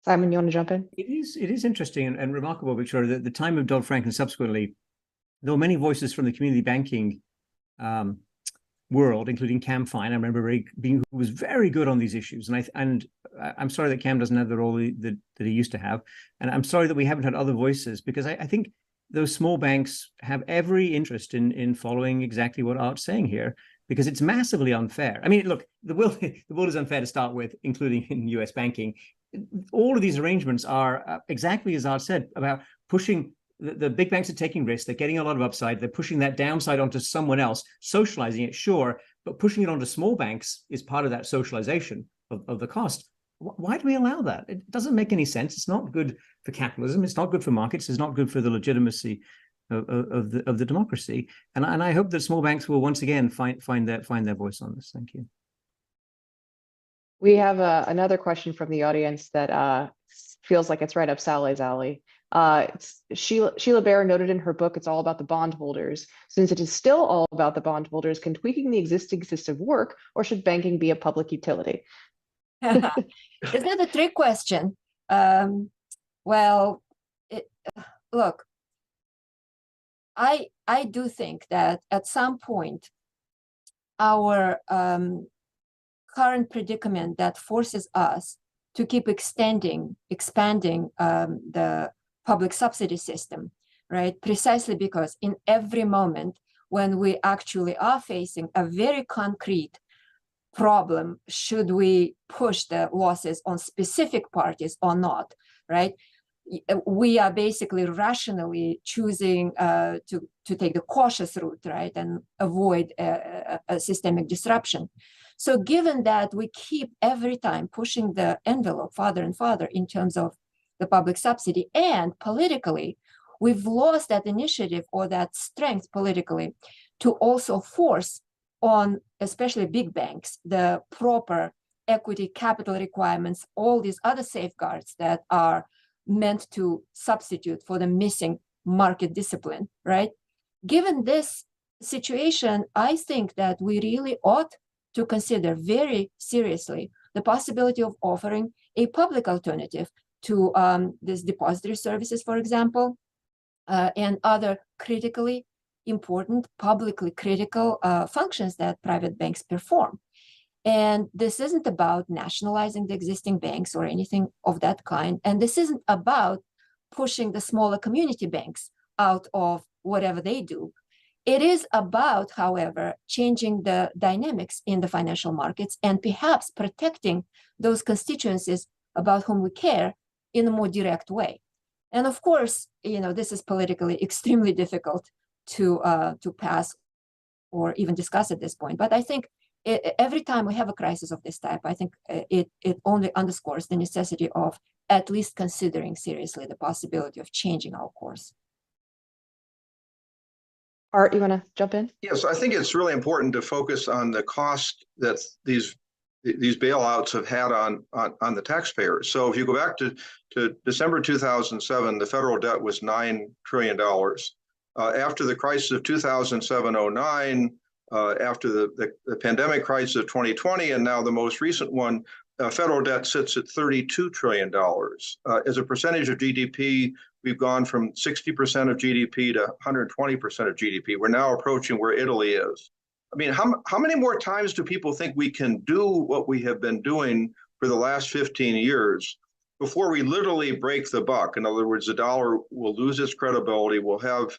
Simon, you want to jump in? It is interesting and remarkable, Victoria, that at the time of Dodd-Frank and subsequently, there were many voices from the community banking world, including Cam Fine. I remember who was very good on these issues. And I'm sorry that Cam doesn't have the role that he used to have. And I'm sorry that we haven't had other voices, because I think those small banks have every interest in following exactly what Art's saying here, because it's massively unfair. I mean, look, the world is unfair to start with, including in US banking. All of these arrangements are exactly as Art said, about pushing the big banks are taking risks. They're getting a lot of upside. They're pushing that downside onto someone else, socializing it, sure, but pushing it onto small banks is part of that socialization of the cost. Why do we allow that? It doesn't make any sense. It's not good for capitalism. It's not good for markets. It's not good for the legitimacy of the democracy. And I hope that small banks will once again find their voice on this. Thank you. We have another question from the audience that feels like it's right up Sally's alley. Sheila Bair noted in her book, It's All About the Bondholders. Since it is still all about the bondholders, can tweaking the existing system work, or should banking be a public utility? Isn't that a trick question? Look, I do think that at some point, our current predicament that forces us to keep expanding the public subsidy system, right? Precisely because in every moment when we actually are facing a very concrete problem, should we push the losses on specific parties or not, right? We are basically rationally choosing to take the cautious route, right, and avoid a systemic disruption. So given that we keep every time pushing the envelope farther and farther in terms of the public subsidy, and politically, we've lost that initiative or that strength politically to also force on, especially big banks, the proper equity capital requirements, all these other safeguards that are meant to substitute for the missing market discipline, right? Given this situation, I think that we really ought to consider very seriously the possibility of offering a public alternative to these depository services, for example, and other critically important, publicly critical functions that private banks perform. And this isn't about nationalizing the existing banks or anything of that kind. And this isn't about pushing the smaller community banks out of whatever they do. It is about, however, changing the dynamics in the financial markets and perhaps protecting those constituencies about whom we care in a more direct way. And of course, this is politically extremely difficult to pass or even discuss at this point. But I think every time we have a crisis of this type, I think it only underscores the necessity of at least considering seriously the possibility of changing our course. Art, you want to jump in? Yes, I think it's really important to focus on the cost that these bailouts have had on the taxpayers. So if you go back to December 2007, the federal debt was $9 trillion. After the crisis of 2007-09, after the pandemic crisis of 2020, and now the most recent one, federal debt sits at $32 trillion. As a percentage of GDP, we've gone from 60% of GDP to 120% of GDP. We're now approaching where Italy is. I mean, how many more times do people think we can do what we have been doing for the last 15 years before we literally break the buck? In other words, the dollar will lose its credibility. We'll have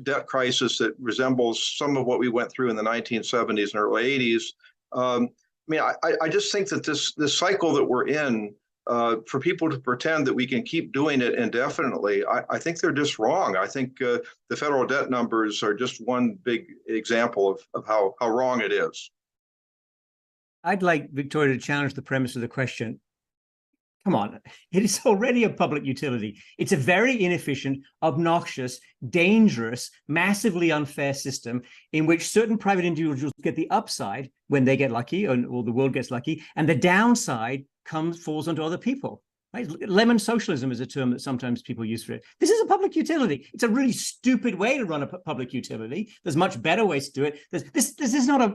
debt crisis that resembles some of what we went through in the 1970s and early 80s. I just think that this cycle that we're in, for people to pretend that we can keep doing it indefinitely, I think they're just wrong. I think the federal debt numbers are just one big example of how wrong it is. I'd like Victoria to challenge the premise of the question. Come on, it is already a public utility. It's a very inefficient, obnoxious, dangerous, massively unfair system in which certain private individuals get the upside when they get lucky, or the world gets lucky, and the downside falls onto other people. Right? Lemon socialism is a term that sometimes people use for it. This is a public utility. It's a really stupid way to run a public utility. There's much better ways to do it. This is not a...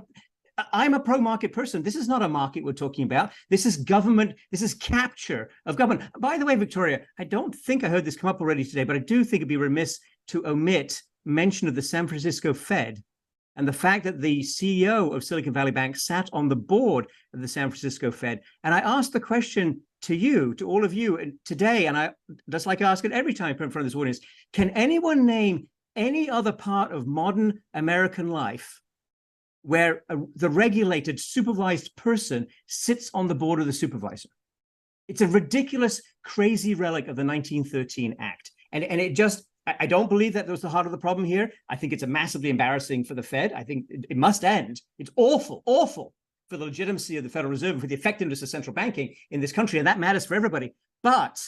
I'm a pro-market person. This is not a market we're talking about. This is government. This is capture of government. By the way, Victoria, I don't think I heard this come up already today, but I do think it'd be remiss to omit mention of the San Francisco Fed and the fact that the CEO of Silicon Valley Bank sat on the board of the San Francisco Fed. And I asked the question to all of you today, and I just like I ask it every time in front of this audience, can anyone name any other part of modern American life where the regulated, supervised person sits on the board of the supervisor? It's a ridiculous, crazy relic of the 1913 Act. And it just, I don't believe that was the heart of the problem here. I think it's massively embarrassing for the Fed. I think it must end. It's awful, awful for the legitimacy of the Federal Reserve, for the effectiveness of central banking in this country, and that matters for everybody. But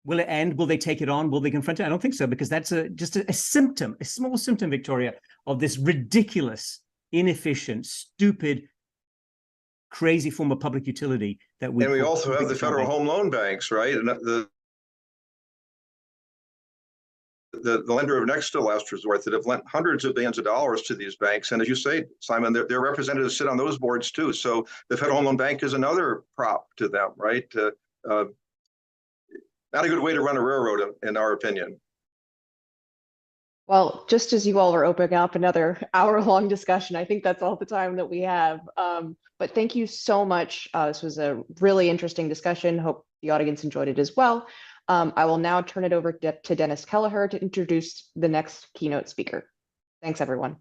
will it end? Will they take it on? Will they confront it? I don't think so, because that's just a symptom, a small symptom, Victoria, of this ridiculous, inefficient, stupid, crazy form of public utility that we. And we call also have the federal home loan banks, right? And the lender of next to last resort that have lent hundreds of billions of dollars to these banks. And as you say, Simon, their representatives sit on those boards too. So the Federal Home Loan Bank is another prop to them, right? Not a good way to run a railroad, in our opinion. Well, just as you all are opening up another hour-long discussion, I think that's all the time that we have. But thank you so much. This was a really interesting discussion. Hope the audience enjoyed it as well. I will now turn it over to Dennis Kelleher to introduce the next keynote speaker. Thanks, everyone.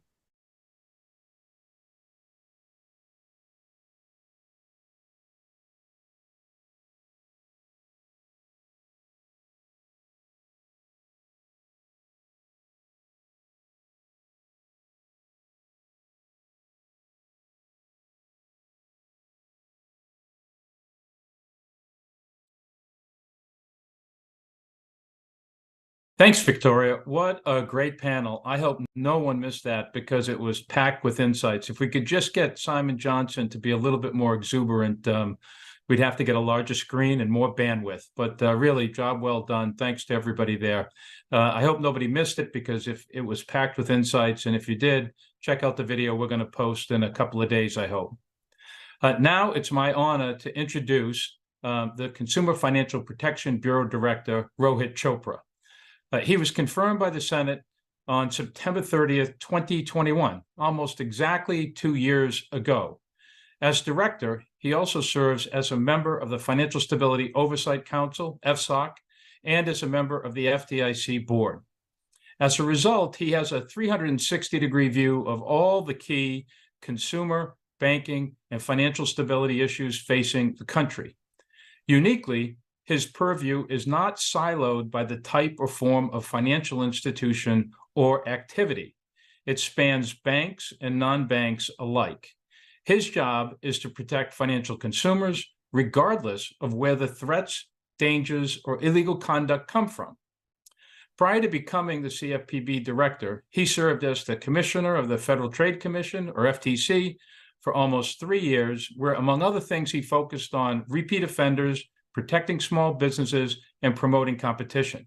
Thanks, Victoria. What a great panel. I hope no one missed that because it was packed with insights. If we could just get Simon Johnson to be a little bit more exuberant, we'd have to get a larger screen and more bandwidth. But really, job well done. Thanks to everybody there. I hope nobody missed it because if it was packed with insights, and if you did, check out the video we're going to post in a couple of days, I hope. Now it's my honor to introduce the Consumer Financial Protection Bureau Director, Rohit Chopra. He was confirmed by the Senate on September 30th, 2021, almost exactly 2 years ago. As director, he also serves as a member of the Financial Stability Oversight Council, FSOC, and as a member of the FDIC board. As a result, he has a 360-degree view of all the key consumer, banking, and financial stability issues facing the country. Uniquely, his purview is not siloed by the type or form of financial institution or activity. It spans banks and non-banks alike. His job is to protect financial consumers, regardless of where the threats, dangers, or illegal conduct come from. Prior to becoming the CFPB director, he served as the commissioner of the Federal Trade Commission, or FTC, for almost 3 years, where, among other things, he focused on repeat offenders, protecting small businesses, and promoting competition.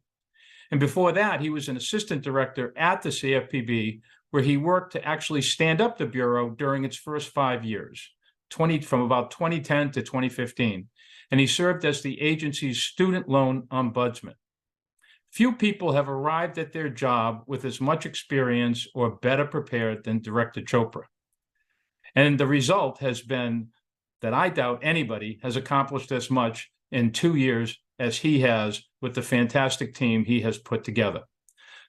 And before that, he was an assistant director at the CFPB, where he worked to actually stand up the Bureau during its first 5 years, from about 2010 to 2015. And he served as the agency's student loan ombudsman. Few people have arrived at their job with as much experience or better prepared than Director Chopra. And the result has been that I doubt anybody has accomplished as much in 2 years as he has with the fantastic team he has put together.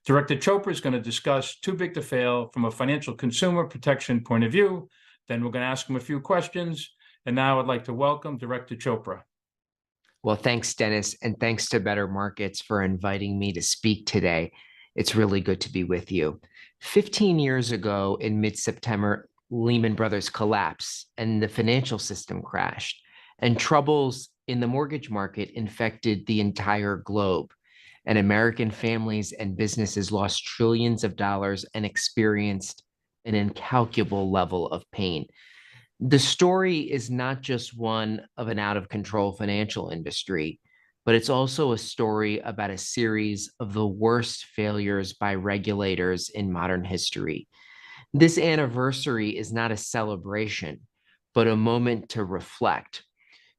Director Chopra is going to discuss too big to fail from a financial consumer protection point of view. Then we're going to ask him a few questions. And now I'd like to welcome Director Chopra. Well, thanks, Dennis, and thanks to Better Markets for inviting me to speak today. It's really good to be with you. 15 years ago in mid-September, Lehman Brothers collapsed and the financial system crashed, and troubles in the mortgage market infected the entire globe, and American families and businesses lost trillions of dollars and experienced an incalculable level of pain. The story is not just one of an out-of-control financial industry, but it's also a story about a series of the worst failures by regulators in modern history. This anniversary is not a celebration, but a moment to reflect.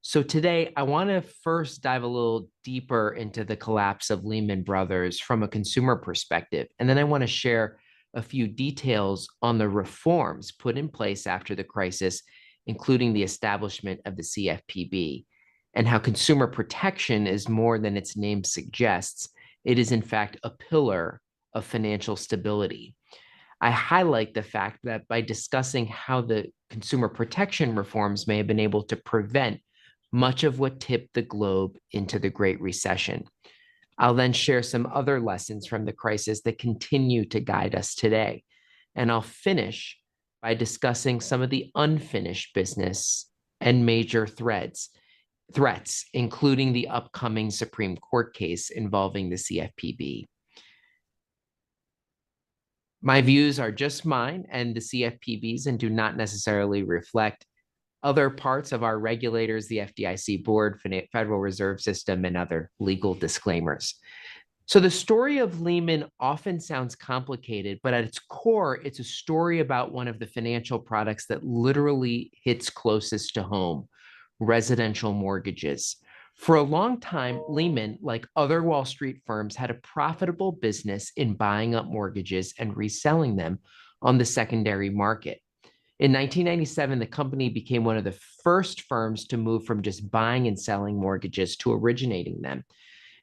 So today, I want to first dive a little deeper into the collapse of Lehman Brothers from a consumer perspective, and then I want to share a few details on the reforms put in place after the crisis, including the establishment of the CFPB, and how consumer protection is more than its name suggests. It is, in fact, a pillar of financial stability. I highlight the fact that by discussing how the consumer protection reforms may have been able to prevent much of what tipped the globe into the Great Recession. I'll then share some other lessons from the crisis that continue to guide us today. And I'll finish by discussing some of the unfinished business and major threats, including the upcoming Supreme Court case involving the CFPB. My views are just mine and the CFPB's and do not necessarily reflect other parts of our regulators, the FDIC board, Federal Reserve System, and other legal disclaimers. So the story of Lehman often sounds complicated, but at its core, it's a story about one of the financial products that literally hits closest to home, residential mortgages. For a long time, Lehman, like other Wall Street firms, had a profitable business in buying up mortgages and reselling them on the secondary market. In 1997, the company became one of the first firms to move from just buying and selling mortgages to originating them.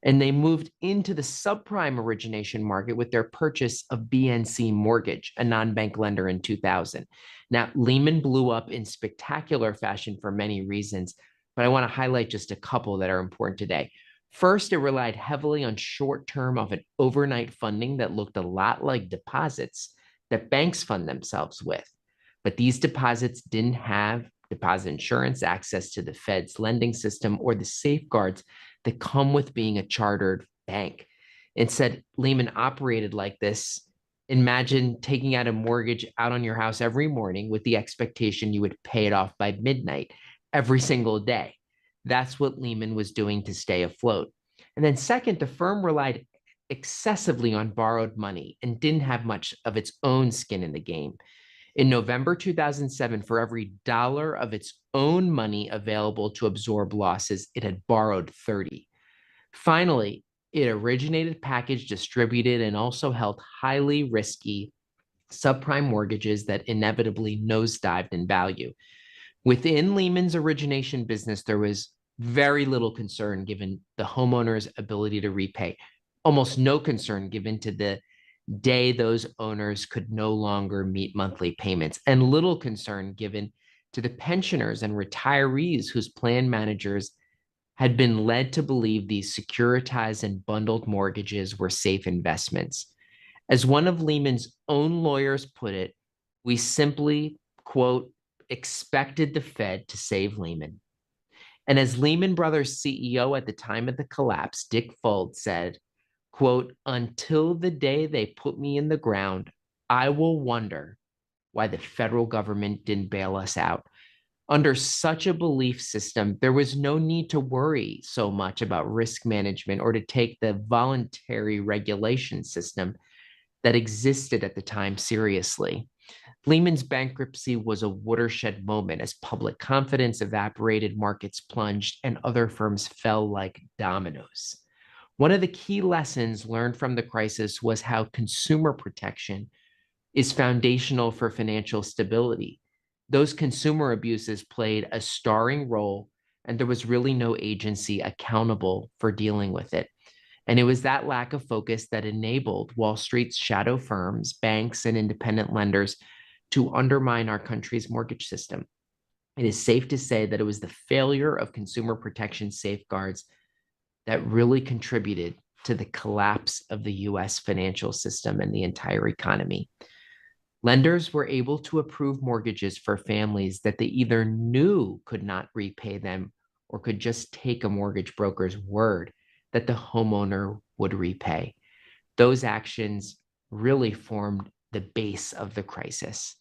And they moved into the subprime origination market with their purchase of BNC Mortgage, a non-bank lender, in 2000. Now, Lehman blew up in spectacular fashion for many reasons, but I want to highlight just a couple that are important today. First, it relied heavily on short-term of an overnight funding that looked a lot like deposits that banks fund themselves with. But these deposits didn't have deposit insurance, access to the Fed's lending system, or the safeguards that come with being a chartered bank. Instead, Lehman operated like this. Imagine taking out a mortgage out on your house every morning with the expectation you would pay it off by midnight every single day. That's what Lehman was doing to stay afloat. And then second, the firm relied excessively on borrowed money and didn't have much of its own skin in the game. In November 2007, for every dollar of its own money available to absorb losses, it had borrowed 30. Finally, it originated, packaged, distributed, and also held highly risky subprime mortgages that inevitably nosedived in value. Within Lehman's origination business, there was very little concern given the homeowner's ability to repay, almost no concern given to the day those owners could no longer meet monthly payments, and little concern given to the pensioners and retirees whose plan managers had been led to believe these securitized and bundled mortgages were safe investments. As one of Lehman's own lawyers put it, we simply, quote, expected the Fed to save Lehman. And as Lehman Brothers CEO at the time of the collapse, Dick Fuld, said, quote, until the day they put me in the ground, I will wonder why the federal government didn't bail us out. Under such a belief system, there was no need to worry so much about risk management or to take the voluntary regulation system that existed at the time seriously. Lehman's bankruptcy was a watershed moment as public confidence evaporated, markets plunged, and other firms fell like dominoes. One of the key lessons learned from the crisis was how consumer protection is foundational for financial stability. Those consumer abuses played a starring role, and there was really no agency accountable for dealing with it. And it was that lack of focus that enabled Wall Street's shadow firms, banks, and independent lenders to undermine our country's mortgage system. It is safe to say that it was the failure of consumer protection safeguards that really contributed to the collapse of the US financial system and the entire economy. Lenders were able to approve mortgages for families that they either knew could not repay them or could just take a mortgage broker's word that the homeowner would repay. Those actions really formed the base of the crisis.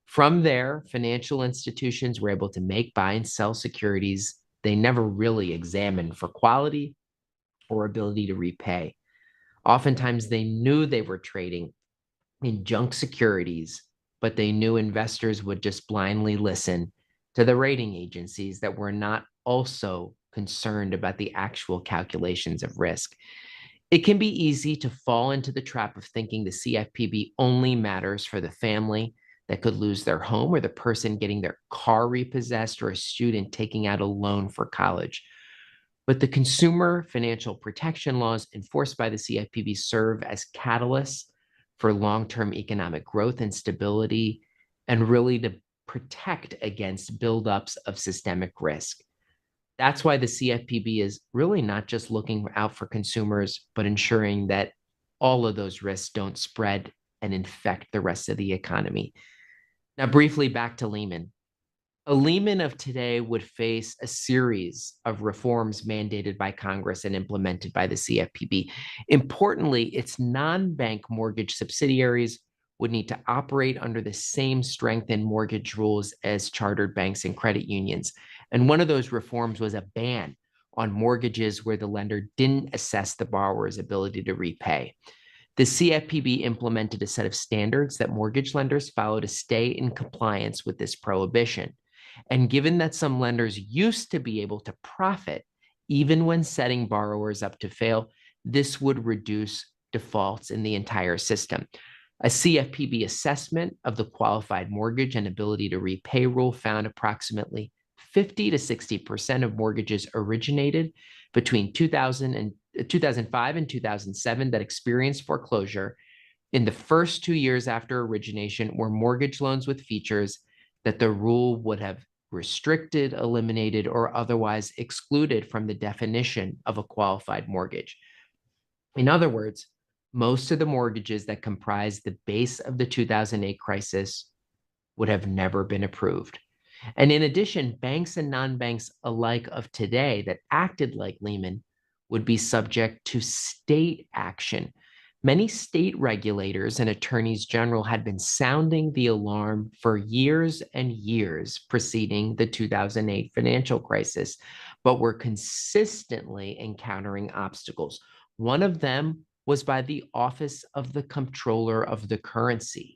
From there, financial institutions were able to make, buy, and sell securities they never really examined for quality or ability to repay. Oftentimes, they knew they were trading in junk securities, but they knew investors would just blindly listen to the rating agencies that were not also concerned about the actual calculations of risk. It can be easy to fall into the trap of thinking the CFPB only matters for the family that could lose their home or the person getting their car repossessed or a student taking out a loan for college. But the consumer financial protection laws enforced by the CFPB serve as catalysts for long-term economic growth and stability, and really to protect against buildups of systemic risk. That's why the CFPB is really not just looking out for consumers, but ensuring that all of those risks don't spread and infect the rest of the economy. Now, briefly back to Lehman. A Lehman of today would face a series of reforms mandated by Congress and implemented by the CFPB. Importantly, its non-bank mortgage subsidiaries would need to operate under the same strengthened mortgage rules as chartered banks and credit unions. And one of those reforms was a ban on mortgages where the lender didn't assess the borrower's ability to repay. The CFPB implemented a set of standards that mortgage lenders follow to stay in compliance with this prohibition. And given that some lenders used to be able to profit even when setting borrowers up to fail, this would reduce defaults in the entire system. A CFPB assessment of the qualified mortgage and ability to repay rule found approximately 50 to 60% of mortgages originated between 2005 and 2007 that experienced foreclosure in the first 2 years after origination were mortgage loans with features that the rule would have restricted, eliminated, or otherwise excluded from the definition of a qualified mortgage. In other words, most of the mortgages that comprised the base of the 2008 crisis would have never been approved. And in addition, banks and non-banks alike of today that acted like Lehman would be subject to state action. Many state regulators and attorneys general had been sounding the alarm for years and years preceding the 2008 financial crisis, but were consistently encountering obstacles. One of them was by the Office of the Comptroller of the Currency.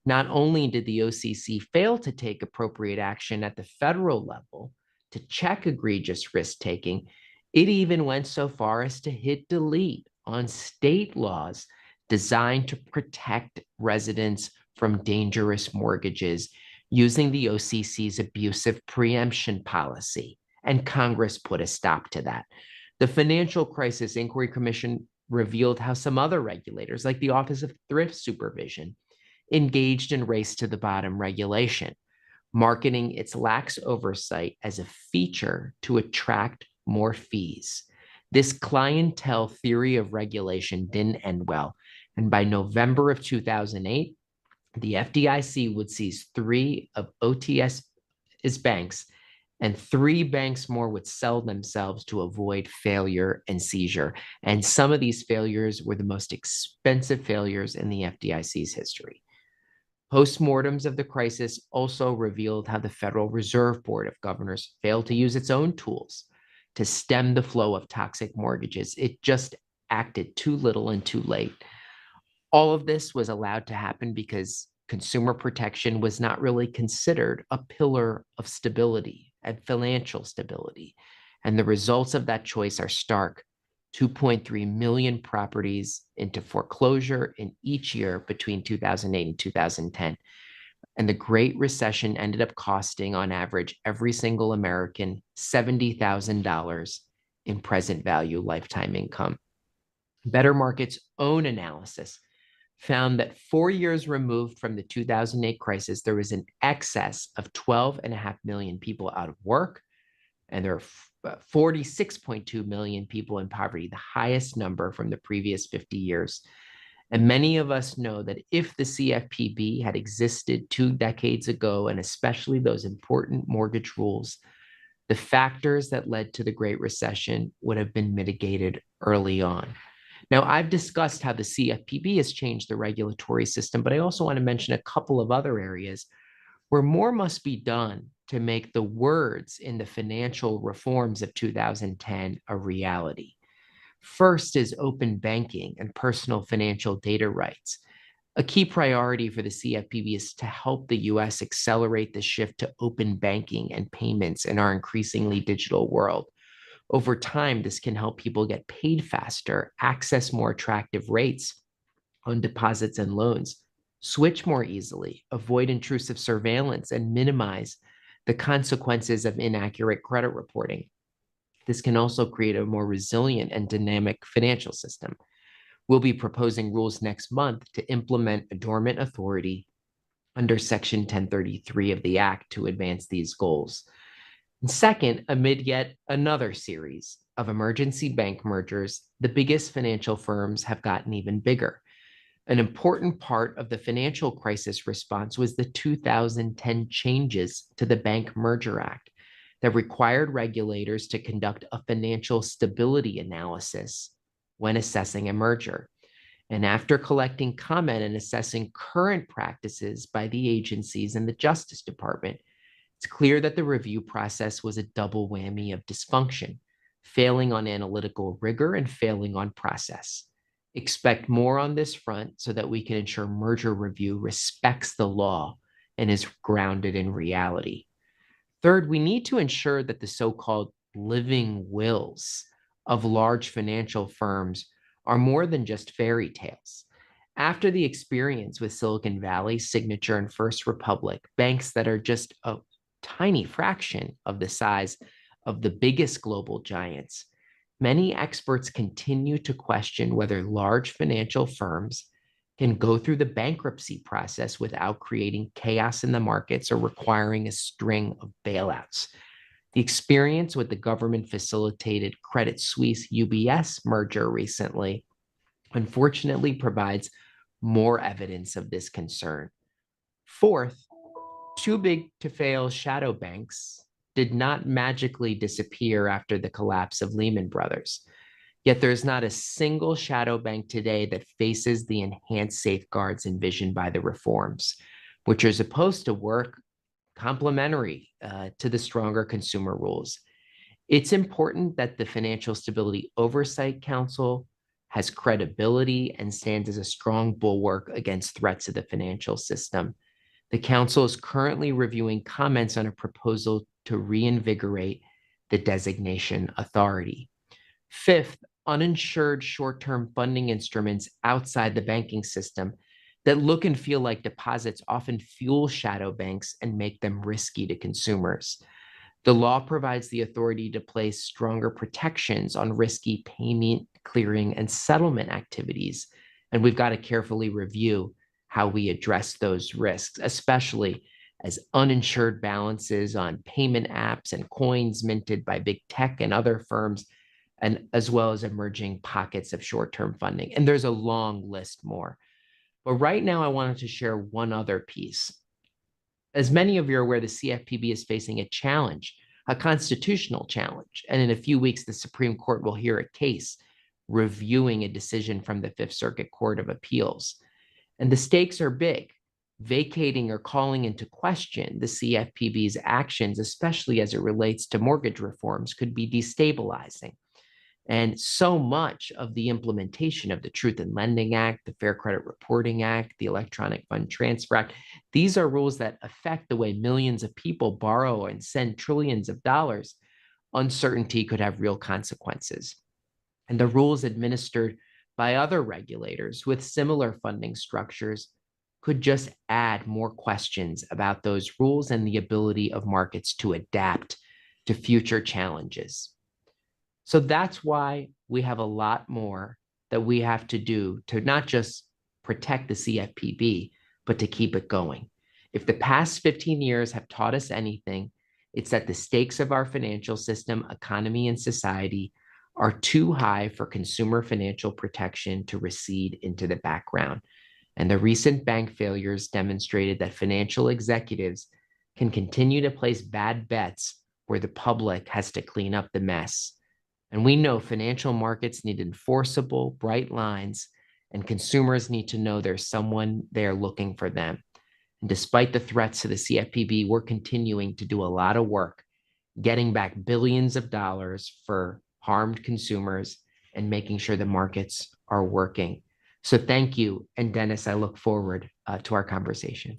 Not only did the OCC fail to take appropriate action at the federal level to check egregious risk-taking, it even went so far as to hit delete on state laws designed to protect residents from dangerous mortgages using the OCC's abusive preemption policy, and Congress put a stop to that. The Financial Crisis Inquiry Commission revealed how some other regulators, like the Office of Thrift Supervision, engaged in race-to-the-bottom regulation, marketing its lax oversight as a feature to attract more fees. This clientele theory of regulation didn't end well, and by November of 2008, the FDIC would seize 3 of OTS's banks, and 3 banks more would sell themselves to avoid failure and seizure. And some of these failures were the most expensive failures in the FDIC's history. Postmortems of the crisis also revealed how the Federal Reserve Board of Governors failed to use its own tools to stem the flow of toxic mortgages. It just acted too little and too late. All of this was allowed to happen because consumer protection was not really considered a pillar of stability and financial stability. And the results of that choice are stark. 2.3 million properties into foreclosure in each year between 2008 and 2010. And the Great Recession ended up costing, on average, every single American $70,000 in present value lifetime income. Better Market's own analysis found that 4 years removed from the 2008 crisis, there was an excess of 12.5 million people out of work, and there are 46.2 million people in poverty, the highest number from the previous 50 years. And many of us know that if the CFPB had existed 2 decades ago, and especially those important mortgage rules, the factors that led to the Great Recession would have been mitigated early on. Now, I've discussed how the CFPB has changed the regulatory system, but I also want to mention a couple of other areas where more must be done to make the words in the financial reforms of 2010 a reality. First is open banking and personal financial data rights. A key priority for the CFPB is to help the US accelerate the shift to open banking and payments in our increasingly digital world. Over time, this can help people get paid faster, access more attractive rates on deposits and loans, switch more easily, avoid intrusive surveillance, and minimize the consequences of inaccurate credit reporting. This can also create a more resilient and dynamic financial system. We'll be proposing rules next month to implement a dormant authority under Section 1033 of the Act to advance these goals. And second, amid yet another series of emergency bank mergers, the biggest financial firms have gotten even bigger. An important part of the financial crisis response was the 2010 changes to the Bank Merger Act that required regulators to conduct a financial stability analysis when assessing a merger. And after collecting comment and assessing current practices by the agencies and the Justice Department, it's clear that the review process was a double whammy of dysfunction, failing on analytical rigor and failing on process. Expect more on this front so that we can ensure merger review respects the law and is grounded in reality. Third, we need to ensure that the so-called living wills of large financial firms are more than just fairy tales. After the experience with Silicon Valley, Signature, and First Republic, banks that are just a tiny fraction of the size of the biggest global giants, many experts continue to question whether large financial firms can go through the bankruptcy process without creating chaos in the markets or requiring a string of bailouts. The experience with the government-facilitated Credit Suisse UBS merger recently, unfortunately, provides more evidence of this concern. Fourth, too big to fail shadow banks did not magically disappear after the collapse of Lehman Brothers. Yet there's not a single shadow bank today that faces the enhanced safeguards envisioned by the reforms, which are supposed to work complementary to the stronger consumer rules. It's important that the Financial Stability Oversight Council has credibility and stands as a strong bulwark against threats to the financial system. The council is currently reviewing comments on a proposal to reinvigorate the designation authority. Fifth, uninsured short-term funding instruments outside the banking system that look and feel like deposits often fuel shadow banks and make them risky to consumers. The law provides the authority to place stronger protections on risky payment, clearing, and settlement activities, and we've got to carefully review how we address those risks, especially as uninsured balances on payment apps and coins minted by big tech and other firms, and as well as emerging pockets of short-term funding. And there's a long list more. But right now, I wanted to share one other piece. As many of you are aware, the CFPB is facing a challenge, a constitutional challenge. And in a few weeks, the Supreme Court will hear a case reviewing a decision from the Fifth Circuit Court of Appeals. And the stakes are big. Vacating or calling into question the CFPB's actions, especially as it relates to mortgage reforms, could be destabilizing. And so much of the implementation of the Truth in Lending Act, the Fair Credit Reporting Act, the Electronic Fund Transfer Act, these are rules that affect the way millions of people borrow and send trillions of dollars. Uncertainty could have real consequences. And the rules administered by other regulators with similar funding structures could just add more questions about those rules and the ability of markets to adapt to future challenges. So that's why we have a lot more that we have to do to not just protect the CFPB, but to keep it going. If the past 15 years have taught us anything, it's that the stakes of our financial system, economy, and society are too high for consumer financial protection to recede into the background. And the recent bank failures demonstrated that financial executives can continue to place bad bets where the public has to clean up the mess. And we know financial markets need enforceable, bright lines, and consumers need to know there's someone there looking for them. And despite the threats to the CFPB, we're continuing to do a lot of work, getting back billions of dollars for harmed consumers and making sure the markets are working. So thank you. And Dennis, I look forward to our conversation.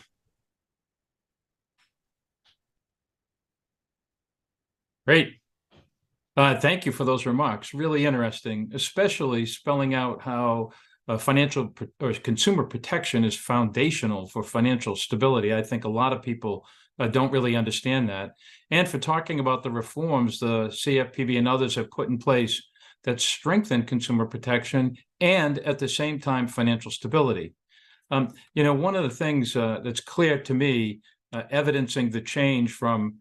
Great. Thank you for those remarks. Really interesting, especially spelling out how financial or consumer protection is foundational for financial stability. I think a lot of people don't really understand that. And for talking about the reforms the CFPB and others have put in place that strengthen consumer protection and at the same time financial stability. One of the things that's clear to me, evidencing the change from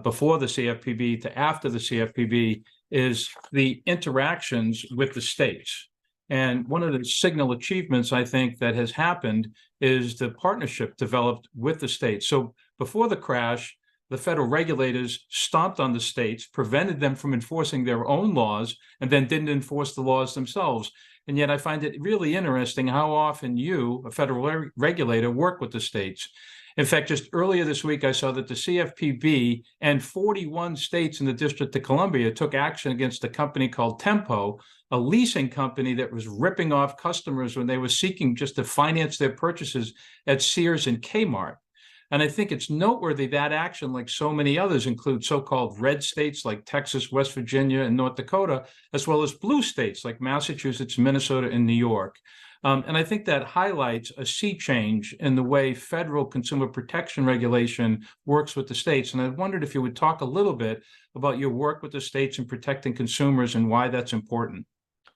before the CFPB to after the CFPB, is the interactions with the states. And one of the signal achievements, I think, that has happened is the partnership developed with the states. So before the crash, the federal regulators stomped on the states, prevented them from enforcing their own laws, and then didn't enforce the laws themselves. And yet I find it really interesting how often you, a federal regulator, work with the states. In fact, just earlier this week, I saw that the CFPB and 41 states in the District of Columbia took action against a company called Tempo, a leasing company that was ripping off customers when they were seeking just to finance their purchases at Sears and Kmart. And I think it's noteworthy that action, like so many others, include so-called red states like Texas, West Virginia, and North Dakota, as well as blue states like Massachusetts, Minnesota, and New York. And I think that highlights a sea change in the way federal consumer protection regulation works with the states. And I wondered if you would talk a little bit about your work with the states in protecting consumers and why that's important.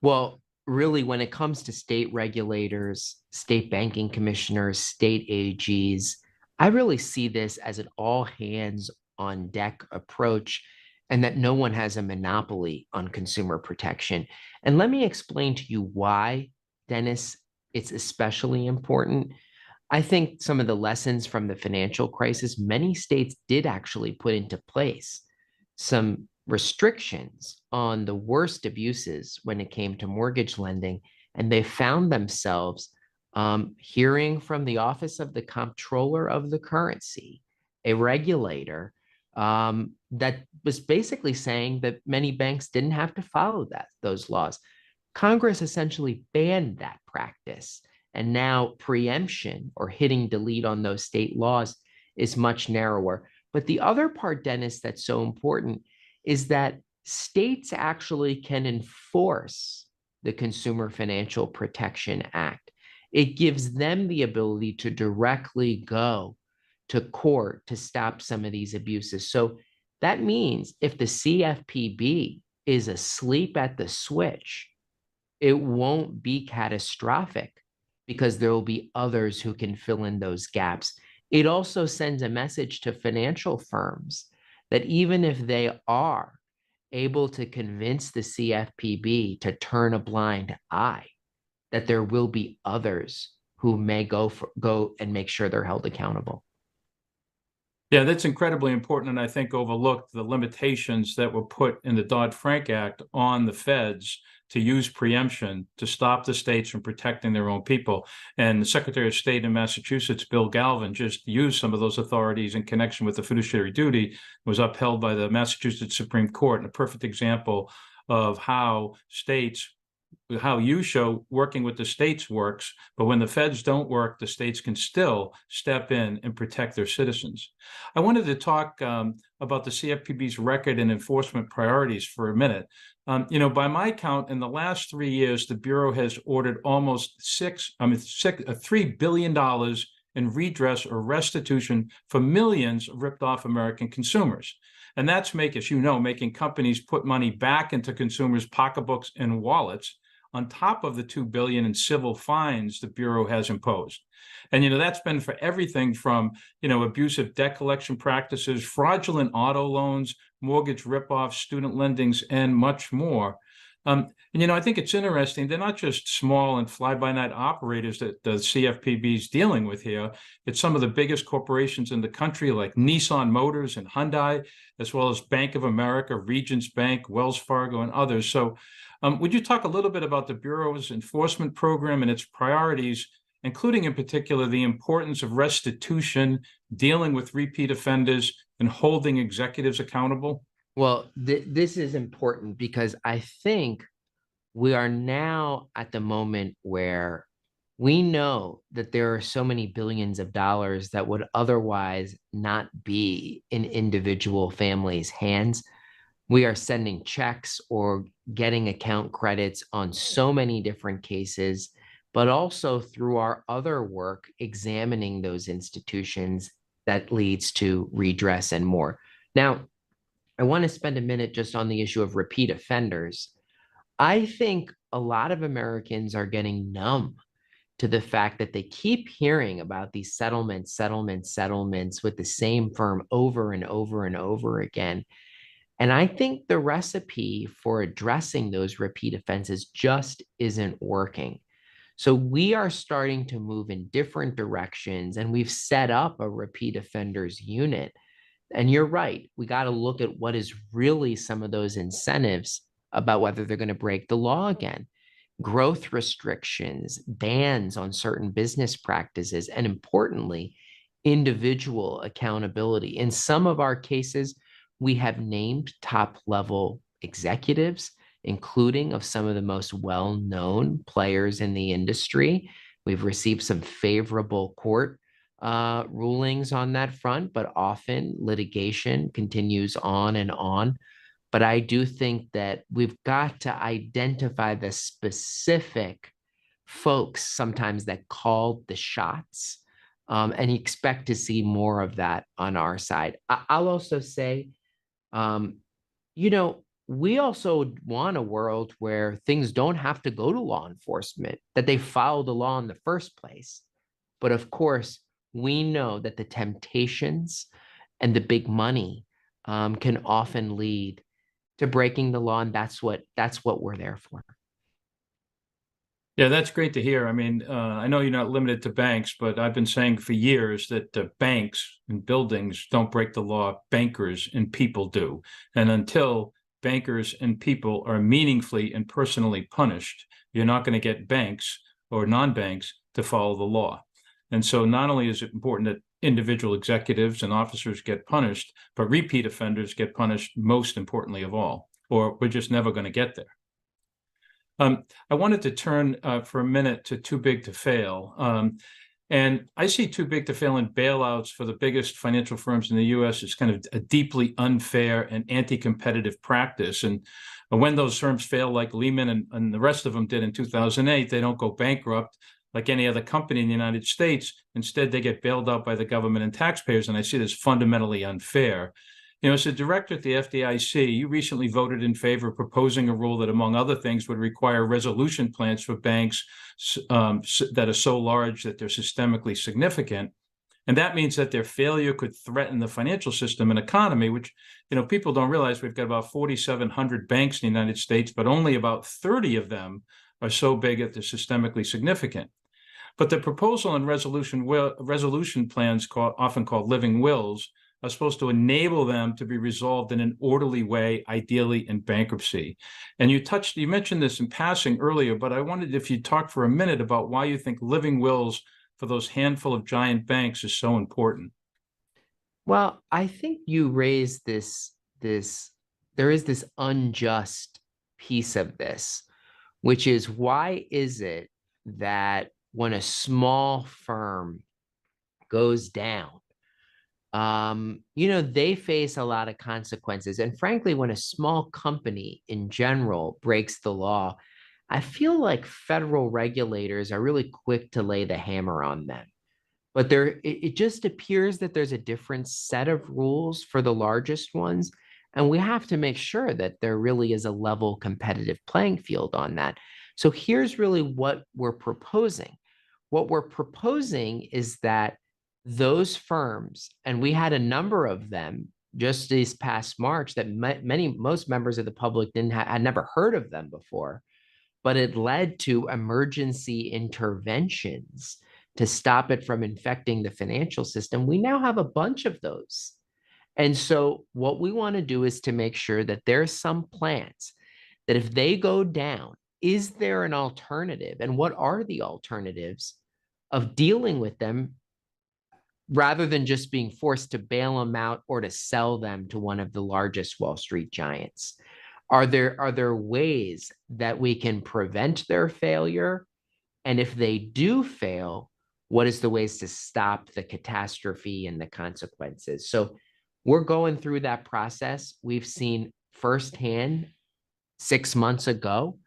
Well, really, when it comes to state regulators, state banking commissioners, state AGs, I really see this as an all hands on deck approach, and that no one has a monopoly on consumer protection. And let me explain to you why, Dennis, it's especially important. I think some of the lessons from the financial crisis, many states did actually put into place some restrictions on the worst abuses when it came to mortgage lending, and they found themselves hearing from the Office of the Comptroller of the Currency, a regulator, that was basically saying that many banks didn't have to follow those laws. Congress essentially banned that practice, and now preemption or hitting delete on those state laws is much narrower. But the other part, Dennis, that's so important is that states actually can enforce the Consumer Financial Protection Act. It gives them the ability to directly go to court to stop some of these abuses. So that means if the CFPB is asleep at the switch, it won't be catastrophic because there will be others who can fill in those gaps. It also sends a message to financial firms that even if they are able to convince the CFPB to turn a blind eye, that there will be others who may go and make sure they're held accountable. Yeah, that's incredibly important, and I think overlooked the limitations that were put in the Dodd-Frank Act on the feds to use preemption to stop the states from protecting their own people. And the Secretary of State in Massachusetts, Bill Galvin, just used some of those authorities in connection with the fiduciary duty, was upheld by the Massachusetts Supreme Court, and a perfect example of how you show working with the states works, but when the feds don't work, the states can still step in and protect their citizens. I wanted to talk about the CFPB's record and enforcement priorities for a minute. By my count, in the last 3 years, the Bureau has ordered almost $3 billion in redress or restitution for millions of ripped off American consumers. And that's making companies put money back into consumers' pocketbooks and wallets, on top of the $2 billion in civil fines the Bureau has imposed. And, that's been for everything from, abusive debt collection practices, fraudulent auto loans, mortgage ripoffs, student lendings, and much more. I think it's interesting. They're not just small and fly-by-night operators that the CFPB is dealing with here. It's some of the biggest corporations in the country, like Nissan Motors and Hyundai, as well as Bank of America, Regions Bank, Wells Fargo, and others. So would you talk a little bit about the Bureau's enforcement program and its priorities, including in particular the importance of restitution, dealing with repeat offenders, and holding executives accountable? Well, this is important because I think we are now at the moment where we know that there are so many billions of dollars that would otherwise not be in individual families' hands. We are sending checks or getting account credits on so many different cases, but also through our other work, examining those institutions that leads to redress and more. Now, I want to spend a minute just on the issue of repeat offenders. I think a lot of Americans are getting numb to the fact that they keep hearing about these settlements with the same firm over and over and over again. And I think the recipe for addressing those repeat offenses just isn't working. So we are starting to move in different directions, and we've set up a repeat offenders unit. And you're right, we got to look at what is really some of those incentives about whether they're going to break the law again. Growth restrictions, bans on certain business practices, and importantly, individual accountability. In some of our cases, we have named top-level executives, including of some of the most well-known players in the industry. We've received some favorable court rulings on that front, but often litigation continues on and on. But I do think that we've got to identify the specific folks sometimes that called the shots, and expect to see more of that on our side. I'll also say, we also want a world where things don't have to go to law enforcement, that they follow the law in the first place. But of course, we know that the temptations and the big money can often lead to breaking the law, and that's what we're there for. Yeah, that's great to hear. I mean, I know you're not limited to banks, but I've been saying for years that banks and buildings don't break the law, bankers and people do. And until bankers and people are meaningfully and personally punished, you're not going to get banks or non-banks to follow the law. And so not only is it important that individual executives and officers get punished, but repeat offenders get punished most importantly of all, or we're just never going to get there. I wanted to turn for a minute to too big to fail. And I see too big to fail in bailouts for the biggest financial firms in the US as kind of a deeply unfair and anti-competitive practice. And when those firms fail, like Lehman and the rest of them did in 2008, they don't go bankrupt like any other company in the United States. Instead, they get bailed out by the government and taxpayers. And I see this fundamentally unfair. As a director at the FDIC, you recently voted in favor of proposing a rule that, among other things, would require resolution plans for banks that are so large that they're systemically significant. And that means that their failure could threaten the financial system and economy, which, people don't realize. We've got about 4,700 banks in the United States, but only about 30 of them are so big that they're systemically significant. But the proposal and resolution plans, often called living wills, are supposed to enable them to be resolved in an orderly way, ideally in bankruptcy. And you mentioned this in passing earlier, but I wondered if you'd talk for a minute about why you think living wills for those handful of giant banks is so important. Well, I think you raised there is this unjust piece of this, which is, why is it that when a small firm goes down, they face a lot of consequences. And frankly, when a small company in general breaks the law, I feel like federal regulators are really quick to lay the hammer on them. But it just appears that there's a different set of rules for the largest ones. And we have to make sure that there really is a level competitive playing field on that. So here's really what we're proposing. What we're proposing is that those firms, and we had a number of them just this past March that most members of the public had never heard of them before, but it led to emergency interventions to stop it from infecting the financial system. We now have a bunch of those. And so what we want to do is to make sure that there's some plans that if they go down, is there an alternative? And what are the alternatives of dealing with them, rather than just being forced to bail them out or to sell them to one of the largest Wall Street giants? Are there ways that we can prevent their failure? And if they do fail, what is the ways to stop the catastrophe and the consequences? So we're going through that process. We've seen firsthand 6 months ago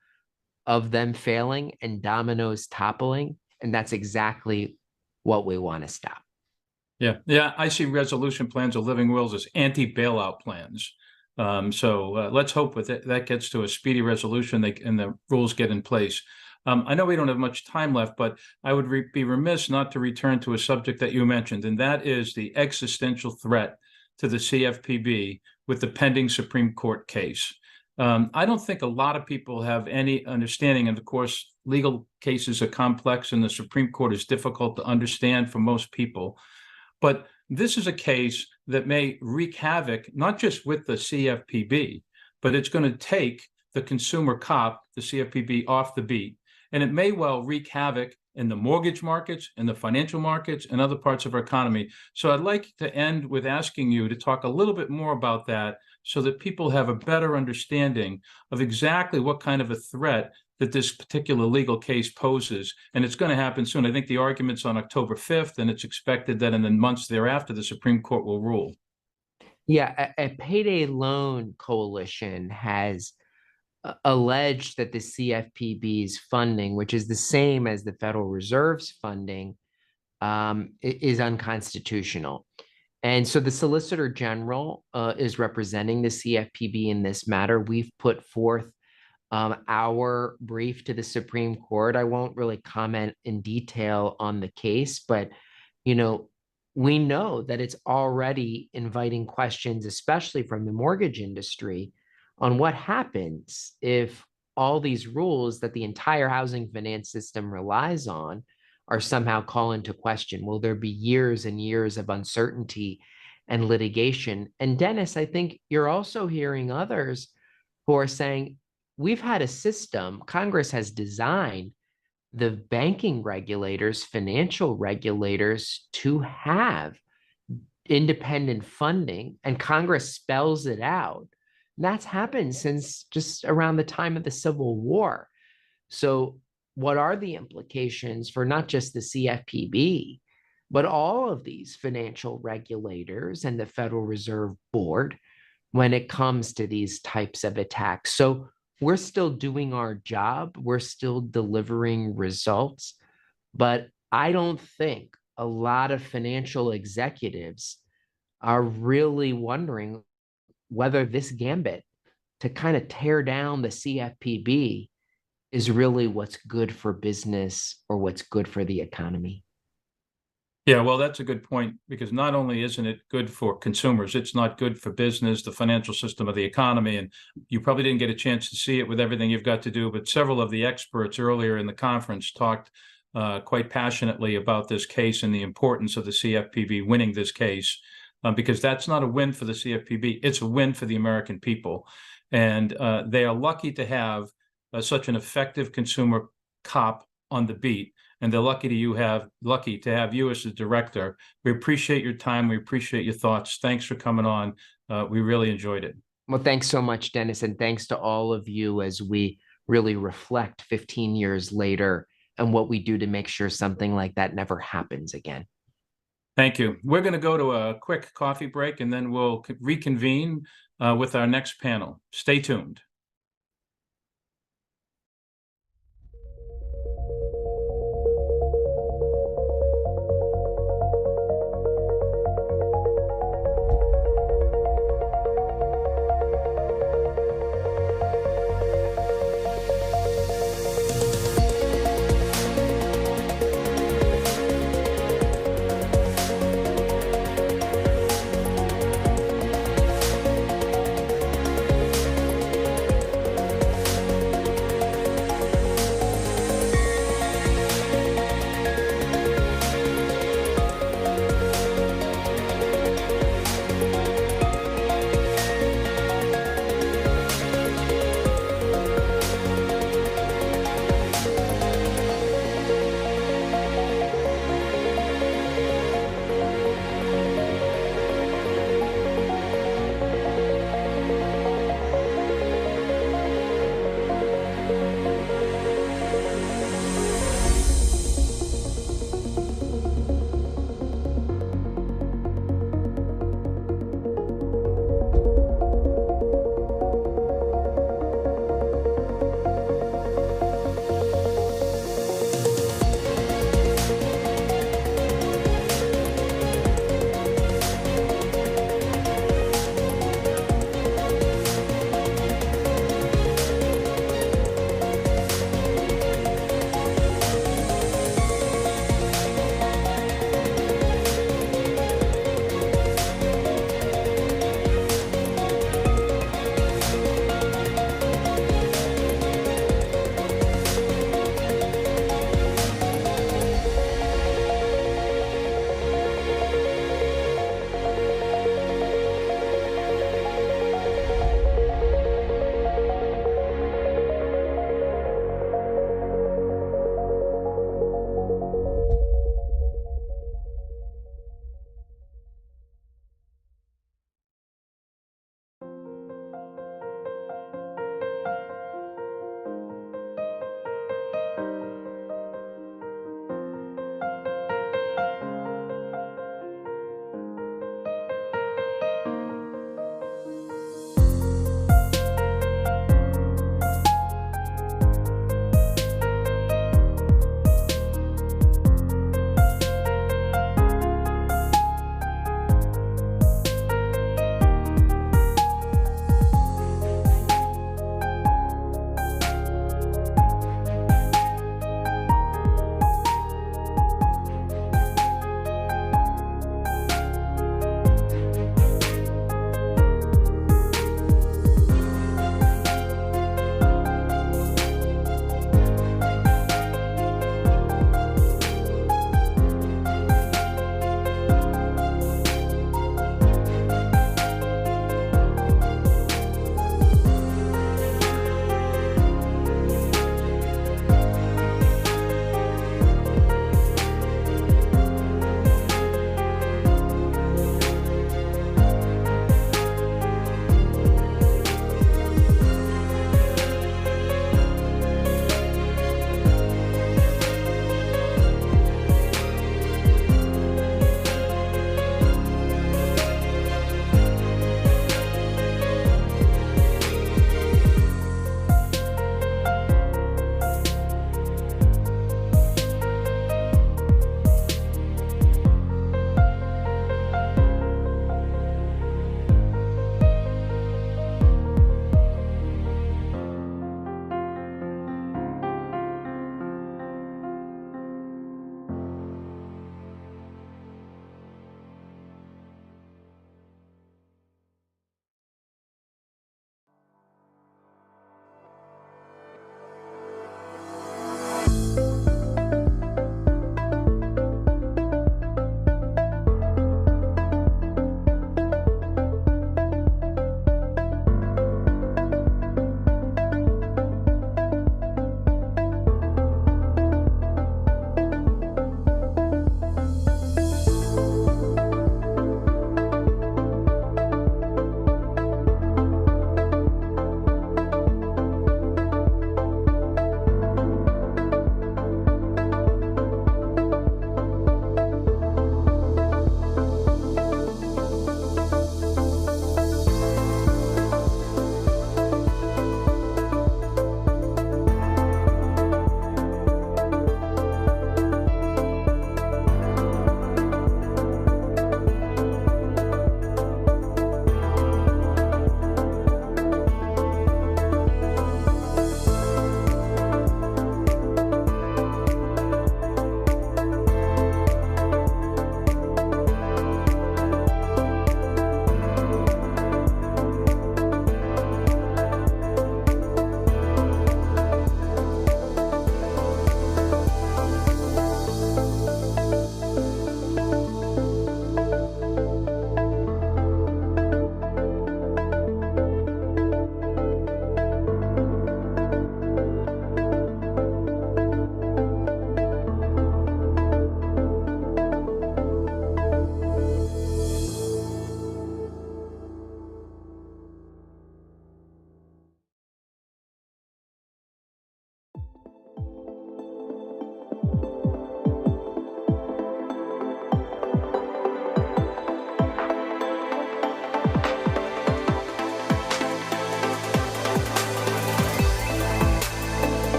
of them failing and dominoes toppling. And that's exactly what we want to stop. Yeah, I see resolution plans or living wills as anti-bailout plans. So let's hope that gets to a speedy resolution and the rules get in place. I know we don't have much time left, but I would be remiss not to return to a subject that you mentioned, and that is the existential threat to the CFPB with the pending Supreme Court case. I don't think a lot of people have any understanding, and of course, legal cases are complex and the Supreme Court is difficult to understand for most people. But this is a case that may wreak havoc, not just with the CFPB, but it's going to take the consumer cop, the CFPB, off the beat. And it may well wreak havoc in the mortgage markets, in the financial markets, and other parts of our economy. So I'd like to end with asking you to talk a little bit more about that so that people have a better understanding of exactly what kind of a threat that this particular legal case poses. And it's going to happen soon. I think the argument's on October 5th, and it's expected that in the months thereafter, the Supreme Court will rule. Yeah, a payday loan coalition has alleged that the CFPB's funding, which is the same as the Federal Reserve's funding, is unconstitutional. And so the Solicitor General is representing the CFPB in this matter. We've put forth our brief to the Supreme Court. I won't really comment in detail on the case, but we know that it's already inviting questions, especially from the mortgage industry, on what happens if all these rules that the entire housing finance system relies on are somehow called into question. Will there be years and years of uncertainty and litigation? And Dennis, I think you're also hearing others who are saying, we've had a system, Congress has designed the banking regulators, financial regulators, to have independent funding, and Congress spells it out. And that's happened since just around the time of the Civil War. So what are the implications for not just the CFPB, but all of these financial regulators and the Federal Reserve Board when it comes to these types of attacks? So we're still doing our job. We're still delivering results. But I don't think a lot of financial executives are really wondering whether this gambit to kind of tear down the CFPB is really what's good for business or what's good for the economy. Yeah, well, that's a good point, because not only isn't it good for consumers, it's not good for business, the financial system of the economy. And you probably didn't get a chance to see it with everything you've got to do, but several of the experts earlier in the conference talked quite passionately about this case and the importance of the CFPB winning this case, because that's not a win for the CFPB, it's a win for the American people. And they are lucky to have such an effective consumer cop on the beat. And they're lucky to have you as the director. We appreciate your time. We appreciate your thoughts. Thanks for coming on. We really enjoyed it. Well, thanks so much, Dennis. And thanks to all of you as we really reflect 15 years later and what we do to make sure something like that never happens again. Thank you. We're going to go to a quick coffee break, and then we'll reconvene with our next panel. Stay tuned.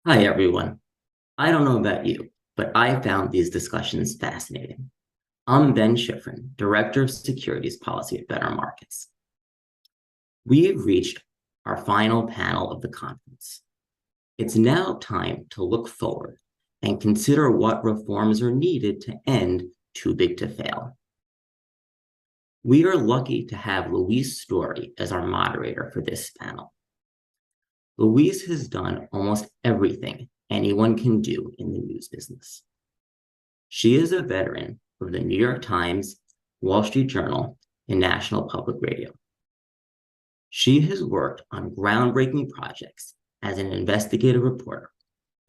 Hi, everyone. I don't know about you, but I found these discussions fascinating. I'm Ben Schifrin, Director of Securities Policy at Better Markets. We've reached our final panel of the conference. It's now time to look forward and consider what reforms are needed to end too big to fail. We are lucky to have Louise Story as our moderator for this panel. Louise has done almost everything anyone can do in the news business. She is a veteran of the New York Times, Wall Street Journal, and National Public Radio. She has worked on groundbreaking projects as an investigative reporter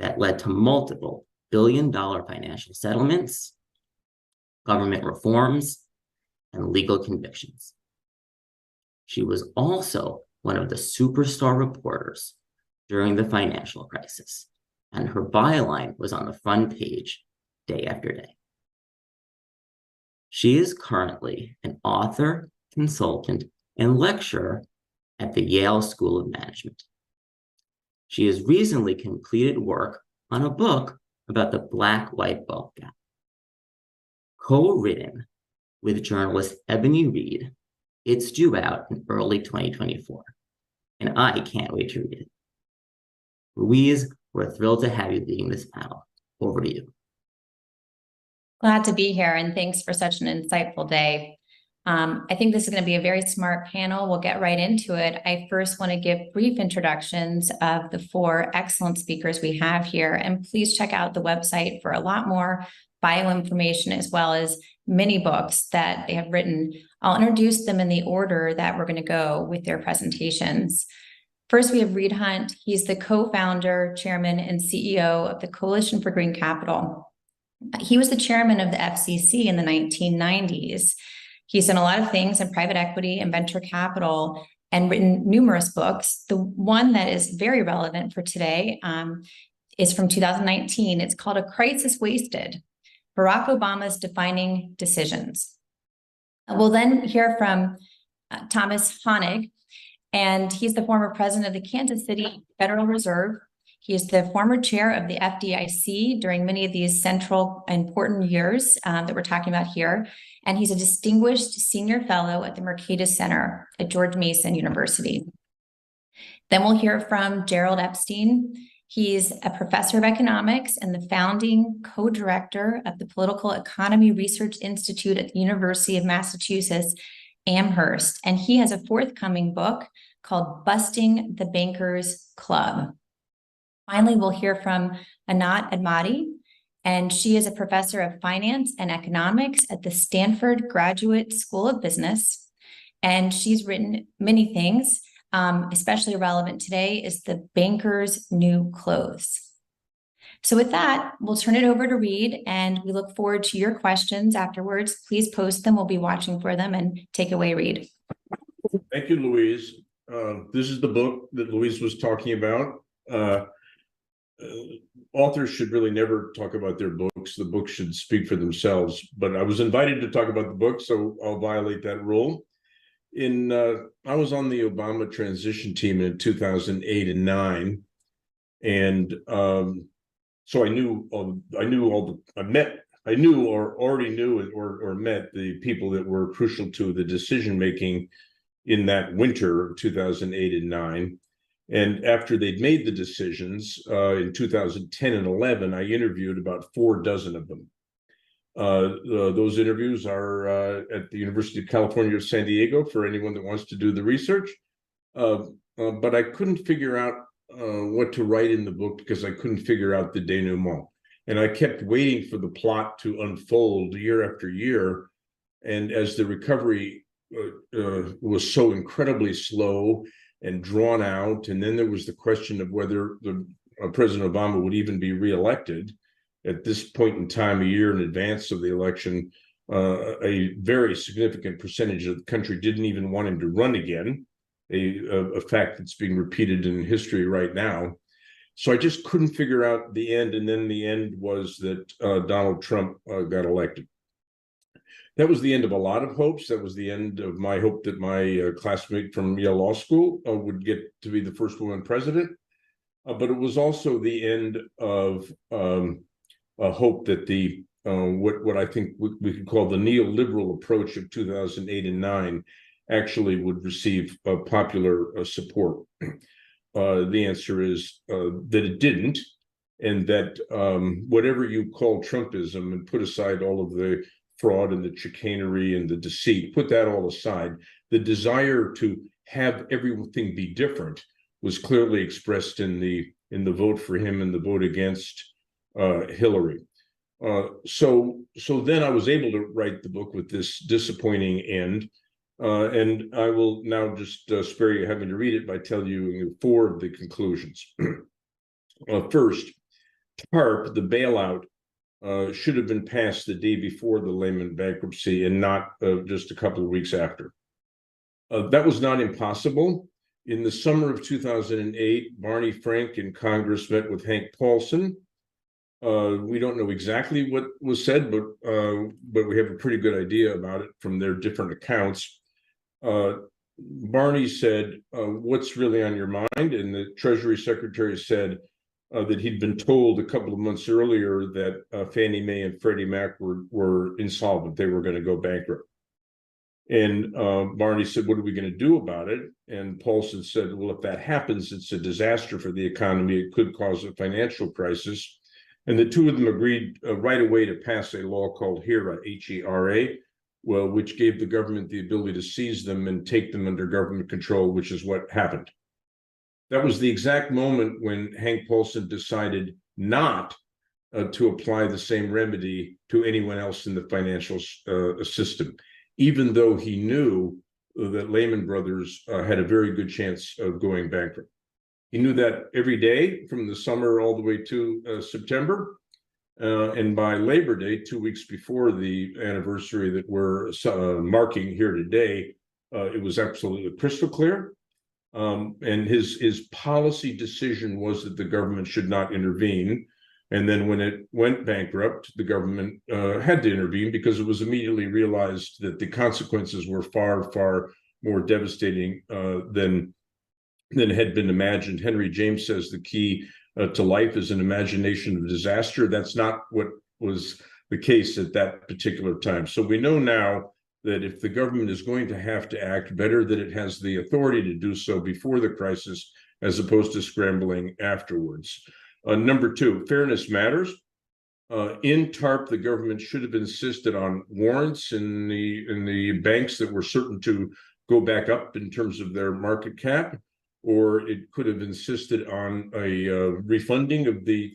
that led to multiple billion-dollar financial settlements, government reforms, and legal convictions. She was also one of the superstar reporters during the financial crisis, and her byline was on the front page day after day. She is currently an author, consultant, and lecturer at the Yale School of Management. She has recently completed work on a book about the Black-White Wealth Gap. Co-written with journalist Ebony Reed, it's due out in early 2024, and I can't wait to read it. Louise, we're thrilled to have you leading this panel. Over to you. Glad to be here, and thanks for such an insightful day. I think this is going to be a very smart panel. We'll get right into it. I first want to give brief introductions of the 4 excellent speakers we have here, and please check out the website for a lot more bio information as well as many books that they have written. I'll introduce them in the order that we're going to go with their presentations. First, we have Reed Hundt. He's the co-founder, chairman, and CEO of the Coalition for Green Capital. He was the chairman of the FCC in the 1990s. He's done a lot of things in private equity and venture capital and written numerous books. The one that is very relevant for today is from 2019. It's called A Crisis Wasted: Barack Obama's Defining Decisions. We'll then hear from Thomas Honig, and he's the former president of the Kansas City Federal Reserve. He is the former chair of the FDIC during many of these central important years that we're talking about here. And he's a distinguished senior fellow at the Mercatus Center at George Mason University. Then we'll hear from Gerald Epstein. He's a professor of economics and the founding co-director of the Political Economy Research Institute at the University of Massachusetts, Amherst. And he has a forthcoming book called Busting the Bankers Club. Finally, we'll hear from Anat Admati, and she is a professor of finance and economics at the Stanford Graduate School of Business. And she's written many things, especially relevant today is The Banker's New Clothes. So with that, we'll turn it over to Reed, and we look forward to your questions afterwards. Please post them. We'll be watching for them, and take away, Reed. Thank you, Louise. This is the book that Louise was talking about. Authors should really never talk about their books. The books should speak for themselves. But I was invited to talk about the book, so I'll violate that rule. I was on the Obama transition team in 2008 and 9, and so I knew or already knew or met the people that were crucial to the decision making in that winter of 2008 and 9. And after they'd made the decisions in 2010 and 11, I interviewed about 4 dozen of them. Those interviews are at the University of California of San Diego for anyone that wants to do the research. But I couldn't figure out what to write in the book because I couldn't figure out the denouement. And I kept waiting for the plot to unfold year after year. And as the recovery was so incredibly slow and drawn out, and then there was the question of whether President Obama would even be reelected. At this point in time, a year in advance of the election, a very significant percentage of the country didn't even want him to run again, a fact that's being repeated in history right now. So I just couldn't figure out the end, and then the end was that Donald Trump got elected. That was the end of a lot of hopes. That was the end of my hope that my classmate from Yale Law School would get to be the first woman president. but it was also the end of a hope that the what I think we could call the neoliberal approach of 2008 and 9 actually would receive popular support. The answer is that it didn't, and that whatever you call Trumpism, and put aside all of the fraud and the chicanery and the deceit, put that all aside, the desire to have everything be different was clearly expressed in the vote for him and the vote against Hillary. So then I was able to write the book with this disappointing end. And I will now just spare you having to read it by telling you 4 of the conclusions. First, TARP, the bailout, should have been passed the day before the Lehman bankruptcy and not just a couple of weeks after. That was not impossible. In the summer of 2008, Barney Frank in Congress met with Hank Paulson. We don't know exactly what was said, but we have a pretty good idea about it from their different accounts. Barney said, what's really on your mind? And the Treasury Secretary said that he'd been told a couple of months earlier that Fannie Mae and Freddie Mac were insolvent. They were going to go bankrupt. And Barney said, what are we going to do about it? And Paulson said, well, if that happens, it's a disaster for the economy. It could cause a financial crisis. And the two of them agreed right away to pass a law called HERA, H-E-R-A, well, which gave the government the ability to seize them and take them under government control, which is what happened. That was the exact moment when Hank Paulson decided not to apply the same remedy to anyone else in the financial system, even though he knew that Lehman Brothers had a very good chance of going bankrupt. He knew that every day from the summer all the way to September. And by Labor Day, 2 weeks before the anniversary that we're marking here today, it was absolutely crystal clear. And his policy decision was that the government should not intervene. And then when it went bankrupt, the government had to intervene because it was immediately realized that the consequences were far, far more devastating than had been imagined. Henry James says the key to life is an imagination of disaster. That's not what was the case at that particular time. So we know now that if the government is going to have to act, better that it has the authority to do so before the crisis as opposed to scrambling afterwards. Number 2, fairness matters. In TARP, the government should have insisted on warrants in the banks that were certain to go back up in terms of their market cap, or it could have insisted on a refunding of the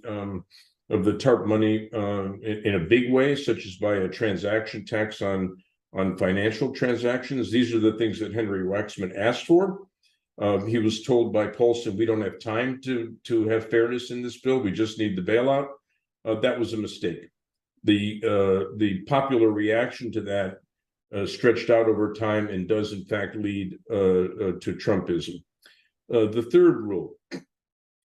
TARP money in a big way, such as by a transaction tax on financial transactions. These are the things that Henry Waxman asked for. He was told by Paulson, we don't have time to have fairness in this bill. We just need the bailout. That was a mistake. The popular reaction to that stretched out over time and does in fact lead to Trumpism. The third rule,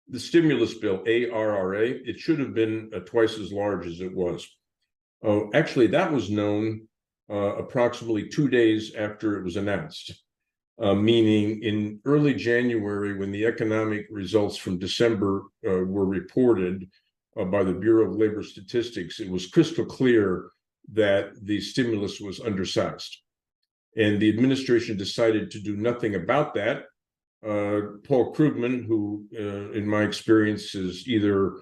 the stimulus bill, ARRA, it should have been twice as large as it was. Actually, that was known approximately 2 days after it was announced, meaning in early January, when the economic results from December were reported by the Bureau of Labor Statistics, it was crystal clear that the stimulus was undersized. And the administration decided to do nothing about that. Paul Krugman, who in my experience is either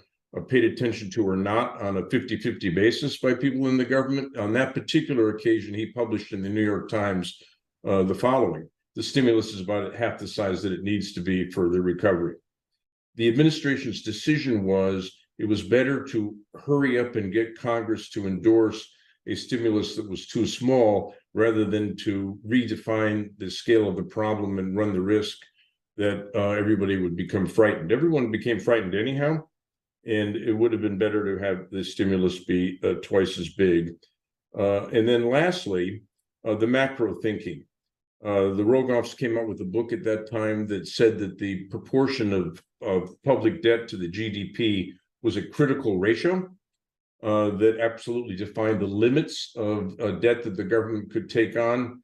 paid attention to or not on a 50-50 basis by people in the government, on that particular occasion, he published in the New York Times the following: the stimulus is about half the size that it needs to be for the recovery. The administration's decision was it was better to hurry up and get Congress to endorse a stimulus that was too small rather than to redefine the scale of the problem and run the risk that everybody would become frightened. Everyone became frightened anyhow, and it would have been better to have the stimulus be twice as big. And then lastly, the macro thinking. The Rogoffs came out with a book at that time that said that the proportion of public debt to the GDP was a critical ratio that absolutely defined the limits of debt that the government could take on.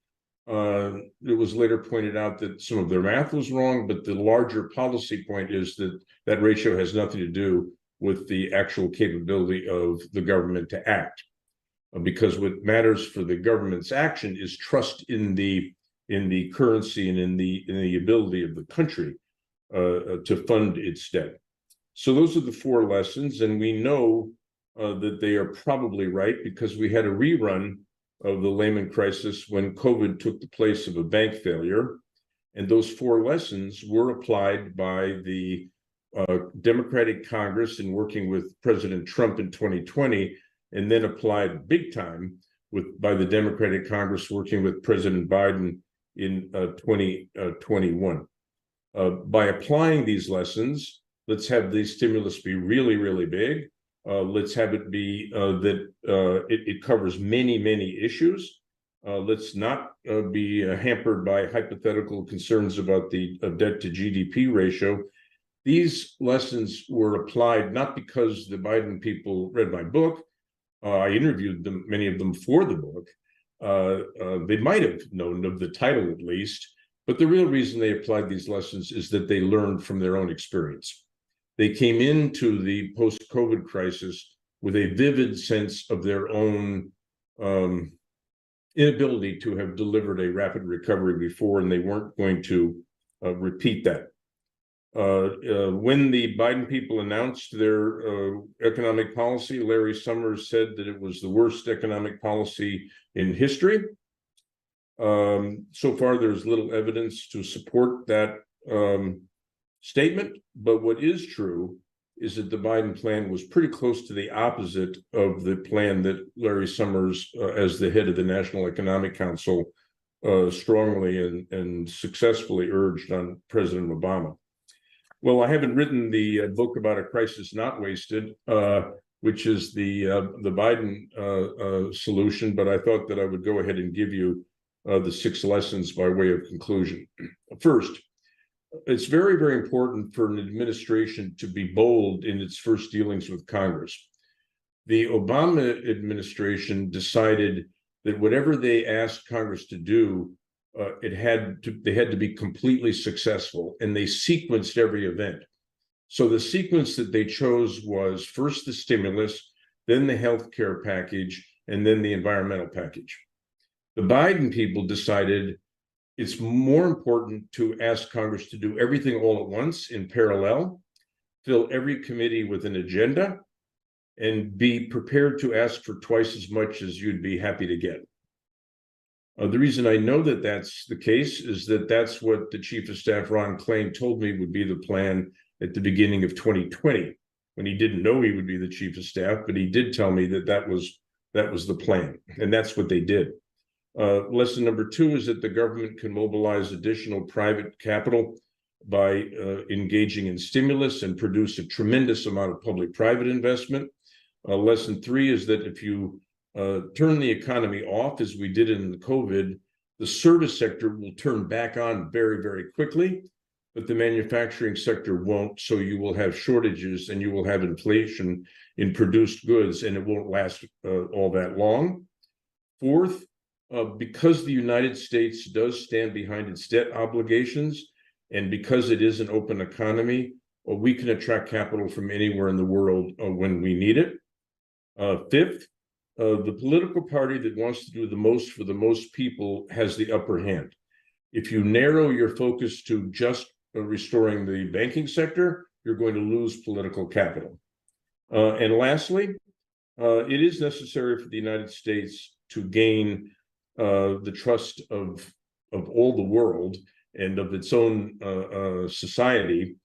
it was later pointed out that some of their math was wrong, but the larger policy point is that that ratio has nothing to do with the actual capability of the government to act. Because what matters for the government's action is trust in the currency and in the ability of the country to fund its debt. So those are the 4 lessons, and we know that they are probably right because we had a rerun of the Lehman crisis when COVID took the place of a bank failure. And those 4 lessons were applied by the Democratic Congress in working with President Trump in 2020, and then applied big time by the Democratic Congress working with President Biden in 2021. By applying these lessons, let's have the stimulus be really, really big. Let's have it be that it covers many, many issues. Let's not be hampered by hypothetical concerns about the debt to GDP ratio. These lessons were applied not because the Biden people read my book. I interviewed them, many of them, for the book. They might have known of the title at least, but the real reason they applied these lessons is that they learned from their own experience. They came into the post-COVID crisis with a vivid sense of their own inability to have delivered a rapid recovery before, and they weren't going to repeat that. When the Biden people announced their economic policy, Larry Summers said that it was the worst economic policy in history. So far, there's little evidence to support that statement, but what is true is that the Biden plan was pretty close to the opposite of the plan that Larry Summers, as the head of the National Economic Council, strongly and successfully urged on President Obama. Well, I haven't written the book about a crisis not wasted, which is the Biden solution, but I thought that I would go ahead and give you the 6 lessons by way of conclusion. First, it's very, very important for an administration to be bold in its first dealings with Congress. The Obama administration decided that whatever they asked Congress to do, they had to be completely successful, and they sequenced every event. So the sequence that they chose was first the stimulus, then the healthcare package, and then the environmental package. The Biden people decided it's more important to ask Congress to do everything all at once in parallel, fill every committee with an agenda, and be prepared to ask for twice as much as you'd be happy to get. The reason I know that that's the case is that that's what the Chief of Staff, Ron Klain, told me would be the plan at the beginning of 2020, when he didn't know he would be the Chief of Staff, but he did tell me that that was the plan, and that's what they did. Lesson number 2 is that the government can mobilize additional private capital by engaging in stimulus and produce a tremendous amount of public-private investment. Lesson 3 is that if you turn the economy off, as we did in the COVID, the service sector will turn back on very, very quickly, but the manufacturing sector won't. So you will have shortages and you will have inflation in produced goods, and it won't last all that long. Fourth, because the United States does stand behind its debt obligations, and because it is an open economy, we can attract capital from anywhere in the world when we need it. Fifth, the political party that wants to do the most for the most people has the upper hand. If you narrow your focus to just restoring the banking sector, you're going to lose political capital. And lastly, it is necessary for the United States to gain the trust of all the world and of its own society,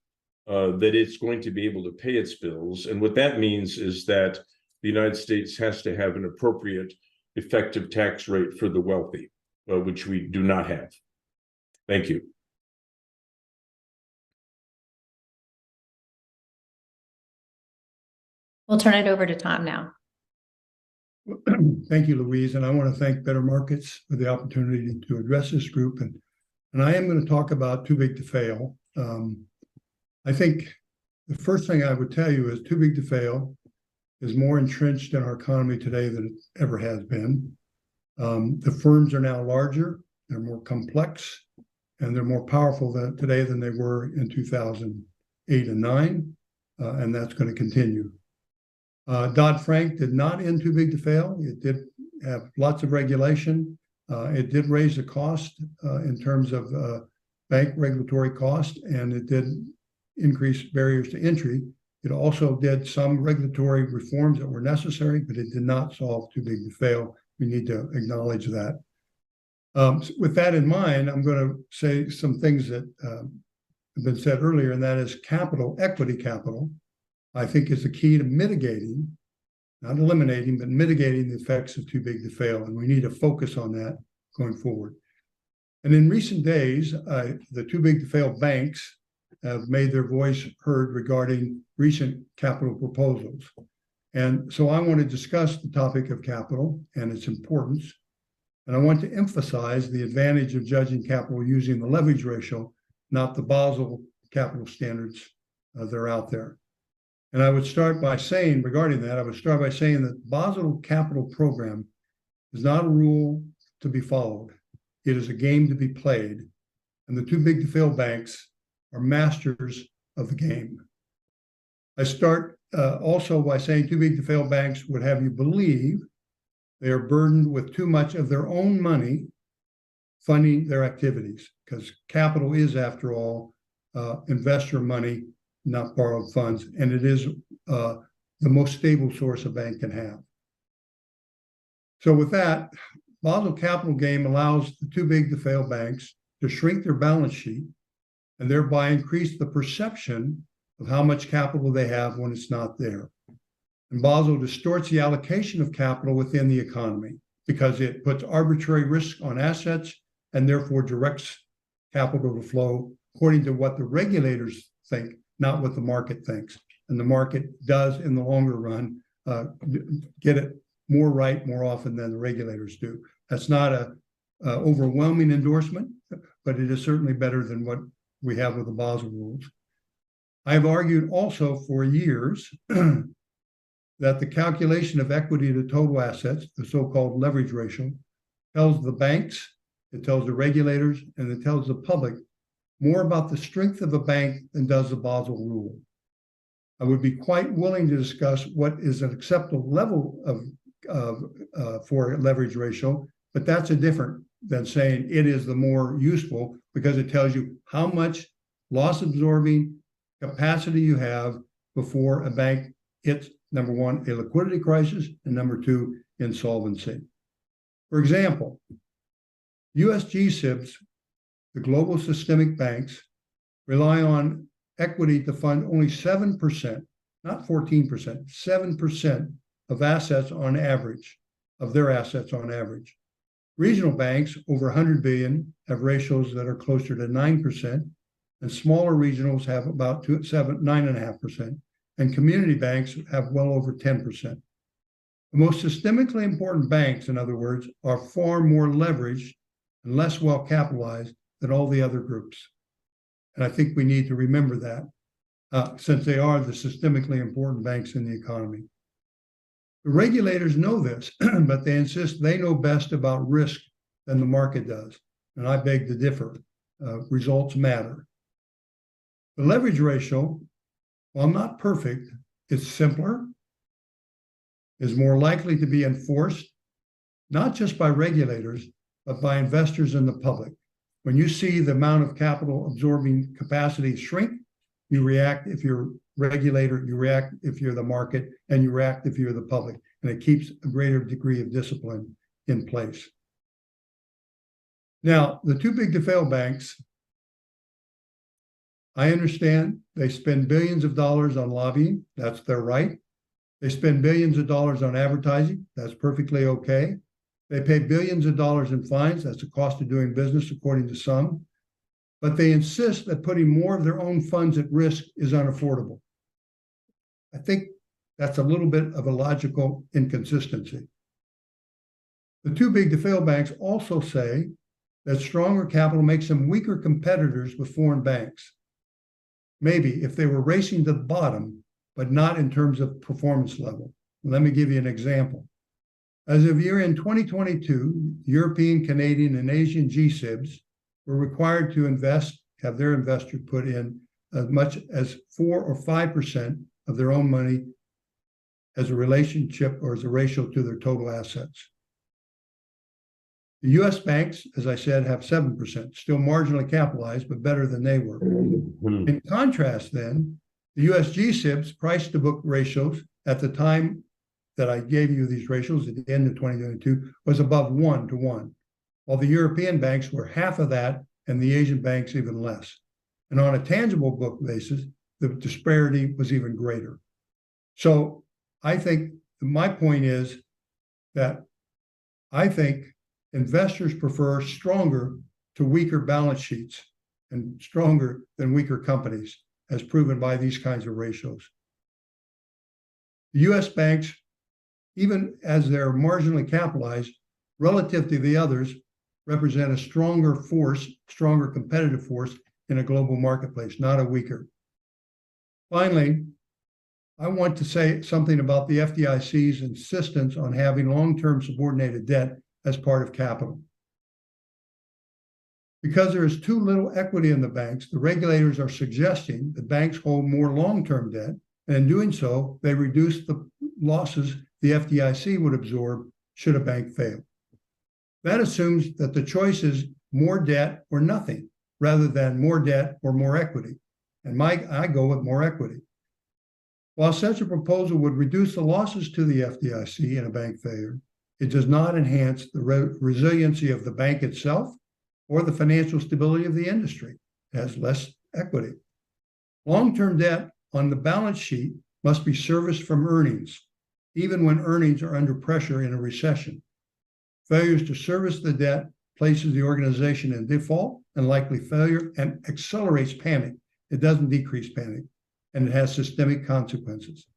that it's going to be able to pay its bills. And what that means is that the United States has to have an appropriate effective tax rate for the wealthy, which we do not have. Thank you. We'll turn it over to Tom now. Thank you, Louise, and I want to thank Better Markets for the opportunity to address this group. And I am going to talk about too big to fail. I think the first thing I would tell you is too big to fail is more entrenched in our economy today than it ever has been. The firms are now larger, they're more complex, and they're more powerful today than they were in 2008 and 9, and that's going to continue. Dodd-Frank did not end too big to fail. It did have lots of regulation. It did raise the cost in terms of bank regulatory cost, and it did increase barriers to entry. It also did some regulatory reforms that were necessary, but it did not solve too big to fail. We need to acknowledge that. With that in mind, I'm going to say some things that have been said earlier, and that is capital, equity capital, I think is the key to mitigating, not eliminating, but mitigating the effects of too big to fail. And we need to focus on that going forward. And in recent days, the too big to fail banks have made their voice heard regarding recent capital proposals. And so I want to discuss the topic of capital and its importance. And I want to emphasize the advantage of judging capital using the leverage ratio, not the Basel capital standards that are out there. And I would start by saying, regarding that, that the Basel capital program is not a rule to be followed. It is a game to be played. And the too big to fail banks are masters of the game. I start also by saying too big to fail banks would have you believe they are burdened with too much of their own money funding their activities, because capital is, after all, investor money, not borrowed funds, and it is the most stable source a bank can have. So with that, Basel capital game allows the too big to fail banks to shrink their balance sheet and thereby increase the perception of how much capital they have when it's not there. And Basel distorts the allocation of capital within the economy because it puts arbitrary risk on assets and therefore directs capital to flow according to what the regulators think, not what the market thinks. And the market does, in the longer run, get it more right more often than the regulators do. That's not an overwhelming endorsement, but it is certainly better than what we have with the Basel rules. I have argued also for years that the calculation of equity to total assets, the so-called leverage ratio, tells the banks, it tells the regulators, and it tells the public more about the strength of a bank than does the Basel rule. I would be quite willing to discuss what is an acceptable level for a leverage ratio, but that's a different than saying it is the more useful, because it tells you how much loss absorbing capacity you have before a bank hits, number one, a liquidity crisis, and number two, insolvency. For example, US G-SIBs, the global systemic banks, rely on equity to fund only 7%, not 14%, 7% of assets on average, of their assets on average. Regional banks, over 100 billion, have ratios that are closer to 9%, and smaller regionals have about 9.5%, and community banks have well over 10%. The most systemically important banks, in other words, are far more leveraged and less well capitalized than all the other groups. And I think we need to remember that, since they are the systemically important banks in the economy. The regulators know this, but they insist they know best about risk than the market does. And I beg to differ. Results matter. The leverage ratio, while not perfect, is simpler, is more likely to be enforced, not just by regulators, but by investors and the public. When you see the amount of capital absorbing capacity shrink, you react if you're regulator, you react if you're the market, and you react if you're the public. And it keeps a greater degree of discipline in place. Now, the too big to fail banks, I understand they spend billions of dollars on lobbying. That's their right. They spend billions of dollars on advertising. That's perfectly okay. They pay billions of dollars in fines. That's the cost of doing business, according to some. But they insist that putting more of their own funds at risk is unaffordable. I think that's a little bit of a logical inconsistency. The too big to fail banks also say that stronger capital makes them weaker competitors with foreign banks. Maybe if they were racing to the bottom, but not in terms of performance level. Let me give you an example. As of year-end 2022, European, Canadian, and Asian G-SIBs were required to have their investors put in as much as 4 or 5% of their own money as a relationship or as a ratio to their total assets. The US banks, as I said, have 7%, still marginally capitalized, but better than they were. In contrast, then, the US G-SIBs price to book ratios at the time that I gave you these ratios at the end of 2022 was above 1 to 1, while the European banks were half of that and the Asian banks even less. And on a tangible book basis, the disparity was even greater. So I think my point is that I think investors prefer stronger to weaker balance sheets and stronger than weaker companies, as proven by these kinds of ratios. The US banks, even as they're marginally capitalized, relative to the others, represent a stronger force, stronger competitive force in a global marketplace, not a weaker. Finally, I want to say something about the FDIC's insistence on having long-term subordinated debt as part of capital. Because there is too little equity in the banks, the regulators are suggesting that banks hold more long-term debt, and in doing so, they reduce the losses the FDIC would absorb should a bank fail. That assumes that the choice is more debt or nothing, rather than more debt or more equity. And I go with more equity. While such a proposal would reduce the losses to the FDIC in a bank failure, it does not enhance the resiliency of the bank itself or the financial stability of the industry. It has less equity. Long-term debt on the balance sheet must be serviced from earnings, even when earnings are under pressure in a recession. Failures to service the debt places the organization in default and likely failure and accelerates panic. It doesn't decrease panic, and it has systemic consequences.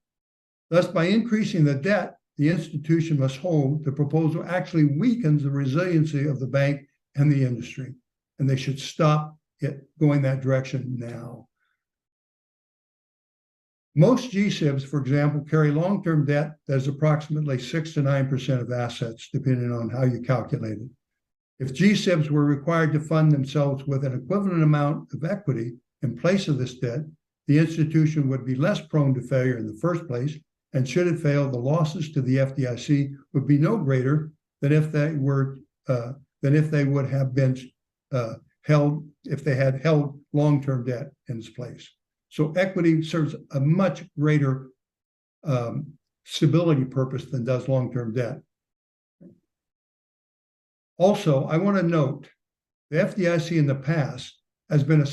Thus, by increasing the debt the institution must hold, the proposal actually weakens the resiliency of the bank and the industry, and they should stop it going that direction now. Most G-SIBs, for example, carry long-term debt that is approximately 6 to 9% of assets, depending on how you calculate it. If G-SIBs were required to fund themselves with an equivalent amount of equity in place of this debt, the institution would be less prone to failure in the first place, and should it fail, the losses to the FDIC would be no greater than if they would have been held if they had held long-term debt in its place. So equity serves a much greater stability purpose than does long-term debt. Also, I want to note the FDIC in the past has been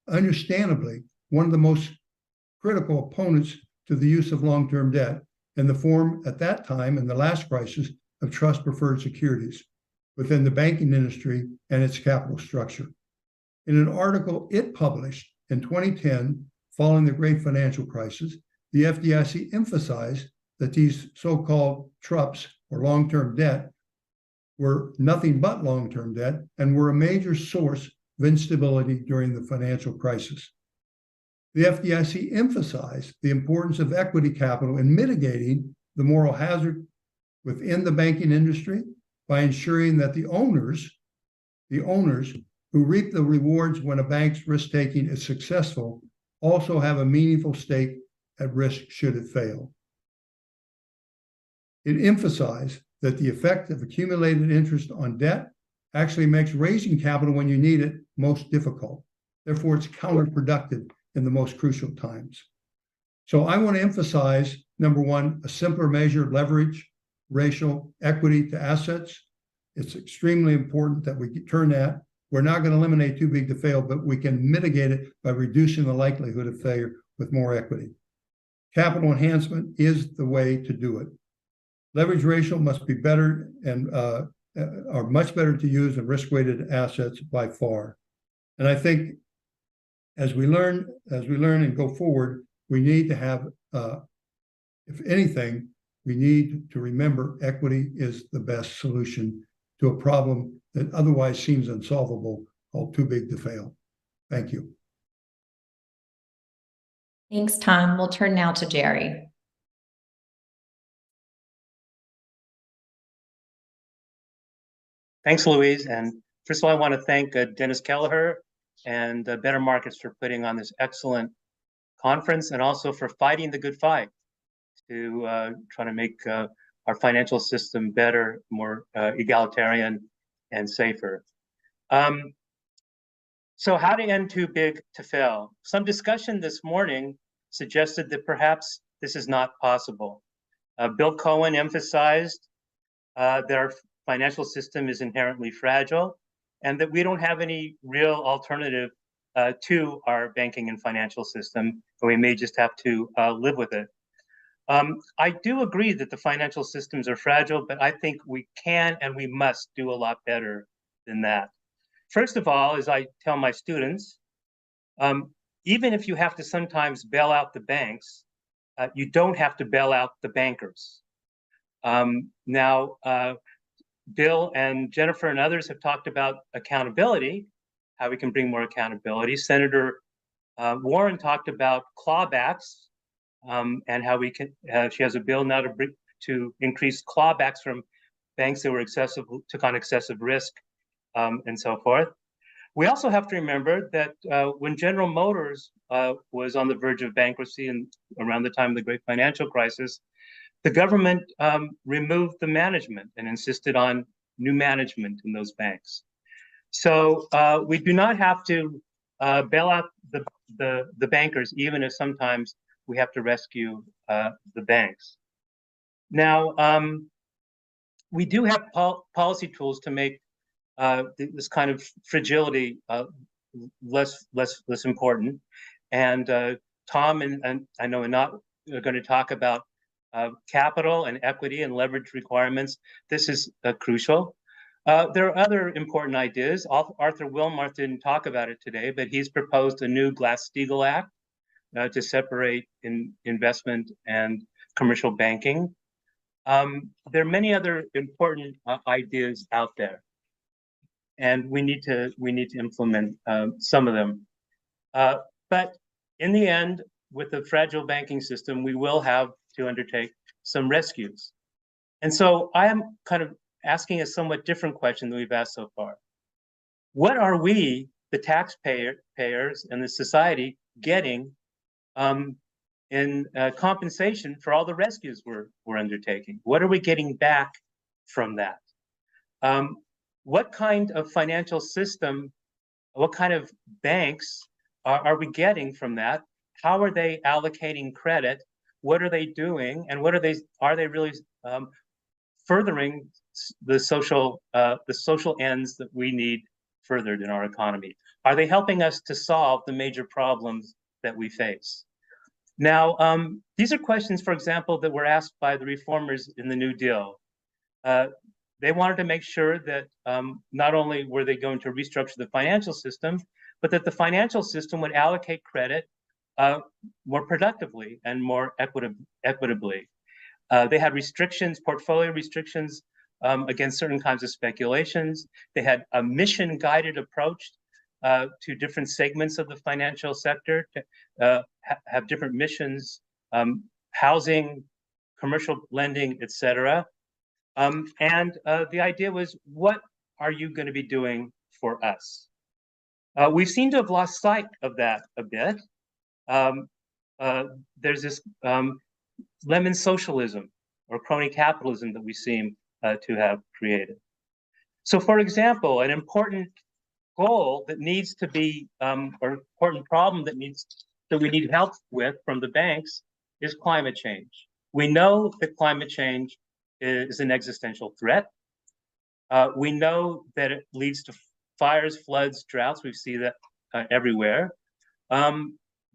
understandably one of the most critical opponents to the use of long-term debt in the form at that time in the last crisis of trust preferred securities within the banking industry and its capital structure. In an article it published in 2010, following the great financial crisis, the FDIC emphasized that these so-called TRUPs, or long-term debt, were nothing but long-term debt and were a major source of instability during the financial crisis. The FDIC emphasized the importance of equity capital in mitigating the moral hazard within the banking industry by ensuring that the owners who reap the rewards when a bank's risk-taking is successful also have a meaningful stake at risk should it fail. It emphasized that the effect of accumulated interest on debt actually makes raising capital when you need it most difficult. Therefore, it's counterproductive in the most crucial times. So I want to emphasize, number one, a simpler measure of leverage, ratio, equity to assets. It's extremely important that we turn that. We're not going to eliminate too big to fail, but we can mitigate it by reducing the likelihood of failure with more equity. Capital enhancement is the way to do it. Leverage ratio must be better and are much better to use than risk-weighted assets by far. And I think as we learn and go forward, we need to have, if anything, we need to remember equity is the best solution to a problem that otherwise seems unsolvable, called too big to fail. Thank you. Thanks, Tom. We'll turn now to Jerry. Thanks, Louise. And first of all, I want to thank Dennis Kelleher and Better Markets for putting on this excellent conference, and also for fighting the good fight to try to make our financial system better, more egalitarian, and safer. So how to end too big to fail? Some discussion this morning suggested that perhaps this is not possible. Bill Cohen emphasized that our financial system is inherently fragile and that we don't have any real alternative to our banking and financial system, and we may just have to live with it. I do agree that the financial systems are fragile, but I think we can and we must do a lot better than that. First of all, as I tell my students, even if you have to sometimes bail out the banks, you don't have to bail out the bankers. Now, Bill and Jennifer and others have talked about accountability, how we can bring more accountability. Senator Warren talked about clawbacks, and how we can, she has a bill now to increase clawbacks from banks that were took on excessive risk, and so forth. We also have to remember that when General Motors was on the verge of bankruptcy and around the time of the Great Financial Crisis, the government removed the management and insisted on new management in those banks. So we do not have to bail out the bankers, even if sometimes we have to rescue the banks. Now, we do have policy tools to make this kind of fragility less important. And Tom and I know Anat are going to talk about capital and equity and leverage requirements. This is crucial. There are other important ideas. Arthur Wilmarth didn't talk about it today, but he's proposed a new Glass-Steagall Act to separate investment and commercial banking. There are many other important ideas out there, and we need to implement some of them. But in the end, with a fragile banking system, we will have to undertake some rescues. And so I am kind of asking a somewhat different question than we've asked so far. What are we, the taxpayers and the society, getting in compensation for all the rescues we're undertaking? What are we getting back from that? What kind of financial system, what kind of banks are we getting from that? How are they allocating credit? What are they doing? And are they really furthering the social ends that we need furthered in our economy? Are they helping us to solve the major problems that we face? Now, these are questions, for example, that were asked by the reformers in the New Deal. They wanted to make sure that not only were they going to restructure the financial system, but that the financial system would allocate credit more productively and more equitably. They had restrictions, portfolio restrictions against certain kinds of speculations. They had a mission-guided approach to different segments of the financial sector to have different missions, housing, commercial lending, etc. And the idea was, what are you going to be doing for us? We seem to have lost sight of that a bit. There's this lemon socialism or crony capitalism that we seem to have created. So, for example, an important goal that needs to be, or important problem that we need help with from the banks is climate change. We know that climate change is an existential threat. We know that it leads to fires, floods, droughts. We see that everywhere.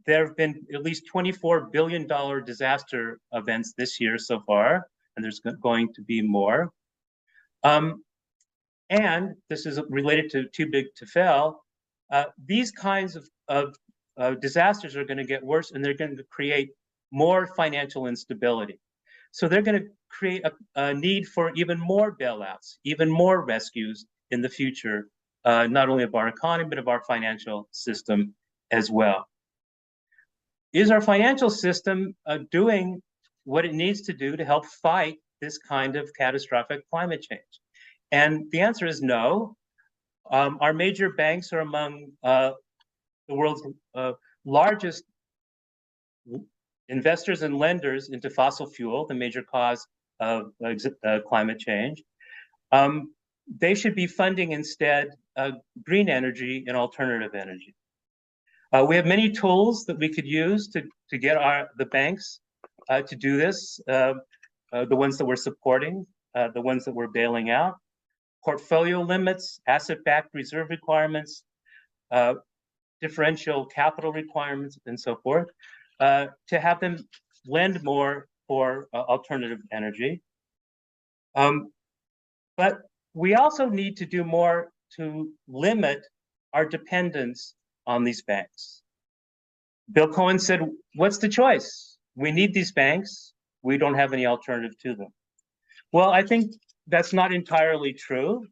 There have been at least $24 billion disaster events this year so far, and there's going to be more. And this is related to too big to fail. These kinds of disasters are going to get worse, and they're going to create more financial instability. So they're going to create a need for even more bailouts, even more rescues in the future, not only of our economy, but of our financial system as well. Is our financial system doing what it needs to do to help fight this kind of catastrophic climate change? And the answer is no. Our major banks are among the world's largest investors and lenders into fossil fuel, the major cause of climate change. They should be funding instead green energy and alternative energy. We have many tools that we could use to get the banks to do this, the ones that we're supporting, the ones that we're bailing out, portfolio limits, asset-backed reserve requirements, differential capital requirements, and so forth, to have them lend more for alternative energy. But we also need to do more to limit our dependence on these banks. Bill Cohen said, what's the choice? We need these banks. We don't have any alternative to them. Well, I think that's not entirely true.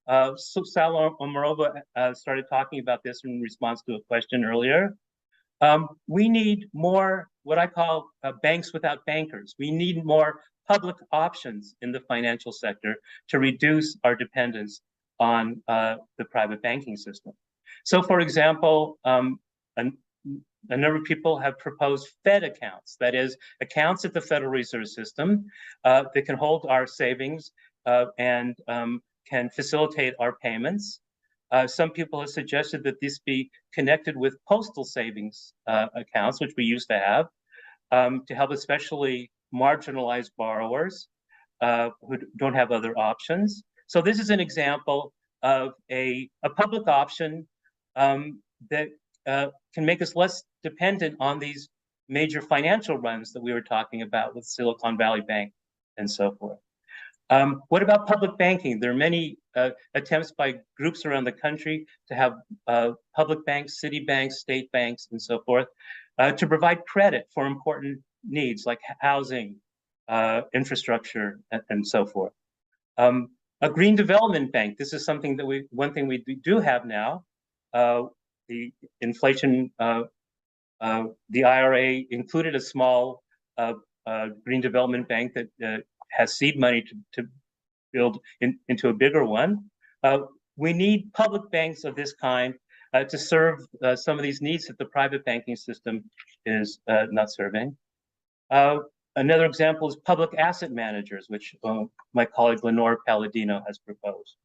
So Sal Omarova started talking about this in response to a question earlier. We need more what I call banks without bankers. We need more public options in the financial sector to reduce our dependence on the private banking system. So, for example, a number of people have proposed Fed accounts, that is, accounts at the Federal Reserve System that can hold our savings and can facilitate our payments. Some people have suggested that this be connected with postal savings accounts, which we used to have, to help especially marginalized borrowers who don't have other options. So this is an example of a public option that can make us less dependent on these major financial runs that we were talking about with Silicon Valley Bank and so forth. What about public banking? There are many attempts by groups around the country to have public banks, city banks, state banks, and so forth, to provide credit for important needs like housing, infrastructure, and so forth. A green development bank. This is something that one thing we do have now. The inflation, the IRA included a small green development bank that has seed money to build into a bigger one. We need public banks of this kind to serve some of these needs that the private banking system is not serving. Another example is public asset managers, which my colleague Lenore Palladino has proposed.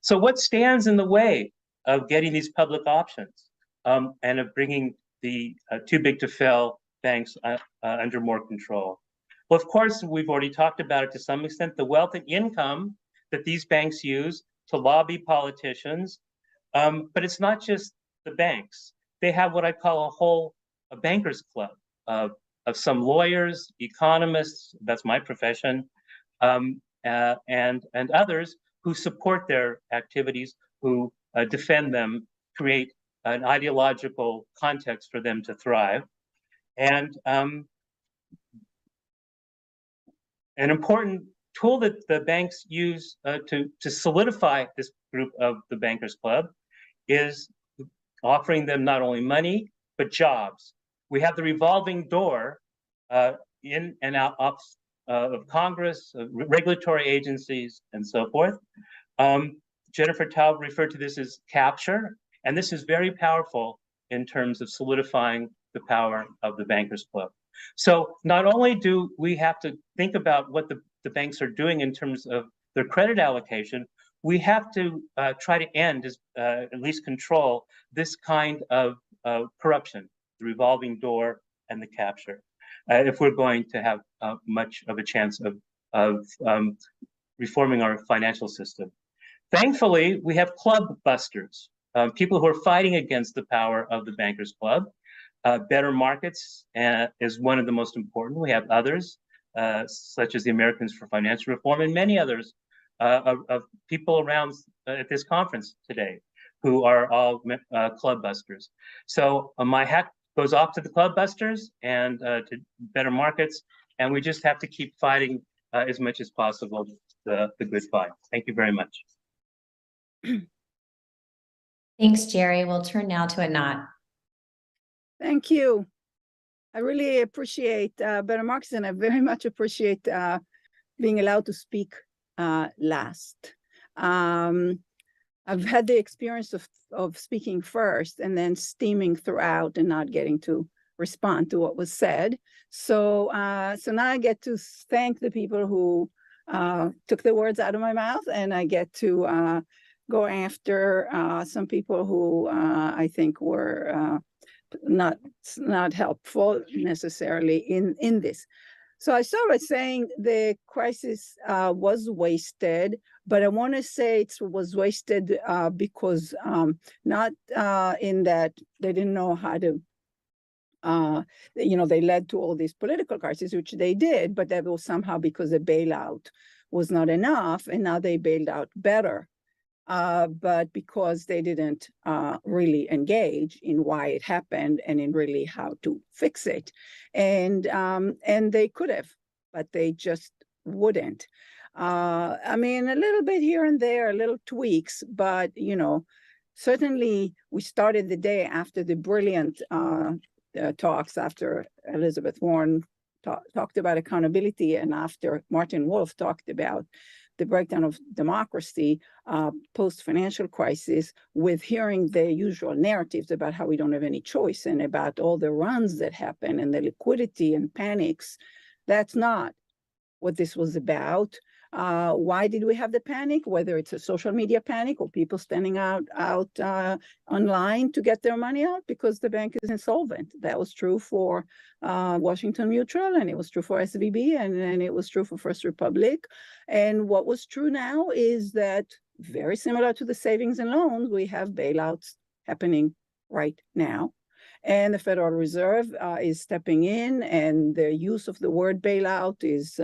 So what stands in the way of getting these public options and of bringing the too big to fail banks under more control? Well, of course, we've already talked about it to some extent, the wealth and income that these banks use to lobby politicians. But it's not just the banks. They have what I call a bankers club of some lawyers, economists, that's my profession, and others who support their activities, who defend them, create an ideological context for them to thrive. And an important tool that the banks use to solidify this group of the Bankers Club is offering them not only money, but jobs. We have the revolving door in and out of Congress, regulatory agencies, and so forth. Jennifer Taub referred to this as capture, and this is very powerful in terms of solidifying the power of the Bankers Club. So not only do we have to think about what the banks are doing in terms of their credit allocation, we have to try to end, at least control, this kind of corruption, the revolving door and the capture, if we're going to have much of a chance of reforming our financial system. Thankfully, we have club busters, people who are fighting against the power of the Bankers Club. Better Markets is one of the most important. We have others, such as the Americans for Financial Reform, and many others of people around at this conference today who are all club busters. So my hat goes off to the club busters and to Better Markets, and we just have to keep fighting as much as possible the good fight. Thank you very much. Thanks, Jerry. We'll turn now to Anat. Thank you. I really appreciate Better Markets, and I very much appreciate being allowed to speak last. I've had the experience of speaking first and then steaming throughout and not getting to respond to what was said. So now I get to thank the people who took the words out of my mouth, and I get to go after some people who I think were not helpful necessarily in this. So I started by saying the crisis was wasted, but I want to say it was wasted because not in that they didn't know how to, they led to all these political crises, which they did, but that was somehow because the bailout was not enough, and now they bailed out better. But because they didn't really engage in why it happened and in really how to fix it. And they could have, but they just wouldn't. I mean, a little bit here and there, little tweaks, but, certainly we started the day after the brilliant talks after Elizabeth Warren talked about accountability, and after Martin Wolf talked about the breakdown of democracy post-financial crisis, with hearing the usual narratives about how we don't have any choice and about all the runs that happen and the liquidity and panics. That's not what this was about. Why did we have the panic? Whether it's a social media panic or people standing out online to get their money out because the bank is insolvent. That was true for Washington Mutual, and it was true for SVB, and it was true for First Republic. And what was true now is that, very similar to the savings and loans, we have bailouts happening right now. And the Federal Reserve is stepping in, and the use of the word bailout is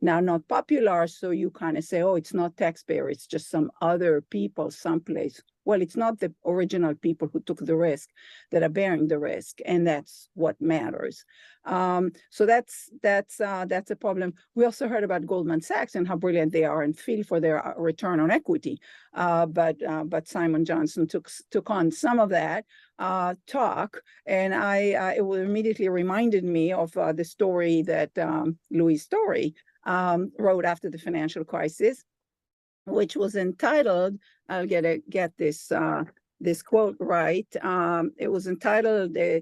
now not popular. So you kind of say, oh, it's not taxpayer, it's just some other people someplace. Well, it's not the original people who took the risk that are bearing the risk, and that's what matters. So that's a problem. We also heard about Goldman Sachs and how brilliant they are and feel for their return on equity. But Simon Johnson took on some of that talk, and it immediately reminded me of the story that Louis Story wrote after the financial crisis, which was entitled, I'll get this quote right. It was entitled "A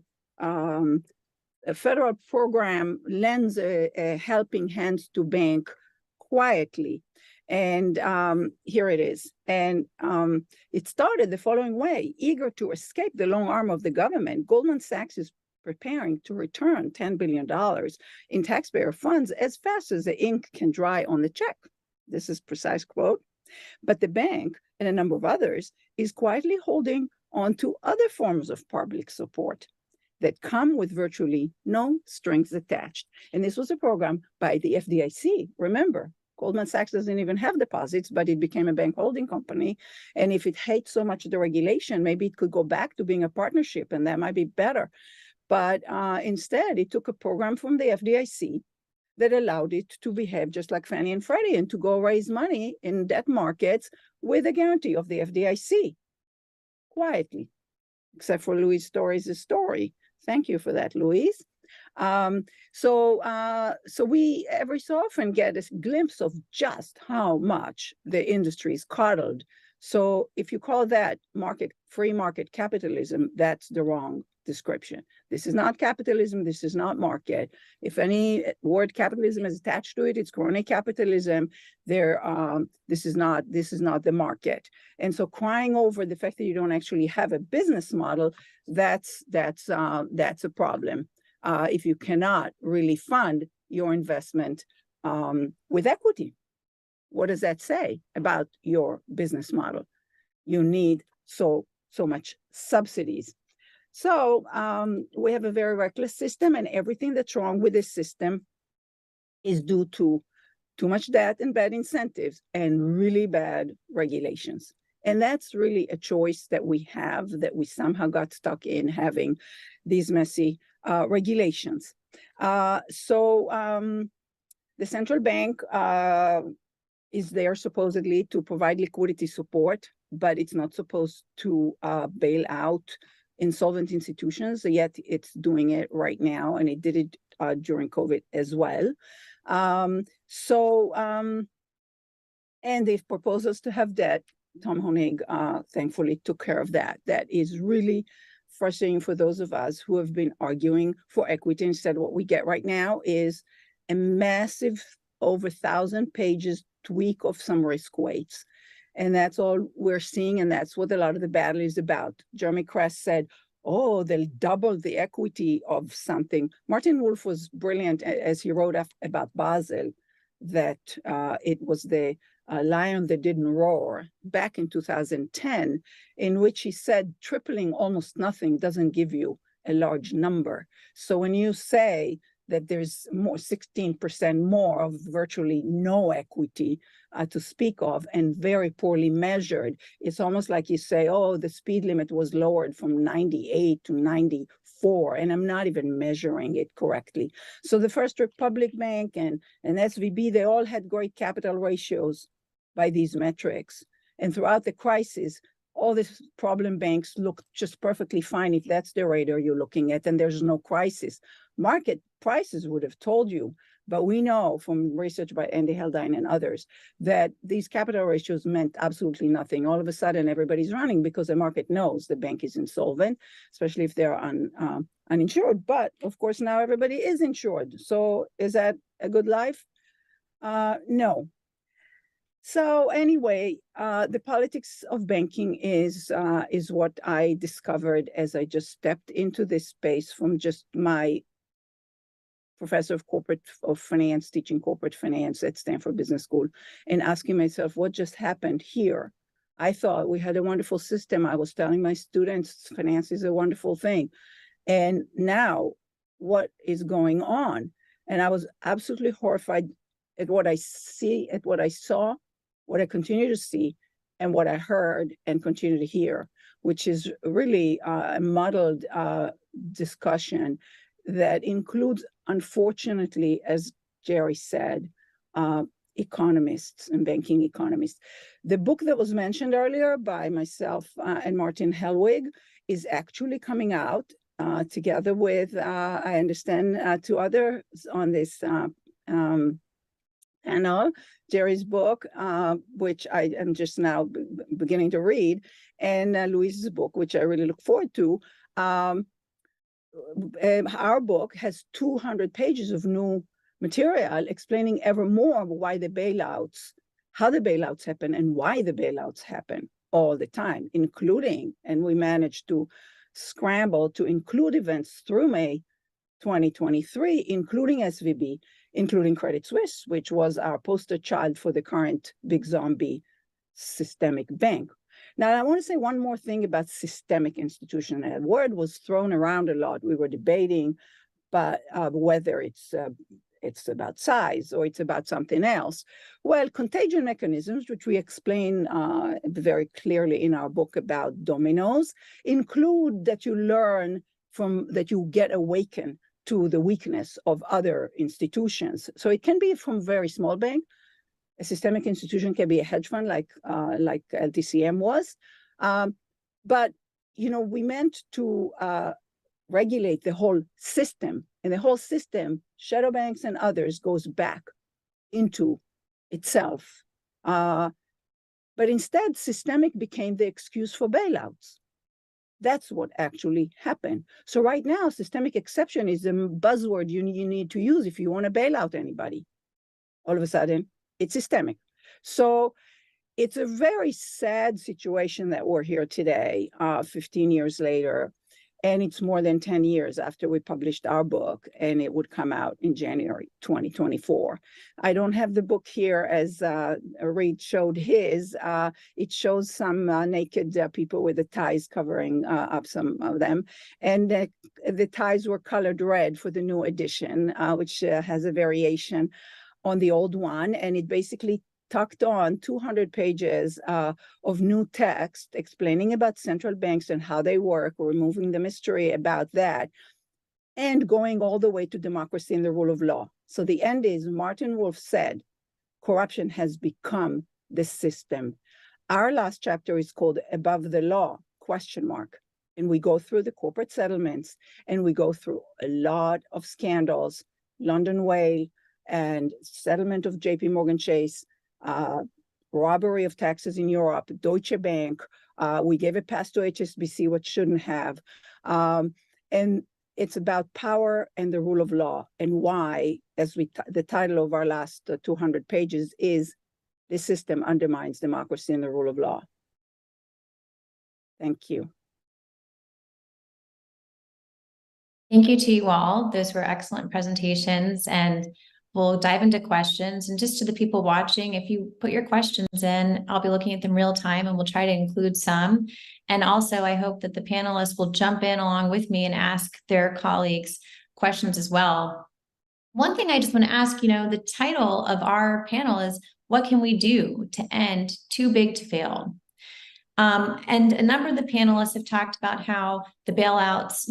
federal program lends a helping hand to bank quietly." And here it is. And it started the following way: eager to escape the long arm of the government, Goldman Sachs is preparing to return $10 billion in taxpayer funds as fast as the ink can dry on the check. This is precise quote. But the bank and a number of others is quietly holding on to other forms of public support that come with virtually no strings attached. And this was a program by the FDIC. Remember, Goldman Sachs doesn't even have deposits, but it became a bank holding company. And if it hates so much the regulation, maybe it could go back to being a partnership, and that might be better. But instead, it took a program from the FDIC that allowed it to behave just like Fannie and Freddie and to go raise money in debt markets with a guarantee of the FDIC, quietly, except for Louis' story. Thank you for that, Louis. So we every so often get a glimpse of just how much the industry is coddled. So if you call that free market capitalism, that's the wrong description. This is not capitalism. This is not market. If any word capitalism is attached to it, it's crony capitalism. This is not the market. And so crying over the fact that you don't actually have a business model, that's a problem. If you cannot really fund your investment with equity, what does that say about your business model? You need so much subsidies. So we have a very reckless system, and everything that's wrong with this system is due to too much debt and bad incentives and really bad regulations. And that's really a choice that we have, that we somehow got stuck in, having these messy regulations. So the central bank is there supposedly to provide liquidity support, but it's not supposed to bail out insolvent institutions, yet it's doing it right now, and it did it during COVID as well. So And the proposals to have debt, Tom Honig thankfully took care of that. That is really frustrating for those of us who have been arguing for equity. Instead, what we get right now is a massive, over 1,000 pages tweak of some risk weights. And that's all we're seeing, and that's what a lot of the battle is about. Jeremy Kress said, oh, they'll double the equity of something. Martin Wolf was brilliant as he wrote about Basel, that it was the lion that didn't roar back in 2010, in which he said tripling almost nothing doesn't give you a large number. So when you say that there's more, 16% more of virtually no equity to speak of and very poorly measured, it's almost like you say, oh, the speed limit was lowered from 98 to 94, and I'm not even measuring it correctly. So the First Republic Bank and SVB, they all had great capital ratios by these metrics. And throughout the crisis, all these problem banks look just perfectly fine if that's the radar you're looking at, and there's no crisis. Market prices would have told you, but we know from research by Andy Haldane and others that these capital ratios meant absolutely nothing. All of a sudden, everybody's running because the market knows the bank is insolvent, especially if they're uninsured. But of course, now everybody is insured. So is that a good life? No. So anyway, the politics of banking is what I discovered as I just stepped into this space from just my professor of finance, teaching corporate finance at Stanford Business School, and asking myself, what just happened here? I thought we had a wonderful system. I was telling my students, finance is a wonderful thing. And now what is going on? And I was absolutely horrified at what I see, at what I saw, what I continue to see, and what I heard and continue to hear, which is really a muddled discussion that includes, unfortunately, as Jerry said, economists and banking economists. The book that was mentioned earlier by myself and Martin Hellwig is actually coming out together with, I understand, two others on this panel, Jerry's book, which I am just now beginning to read, and Louise's book, which I really look forward to. Our book has 200 pages of new material explaining ever more why the bailouts, how the bailouts happen and why the bailouts happen all the time, including, and we managed to scramble to include events through May 2023, including SVB, including Credit Suisse, which was our poster child for the current big zombie systemic bank. Now, I want to say one more thing about systemic institution. That word was thrown around a lot. We were debating, but whether it's about size or it's about something else. Well, contagion mechanisms, which we explain very clearly in our book about dominoes, include that you learn from, that you get awakened to the weakness of other institutions. So it can be from very small bank. A systemic institution can be a hedge fund like LTCM was. But, we meant to regulate the whole system, and the whole system, shadow banks and others, goes back into itself. But instead, systemic became the excuse for bailouts. That's what actually happened. So right now, systemic exception is a buzzword you need to use if you want to bail out anybody. All of a sudden, it's systemic. So it's a very sad situation that we're here today, 15 years later, and it's more than 10 years after we published our book, and it would come out in January 2024. I don't have the book here as Reed showed his. It shows some naked people with the ties covering up some of them. And the ties were colored red for the new edition, which has a variation on the old one, and it basically tucked on 200 pages of new text explaining about central banks and how they work, removing the mystery about that, and going all the way to democracy and the rule of law. So the end is, Martin Wolf said, corruption has become the system. Our last chapter is called Above the Law, ? And we go through the corporate settlements, and we go through a lot of scandals, London Whale, and settlement of JP Morgan Chase, robbery of taxes in Europe, Deutsche Bank, we gave a pass to HSBC, what shouldn't have. And it's about power and the rule of law, and why, as the title of our last 200 pages is, the system undermines democracy and the rule of law. Thank you. Thank you to you all. Those were excellent presentations, and we'll dive into questions. And just to the people watching, if you put your questions in, I'll be looking at them real time and we'll try to include some. And also, I hope that the panelists will jump in along with me and ask their colleagues questions as well. One thing I just want to ask, the title of our panel is, what can we do to end too big to fail? And a number of the panelists have talked about how the bailouts,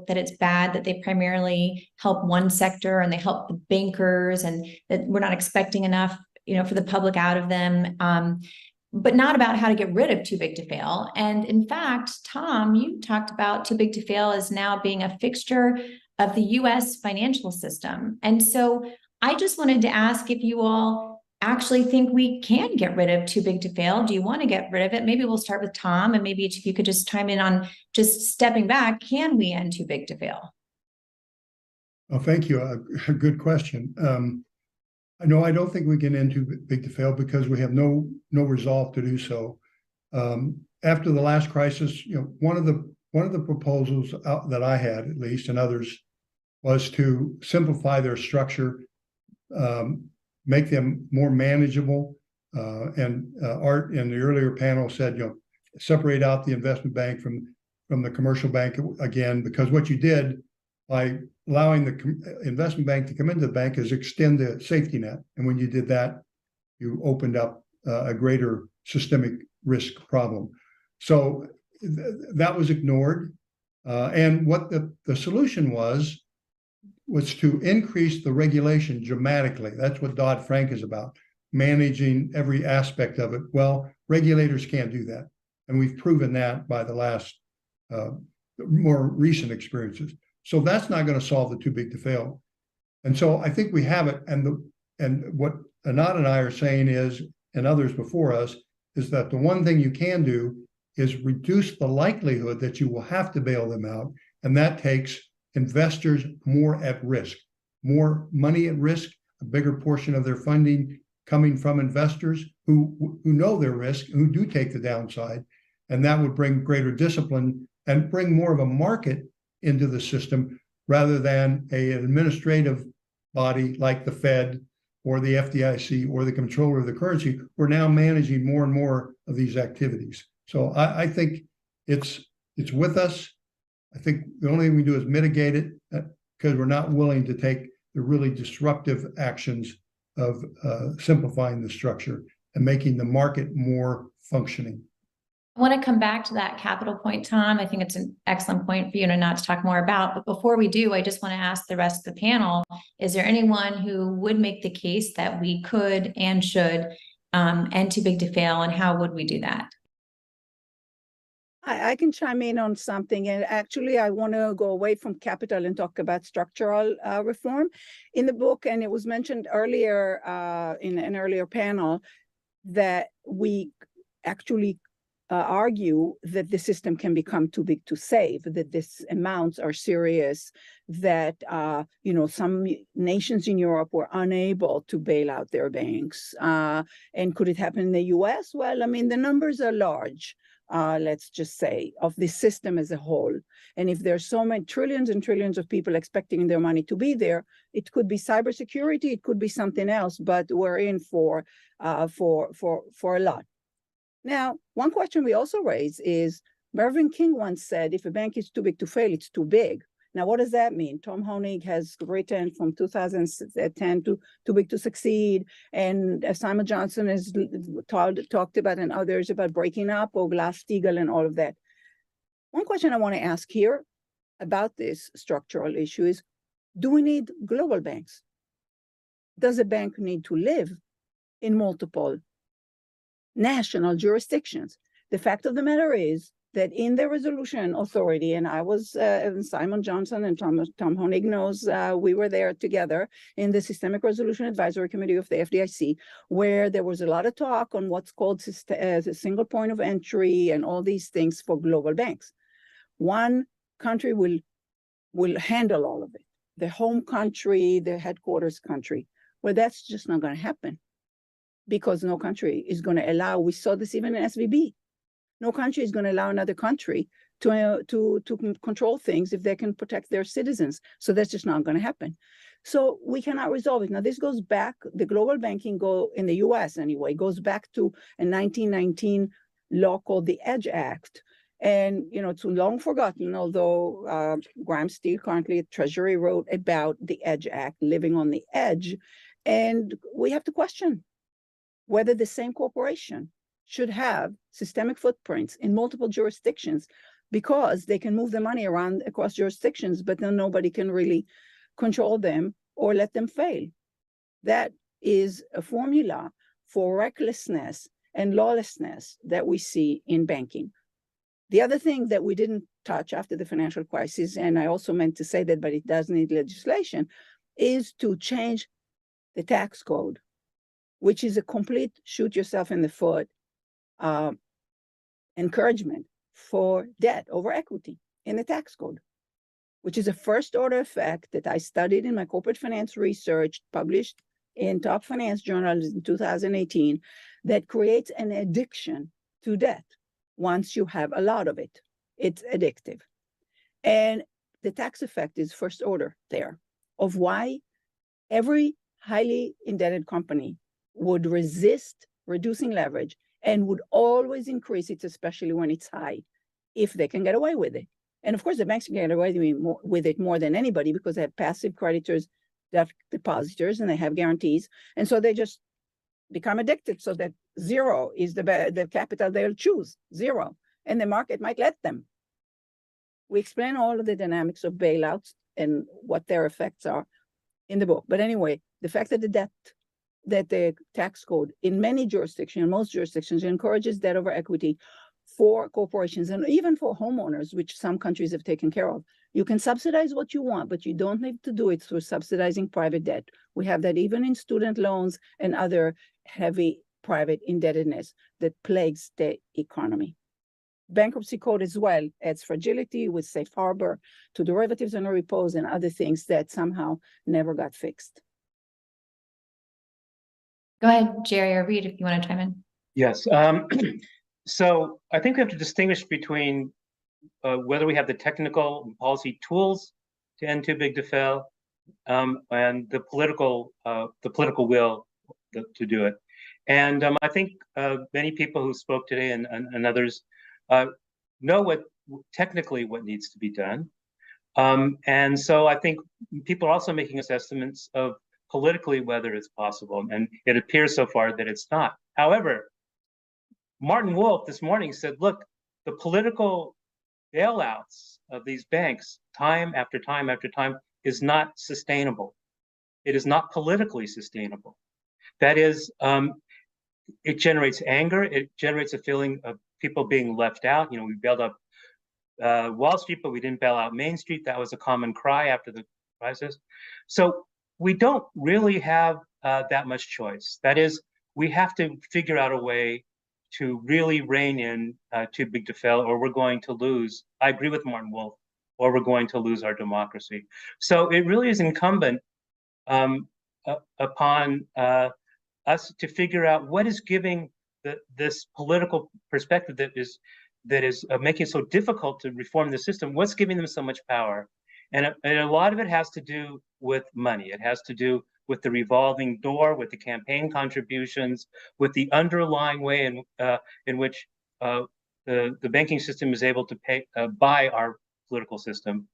that it's bad, that they primarily help one sector and they help the bankers, and that we're not expecting enough, for the public out of them, but not about how to get rid of too big to fail. And in fact, Tom, you talked about too big to fail as now being a fixture of the US financial system. And so I just wanted to ask if you all actually think we can get rid of too big to fail. Do you want to get rid of it? Maybe we'll start with Tom, and maybe if you could just chime in on just stepping back, can we end too big to fail? Well, thank you. A good question. No, I don't think we can end too big to fail because we have no resolve to do so. After the last crisis, one of the proposals that I had, at least, and others, was to simplify their structure, make them more manageable. And Art in the earlier panel said, separate out the investment bank from the commercial bank again, because what you did by allowing the investment bank to come into the bank is extend the safety net. And when you did that, you opened up a greater systemic risk problem. So that was ignored. And what the solution was to increase the regulation dramatically. That's what Dodd-Frank is about, managing every aspect of it. Well, regulators can't do that. And we've proven that by the last more recent experiences. So that's not going to solve the too big to fail. And so I think we have it. And what Anat and I are saying is, and others before us, is that the one thing you can do is reduce the likelihood that you will have to bail them out. And that takes investors more at risk, more money at risk, a bigger portion of their funding coming from investors who know their risk, who do take the downside. And that would bring greater discipline and bring more of a market into the system rather than an administrative body like the Fed or the FDIC or the controller of the currency. We're now managing more and more of these activities. So I think it's with us. I think the only thing we do is mitigate it because we're not willing to take the really disruptive actions of simplifying the structure and making the market more functioning. I want to come back to that capital point, Tom. I think it's an excellent point for you not to talk more about. But before we do, I just want to ask the rest of the panel, is there anyone who would make the case that we could and should end too big to fail, and how would we do that? I can chime in on something, and actually I want to go away from capital and talk about structural reform in the book. And it was mentioned earlier in an earlier panel that we actually argue that the system can become too big to save, that these amounts are serious, that some nations in Europe were unable to bail out their banks. And could it happen in the US? Well, I mean, the numbers are large. Let's just say, of the system as a whole. And if there's so many trillions and trillions of people expecting their money to be there, it could be cybersecurity, it could be something else, but we're in for a lot. Now, one question we also raise is, Mervyn King once said, if a bank is too big to fail, it's too big. Now, what does that mean? Tom Honig has written from 2010 to Too Big to Succeed, and Simon Johnson has talked about, and others, about breaking up, or Glass-Steagall and all of that. One question I want to ask here about this structural issue is, do we need global banks? Does a bank need to live in multiple national jurisdictions? The fact of the matter is, that in the resolution authority, and I was, Simon Johnson and Tom Honig knows, we were there together in the Systemic Resolution Advisory Committee of the FDIC, where there was a lot of talk on what's called a single point of entry and all these things for global banks. One country will handle all of it. The home country, the headquarters country. Well, that's just not going to happen because no country is going to allow, we saw this even in SVB. No country is going to allow another country to control things if they can protect their citizens. So that's just not going to happen. So we cannot resolve it. Now, this goes back, the global banking in the US anyway, goes back to a 1919 law called the EDGE Act. And, it's long forgotten, although Graham Steele currently at Treasury wrote about the EDGE Act, living on the edge. And we have to question whether the same corporation should have systemic footprints in multiple jurisdictions because they can move the money around across jurisdictions, but then nobody can really control them or let them fail. That is a formula for recklessness and lawlessness that we see in banking. The other thing that we didn't touch after the financial crisis, and I also meant to say that, but it does need legislation, is to change the tax code, which is a complete shoot yourself in the foot encouragement for debt over equity in the tax code, which is a first order effect that I studied in my corporate finance research, published in top finance journals in 2018, that creates an addiction to debt. Once you have a lot of it, it's addictive. And the tax effect is first order there of why every highly indebted company would resist reducing leverage and would always increase it, especially when it's high, if they can get away with it. And of course, the banks can get away with it more than anybody because they have passive creditors, depositors, and they have guarantees. And so they just become addicted so that zero is the capital they'll choose, zero. And the market might let them. We explain all of the dynamics of bailouts and what their effects are in the book. But anyway, the fact that the tax code in many jurisdictions, most jurisdictions, encourages debt over equity for corporations and even for homeowners, which some countries have taken care of. You can subsidize what you want, but you don't need to do it through subsidizing private debt. We have that even in student loans and other heavy private indebtedness that plagues the economy. Bankruptcy code as well adds fragility with safe harbor to derivatives and repos and other things that somehow never got fixed. Go ahead, Jerry or Reed, if you want to chime in. Yes. So I think we have to distinguish between whether we have the technical and policy tools to end too big to fail, and the political will to do it. And I think many people who spoke today and others know technically what needs to be done. And so I think people are also making assessments of politically whether it's possible, and it appears so far that it's not. However, Martin Wolf this morning said, look, the political bailouts of these banks time after time after time is not sustainable. It is not politically sustainable. That is, it generates anger. It generates a feeling of people being left out. We bailed up Wall Street, but we didn't bail out Main Street. That was a common cry after the crisis. So we don't really have that much choice. That is, we have to figure out a way to really rein in too big to fail, or we're going to lose. I agree with Martin Wolf, or we're going to lose our democracy. So it really is incumbent upon us to figure out what is giving this political perspective that is making it so difficult to reform the system. What's giving them so much power? And a lot of it has to do with money. It has to do with the revolving door, with the campaign contributions, with the underlying way in which the banking system is able to buy our political system.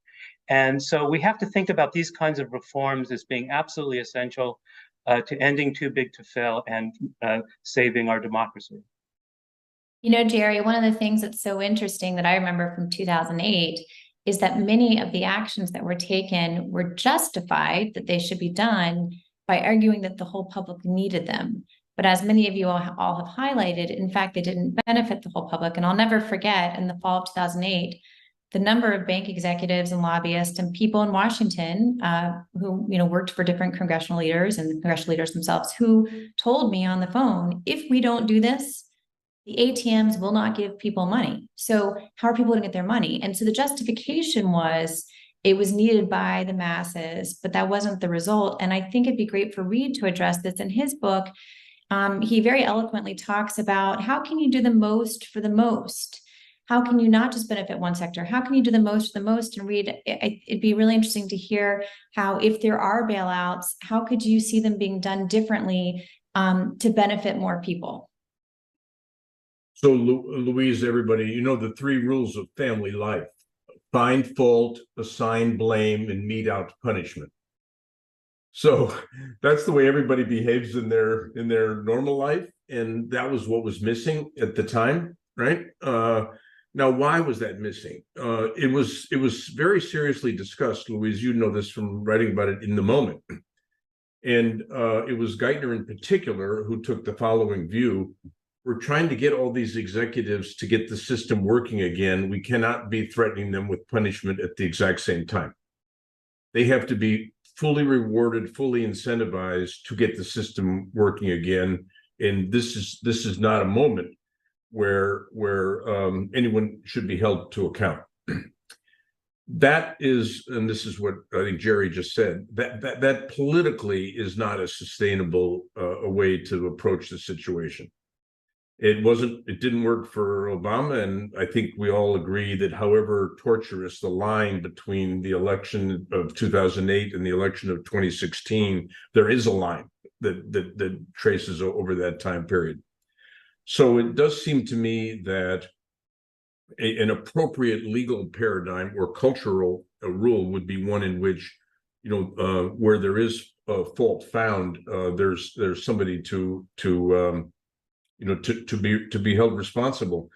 And so we have to think about these kinds of reforms as being absolutely essential to ending too big to fail and saving our democracy. Jerry, one of the things that's so interesting that I remember from 2008 is that many of the actions that were taken were justified that they should be done by arguing that the whole public needed them. But as many of you all have highlighted, in fact, they didn't benefit the whole public. And I'll never forget, in the fall of 2008, the number of bank executives and lobbyists and people in Washington who worked for different congressional leaders and congressional leaders themselves who told me on the phone, if we don't do this, the ATMs will not give people money. So how are people going to get their money? And so the justification was it was needed by the masses, but that wasn't the result. And I think it'd be great for Reed to address this in his book. He very eloquently talks about how can you do the most for the most? How can you not just benefit one sector? How can you do the most for the most? And Reed, it'd be really interesting to hear how, if there are bailouts, how could you see them being done differently to benefit more people? So, Louise, everybody, you know the 3 rules of family life: find fault, assign blame, and mete out punishment. So that's the way everybody behaves in their normal life, and that was what was missing at the time, right? Now, why was that missing? It was very seriously discussed, Louise. You know this from writing about it in the moment, and it was Geithner in particular who took the following view. We're trying to get all these executives to get the system working again. We cannot be threatening them with punishment at the exact same time. They have to be fully rewarded, fully incentivized to get the system working again. And this is not a moment where anyone should be held to account. That is, and this is what I think Jerry just said, that politically is not a sustainable a way to approach the situation. It didn't work for Obama, and I think we all agree that however torturous the line between the election of 2008 and the election of 2016, there is a line that traces over that time period. So it does seem to me that an appropriate legal paradigm or cultural rule would be one in which, where there is a fault found, there's somebody to be held responsible.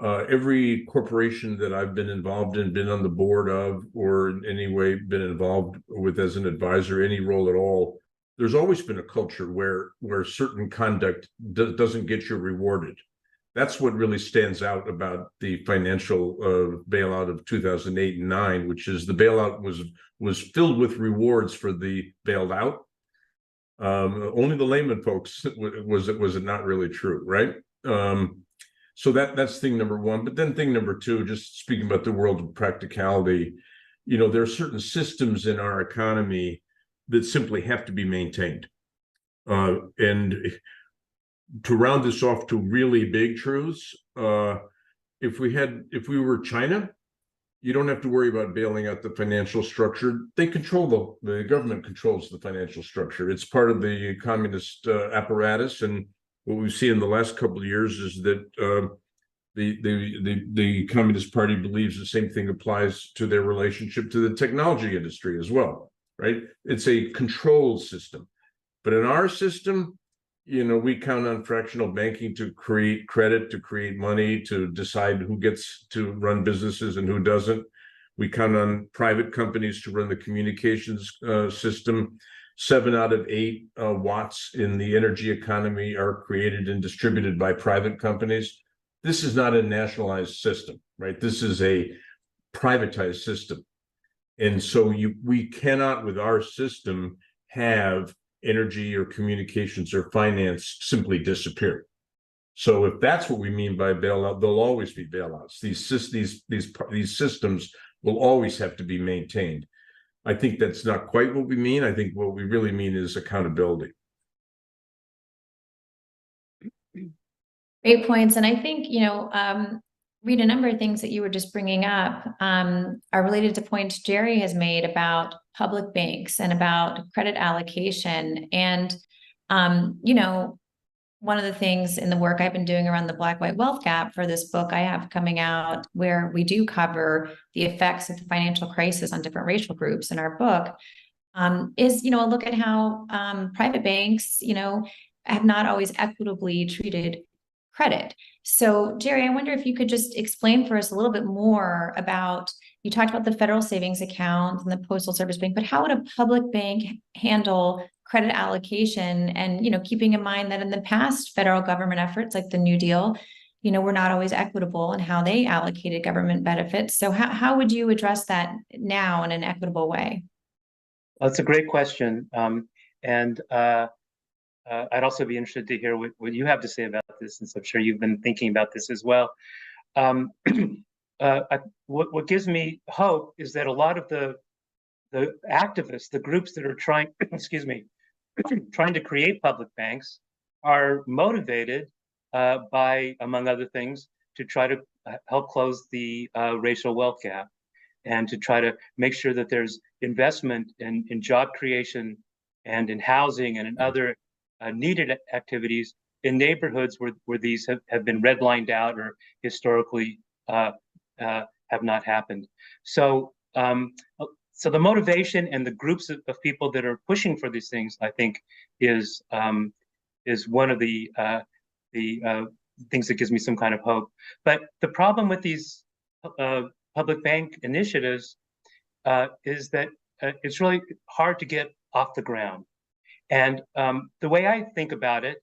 Every corporation that I've been involved in, been on the board of, or in any way been involved with as an advisor, any role at all, there's always been a culture where certain conduct doesn't get you rewarded. That's what really stands out about the financial bailout of 2008 and 9, which is the bailout was filled with rewards for the bailed out. Only the layman folks was it not really true, right? So that's thing number one. But then thing number two, just speaking about the world of practicality, there are certain systems in our economy that simply have to be maintained. And to round this off to really big truths, if we were China, you don't have to worry about bailing out the financial structure. They control the government controls the financial structure. It's part of the communist apparatus. And what we've seen in the last couple of years is that the Communist Party believes the same thing applies to their relationship to the technology industry as well, right? It's a control system. But in our system, we count on fractional banking to create credit, to create money, to decide who gets to run businesses and who doesn't. We count on private companies to run the communications system. 7 out of 8 watts in the energy economy are created and distributed by private companies. This is not a nationalized system, right? This is a privatized system. And so we cannot, with our system, have energy or communications or finance simply disappear. So if that's what we mean by bailout, there'll always be bailouts. These systems will always have to be maintained. I think that's not quite what we mean. I think what we really mean is accountability. Great points. And I think, Read, a number of things that you were just bringing up are related to points Jerry has made about public banks and about credit allocation. And, one of the things in the work I've been doing around the Black-White Wealth Gap for this book I have coming out, where we do cover the effects of the financial crisis on different racial groups in our book, is, a look at how private banks, have not always equitably treated credit. So, Jerry, I wonder if you could just explain for us a little bit more about, you talked about the federal savings account and the Postal Service Bank, but how would a public bank handle credit allocation and, keeping in mind that in the past federal government efforts like the New Deal, were not always equitable in how they allocated government benefits. So how would you address that now in an equitable way? That's a great question. And I'd also be interested to hear what you have to say about this, since I'm sure you've been thinking about this as well. What gives me hope is that a lot of the activists, the groups that are trying, excuse me, trying to create public banks are motivated by, among other things, to try to help close the racial wealth gap and to try to make sure that there's investment in job creation and in housing and in other needed activities in neighborhoods where these have been redlined out or historically have not happened. So so the motivation and the groups of people that are pushing for these things, I think, is one of the things that gives me some kind of hope. But the problem with these public bank initiatives is that it's really hard to get off the ground. And the way I think about it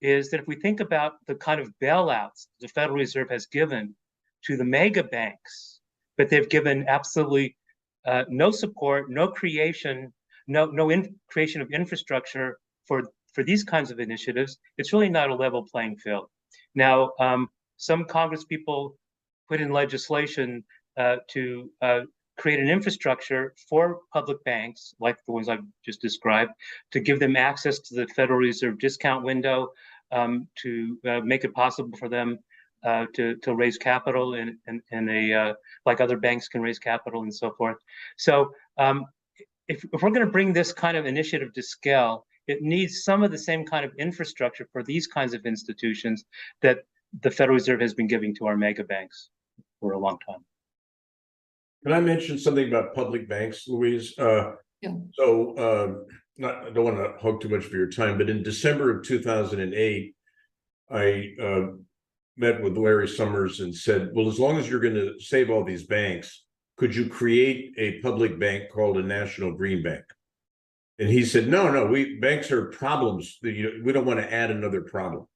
is that if we think about the kind of bailouts the Federal Reserve has given to the mega banks, but they've given absolutely no support, no creation, creation of infrastructure for these kinds of initiatives, it's really not a level playing field. Now, some Congress people put in legislation to create an infrastructure for public banks, like the ones I've just described, to give them access to the Federal Reserve discount window, to make it possible for them to raise capital in a like other banks can raise capital and so forth. So if we're going to bring this kind of initiative to scale, it needs some of the same kind of infrastructure for these kinds of institutions that the Federal Reserve has been giving to our mega banks for a long time. Can I mention something about public banks, Louise? Yeah. So I don't want to hog too much of your time, but in December of 2008, I met with Larry Summers and said, well, as long as you're going to save all these banks, could you create a public bank called a National Green Bank? And he said, no, banks are problems. We don't want to add another problem.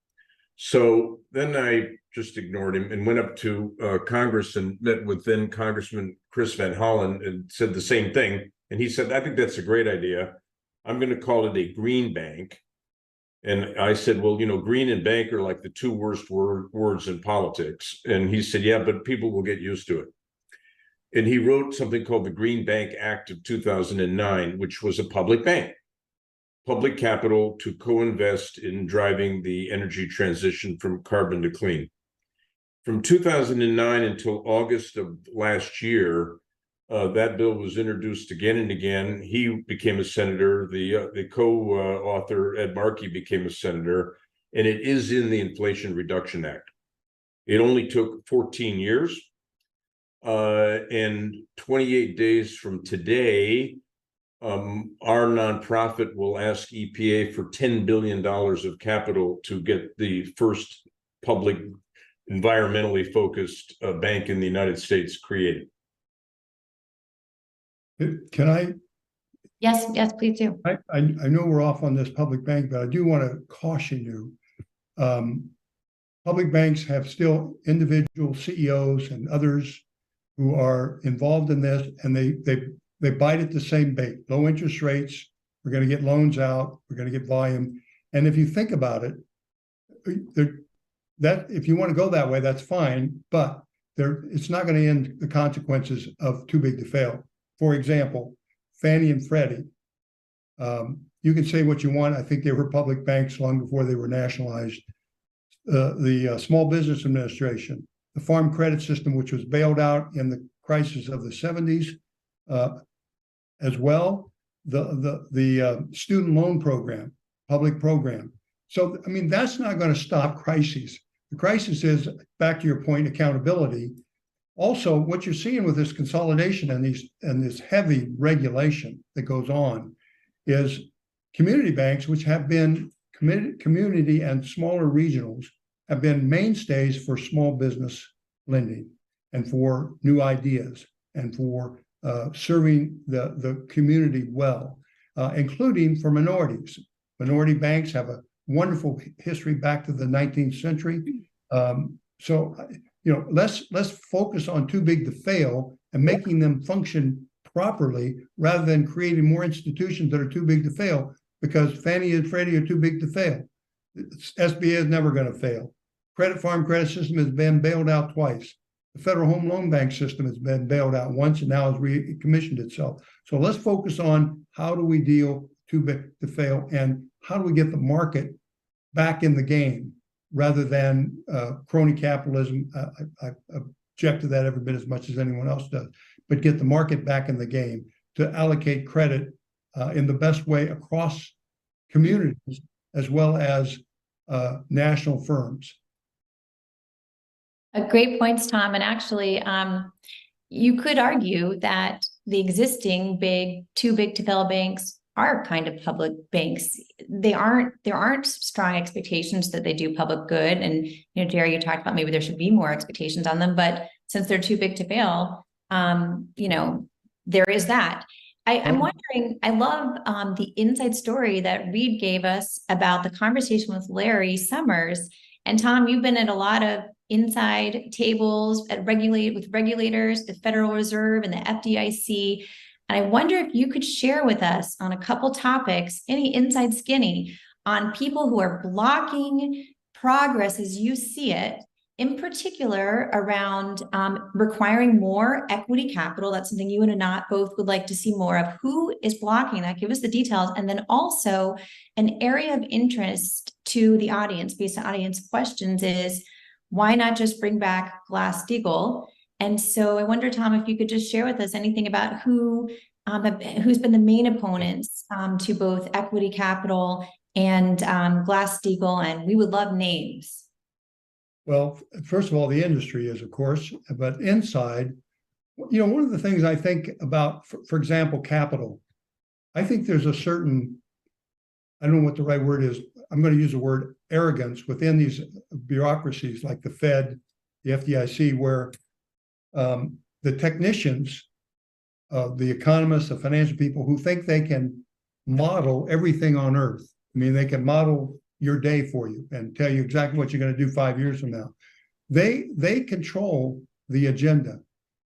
So then I just ignored him and went up to Congress and met with then Congressman Chris Van Hollen and said the same thing. And he said, I think that's a great idea. I'm going to call it a green bank. And I said, well, green and bank are like the two worst words in politics. And he said, yeah, but people will get used to it. And he wrote something called the Green Bank Act of 2009, which was a public bank, public capital to co-invest in driving the energy transition from carbon to clean. From 2009 until August of last year, that bill was introduced again and again. He became a senator. The co-author, Ed Markey, became a senator, and it is in the Inflation Reduction Act. It only took 14 years. And 28 days from today, our nonprofit will ask EPA for $10 billion of capital to get the first public environmentally focused bank in the United States created. Can I? Yes, please do. I know we're off on this public bank, but I do want to caution you. Public banks have still individual CEOs and others who are involved in this, and they bite at the same bait. Low interest rates, we're going to get loans out, we're going to get volume. And if you think about it, that if you want to go that way, that's fine, but it's not going to end the consequences of too big to fail. For example, Fannie and Freddie. You can say what you want. I think they were public banks long before they were nationalized. The Small Business Administration, the Farm Credit System, which was bailed out in the crisis of the 70s, as well, the student loan program, public program. So, I mean, that's not going to stop crises. The crisis is, back to your point, accountability. Also, what you're seeing with this consolidation and this heavy regulation that goes on is community banks, which have been community and smaller regionals, have been mainstays for small business lending and for new ideas and for serving the community well. including for minorities. Minority banks have a wonderful history back to the 19th century. So, let's focus on too big to fail and making them function properly rather than creating more institutions that are too big to fail, because Fannie and Freddie are too big to fail. SBA is never going to fail. Credit Farm Credit System has been bailed out twice. The Federal Home Loan Bank system has been bailed out once and now has recommissioned itself. So let's focus on how do we deal too big to fail and how do we get the market back in the game rather than crony capitalism. I object to that every bit as much as anyone else does, but get the market back in the game to allocate credit in the best way across communities as well as national firms. Great points, Tom. And actually, you could argue that the existing too big to fail banks are kind of public banks. There aren't strong expectations that they do public good. And, Jerry, you talked about maybe there should be more expectations on them, but since they're too big to fail, there is that. I'm wondering, I love the inside story that Reed gave us about the conversation with Larry Summers. And Tom, you've been at a lot of inside tables with regulators, the Federal Reserve and the FDIC. And I wonder if you could share with us on a couple topics, any inside skinny on people who are blocking progress as you see it, in particular around requiring more equity capital. That's something you and Anat both would like to see more of. Who is blocking that? Give us the details. And then also an area of interest to the audience based on audience questions is, why not just bring back Glass-Steagall? And so I wonder, Tom, if you could just share with us anything about who's been the main opponents to both equity capital and Glass-Steagall, and we would love names. Well, first of all, the industry is, of course, but inside, one of the things I think about, for example, capital, I think there's a certain, I don't know what the right word is, I'm going to use the word arrogance within these bureaucracies like the Fed, the FDIC, where the technicians, the economists, the financial people who think they can model everything on earth. I mean, they can model your day for you and tell you exactly what you're going to do 5 years from now. They control the agenda.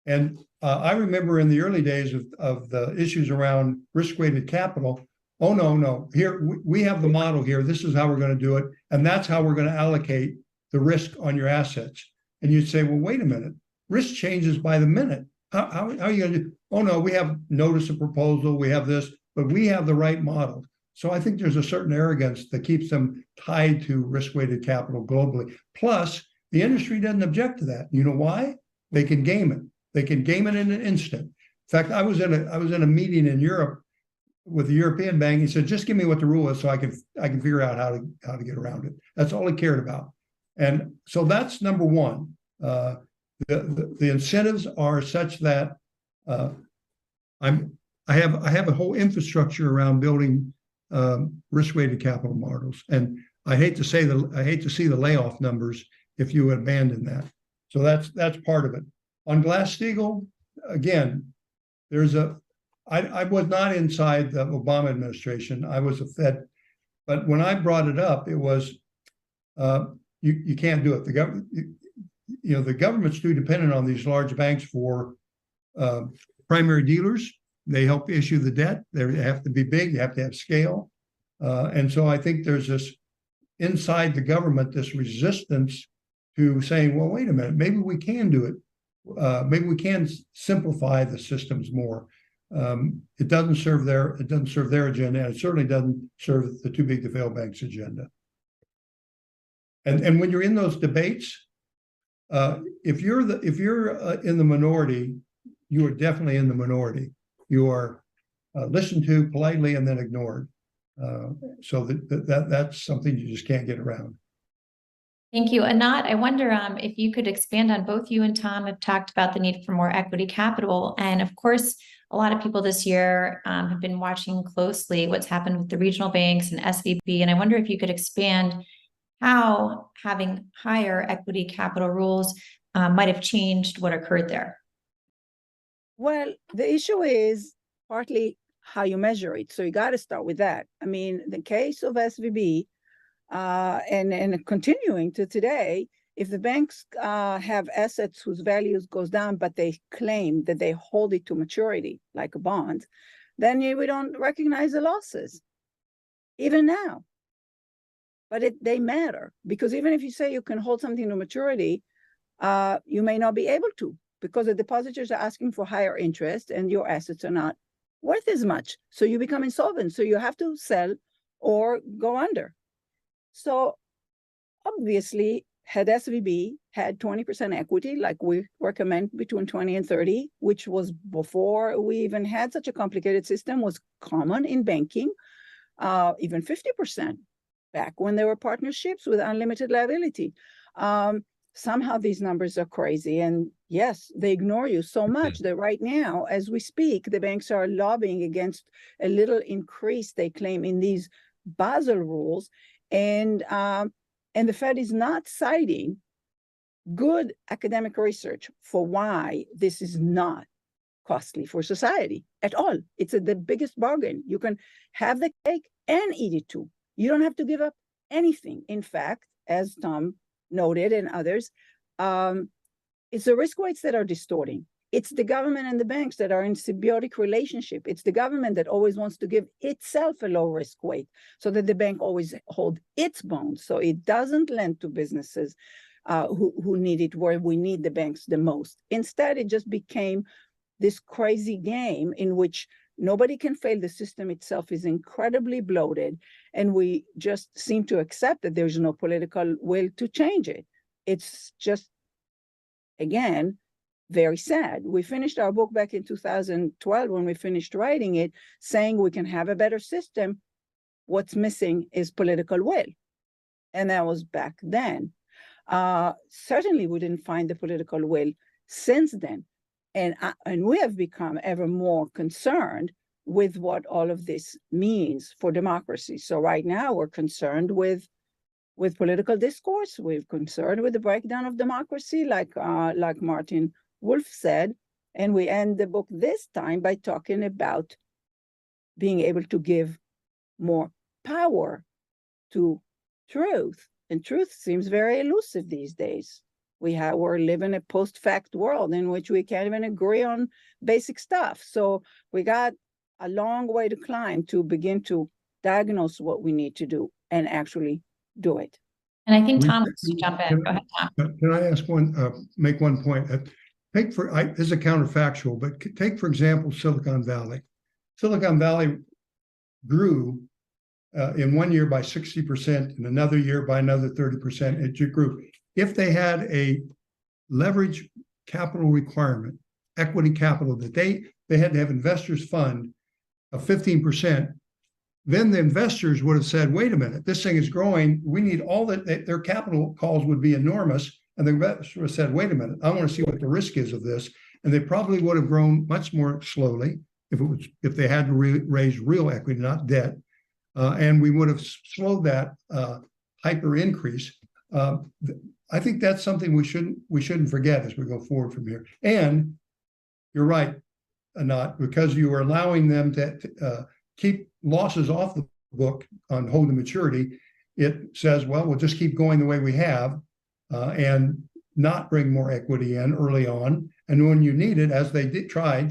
And I remember in the early days of the issues around risk-weighted capital, oh, no, here, we have the model here. This is how we're going to do it. And that's how we're going to allocate the risk on your assets. And you'd say, well, wait a minute, risk changes by the minute. How are you going to do? Oh, no, we have notice of proposal. We have this, but we have the right model. So I think there's a certain arrogance that keeps them tied to risk-weighted capital globally. Plus, the industry doesn't object to that. You know why? They can game it. They can game it in an instant. In fact, I was in a meeting in Europe with the European bank. He said, "Just give me what the rule is, so I can figure out how to get around it." That's all he cared about. And so that's number one. The incentives are such that I have a whole infrastructure around building risk-weighted capital models, and I hate to see the layoff numbers if you abandon that. So that's part of it. On Glass-Steagall, again, I was not inside the Obama administration. I was a Fed, but when I brought it up, it was you can't do it. The government's too dependent on these large banks for primary dealers. They help issue the debt. They have to be big. You have to have scale. And so I think there's this inside the government, this resistance to saying, well, wait a minute, maybe we can do it. Maybe we can simplify the systems more. It doesn't serve their agenda, and it certainly doesn't serve the too big to fail banks agenda. And when you're in those debates, if you're in the minority, you are definitely in the minority. You are listened to politely and then ignored. So that's something you just can't get around. Thank you. Anat, I wonder if you could expand on, both you and Tom have talked about the need for more equity capital. And of course, a lot of people this year have been watching closely what's happened with the regional banks and SVB. And I wonder if you could expand how having higher equity capital rules might have changed what occurred there. Well, the issue is partly how you measure it. So you got to start with that. I mean, the case of SVB and continuing to today, if the banks have assets whose values goes down, but they claim that they hold it to maturity, like a bond, then we don't recognize the losses, even now. But they matter, because even if you say you can hold something to maturity, you may not be able to, because the depositors are asking for higher interest and your assets are not worth as much. So you become insolvent. So you have to sell or go under. So obviously, had SVB had 20% equity, like we recommend between 20 and 30, which was before we even had such a complicated system, was common in banking, even 50% back when there were partnerships with unlimited liability. Somehow these numbers are crazy. And yes, they ignore you so much that right now, as we speak, the banks are lobbying against a little increase they claim in these Basel rules. And the Fed is not citing good academic research for why this is not costly for society at all. It's the biggest bargain. You can have the cake and eat it too. You don't have to give up anything. In fact, as Tom noted and others, it's the risk weights that are distorting. It's the government and the banks that are in symbiotic relationship. It's the government that always wants to give itself a low risk weight so that the bank always hold its bonds. So it doesn't lend to businesses who need it where we need the banks the most. Instead, it just became this crazy game in which nobody can fail. The system itself is incredibly bloated, and we just seem to accept that there's no political will to change it. It's just, again, very sad. We finished our book back in 2012 when we finished writing it, saying we can have a better system. What's missing is political will. And that was back then. Certainly, we didn't find the political will since then. And we have become ever more concerned with what all of this means for democracy. So right now, we're concerned with political discourse. We're concerned with the breakdown of democracy, like Martin Wolf said. And we end the book this time by talking about being able to give more power to truth. And truth seems very elusive these days. We're living a post-fact world in which we can't even agree on basic stuff. So we got a long way to climb to begin to diagnose what we need to do and actually do it. And I think Tom wants to jump in. Go ahead, Tom. Can I ask make one point? This is a counterfactual, but take, for example, Silicon Valley. Silicon Valley grew in 1 year by 60%, in another year by another 30%. It grew. If they had a leverage capital requirement, equity capital that they had to have investors fund of 15%, then the investors would have said, wait a minute, this thing is growing. We need all that. Their capital calls would be enormous. And the investors would have said, wait a minute, I want to see what the risk is of this. And they probably would have grown much more slowly if they had to raise real equity, not debt. And we would have slowed that hyper increase. I think that's something we shouldn't forget as we go forward from here. And you're right, Anat, because you are allowing them to keep losses off the book on hold to maturity. It says, well, we'll just keep going the way we have and not bring more equity in early on. And when you need it, as they tried,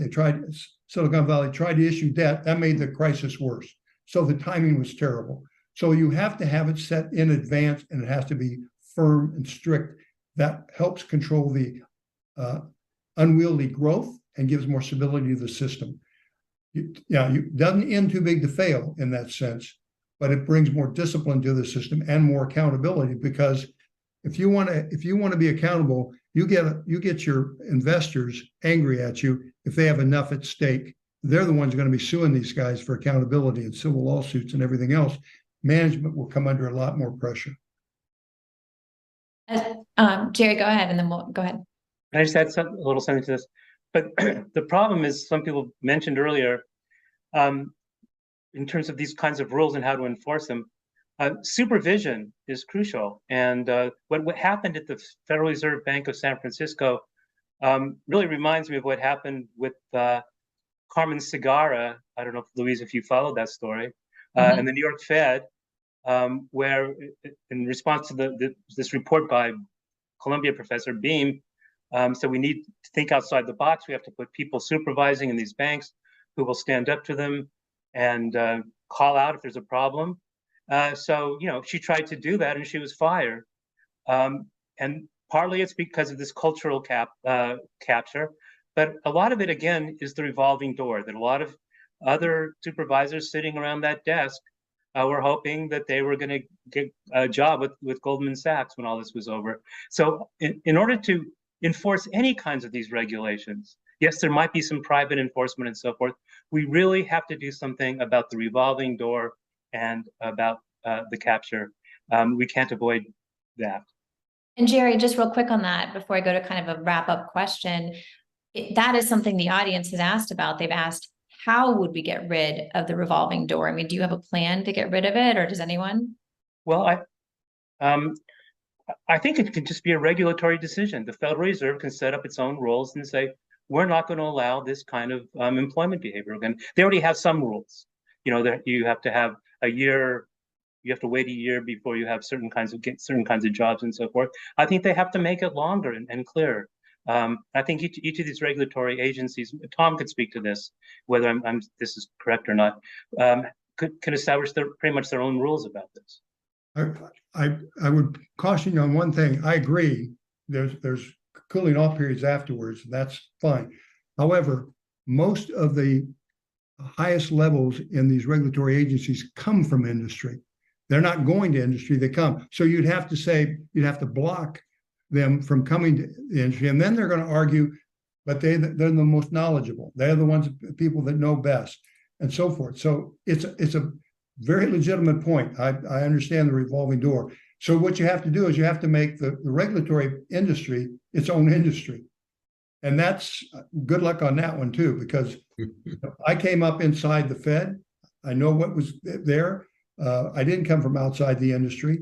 Silicon Valley tried to issue debt, that made the crisis worse. So the timing was terrible. So you have to have it set in advance, and it has to be firm and strict. That helps control the unwieldy growth and gives more stability to the system. It doesn't end too big to fail in that sense, but it brings more discipline to the system and more accountability, because if you want to be accountable, you get your investors angry at you if they have enough at stake. They're the ones going to be suing these guys for accountability and civil lawsuits and everything else. Management will come under a lot more pressure. Jerry, go ahead, and then we'll go ahead. I just add a little something to this. But the problem is, some people mentioned earlier, in terms of these kinds of rules and how to enforce them, supervision is crucial. And what happened at the Federal Reserve Bank of San Francisco really reminds me of what happened with Carmen Segarra, I don't know, Louise, if you followed that story, Mhm. and the New York Fed, where in response to this report by Columbia professor Beam, so we need to think outside the box. We have to put people supervising in these banks who will stand up to them and call out if there's a problem. So, you know, she tried to do that and she was fired. And partly it's because of this cultural capture, but a lot of it, again, is the revolving door, that a lot of other supervisors sitting around that desk were hoping that they were going to get a job with Goldman Sachs when all this was over. So in order to enforce any kinds of these regulations, yes, there might be some private enforcement and so forth. We really have to do something about the revolving door and about the capture. We can't avoid that. And Jerry, just real quick on that, before I go to kind of a wrap up question, that is something the audience has asked about. They've asked, how would we get rid of the revolving door? I mean, do you have a plan to get rid of it, or does anyone? Well, I think it can just be a regulatory decision. The Federal Reserve can set up its own rules and say, we're not going to allow this kind of employment behavior again. They already have some rules, you know, that you have to have a year, you have to wait a year before you have certain kinds of jobs and so forth. I think they have to make it longer and clearer. I think each of these regulatory agencies, Tom could speak to this, whether this is correct or not, can establish pretty much their own rules about this. I would caution you on one thing. I agree. There's cooling off periods afterwards, and that's fine. However, most of the highest levels in these regulatory agencies come from industry. They're not going to industry, they come. So you'd have to block them from coming to the industry, and then they're going to argue, but they're the most knowledgeable. They're the ones, people that know best, and so forth. So it's a very legitimate point. I understand the revolving door. So what you have to do is you have to make the regulatory industry its own industry. And that's good luck on that one too, because I came up inside the Fed. I know what was there. I didn't come from outside the industry,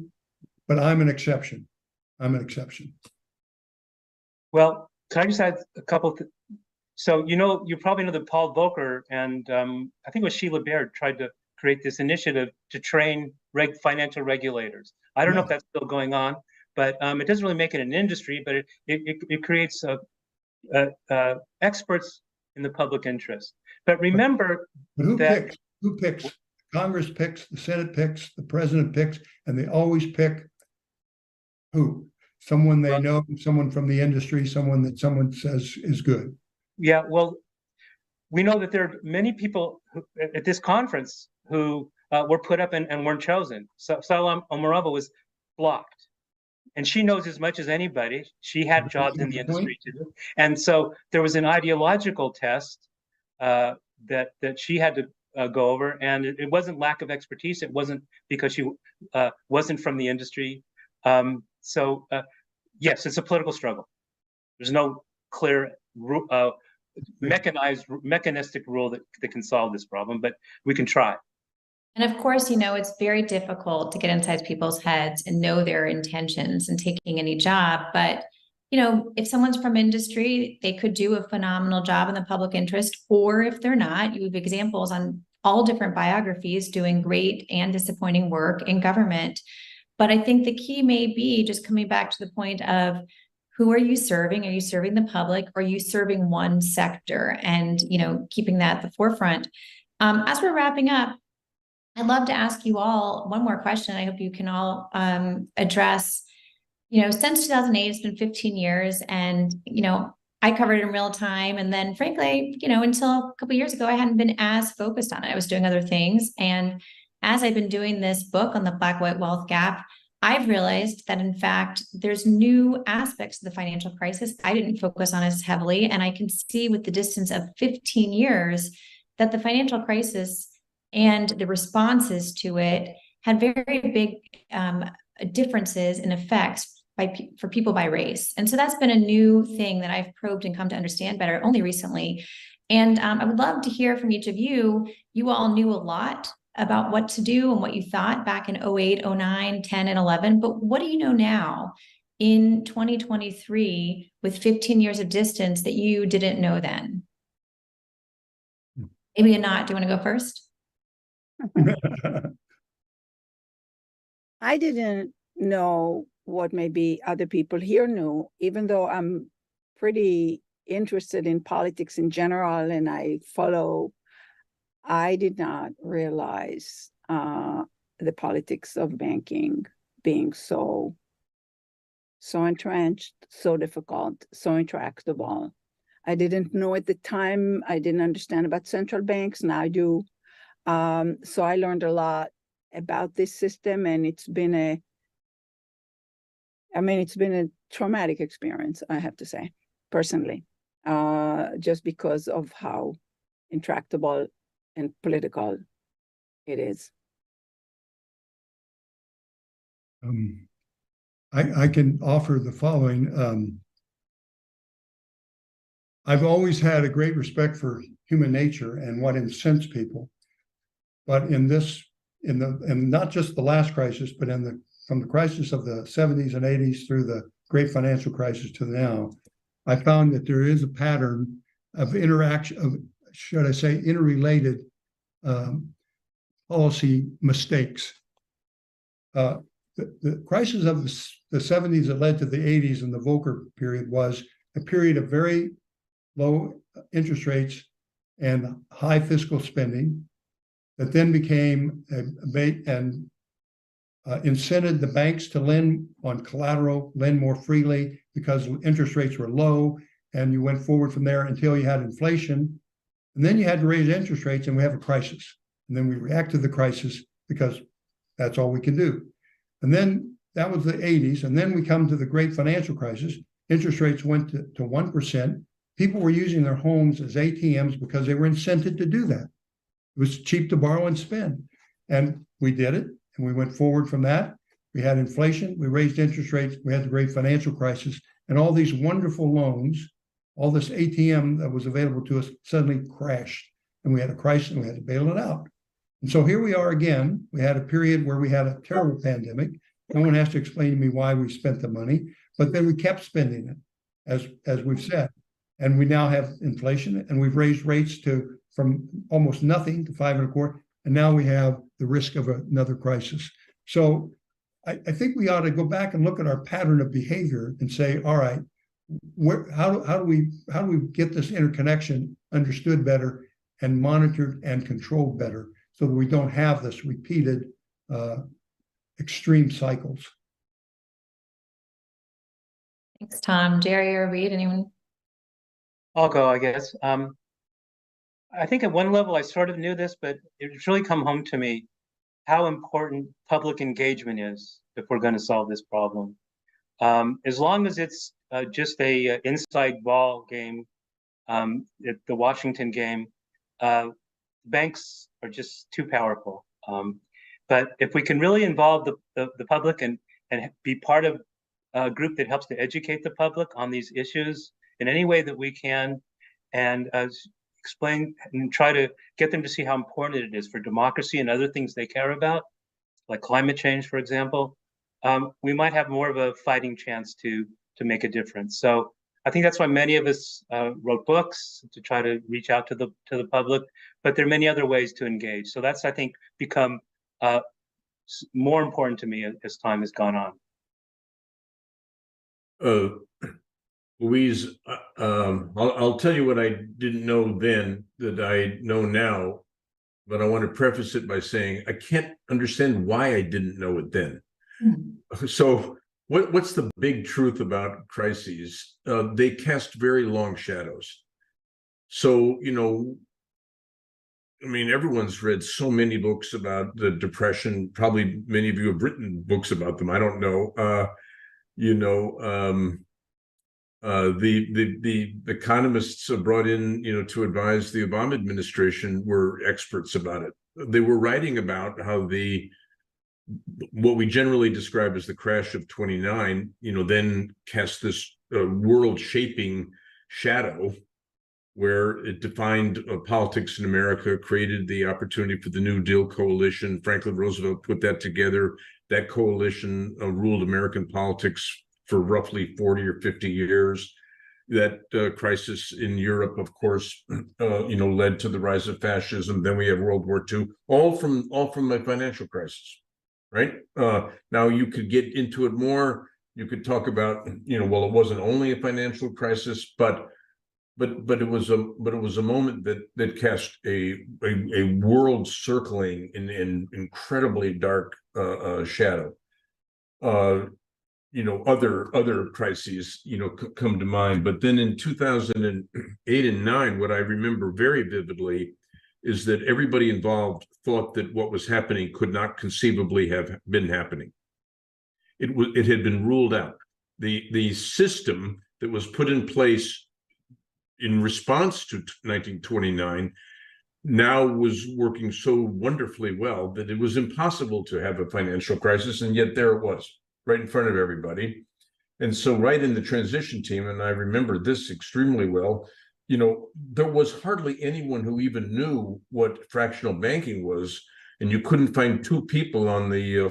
but I'm an exception. I'm an exception. Well, can I just add a couple? So, you probably know that Paul Volcker and I think it was Sheila Baird tried to create this initiative to train financial regulators. I don't know if that's still going on, but it doesn't really make it an industry, but it creates experts in the public interest. But remember, Who picks? Congress picks, the Senate picks, the president picks, and they always pick who? Someone they know, someone from the industry, someone that someone says is good. Yeah, well, we know that there are many people at this conference who were put up and weren't chosen. So Salam Omarova was blocked, and she knows as much as anybody. She had jobs in the industry too, and so there was an ideological test that she had to go over, and it wasn't lack of expertise. It wasn't because she wasn't from the industry. So yes, it's a political struggle. There's no clear mechanistic rule that can solve this problem, but we can try. And of course, it's very difficult to get inside people's heads and know their intentions and taking any job. But, if someone's from industry, they could do a phenomenal job in the public interest, or if they're not, you have examples on all different biographies doing great and disappointing work in government. But I think the key may be just coming back to the point of, who are you serving? Are you serving the public? Are you serving one sector? And, keeping that at the forefront. As we're wrapping up, I'd love to ask you all one more question. I hope you can all address, since 2008, it's been 15 years, and, I covered it in real time. And then frankly, until a couple of years ago, I hadn't been as focused on it. I was doing other things. And as I've been doing this book on the Black-White Wealth Gap, I've realized that, in fact, there's new aspects of the financial crisis I didn't focus on as heavily. And I can see with the distance of 15 years that the financial crisis and the responses to it had very big differences in effects for people by race. And so that's been a new thing that I've probed and come to understand better only recently. And I would love to hear from each of you. You all knew a lot about what to do and what you thought back in 08, 09, 10, and 11. But what do you know now in 2023 with 15 years of distance that you didn't know then? Maybe not. Do you want to go first? I didn't know what maybe other people here knew, even though I'm pretty interested in politics in general and I did not realize the politics of banking being so entrenched, so difficult, so intractable. I didn't know at the time, I didn't understand about central banks, now I do. So I learned a lot about this system, and it's been a traumatic experience, I have to say, personally, just because of how intractable and political it is. I can offer the following. I've always had a great respect for human nature and what incents people, but in not just the last crisis, but from the crisis of the 70s and 80s through the great financial crisis to now, I found that there is a pattern of interaction of, should I say, interrelated policy mistakes. The crisis of the 70s that led to the 80s and the Volcker period was a period of very low interest rates and high fiscal spending that then became incented the banks to lend on collateral, lend more freely because interest rates were low, and you went forward from there until you had inflation. And then you had to raise interest rates, and we have a crisis. And then we react to the crisis because that's all we can do. And then that was the 80s. And then we come to the great financial crisis. Interest rates went to 1%. People were using their homes as ATMs because they were incented to do that. It was cheap to borrow and spend. And we did it. And we went forward from that. We had inflation. We raised interest rates. We had the great financial crisis. And all these wonderful loans, all this ATM that was available to us suddenly crashed. And we had a crisis and we had to bail it out. And so here we are again. We had a period where we had a terrible pandemic. No one has to explain to me why we spent the money, but then we kept spending it, as we've said. And we now have inflation, and we've raised rates from almost nothing to 5.25, and now we have the risk of another crisis. So I think we ought to go back and look at our pattern of behavior and say, all right, how do we get this interconnection understood better and monitored and controlled better, so that we don't have this repeated extreme cycles. Thanks, Tom. Jerry or Reed, anyone? I'll go, I guess. I think at one level I sort of knew this, but it's really come home to me how important public engagement is if we're going to solve this problem. As long as it's just a inside ball game, the Washington game, banks are just too powerful. But if we can really involve the public and be part of a group that helps to educate the public on these issues in any way that we can, and explain and try to get them to see how important it is for democracy and other things they care about, like climate change, for example, we might have more of a fighting chance to make a difference. So I think that's why many of us wrote books to try to reach out to the public, but there are many other ways to engage. So that's, I think, become more important to me as time has gone on. Louise, I'll tell you what I didn't know then that I know now, but I want to preface it by saying I can't understand why I didn't know it then. So what's the big truth about crises? They cast very long shadows. So, you know, I mean, everyone's read so many books about the Depression. Probably many of you have written books about them. I don't know. The economists brought in, to advise the Obama administration were experts about it. They were writing about how what we generally describe as the crash of 29, then cast this world-shaping shadow where it defined politics in America, created the opportunity for the New Deal coalition. Franklin Roosevelt put that together. That coalition ruled American politics for roughly 40 or 50 years. That crisis in Europe, of course, led to the rise of fascism. Then we have World War II, all from the financial crisis, right? Now you could get into it more. You could talk about, well, it wasn't only a financial crisis, but it was a moment that cast a world circling in incredibly dark shadow. Other crises, come to mind. But then in 2008 and 9, what I remember very vividly is that everybody involved thought that what was happening could not conceivably have been happening. It had been ruled out. The system that was put in place in response to 1929 now was working so wonderfully well that it was impossible to have a financial crisis, and yet there it was, right in front of everybody. And so right in the transition team, and I remember this extremely well, there was hardly anyone who even knew what fractional banking was, and you couldn't find two people on the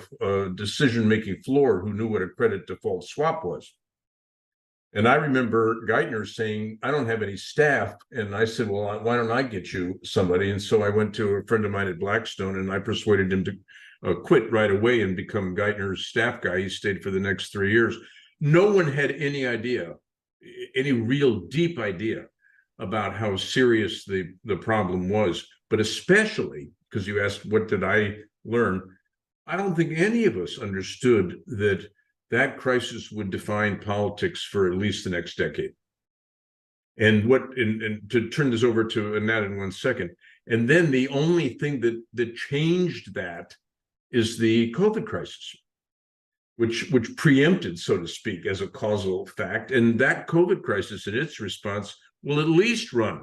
decision-making floor who knew what a credit default swap was. And I remember Geithner saying, I don't have any staff. And I said, well, why don't I get you somebody? And so I went to a friend of mine at Blackstone, and I persuaded him to quit right away and become Geithner's staff guy. He stayed for the next 3 years. No one had any idea, any real deep idea about how serious the problem was. But especially, because you asked, what did I learn? I don't think any of us understood that crisis would define politics for at least the next decade. And to turn this over to Annette in 1 second. And then the only thing that changed that is the COVID crisis, which preempted, so to speak, as a causal fact. And that COVID crisis and its response will at least run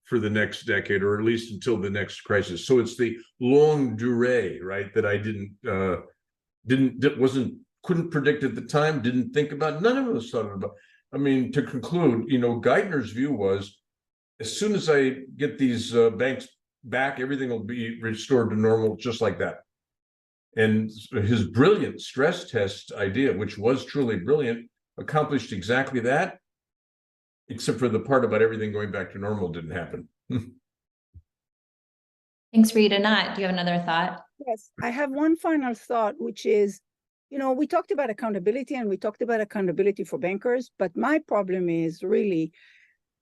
for the next decade, or at least until the next crisis. So it's the longue durée, right, that I couldn't predict at the time, didn't think about, none of us thought about. I mean, to conclude, Geithner's view was, as soon as I get these banks back, everything will be restored to normal just like that. And his brilliant stress test idea, which was truly brilliant, accomplished exactly that, except for the part about everything going back to normal didn't happen. Thanks, Rita. Nat, do you have another thought? Yes, I have one final thought, which is, we talked about accountability, and we talked about accountability for bankers, but my problem is really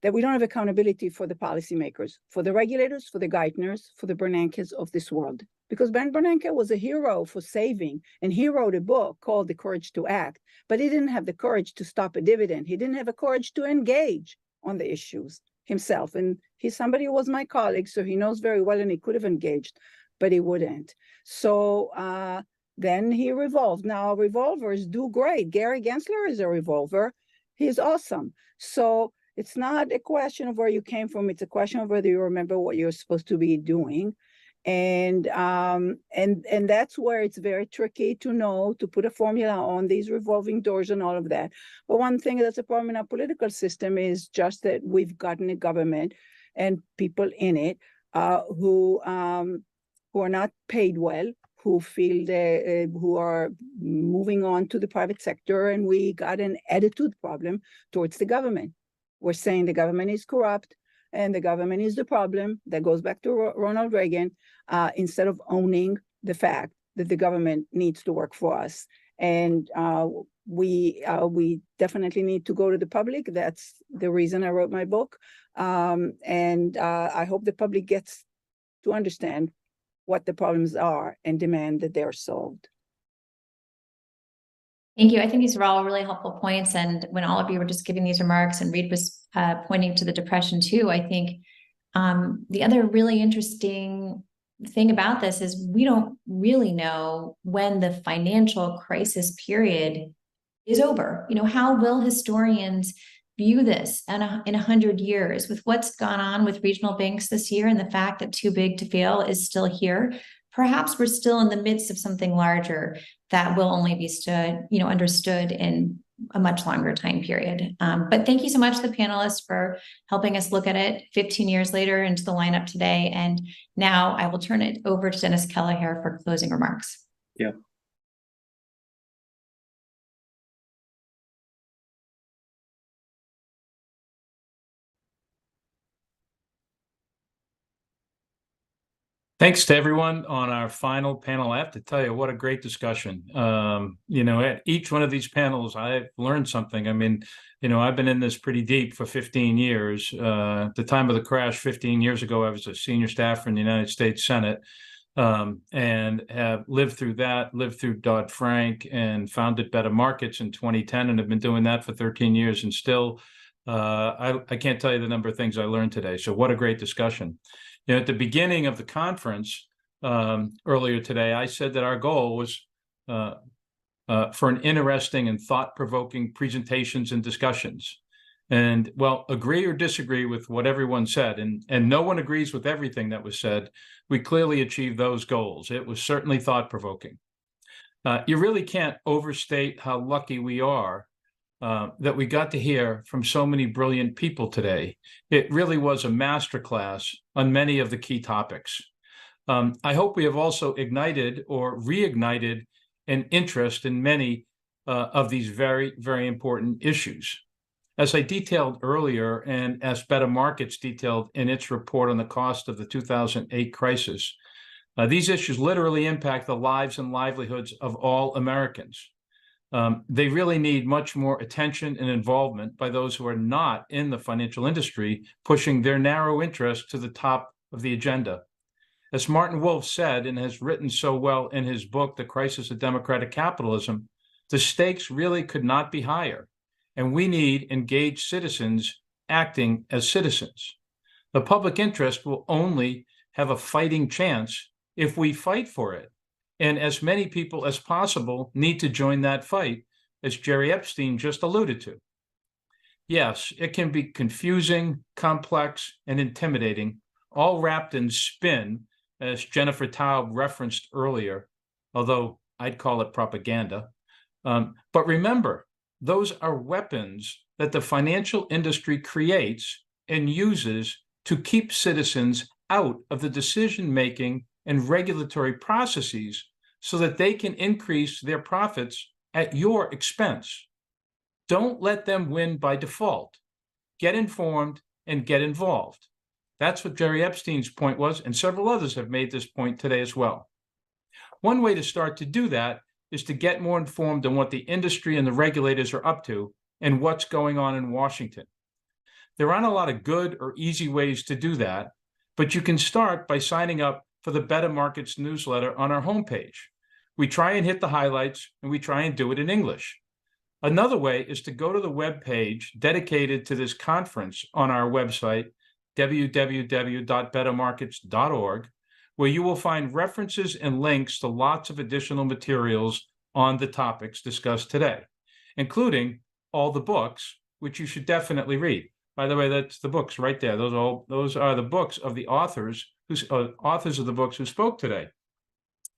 that we don't have accountability for the policymakers, for the regulators, for the Geithners, for the Bernankes of this world. Because Ben Bernanke was a hero for saving, and he wrote a book called The Courage to Act, but he didn't have the courage to stop a dividend. He didn't have the courage to engage on the issues himself. And he's somebody who was my colleague, so he knows very well, and he could have engaged, but he wouldn't. So then he revolved. Now, revolvers do great. Gary Gensler is a revolver. He's awesome. So it's not a question of where you came from. It's a question of whether you remember what you're supposed to be doing. And that's where it's very tricky to put a formula on these revolving doors and all of that. But one thing that's a problem in our political system is just that we've gotten a government and people in it who are not paid well, who feel who are moving on to the private sector, and we got an attitude problem towards the government. We're saying the government is corrupt, and the government is the problem. That goes back to Ronald Reagan, instead of owning the fact that the government needs to work for us. And we definitely need to go to the public. That's the reason I wrote my book. And I hope the public gets to understand what the problems are and demand that they are solved. Thank you. I think these are all really helpful points. And when all of you were just giving these remarks, and Reed was pointing to the Depression too, I think the other really interesting thing about this is we don't really know when the financial crisis period is over. How will historians view this in 100 years with what's gone on with regional banks this year and the fact that too big to fail is still here? Perhaps we're still in the midst of something larger that will only be understood in a much longer time period. But thank you so much to the panelists for helping us look at it 15 years later into the lineup today. And now I will turn it over to Dennis Kelleher for closing remarks. Yeah. Thanks to everyone on our final panel. I have to tell you, what a great discussion. At each one of these panels, I've learned something. I mean, I've been in this pretty deep for 15 years. At the time of the crash 15 years ago, I was a senior staffer in the United States Senate, and have lived through that, lived through Dodd-Frank, and founded Better Markets in 2010, and have been doing that for 13 years. And still, I can't tell you the number of things I learned today. So what a great discussion. At the beginning of the conference earlier today, I said that our goal was for an interesting and thought-provoking presentations and discussions. And well, agree or disagree with what everyone said, and no one agrees with everything that was said, we clearly achieved those goals. It was certainly thought-provoking. You really can't overstate how lucky we are that we got to hear from so many brilliant people today. It really was a masterclass on many of the key topics. I hope we have also ignited or reignited an interest in many of these very, very important issues. As I detailed earlier, and as Better Markets detailed in its report on the cost of the 2008 crisis, these issues literally impact the lives and livelihoods of all Americans. They really need much more attention and involvement by those who are not in the financial industry, pushing their narrow interest to the top of the agenda. As Martin Wolf said, and has written so well in his book, The Crisis of Democratic Capitalism, the stakes really could not be higher, and we need engaged citizens acting as citizens. The public interest will only have a fighting chance if we fight for it. And as many people as possible need to join that fight, as Jerry Epstein just alluded to. Yes, it can be confusing, complex, and intimidating, all wrapped in spin, as Jennifer Taub referenced earlier, although I'd call it propaganda. But remember, those are weapons that the financial industry creates and uses to keep citizens out of the decision-making and regulatory processes so that they can increase their profits at your expense. Don't let them win by default. Get informed and get involved. That's what Jerry Epstein's point was, and several others have made this point today as well. One way to start to do that is to get more informed on what the industry and the regulators are up to and what's going on in Washington. There aren't a lot of good or easy ways to do that, but you can start by signing up for the Better Markets newsletter on our homepage. We try and hit the highlights, and we try and do it in English. Another way is to go to the web page dedicated to this conference on our website, www.bettermarkets.org, where you will find references and links to lots of additional materials on the topics discussed today, including all the books, which you should definitely read. By the way, that's the books right there. Those are the books of the authors of the books who spoke today.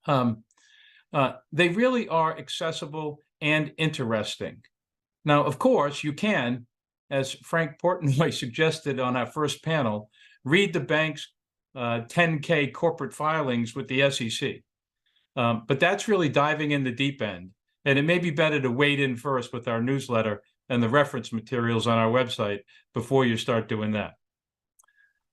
They really are accessible and interesting. Now, of course, you can, as Frank Portnoy suggested on our first panel, read the bank's 10K corporate filings with the SEC. But that's really diving in the deep end. And it may be better to wade in first with our newsletter and the reference materials on our website before you start doing that.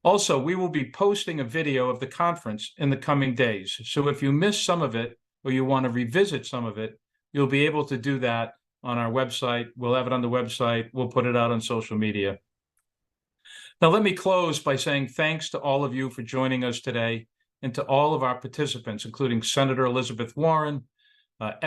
Also, we will be posting a video of the conference in the coming days. So if you missed some of it or you want to revisit some of it, you'll be able to do that on our website. We'll have it on the website. We'll put it out on social media. Now, let me close by saying thanks to all of you for joining us today and to all of our participants, including Senator Elizabeth Warren,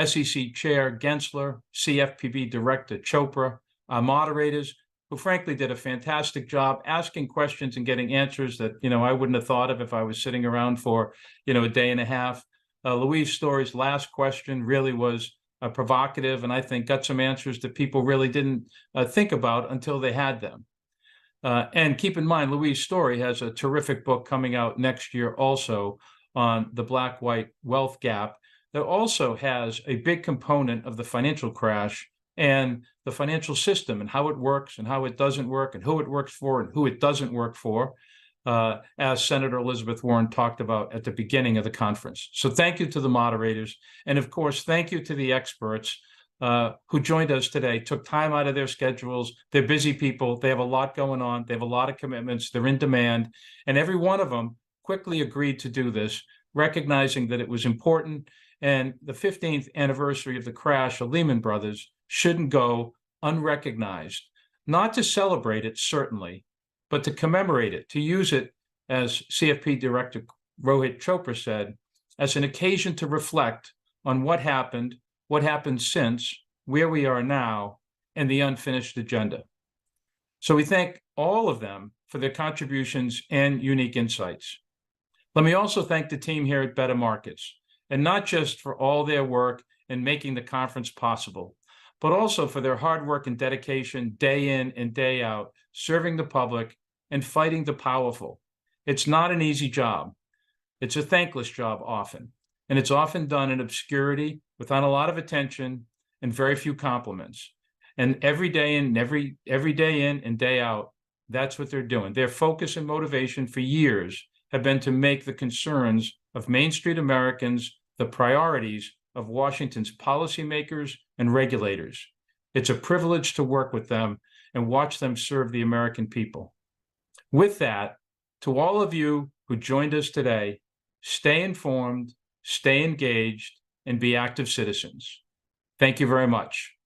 SEC Chair Gensler, CFPB Director Chopra, our moderators, who frankly did a fantastic job asking questions and getting answers that, I wouldn't have thought of if I was sitting around for, a day and a half. Louise Story's last question really was provocative, and I think got some answers that people really didn't think about until they had them. And keep in mind, Louise Story has a terrific book coming out next year also on the black-white wealth gap that also has a big component of the financial crash and the financial system and how it works and how it doesn't work and who it works for and who it doesn't work for, as Senator Elizabeth Warren talked about at the beginning of the conference. So thank you to the moderators. And of course, thank you to the experts who joined us today, took time out of their schedules. They're busy people. They have a lot going on. They have a lot of commitments. They're in demand. And every one of them quickly agreed to do this, recognizing that it was important and the 15th anniversary of the crash of Lehman Brothers shouldn't go unrecognized. Not to celebrate it, certainly, but to commemorate it, to use it, as CFP Director Rohit Chopra said, as an occasion to reflect on what happened since, where we are now, and the unfinished agenda. So we thank all of them for their contributions and unique insights. Let me also thank the team here at Better Markets, and not just for all their work in making the conference possible, but also for their hard work and dedication day in and day out, serving the public and fighting the powerful. It's not an easy job. It's a thankless job often, and it's often done in obscurity, without a lot of attention and very few compliments. And every day in and day out, that's what they're doing. Their focus and motivation for years have been to make the concerns of Main Street Americans the priorities of Washington's policymakers and regulators. It's a privilege to work with them and watch them serve the American people. With that, to all of you who joined us today, stay informed, stay engaged, and be active citizens. Thank you very much.